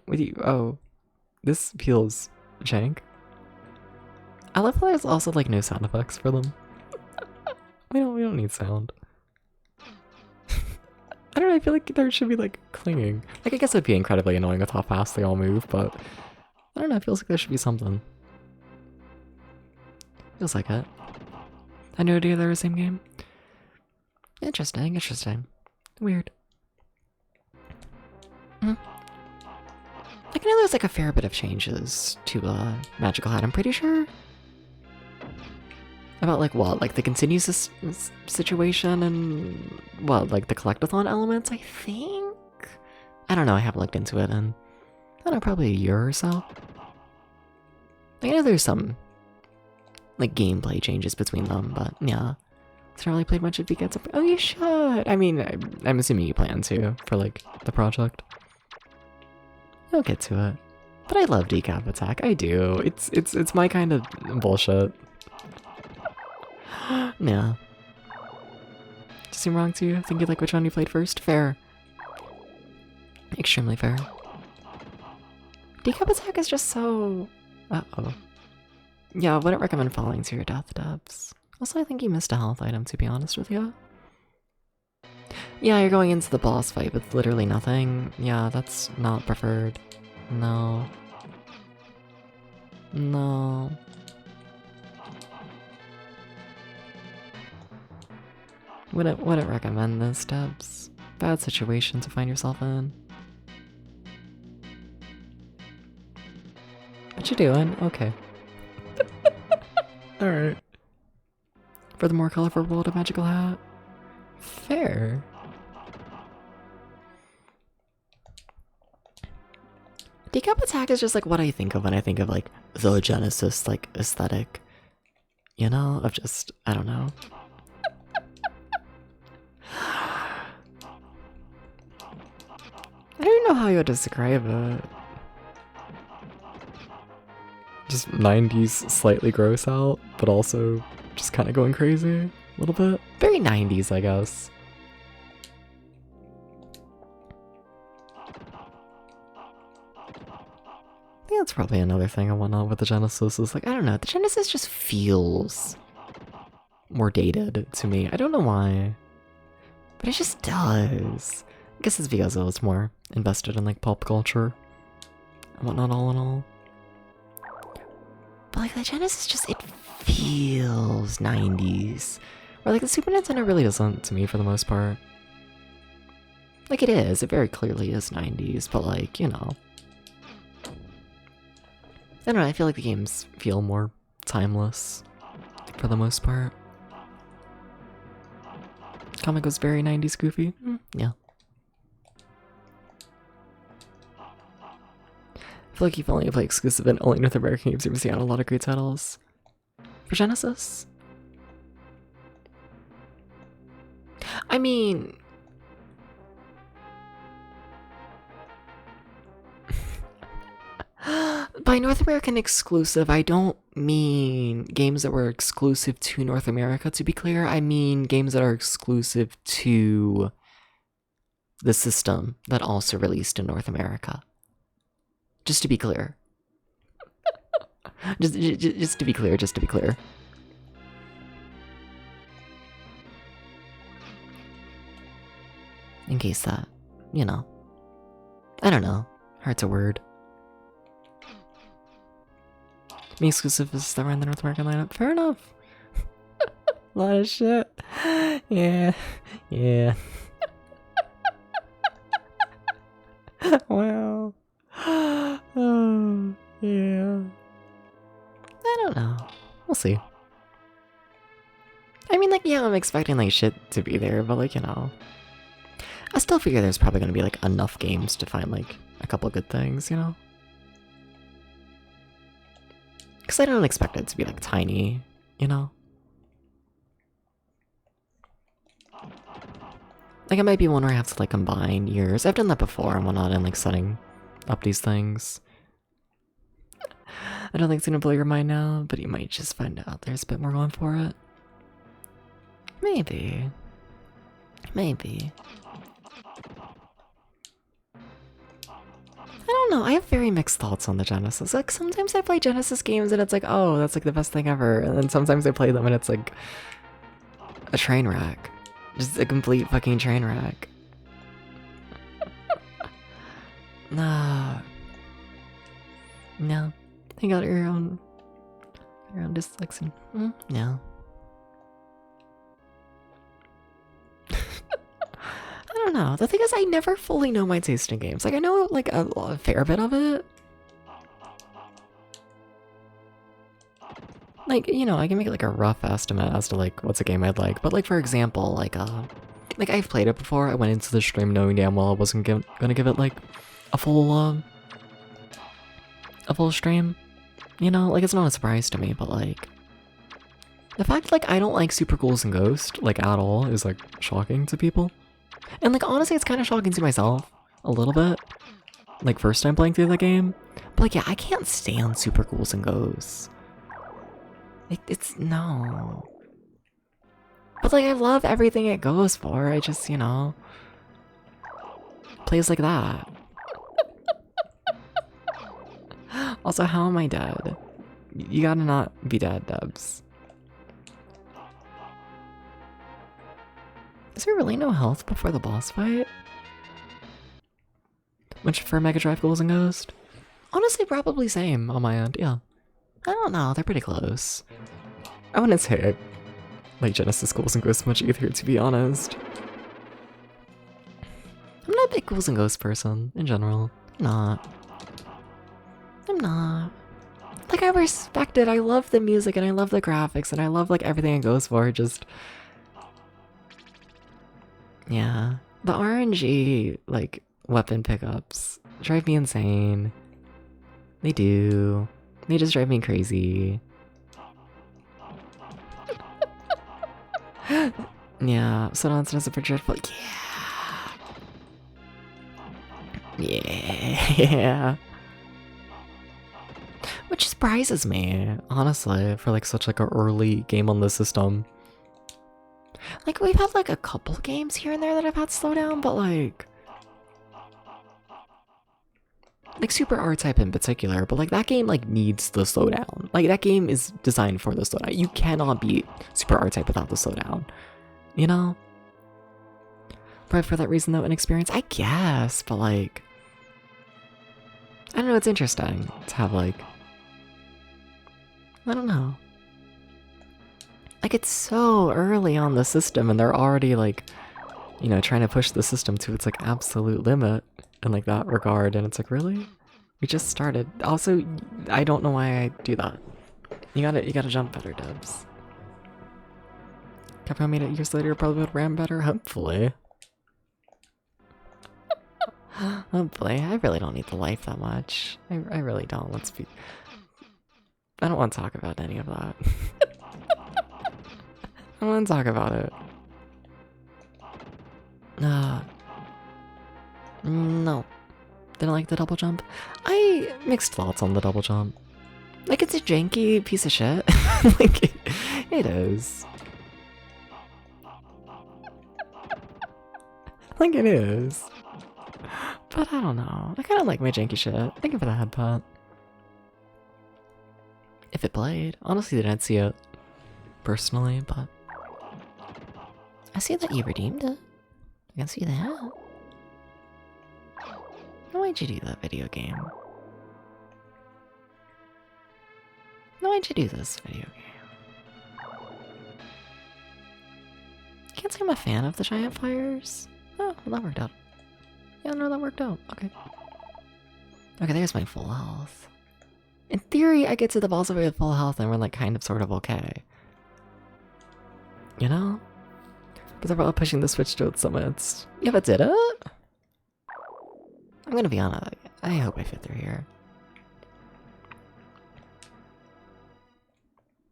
Speaker 1: With you, oh. This feels jank. I love how there's also like no sound effects for them. we don't need sound. I don't know, I feel like there should be like clinging. Like I guess it'd be incredibly annoying with how fast they all move, but I don't know, it feels like there should be something. Feels like it. I had no idea they were the same game. Interesting, interesting. Weird. Like I know there's like a fair bit of changes to Magical Hat, I'm pretty sure. About like what? Like the continuous situation and what? Like the collectathon elements, I think? I don't know, I haven't looked into it in, I don't know, probably a year or so. I know there's some like gameplay changes between them, but yeah. Haven't really played much of Decap's. Oh, you should! I mean, I'm assuming you plan to, for like the project. You'll get to it. But I love Decap Attack, I do. It's my kind of bullshit. Yeah. Does it seem wrong to you? Think you like which one you played first? Fair. Extremely fair. Decap Attack is just so... Uh-oh. Yeah, I wouldn't recommend falling to your death depths. Also, I think you missed a health item, to be honest with you. Yeah, you're going into the boss fight with literally nothing. Yeah, that's not preferred. No. No. Wouldn't recommend this, Debs. Bad situation to find yourself in. What you doing? Okay. Alright. For the more colorful world of Magical Hat? Fair. Decap Attack is just like what I think of when I think of like the Genesis like aesthetic. You know? Of just, I don't know. I don't know how you would describe it. Just 90s slightly gross out, but also just kind of going crazy a little bit. Very 90s, I guess. I think that's probably another thing I want on with the Genesis is like, I don't know, the Genesis just feels more dated to me. I don't know why, but it just does. I guess it's because I was more invested in like pop culture and whatnot all in all. But like the Genesis just, it feels 90s. Or like the Super Nintendo really doesn't to me for the most part. Like it is, it very clearly is 90s, but like, you know. I don't know, I feel like the games feel more timeless for the most part. Comic was very 90s goofy. Yeah. I feel like you've only played exclusive and only North American games. You've seen a lot of great titles. For Genesis? I mean... by North American exclusive, I don't mean games that were exclusive to North America, to be clear. I mean games that are exclusive to the system that also released in North America. Just to be clear. just to be clear, just to be clear. In case that, you know. I don't know. Hard to word. Me exclusives that were in the North American lineup. Fair enough. A lot of shit. Yeah. Yeah. Wow. Oh, yeah. I don't know. We'll see. I mean, like, yeah, I'm expecting, like, shit to be there, but, like, you know. I still figure there's probably gonna be, like, enough games to find, like, a couple good things, you know? Because I don't expect it to be, like, tiny, you know? Like, it might be one where I have to, like, combine years. I've done that before and whatnot, and, like, setting up these things. I don't think it's gonna blow your mind now, but you might just find out there's a bit more going for it. Maybe. Maybe. I don't know, I have very mixed thoughts on the Genesis. Like, sometimes I play Genesis games and it's like, oh, that's like the best thing ever. And then sometimes I play them and it's like a train wreck. Just a complete fucking train wreck. Nah. No. You got your own dyslexia. No. I don't know. The thing is, I never fully know my taste in games. Like, I know, like, a fair bit of it. Like, you know, I can make, like, a rough estimate as to, like, what's a game I'd like. But, like, for example, like, I've played it before. I went into the stream knowing damn well I wasn't gonna give it, like, a full stream. You know, like, it's not a surprise to me, but, like, the fact, like, I don't like Super Ghouls and Ghosts, like, at all is, like, shocking to people. And, like, honestly, it's kind of shocking to myself, a little bit. Like, first time playing through the game. But, like, yeah, I can't stand Super Ghouls and Ghosts. It's, no. But, like, I love everything it goes for, I just, you know, plays like that. Also, how am I dead? You gotta not be dead, Dubs. Is there really no health before the boss fight? Which for Mega Drive Ghouls and Ghost? Honestly, probably same on my end, yeah. I don't know, they're pretty close. I wouldn't say like Genesis Ghouls and Ghosts much either, to be honest. I'm not a big Ghouls and Ghosts person, in general. I'm not. Like, I respect it, I love the music, and I love the graphics, and I love, like, everything it goes for, just... Yeah. The RNG, like, weapon pickups drive me insane. They do. They just drive me crazy. Yeah, so nonsense for dreadful. Yeah. Which surprises me, honestly, for like such like an early game on the system. Like, we've had like a couple games here and there that have had slowdown, but like Super R-Type in particular, but like that game like needs the slowdown. Like that game is designed for the slowdown. You cannot beat Super R-Type without the slowdown, you know? But for that reason though, inexperience, I guess, but like, I don't know, it's interesting to have like, I don't know. Like, it's so early on the system and they're already like, you know, trying to push the system to its like absolute limit in like that regard, and it's like, really? We just started. Also, I don't know why I do that. You gotta jump better, Dubs. Capcom made it years later, probably would ram better, hopefully. Hopefully. I really don't need the life that much. I really don't. Let's be... I don't want to talk about any of that. I don't want to talk about it. No. Didn't like the double jump. I mixed thoughts on the double jump. Like, it's a janky piece of shit. Like, it is. Like, it is. But I don't know. I kind of like my janky shit. Thank you for the headbutt. If it played. Honestly, didn't see it personally, but I see that you redeemed it. I can see that. Why'd you do that video game? Why'd you do this video game? Can't say I'm a fan of the giant fires. Oh, well, that worked out. Yeah, no, that worked out. Okay. Okay, there's my full health. In theory, I get to the boss fight with full health and we're like kind of sort of okay. You know? But they're probably pushing the Switch to its limits. Yeah, but did it? I'm gonna be honest, I hope I fit through here.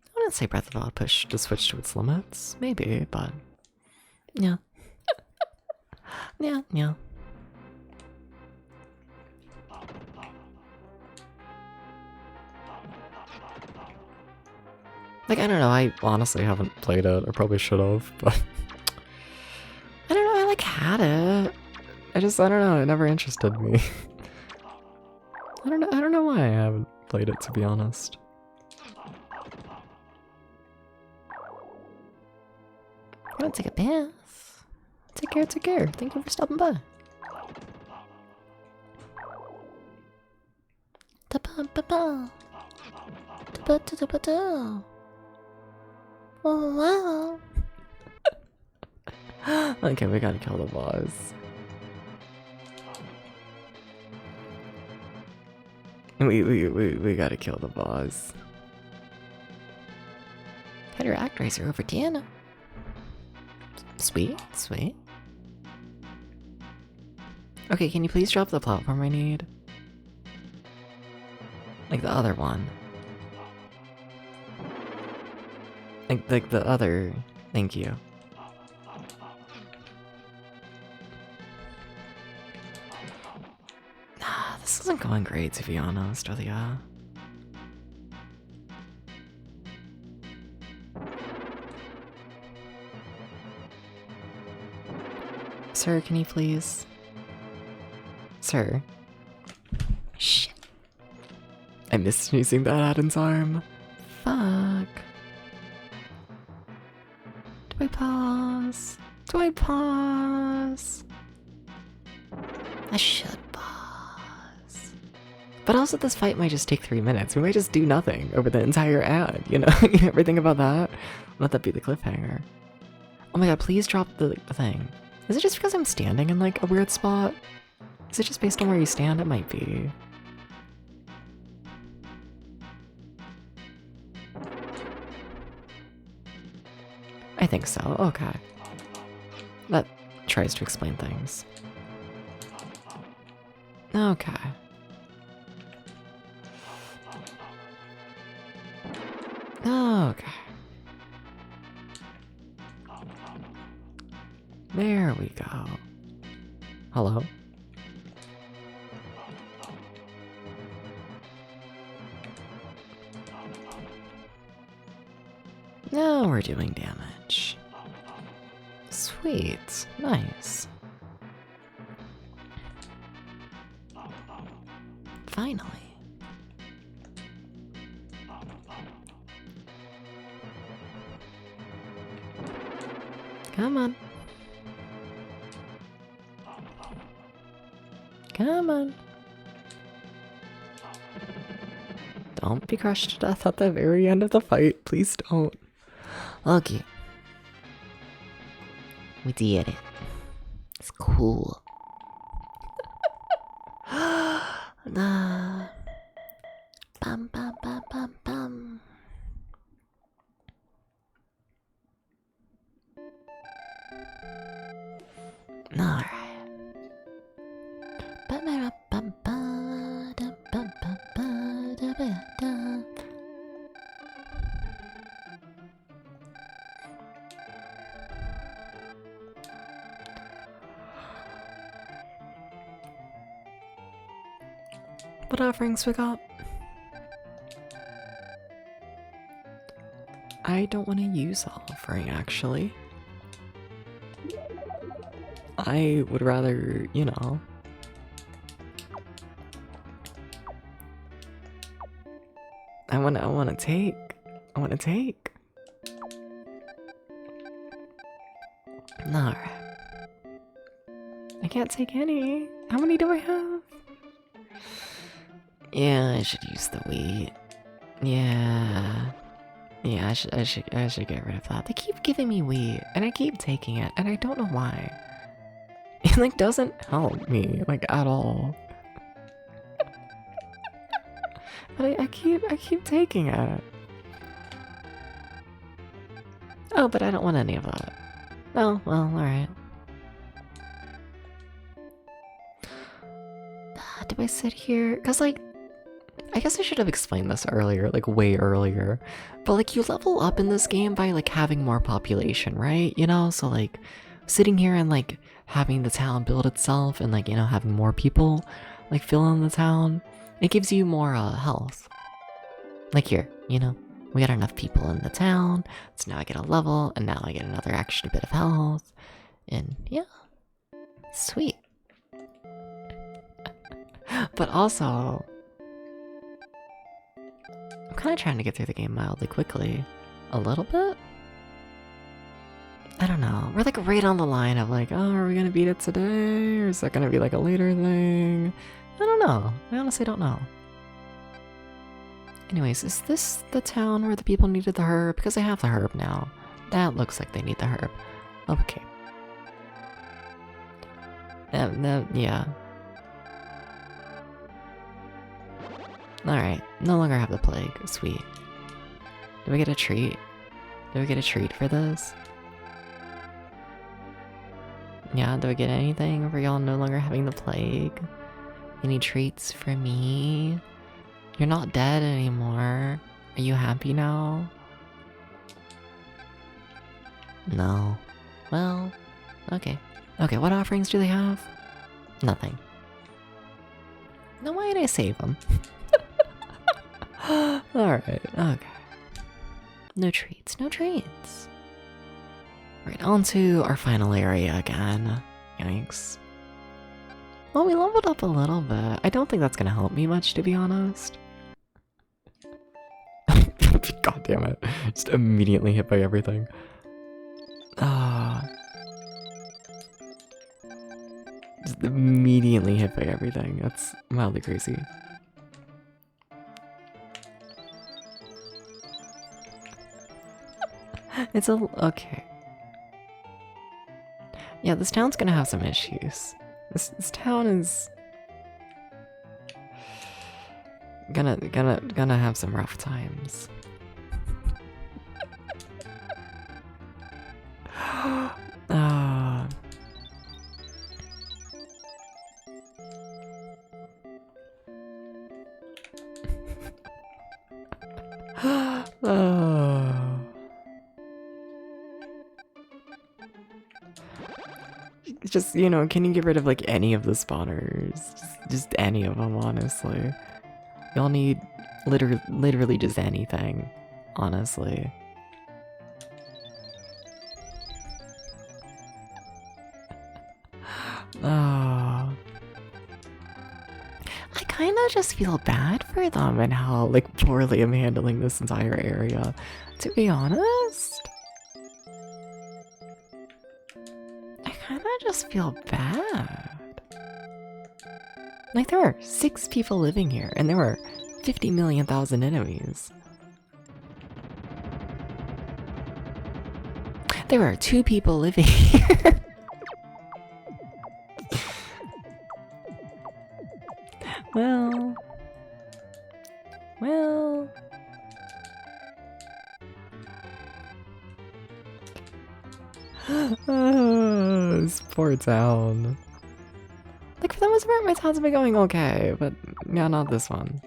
Speaker 1: I wouldn't say Breath of the Wild pushed the Switch to its limits. Maybe, but... yeah. Yeah. Like, I don't know, I honestly haven't played it. I probably should have, but... I don't know, I like had it. I don't know, it never interested me. I don't know why I haven't played it, to be honest. I'm gonna take a bath. Take care. Thank you for stopping by.
Speaker 2: Oh wow.
Speaker 1: Okay, we gotta kill the boss. We gotta kill the boss.
Speaker 2: Better ActRaiser over Deanna.
Speaker 1: Sweet, sweet. Okay, can you please drop the platform I need? Like the other one. Like the other. Thank you. This isn't going great, to be honest with ya. Sir, can you please? Sir. Shit. I missed sneezing that out in time. Fuck. Do I pause? Do I pause?
Speaker 2: I should pause.
Speaker 1: But also this fight might just take 3 minutes. We might just do nothing over the entire ad, you know? Everything about that. Let that be the cliffhanger. Oh my god, please drop the thing. Is it just because I'm standing in like a weird spot? Is it just based on where you stand? It might be. I think so, okay. That tries to explain things. Okay. Okay. There we go. Hello? Now we're doing damage. Sweet. Nice. Finally. Come on. Come on. Don't be crushed to death at the very end of the fight. Please don't.
Speaker 2: Okay. We did it. It's cool. Bum bum bum bum bum. Alright.
Speaker 1: What offerings we got? I don't want to use offering, actually. I would rather, you know... I want to take. I want to take. Alright. I can't take any. How many do I have? Yeah, I should use the wheat. Yeah. Yeah, I should get rid of that. They keep giving me wheat, and I keep taking it, and I don't know why. It like doesn't help me, like at all. But I keep taking it. Oh, but I don't want any of that. Oh, well, alright. Do I sit here? Cause like, I guess I should have explained this earlier, like way earlier. But like you level up in this game by like having more population, right? You know, so like sitting here and like having the town build itself and like, you know, having more people like fill in the town, it gives you more health. Like here, you know, we got enough people in the town, so now I get a level, and now I get another extra bit of health. And yeah, sweet. But also, I'm kind of trying to get through the game mildly quickly. A little bit? I don't know. We're like right on the line of like, oh, are we gonna beat it today? Or is that gonna be like a later thing? I don't know. I honestly don't know. Anyways, is this the town where the people needed the herb? Because I have the herb now. That looks like they need the herb. Okay. Yeah. Alright, no longer have the plague. Sweet. Do we get a treat? Do we get a treat for this? Yeah, do I get anything for y'all no longer having the plague? Any treats for me? You're not dead anymore. Are you happy now? No. Well, okay. Okay, what offerings do they have? Nothing. Then why did I save them? Alright, okay. No treats, no treats. Right, on to our final area again. Yikes. Well, we leveled up a little bit. I don't think that's gonna help me much, to be honest. God damn it. Just immediately hit by everything. Just immediately hit by everything. That's mildly crazy. It's a... okay. Yeah, this town's gonna have some issues. This town is... gonna have some rough times. Just, you know, can you get rid of like any of the spawners? Just any of them, honestly. Y'all need literally just anything, honestly. I kind of just feel bad for them and how like poorly I'm handling this entire area, to be honest. I kind of just feel bad. Like, there are 6 people living here, and there were 50 million thousand enemies. There are 2 people living here. Well... this poor town. Like, for the most part, my town's been going okay, but yeah, not this one.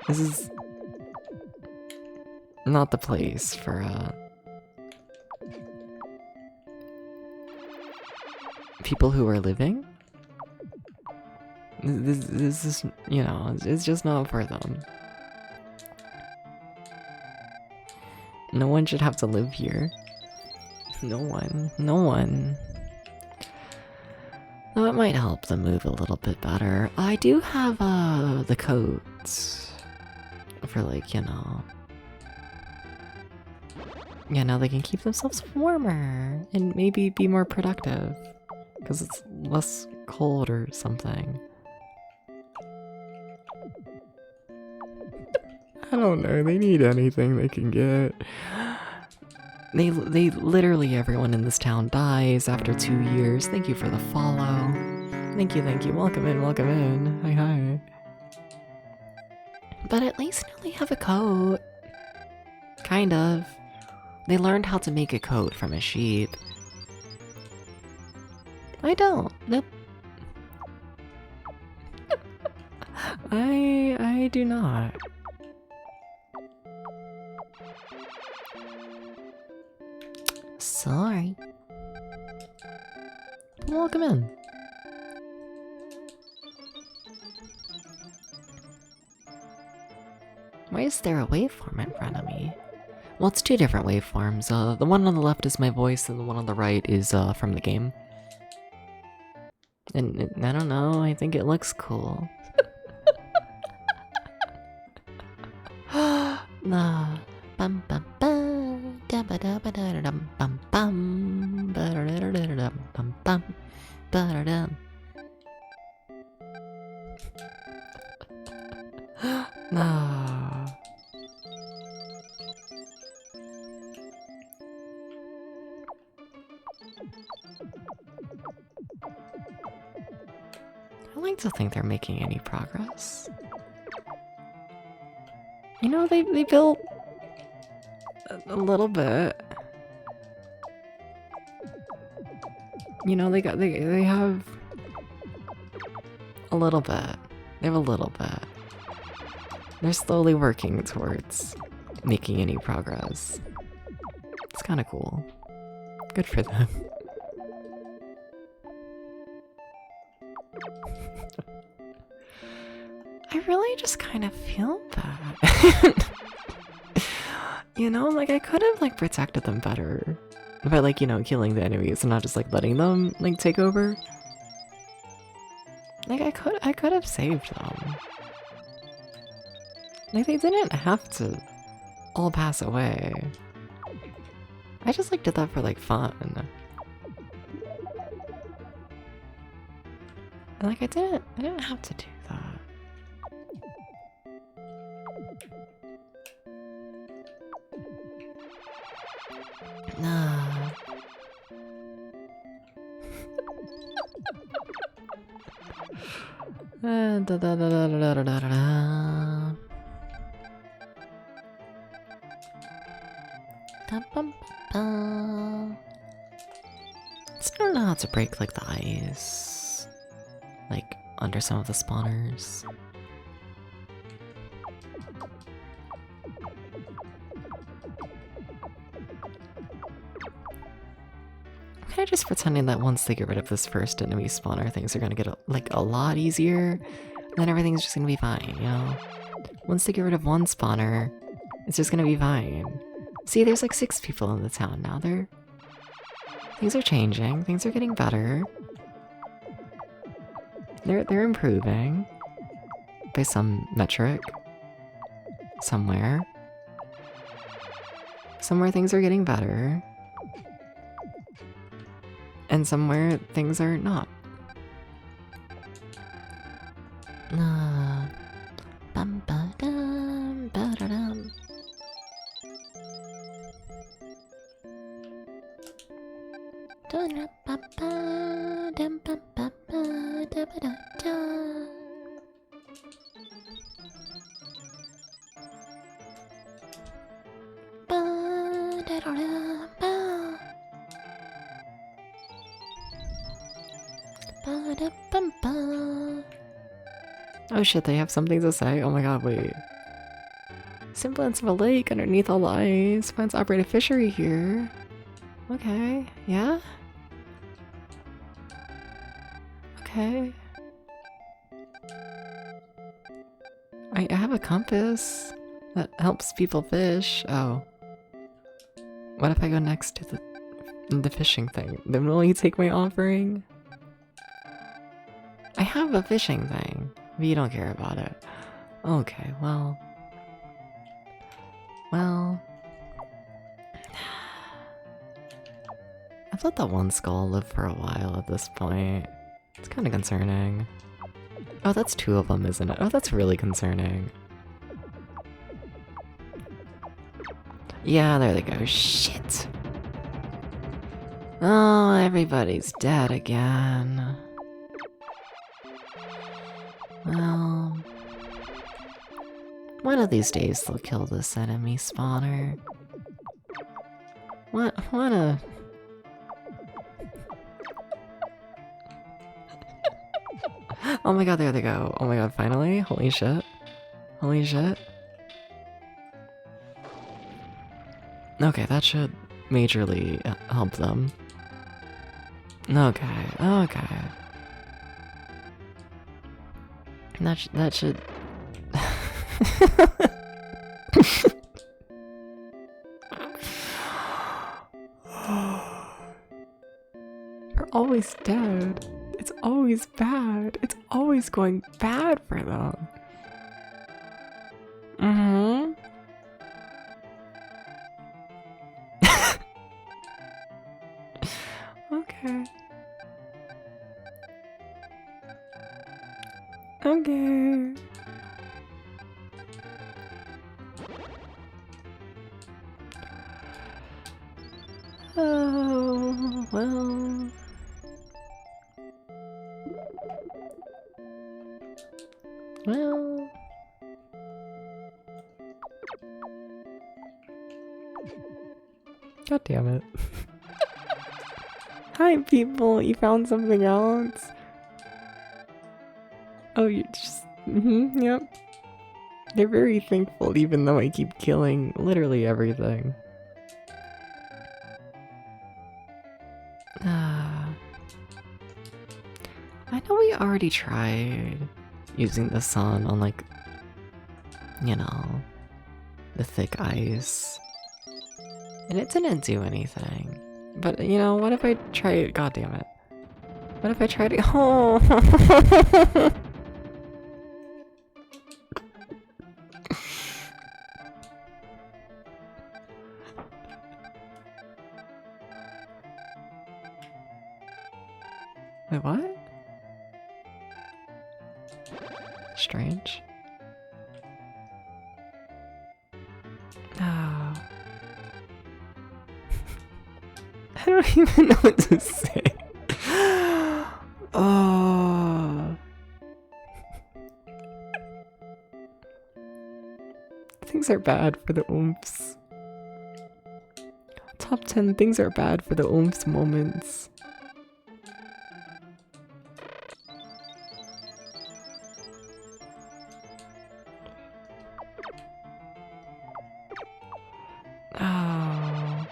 Speaker 1: This is not the place for, people who are living? This is, you know, it's just not for them. No one should have to live here. No one. No one. Though it might help them move a little bit better. I do have, the coats. For, like, you know... yeah, now they can keep themselves warmer. And maybe be more productive. Because it's less cold or something. I don't know, they need anything they can get. They literally everyone in this town dies after 2 years. Thank you for the follow. Thank you. Welcome in. Hi. But at least now they have a coat. Kind of. They learned how to make a coat from a sheep. I don't. Nope. I do not. Sorry. Welcome in. Why is there a waveform in front of me? Well, it's 2 different waveforms. The one on the left is my voice, and the one on the right is from the game. And I don't know, I think it looks cool. Bum bum bum, da ba da ba da dum bum bum, ba da da da da bum bum, ba da dum. Ah. I like to think they're making any progress. You know, they built a little bit. You know, they have a little bit. They have a little bit. They're slowly working towards making any progress. It's kind of cool. Good for them. I really just kind of feel bad. You know, like I could have like protected them better by like, you know, killing the enemies and not just like letting them like take over. Like I could have saved them. Like they didn't have to all pass away. I just like did that for like fun. And like I didn't have to do that. Nah. Da da da da da da da da. Still don't know how to break like the ice, like under some of the spawners. I'm kind of just pretending that once they get rid of this first enemy spawner, things are gonna get a lot easier, and then everything's just gonna be fine, you know? Once they get rid of one spawner, it's just gonna be fine. See, there's like 6 people in the town now. Things are changing. Things are getting better. They're improving by some metric. Somewhere things are getting better. And somewhere things are not. Bum ba dum ba da dum. Oh shit, they have something to say? Oh my god, wait. Semblance of a lake underneath all the ice. Plants operate a fishery here. Okay, yeah? Okay. I have a compass that helps people fish. Oh. What if I go next to the fishing thing? Then will you take my offering? I have a fishing thing, but you don't care about it. Okay, well... I've let that one skull live for a while at this point. It's kind of concerning. Oh, that's 2 of them, isn't it? Oh, that's really concerning. Yeah, there they go. Shit! Oh, everybody's dead again. Well... one of these days they'll kill this enemy spawner. What a... Oh my god, there they go. Oh my god, finally? Holy shit. Holy shit. Okay, that should majorly help them. Okay, okay. That should... They're always dead. It's always bad. It's always going bad for them. Mm-hmm. Okay. Okay. Oh, well. Well. God damn it. Hi, people. You found something else? Oh, you just... yep. They're very thankful even though I keep killing literally everything. I know we already tried using the sun on, like, you know, the thick ice. And it didn't do anything. But, you know, what if I try... God damn it. What if I try to... Oh! Wait, what? Strange. Oh. I don't even know what to say. Oh. Things are bad for the oomphs. Top 10 things are bad for the oomphs moments. Oh.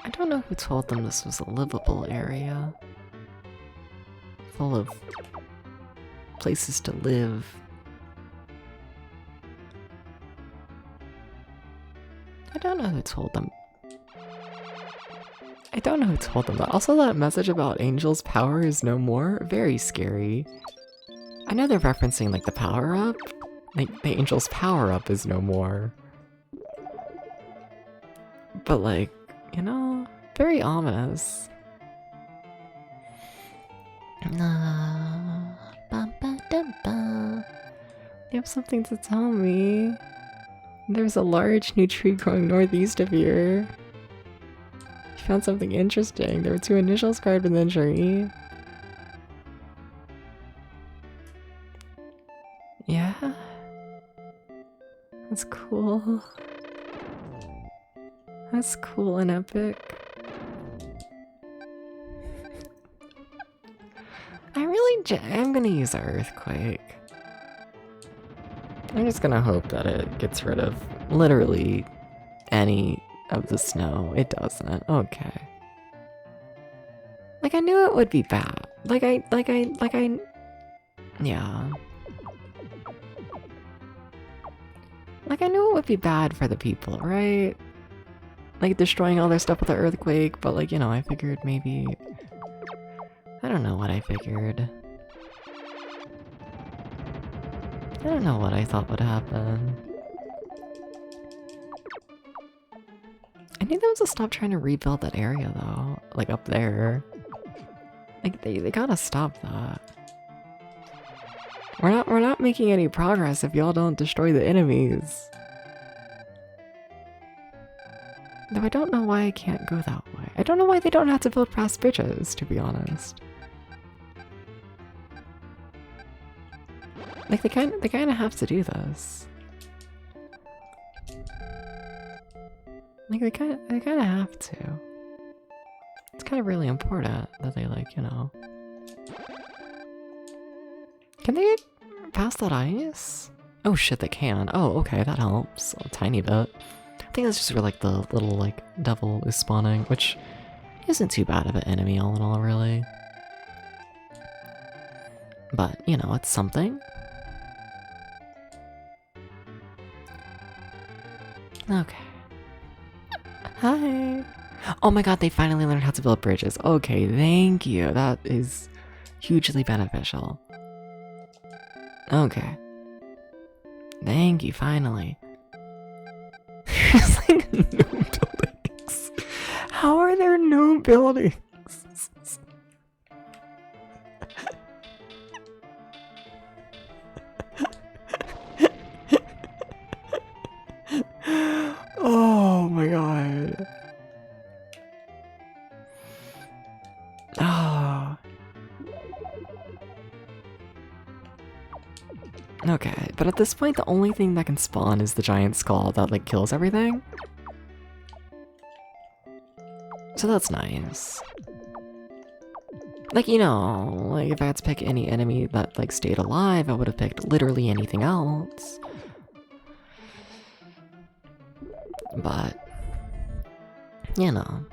Speaker 1: I don't know who told them this was a livable area. Full of places to live. I don't know who told them. I don't know who told them that. Also, that message about Angel's power is no more. Very scary. I know they're referencing, like, the power-up. Like, the Angel's power-up is no more. But, like, you know, very ominous. They have something to tell me. There's a large new tree growing northeast of here. You found something interesting. There were 2 initials carved in the tree. Yeah? That's cool. That's cool and epic. I'm gonna use an earthquake. I'm just gonna hope that it gets rid of literally any of the snow. It doesn't. Okay. Like, I knew it would be bad. Yeah. Like, I knew it would be bad for the people, right? Like, destroying all their stuff with the earthquake, but, like, you know, I figured maybe... I don't know what I figured. I don't know what I thought would happen. I need them to stop trying to rebuild that area, though. Like, up there. Like, they gotta stop that. We're not making any progress if y'all don't destroy the enemies. Though I don't know why I can't go that way. I don't know why they don't have to build fast bridges, to be honest. Like, they kind of have to do this. Like, they kind of have to. It's kind of really important that they, like, you know. Can they get past that ice? Oh shit, they can. Oh, okay, that helps a tiny bit. I think that's just where, like, the little, like, devil is spawning, which isn't too bad of an enemy all in all, really. But, you know, it's something. Okay. Hi. Oh my god, they finally learned how to build bridges. Okay, thank you. That is hugely beneficial. Okay. Thank you, finally. There's like no buildings. How are there no buildings? Oh my Okay, but at this point, the only thing that can spawn is the giant skull that, like, kills everything. So that's nice. Like, you know, like, if I had to pick any enemy that, like, stayed alive, I would have picked literally anything else. But, you know.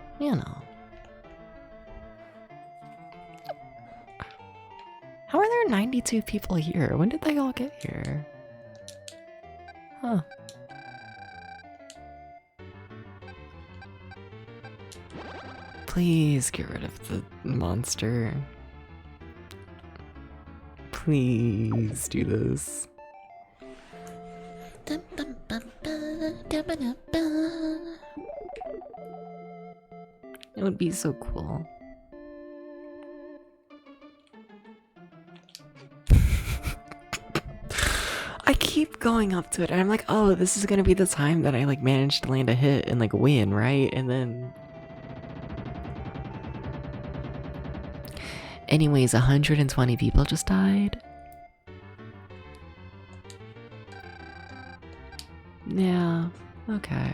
Speaker 1: How are there 92 people here? When did they all get here? Huh. Please get rid of the monster. Please do this.
Speaker 2: Dum, bum, bum, ba, da, ba, da, ba.
Speaker 1: It would be so cool. I keep going up to it and I'm like, oh, this is gonna be the time that I like manage to land a hit and like win, right? And then... Anyways, 120 people just died. Yeah, okay.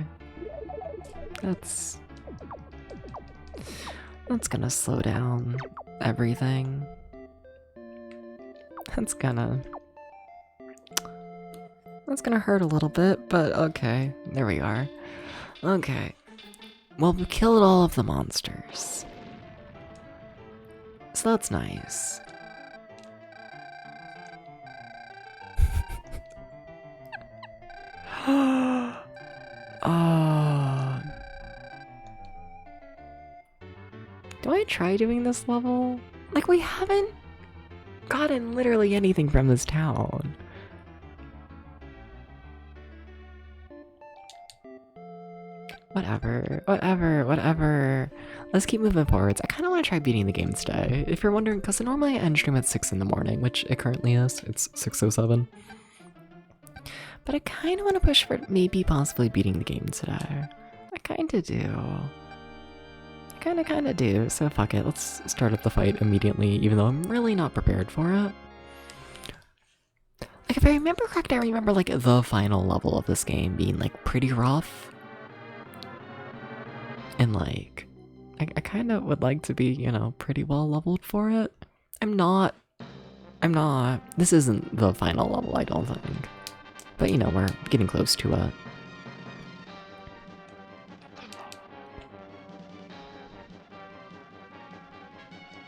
Speaker 1: That's gonna slow down everything. That's gonna hurt a little bit, but okay, there we are. Okay. Well, we killed all of the monsters. So that's nice. Oh. Do I try doing this level? Like, we haven't gotten literally anything from this town. Whatever. Let's keep moving forwards. I kind of want to try beating the game today. If you're wondering, because normally I end stream at 6 in the morning, which it currently is. It's 6:07. But I kind of want to push for maybe possibly beating the game today. I kind of do. I kind of do. So fuck it. Let's start up the fight immediately, even though I'm really not prepared for it. Like, if I remember correct, I remember, like, the final level of this game being, like, pretty rough. And, like, I kind of would like to be, you know, pretty well leveled for it. I'm not. This isn't the final level, I don't think. But, you know, we're getting close to it.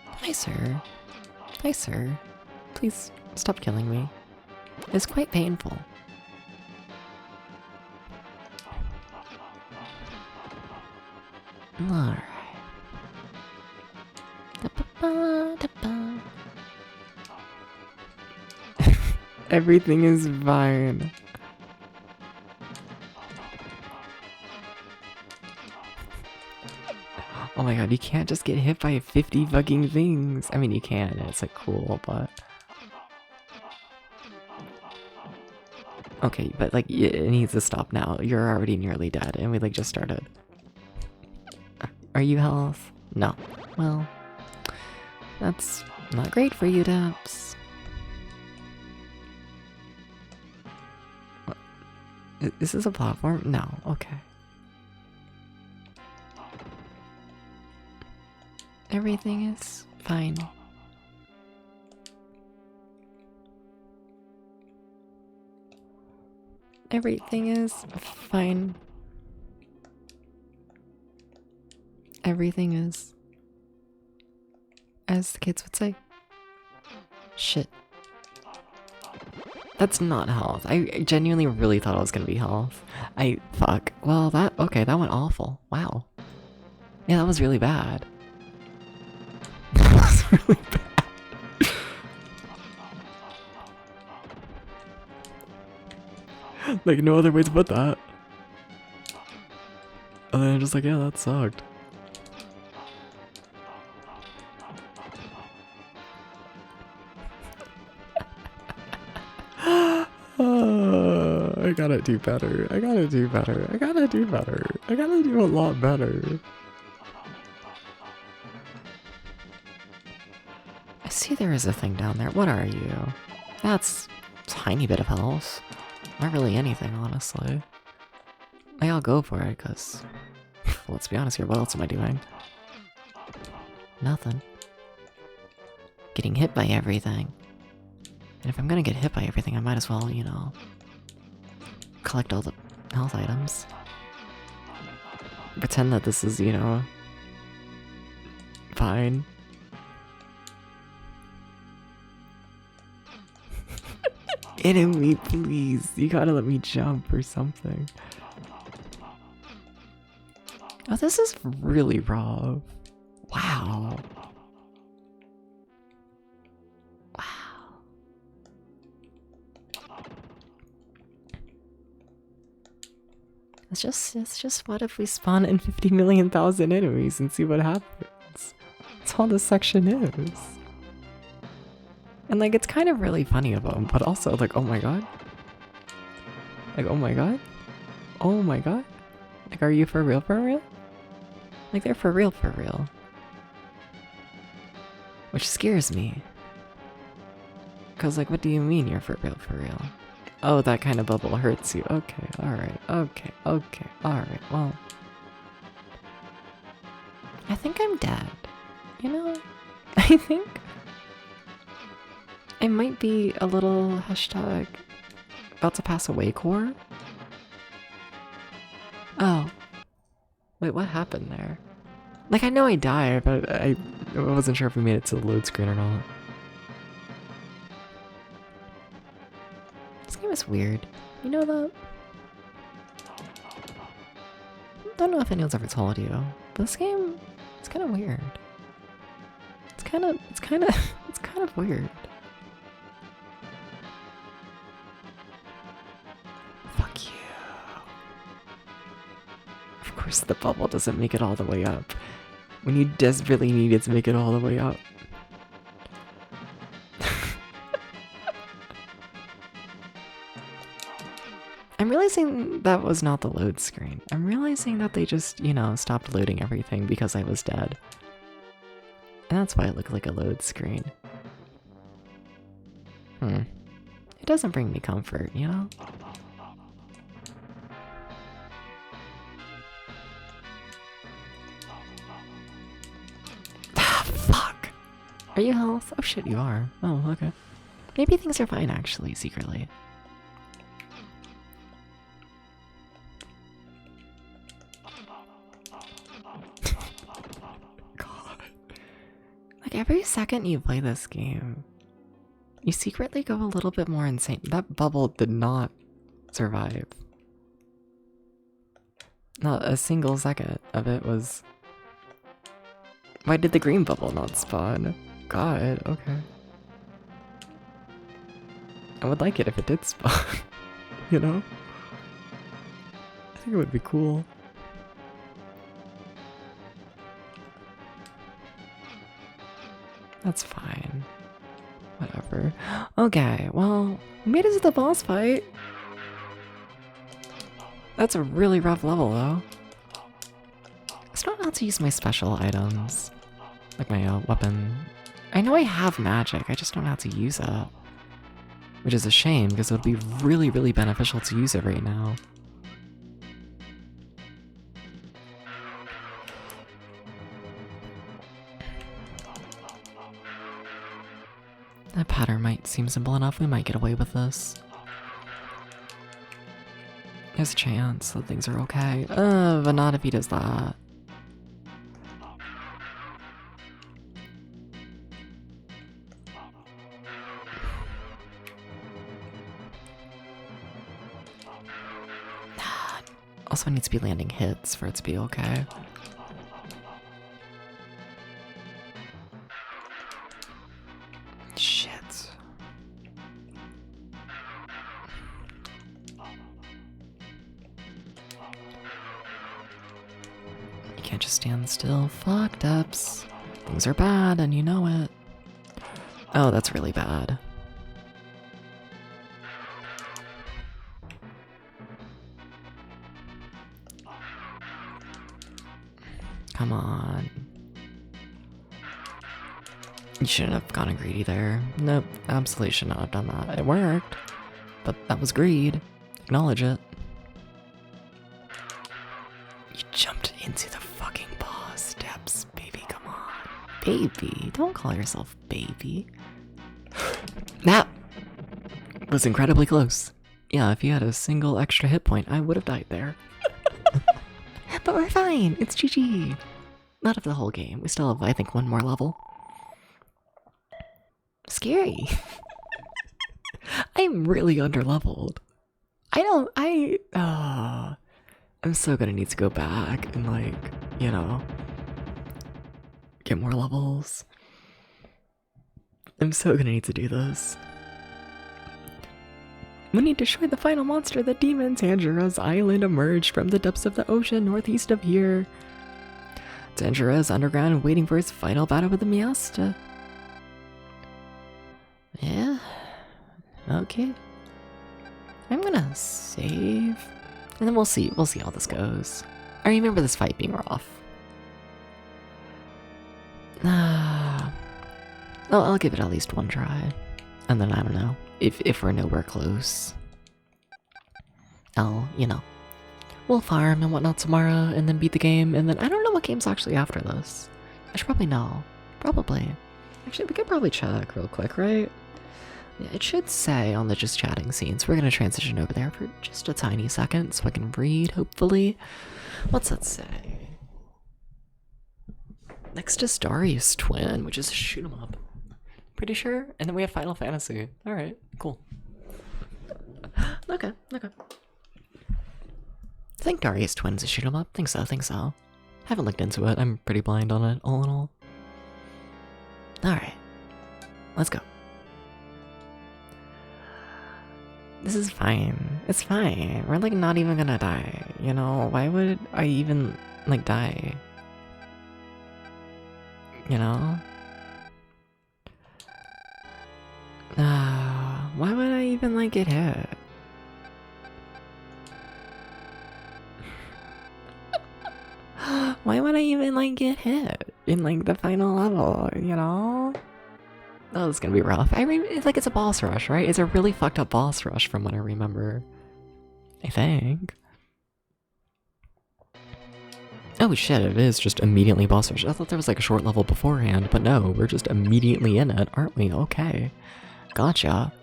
Speaker 1: Hi, sir. Hi, sir. Please stop killing me. It's quite painful. Alright. Everything is fine. Oh my god, you can't just get hit by 50 fucking things. I mean, you can, it's like cool, but... Okay, but like, it needs to stop now. You're already nearly dead, and we like just started. Are you health? No. Well, that's not great for you, Daps. What? Is this a platform? No. Okay. Everything is fine. Everything is fine. Everything is, as the kids would say. Shit. That's not health. I genuinely really thought it was gonna be health. Fuck. Well, that went awful. Wow. Yeah, that was really bad. That was really bad. Like, no other way to put that. And then I'm just like, yeah, that sucked. I gotta do better. I gotta do a lot better. I see there is a thing down there. What are you? That's tiny bit of health. Not really anything, honestly. I'll go for it, because... let's be honest here, what else am I doing? Nothing. Getting hit by everything. And if I'm gonna get hit by everything, I might as well, you know... collect all the health items. Pretend that this is, you know... fine. Enemy, please. You gotta let me jump or something. Oh, this is really rough. Wow. Wow. It's just what if we spawn in 50 million thousand enemies and see what happens? That's all this section is. And like, it's kind of really funny of them, but also like, oh my god. Like, oh my god. Oh my god. Like, are you for real for real? Like, they're for real for real. Which scares me. Cause like, what do you mean you're for real? Oh, that kind of bubble hurts you. Okay, alright, okay, alright, well. I think I'm dead. You know? I think I might be a little hashtag about to pass away core. Oh. Wait, what happened there? Like, I know I died, but I wasn't sure if we made it to the load screen or not. This game is weird. You know that? Don't know if anyone's ever told you, but this game, it's kind of weird. It's kind of weird. Fuck you. Of course the bubble doesn't make it all the way up. When you desperately need it to make it all the way up. I'm realizing that was not the load screen. I'm realizing that they just, you know, stopped loading everything because I was dead. And that's why it looked like a load screen. It doesn't bring me comfort, you know? Ah, fuck! Are you health? Oh shit, you are. Oh, okay. Maybe things are fine actually, secretly. Like, every second you play this game, you secretly go a little bit more insane. That bubble did not survive. Not a single second of it was... Why did the green bubble not spawn? God, okay. I would like it if it did spawn, you know? I think it would be cool. That's fine. Whatever. Okay, well, we made it to the boss fight. That's a really rough level, though. I still don't know how to use my special items. Like my weapon. I know I have magic, I just don't know how to use it. Which is a shame, because it would be really, really beneficial to use it right now. That pattern might seem simple enough, we might get away with this. There's a chance that things are okay. But not if he does that. Also needs to be landing hits for it to be okay. Shit. You can't just stand still. Fuck, Depps. Things are bad and you know it. Oh, that's really bad. Come on. You shouldn't have gone greedy there. Nope, absolutely should not have done that. It worked. but that was greed. Acknowledge it. You jumped into the fucking boss steps, baby, come on. Baby, don't call yourself baby. That was incredibly close. Yeah, if you had a single extra hit point, I would have died there. But we're fine, it's GG. Not of the whole game, we still have, I think, one more level. Scary. I'm really underleveled. I'm so gonna need to go back and, like, you know, get more levels. I'm so gonna need to do this. When he destroyed the final monster, the demon Tanjira's island emerged from the depths of the ocean northeast of here. Tanjira is underground waiting for his final battle with the Miasta. Yeah? Okay. I'm gonna save. And then we'll see how this goes. I remember this fight being rough. I'll give it at least one try. And then, I don't know, if we're nowhere close, we'll farm and whatnot tomorrow, and then beat the game, and then I don't know what game's actually after this. I should probably know. Probably. Actually, we could probably check real quick, right? Yeah, it should say on the just chatting scene, so we're gonna transition over there for just a tiny second so I can read, hopefully. What's that say? Next is Darius Twin, which is a shoot 'em up. Pretty sure. And then we have Final Fantasy. Alright, cool. Okay. I think Darius Twin's a shoot 'em up. Think so. Haven't looked into it. I'm pretty blind on it, all in all. Alright. Let's go. This is fine. It's fine. We're like not even gonna die. You know, why would I even like die? You know? Why would I even like get hit? Why would I even like get hit in like the final level, you know? Oh, this is gonna be rough. It's like it's a boss rush, right? It's a really fucked up boss rush from what I remember. I think. Oh shit, it is just immediately boss rush. I thought there was like a short level beforehand, but no, we're just immediately in it, aren't we? Okay. Gotcha.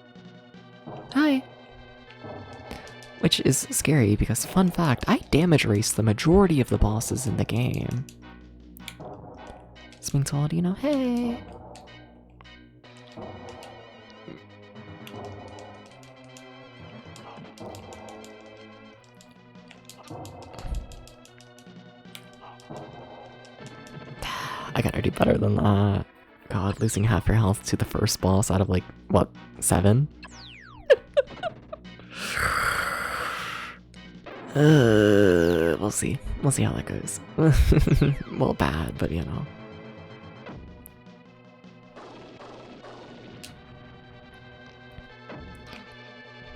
Speaker 1: Hi. Which is scary because, fun fact, I damage race the majority of the bosses in the game. It's being told, you know, hey. I gotta do better than that. God, losing half your health to the first boss out of like, what, 7? We'll see. We'll see how that goes. Well, bad, but you know.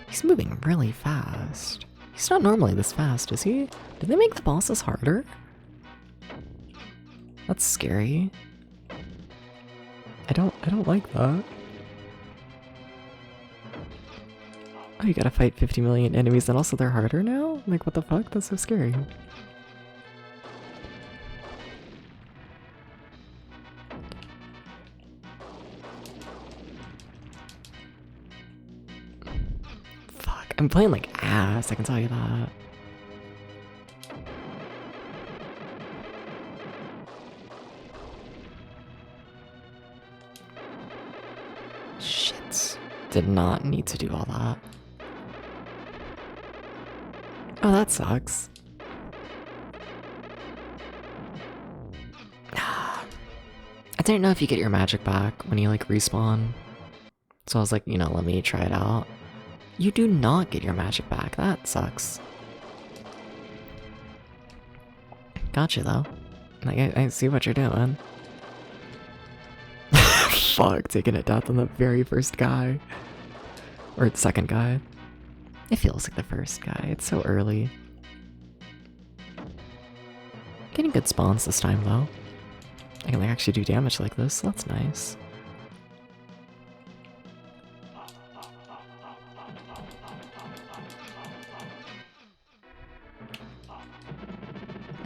Speaker 1: He's moving really fast. He's not normally this fast, is he? Did they make the bosses harder? That's scary. I don't like that. Oh, you gotta fight 50 million enemies and also they're harder now? Like, what the fuck? That's so scary. Fuck, I'm playing like ass, I can tell you that. Shit. Did not need to do all that. Oh, that sucks. I didn't know if you get your magic back when you like respawn. So I was like, you know, let me try it out. You do not get your magic back. That sucks. Gotcha though. Like, I see what you're doing. Fuck, taking a death on the very first guy. Or the second guy. It feels like the first guy, it's so early. Getting good spawns this time though. I can like actually do damage like this, so that's nice.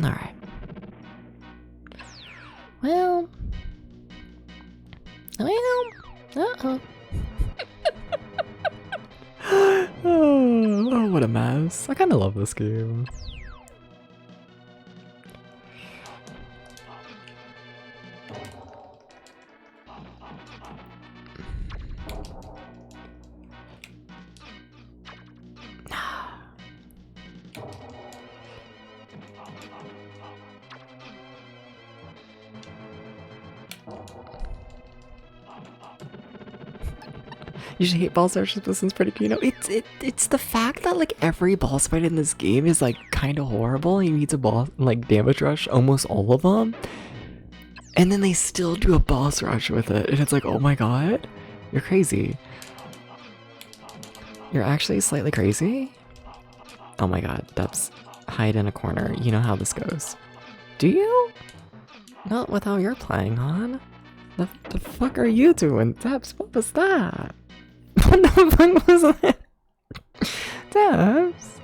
Speaker 1: Alright.
Speaker 2: Well. Uh-oh.
Speaker 1: Oh, what a mess. I kind of love this game. You should hate boss rushes, but this one's pretty cool. You know, it's the fact that like every boss fight in this game is like kind of horrible. You need to boss like damage rush almost all of them, and then they still do a boss rush with it, and it's like, oh my god, you're crazy. You're actually slightly crazy. Oh my god, Depps, hide in a corner. You know how this goes. Do you? Not with how you're playing, hon. The fuck are you doing, Depps? What was that? What the fuck was that? Depps?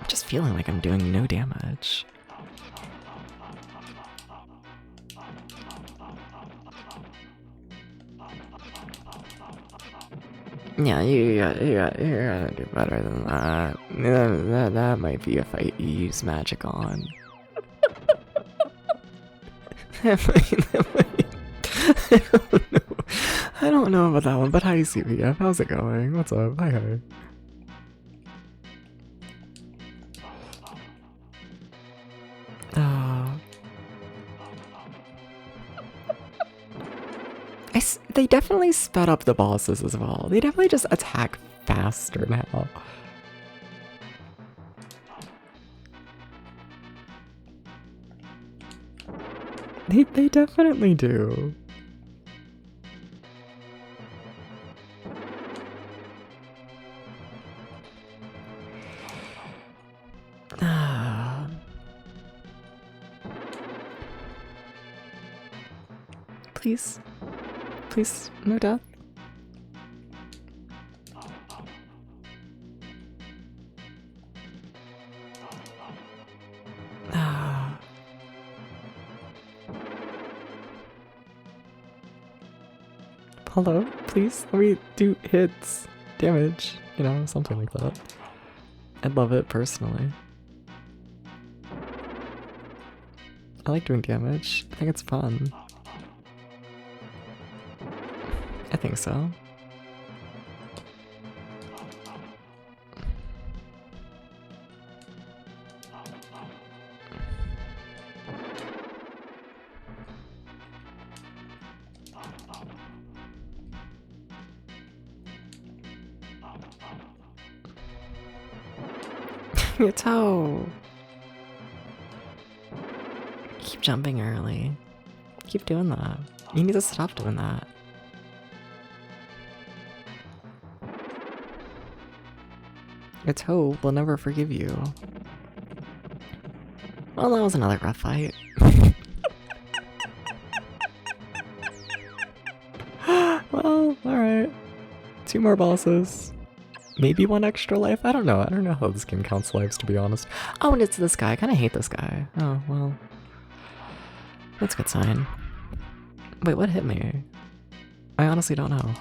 Speaker 1: I'm just feeling like I'm doing no damage. Yeah, you gotta do better than that. That might be a fight you use magic on. I don't know about that one, but hi CPF, how's it going? What's up? Hi. They definitely sped up the bosses as well. They definitely just attack faster now. They definitely do. Please. Please, no death. Hello, please let me do hits, damage, you know, something like that. I'd love it personally. I like doing damage. I think it's fun. I think so. Your toe. Keep jumping early. Keep doing that. You need to stop doing that. Your toe will never forgive you. Well, that was another rough fight. Well, alright. 2 more bosses. Maybe 1 extra life? I don't know. I don't know how this game counts lives, to be honest. Oh, and it's this guy. I kind of hate this guy. Oh, well. That's a good sign. Wait, what hit me? I honestly don't know.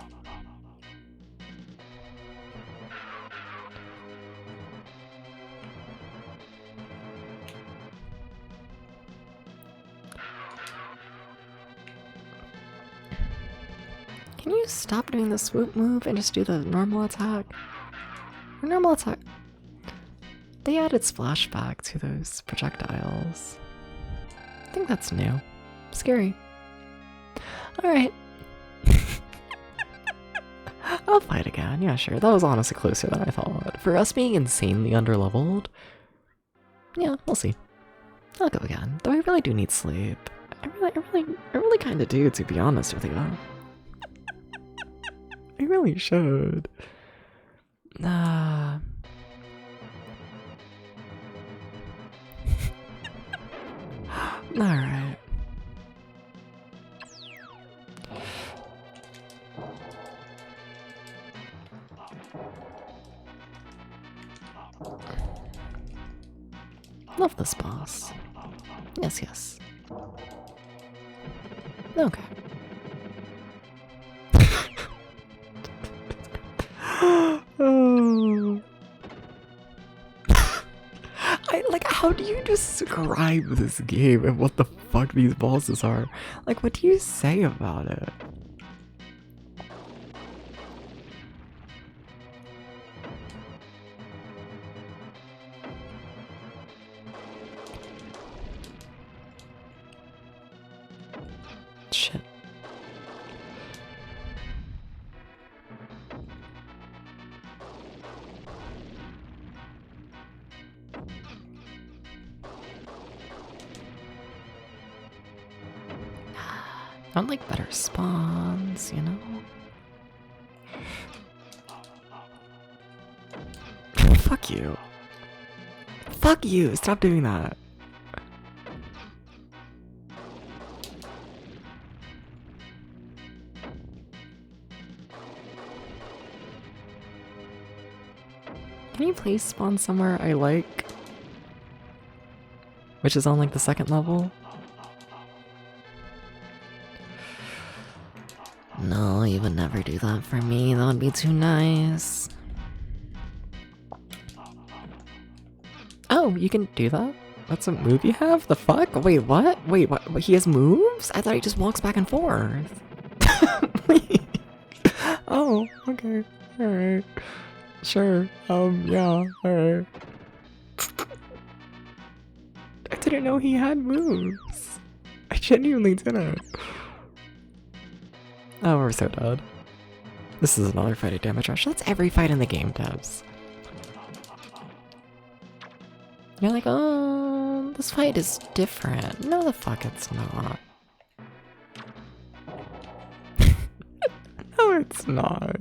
Speaker 1: Can you stop doing the swoop move and just do the normal attack? Normal attack. They added splashback to those projectiles. I think that's new. Scary. Alright. I'll fight again. Yeah, sure. That was honestly closer than I thought. For us being insanely underleveled, yeah, we'll see. I'll go again. Though I really do need sleep. I really kind of do, to be honest with you. I really should. Alright. Love this boss. Yes, yes. Okay. Oh. How do you describe this game and what the fuck these bosses are? Like, what do you say about it? Shit. I'd like better spawns, you know? Fuck you. Fuck you! Stop doing that. Can you please spawn somewhere I like? Which is on like the second level? No, you would never do that for me. That would be too nice. Oh, you can do that? That's a move you have? The fuck? Wait, what? Wait, what? He has moves? I thought he just walks back and forth. Wait. Oh, okay. Alright. Sure. Yeah, alright. I didn't know he had moves. I genuinely didn't. Oh, we're so dead. This is another fight at Damage Rush. That's every fight in the game, Debs. You're like, oh, this fight is different. No, the fuck it's not. No, it's not.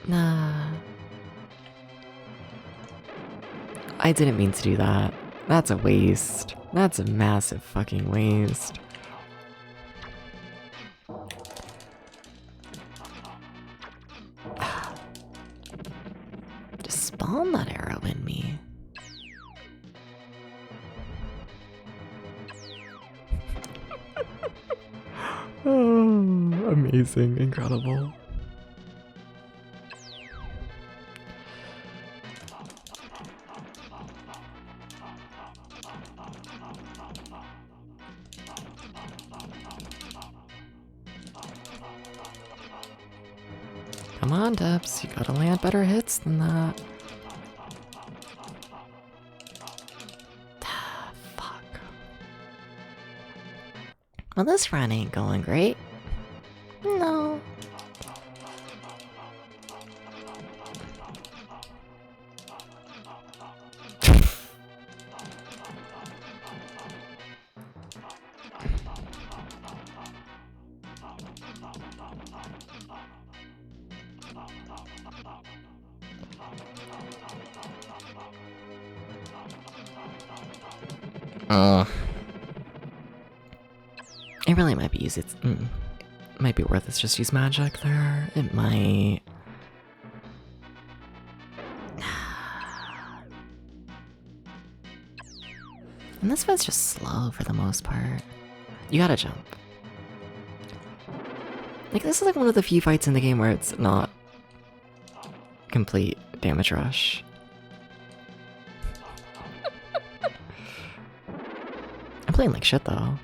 Speaker 1: Nah. I didn't mean to do that. That's a waste. That's a massive fucking waste. Just spawn that arrow in me. Oh, amazing, incredible. Come on, Debs, you gotta land better hits than that. Fuck. Well, this run ain't going great.
Speaker 2: No.
Speaker 1: It really might be easy. Might be worth it to just use magic there. It might. And this fight's just slow for the most part. You gotta jump. Like, this is like one of the few fights in the game where it's not complete damage rush. I'm playing like shit though.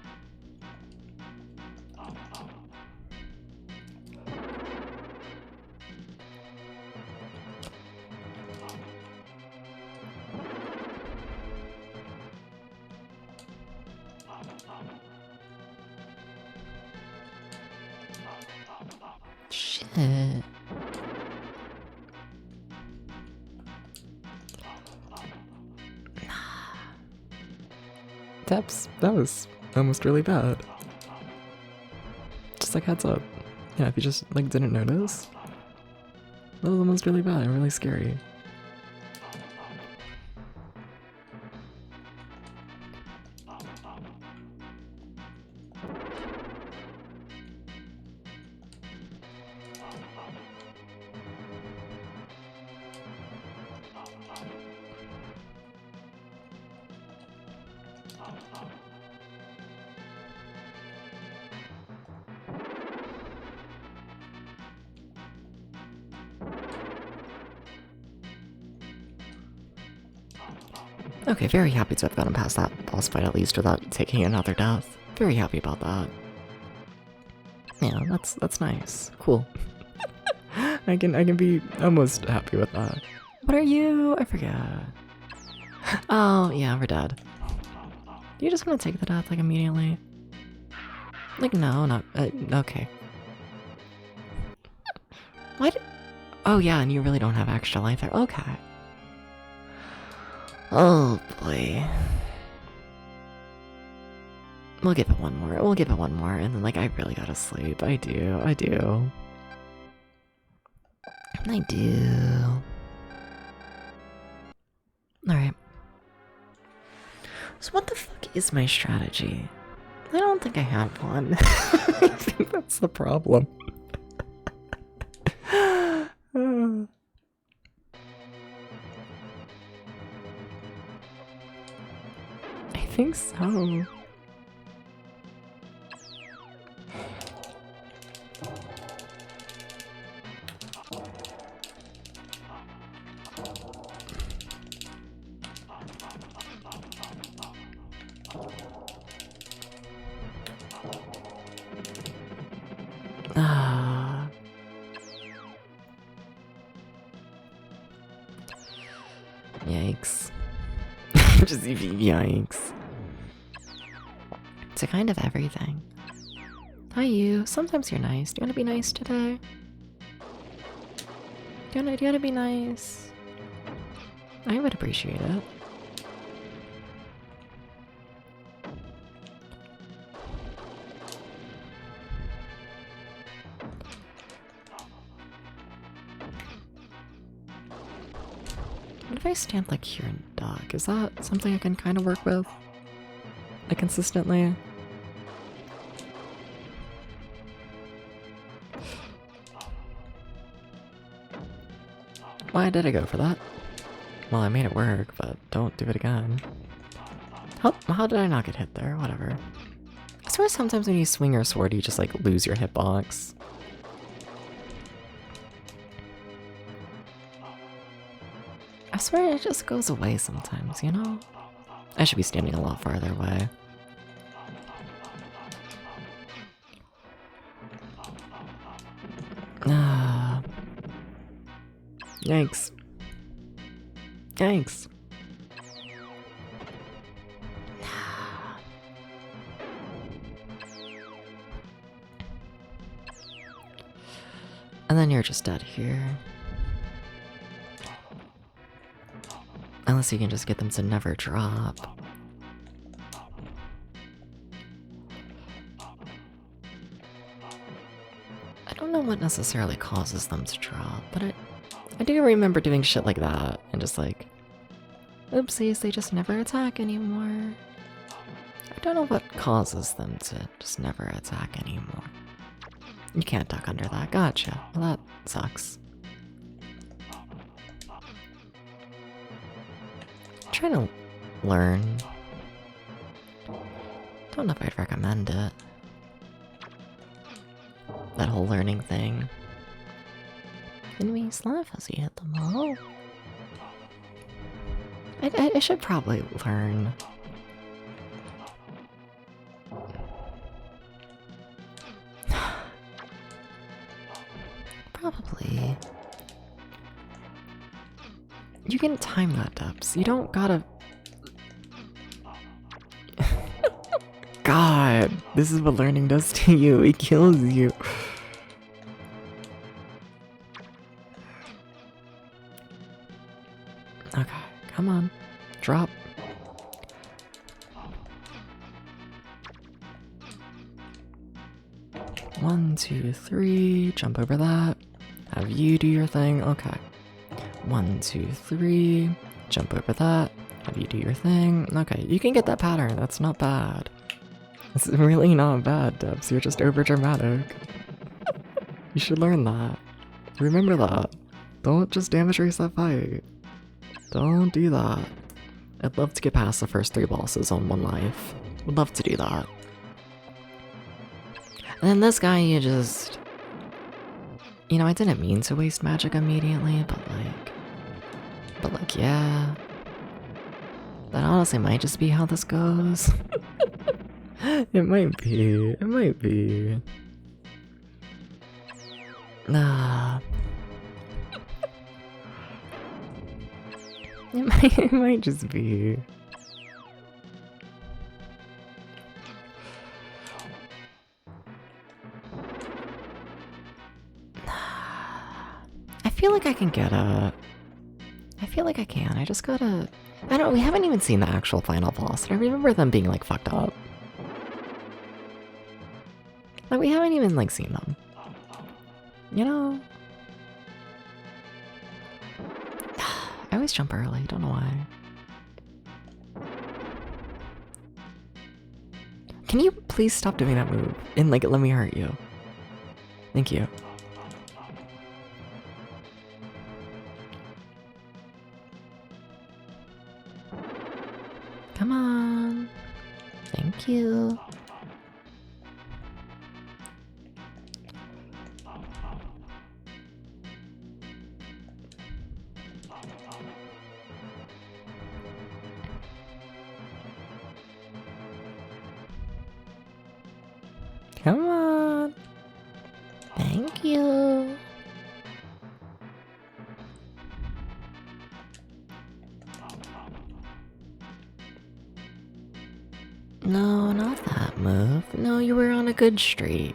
Speaker 1: Shit. Debs, that was almost really bad. Just like heads up. Yeah, if you just like didn't notice. That was almost really bad and really scary. Okay, very happy to have gotten past that boss fight at least without taking another death. Very happy about that. Yeah, that's nice. Cool. I can be almost happy with that. What are you? I forget. Oh, yeah, we're dead. Do you just want to take the death, like, immediately? Like, no, not... okay. Why did... Oh, yeah, and you really don't have extra life there. Okay. Oh, boy. We'll give it one more. We'll give it one more, and then, like, I really gotta sleep. I do. I do. Alright. So what the fuck is my strategy? I don't think I have one. I think that's the problem. I think so. Yikes. Just yikes. It's a kind of everything. Hi you, sometimes you're nice. Do you want to be nice today? Do you want to be nice? I would appreciate it. What if I stand like here and duck? Is that something I can kind of work with? Like consistently? Why did I go for that? Well, I made it work, but don't do it again. How did I not get hit there? Whatever. I swear sometimes when you swing your sword, you just like lose your hitbox. I swear it just goes away sometimes, you know? I should be standing a lot farther away. Yikes. Yikes. And then you're just dead here. Unless you can just get them to never drop. I don't know what necessarily causes them to drop, but I do remember doing shit like that and just like, oopsies, they just never attack anymore. I don't know what causes them to just never attack anymore. You can't duck under that, gotcha. Well, that sucks. Trying to learn. Don't know if I'd recommend it. That whole learning thing. Enemies laugh as you hit them all. I should probably learn. Probably. You can time that, Dubs. You don't gotta... God, this is what learning does to you. It kills you. Okay, come on. Drop. One, two, three. Jump over that. Have you do your thing. Okay. 1, 2, 3. Jump over that. Have you do your thing. Okay, you can get that pattern. That's not bad. It's really not bad, Debs. You're just over dramatic. You should learn that. Remember that. Don't just damage race that fight. Don't do that. I'd love to get past the first 3 bosses on 1 life. Would love to do that. And then this guy, you just... You know, I didn't mean to waste magic immediately, but like, yeah. That honestly might just be how this goes. It might be. It might be. Nah. It might just be. I feel like I can get a... I feel like I can. I just gotta... I don't know, we haven't even seen the actual final boss, and I remember them being, like, fucked up. Like, we haven't even, like, seen them. You know? I always jump early, don't know why. Can you please stop doing that move? And, like, let me hurt you. Thank you. Come on. Thank you. Come on. Thank you. No, not that move. No, you were on a good streak.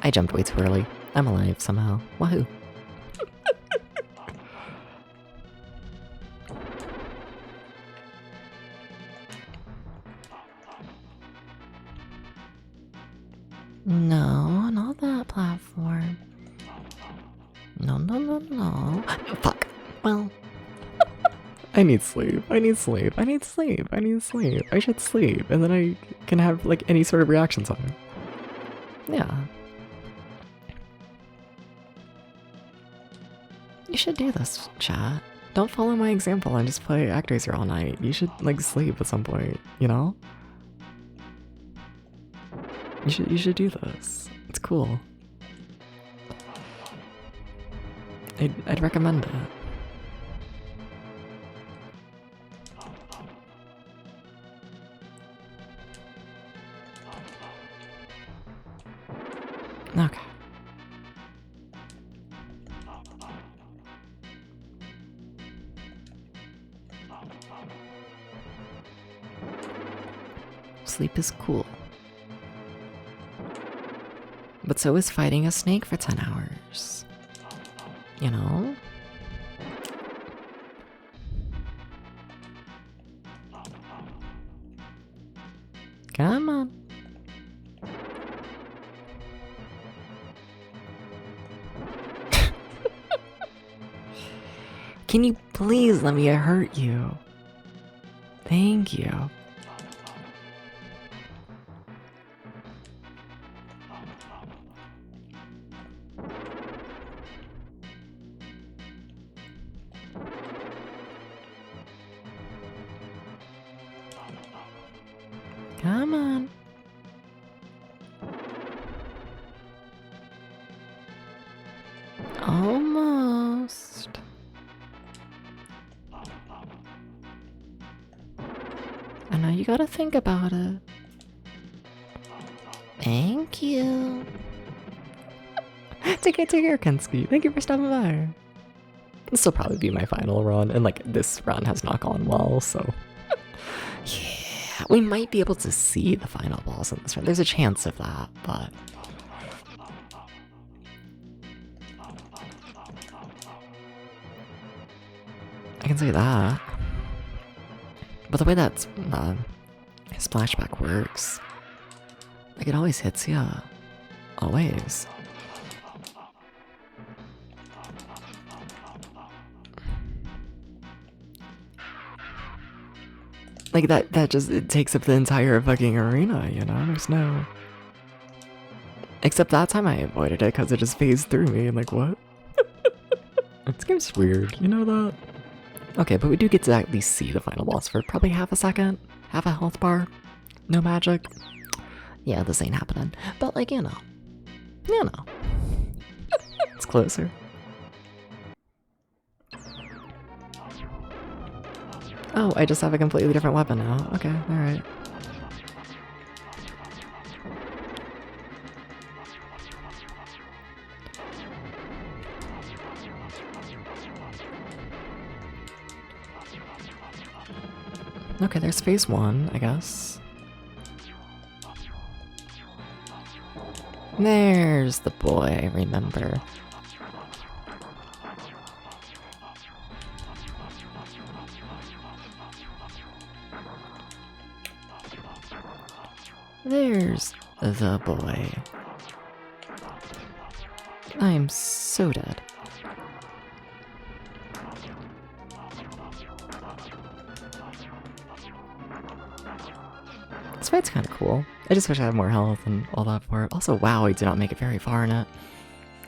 Speaker 1: I jumped way too early. I'm alive somehow. Wahoo. No, not that platform. No, no, no, no. Fuck. Well... I need sleep. I need sleep. I need sleep. I need sleep. I should sleep, and then I can have, like, any sort of reaction time. Yeah. You should do this, chat. Don't follow my example and just play ActRaiser all night. You should, like, sleep at some point, you know? You should do this. It's cool. I'd recommend it. Okay. Sleep is cool. But so is fighting a snake for 10 hours. You know? Come on. Can you please let me hurt you? Thank you. Come on. Almost. I know you gotta think about it. Thank you. Take care, Kensuke. Thank you for stopping by. This will probably be my final run, and like this run has not gone well, so yeah, we might be able to see the final boss in this run. There's a chance of that, but I can say that. But the way that splashback works, like it always hits ya. Always. Like that just, it takes up the entire fucking arena, you know? There's no... Except that time I avoided it because it just phased through me and like, what? This game's weird, you know that? Okay, but we do get to at least see the final boss for probably half a second. Half a health bar. No magic. Yeah, this ain't happening. But like, you know. It's closer. Oh, I just have a completely different weapon now. Okay, alright. Okay, there's phase 1, I guess. There's the boy, I remember. There's the boy. I'm so dead. This fight's kind of cool. I just wish I had more health and all that for it. Also, wow, I did not make it very far in it.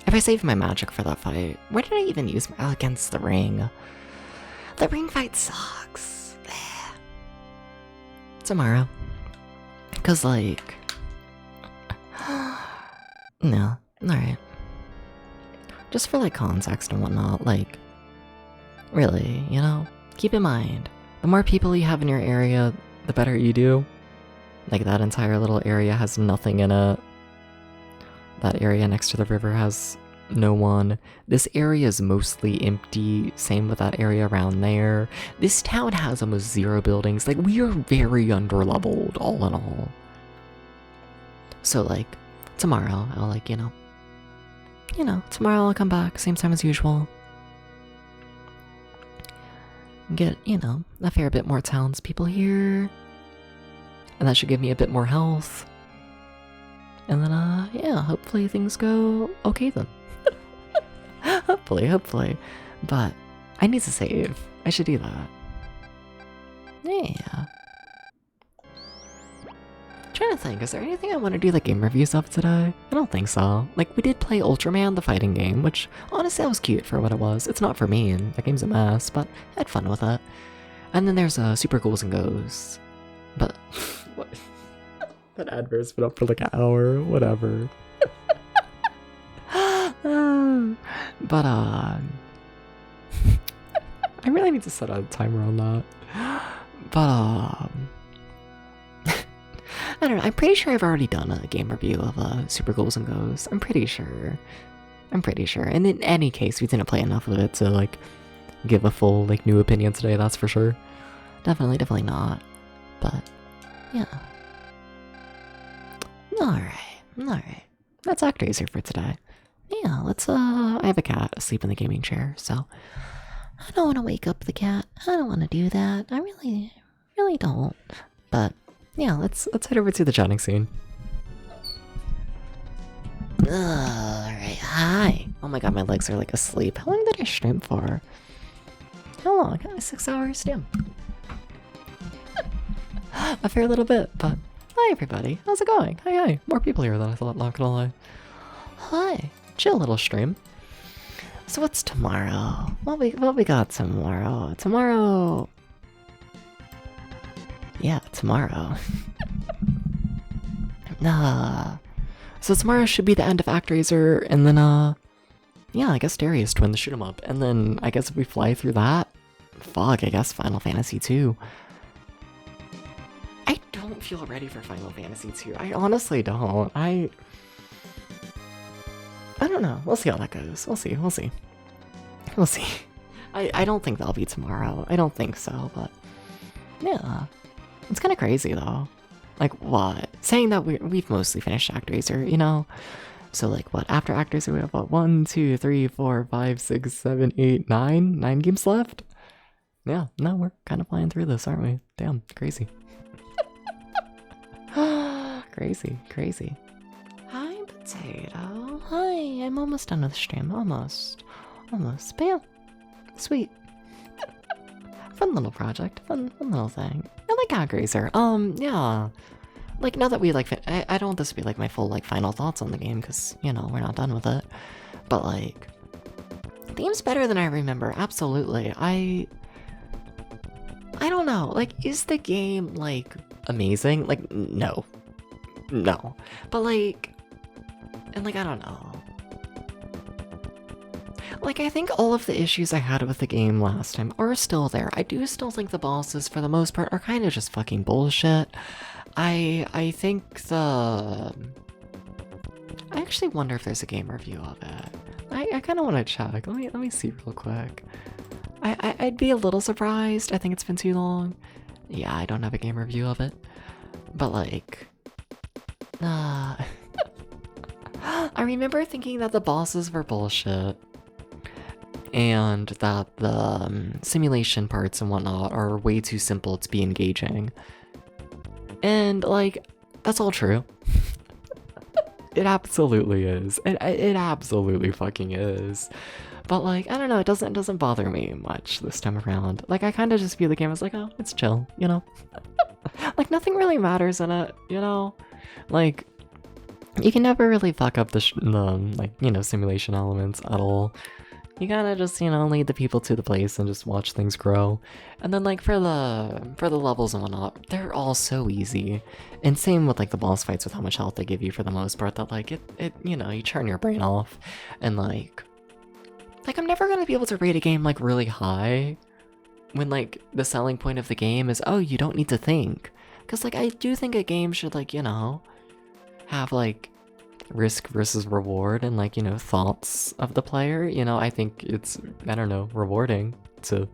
Speaker 1: If I saved my magic for that fight, why did I even use against the ring? The ring fight sucks. Tomorrow. Cause like... no, alright. Just for like context and whatnot, like... really, you know? Keep in mind, the more people you have in your area, the better you do. Like that entire little area has nothing in it. That area next to the river has no one. This area is mostly empty. Same with that area around there. This town has almost 0 buildings. Like, we are very underleveled, all in all. So, like, tomorrow, I'll, like, you know, tomorrow I'll come back, same time as usual. Get, you know, a fair bit more townspeople here. And that should give me a bit more health. And then, yeah, hopefully things go okay then. Hopefully. But I need to save. I should do that. Yeah. Trying to think, is there anything I want to do like game reviews of today? I don't think so. Like, we did play Ultraman, the fighting game, which honestly that was cute for what it was. It's not for me, and that game's a mess, but I had fun with it. And then there's Super Ghouls and Ghosts. But what? That advert's been up for like an hour, whatever. But I really need to set a timer on that. But I don't know, I'm pretty sure I've already done a game review of Super Ghouls and Ghosts. I'm pretty sure. And in any case, we didn't play enough of it to like give a full like new opinion today, that's for sure. Definitely not. But yeah. Alright. That's ActRaiser for today. Yeah, let's I have a cat asleep in the gaming chair, so I don't want to wake up the cat. I don't want to do that. I really don't. But yeah, let's head over to the chatting scene. Alright, hi. Oh my god, my legs are like asleep. How long did I stream for? How long? 6 hours? Damn. A fair little bit, but hi everybody. How's it going? Hi. More people here than I thought, not gonna lie. Hi. Chill little stream. So what's tomorrow? What we got tomorrow? Tomorrow. Yeah, tomorrow. So tomorrow should be the end of ActRaiser, and then yeah, I guess Darius to win the shoot 'em up, and then I guess if we fly through that, fuck, I guess Final Fantasy 2. I don't feel ready for Final Fantasy 2. I honestly don't. I don't know. We'll see how that goes. We'll see. I don't think that'll be tomorrow. I don't think so, but yeah. It's kind of crazy though. Like what? Saying that we've mostly finished ActRaiser, you know? So like what? After ActRaiser we have what? 1, 2, 3, 4, 5, 6, 7, 8, 9? 9 games left? Yeah, no, we're kind of flying through this, aren't we? Damn, crazy. Crazy. Hi, Potato. Hi, I'm almost done with the stream. Almost. But yeah, sweet. Fun little project. Fun little thing. I like ActRaiser. Yeah. Like, now that we, like, I don't want this to be, like, my full, like, final thoughts on the game, because, you know, we're not done with it. But, like, the game's better than I remember. Absolutely. I don't know. Like, is the game, like, amazing? Like, no. No. But, like, and, like, I don't know. Like, I think all of the issues I had with the game last time are still there. I do still think the bosses, for the most part, are kind of just fucking bullshit. I think the... I actually wonder if there's a game review of it. I kind of want to check. Let me see real quick. I'd be a little surprised. I think it's been too long. Yeah, I don't have a game review of it. But, like... I remember thinking that the bosses were bullshit. And that the simulation parts and whatnot are way too simple to be engaging. And, like, that's all true. It absolutely is. It absolutely fucking is. But, like, I don't know, it doesn't bother me much this time around. Like, I kind of just view the game as like, oh, it's chill, you know? Like, nothing really matters in it, you know? Like, you can never really fuck up the like, you know, simulation elements at all. You gotta just, you know, lead the people to the place and just watch things grow. And then, like, for the levels and whatnot, they're all so easy. And same with, like, the boss fights with how much health they give you for the most part, that, like, it you know, you turn your brain off. And, like, I'm never gonna be able to rate a game, like, really high when, like, the selling point of the game is, oh, you don't need to think. Because, like, I do think a game should, like, you know, have, like, risk versus reward and, like, you know, thoughts of the player. You know, I think it's, I don't know, rewarding to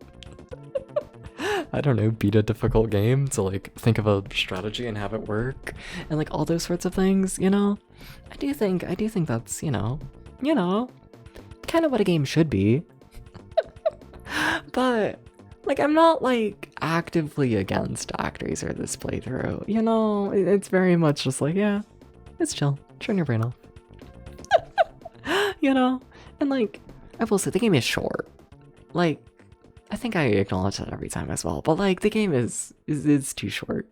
Speaker 1: I don't know, beat a difficult game, to, like, think of a strategy and have it work, and, like, all those sorts of things, you know? I do think that's, you know, kind of what a game should be. But, like, I'm not, like, actively against ActRaiser this playthrough, you know? It's very much just like, yeah, it's chill. Turn your brain off. You know? And, like, I will say, the game is short. Like, I think I acknowledge that every time as well, but, like, the game is too short.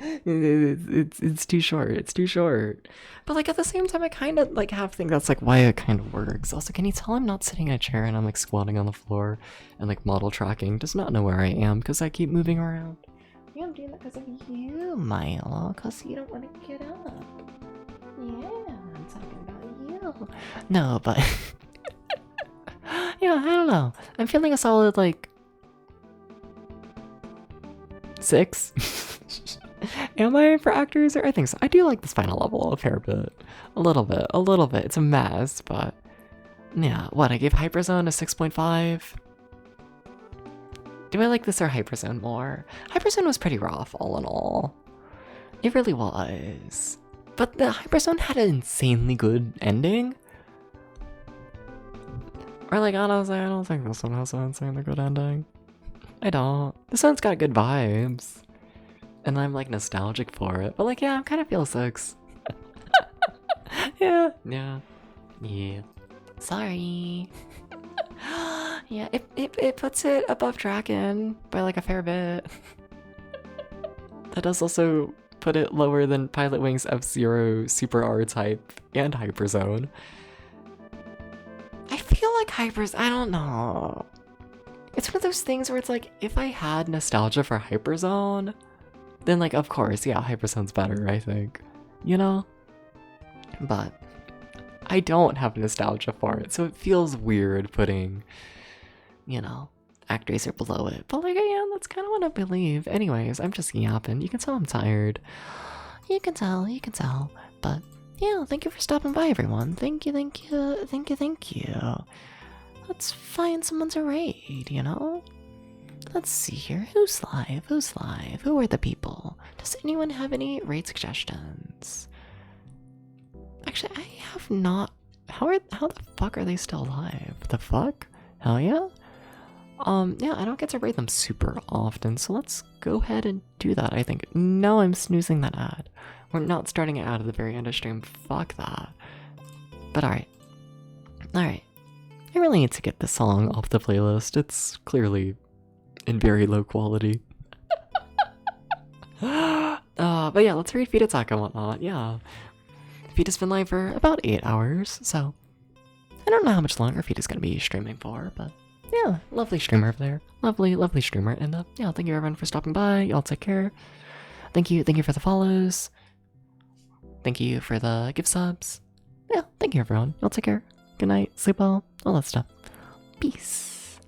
Speaker 1: It's too short. It's too short. But, like, at the same time, I kind of, like, have think that's, like, why it kind of works. Also, can you tell I'm not sitting in a chair and I'm, like, squatting on the floor and, like, model tracking does not know where I am because I keep moving around? Yeah, I'm doing that because of you, Milo, because you don't want to get up. Yeah, I'm talking about you. No, but... yeah, I don't know. I'm feeling a solid, like... 6? Am I for ActRaiser? I think so. I do like this final level a fair bit. A little bit. It's a mess, but... yeah, what, I gave Hyperzone a 6.5? Do I like this or Hyperzone more? Hyperzone was pretty rough, all in all. It really was. But the Hyperzone had an insanely good ending. Or, like, honestly, I don't think this one has an insanely good ending. I don't. This one's got good vibes. And I'm, like, nostalgic for it. But, like, yeah, I kind of feel 6. Yeah. Sorry. Yeah, it puts it above Draken by, like, a fair bit. That does also put it lower than Pilot Wings F-Zero Super R-Type and Hyperzone. I feel like I don't know. It's one of those things where it's like, if I had nostalgia for Hyperzone, then, like, of course, yeah, Hyperzone's better, I think. You know? But I don't have nostalgia for it, so it feels weird putting, you know, ActRaiser below it. But, like, yeah, that's kind of what I believe. Anyways, I'm just yapping. You can tell I'm tired. You can tell. But, yeah, thank you for stopping by, everyone. Thank you. Let's find someone to raid, you know? Let's see here. Who's live? Who are the people? Does anyone have any raid suggestions? Actually, I have not. How the fuck are they still alive? The fuck? Hell yeah? Yeah, I don't get to raid them super often, so let's go ahead and do that, I think. No, I'm snoozing that ad. We're not starting it out at the very end of stream. Fuck that. But alright. I really need to get this song off the playlist. It's clearly in very low quality. But yeah, let's read Feed Attack and whatnot. Yeah. Feed has been live for about 8 hours, so I don't know how much longer Feed is going to be streaming for, but yeah, lovely streamer over there. Lovely streamer. And yeah, thank you everyone for stopping by. Y'all take care. Thank you for the follows. Thank you for the gift subs. Yeah, thank you everyone. Y'all take care. Good night, sleep well, all that stuff. Peace.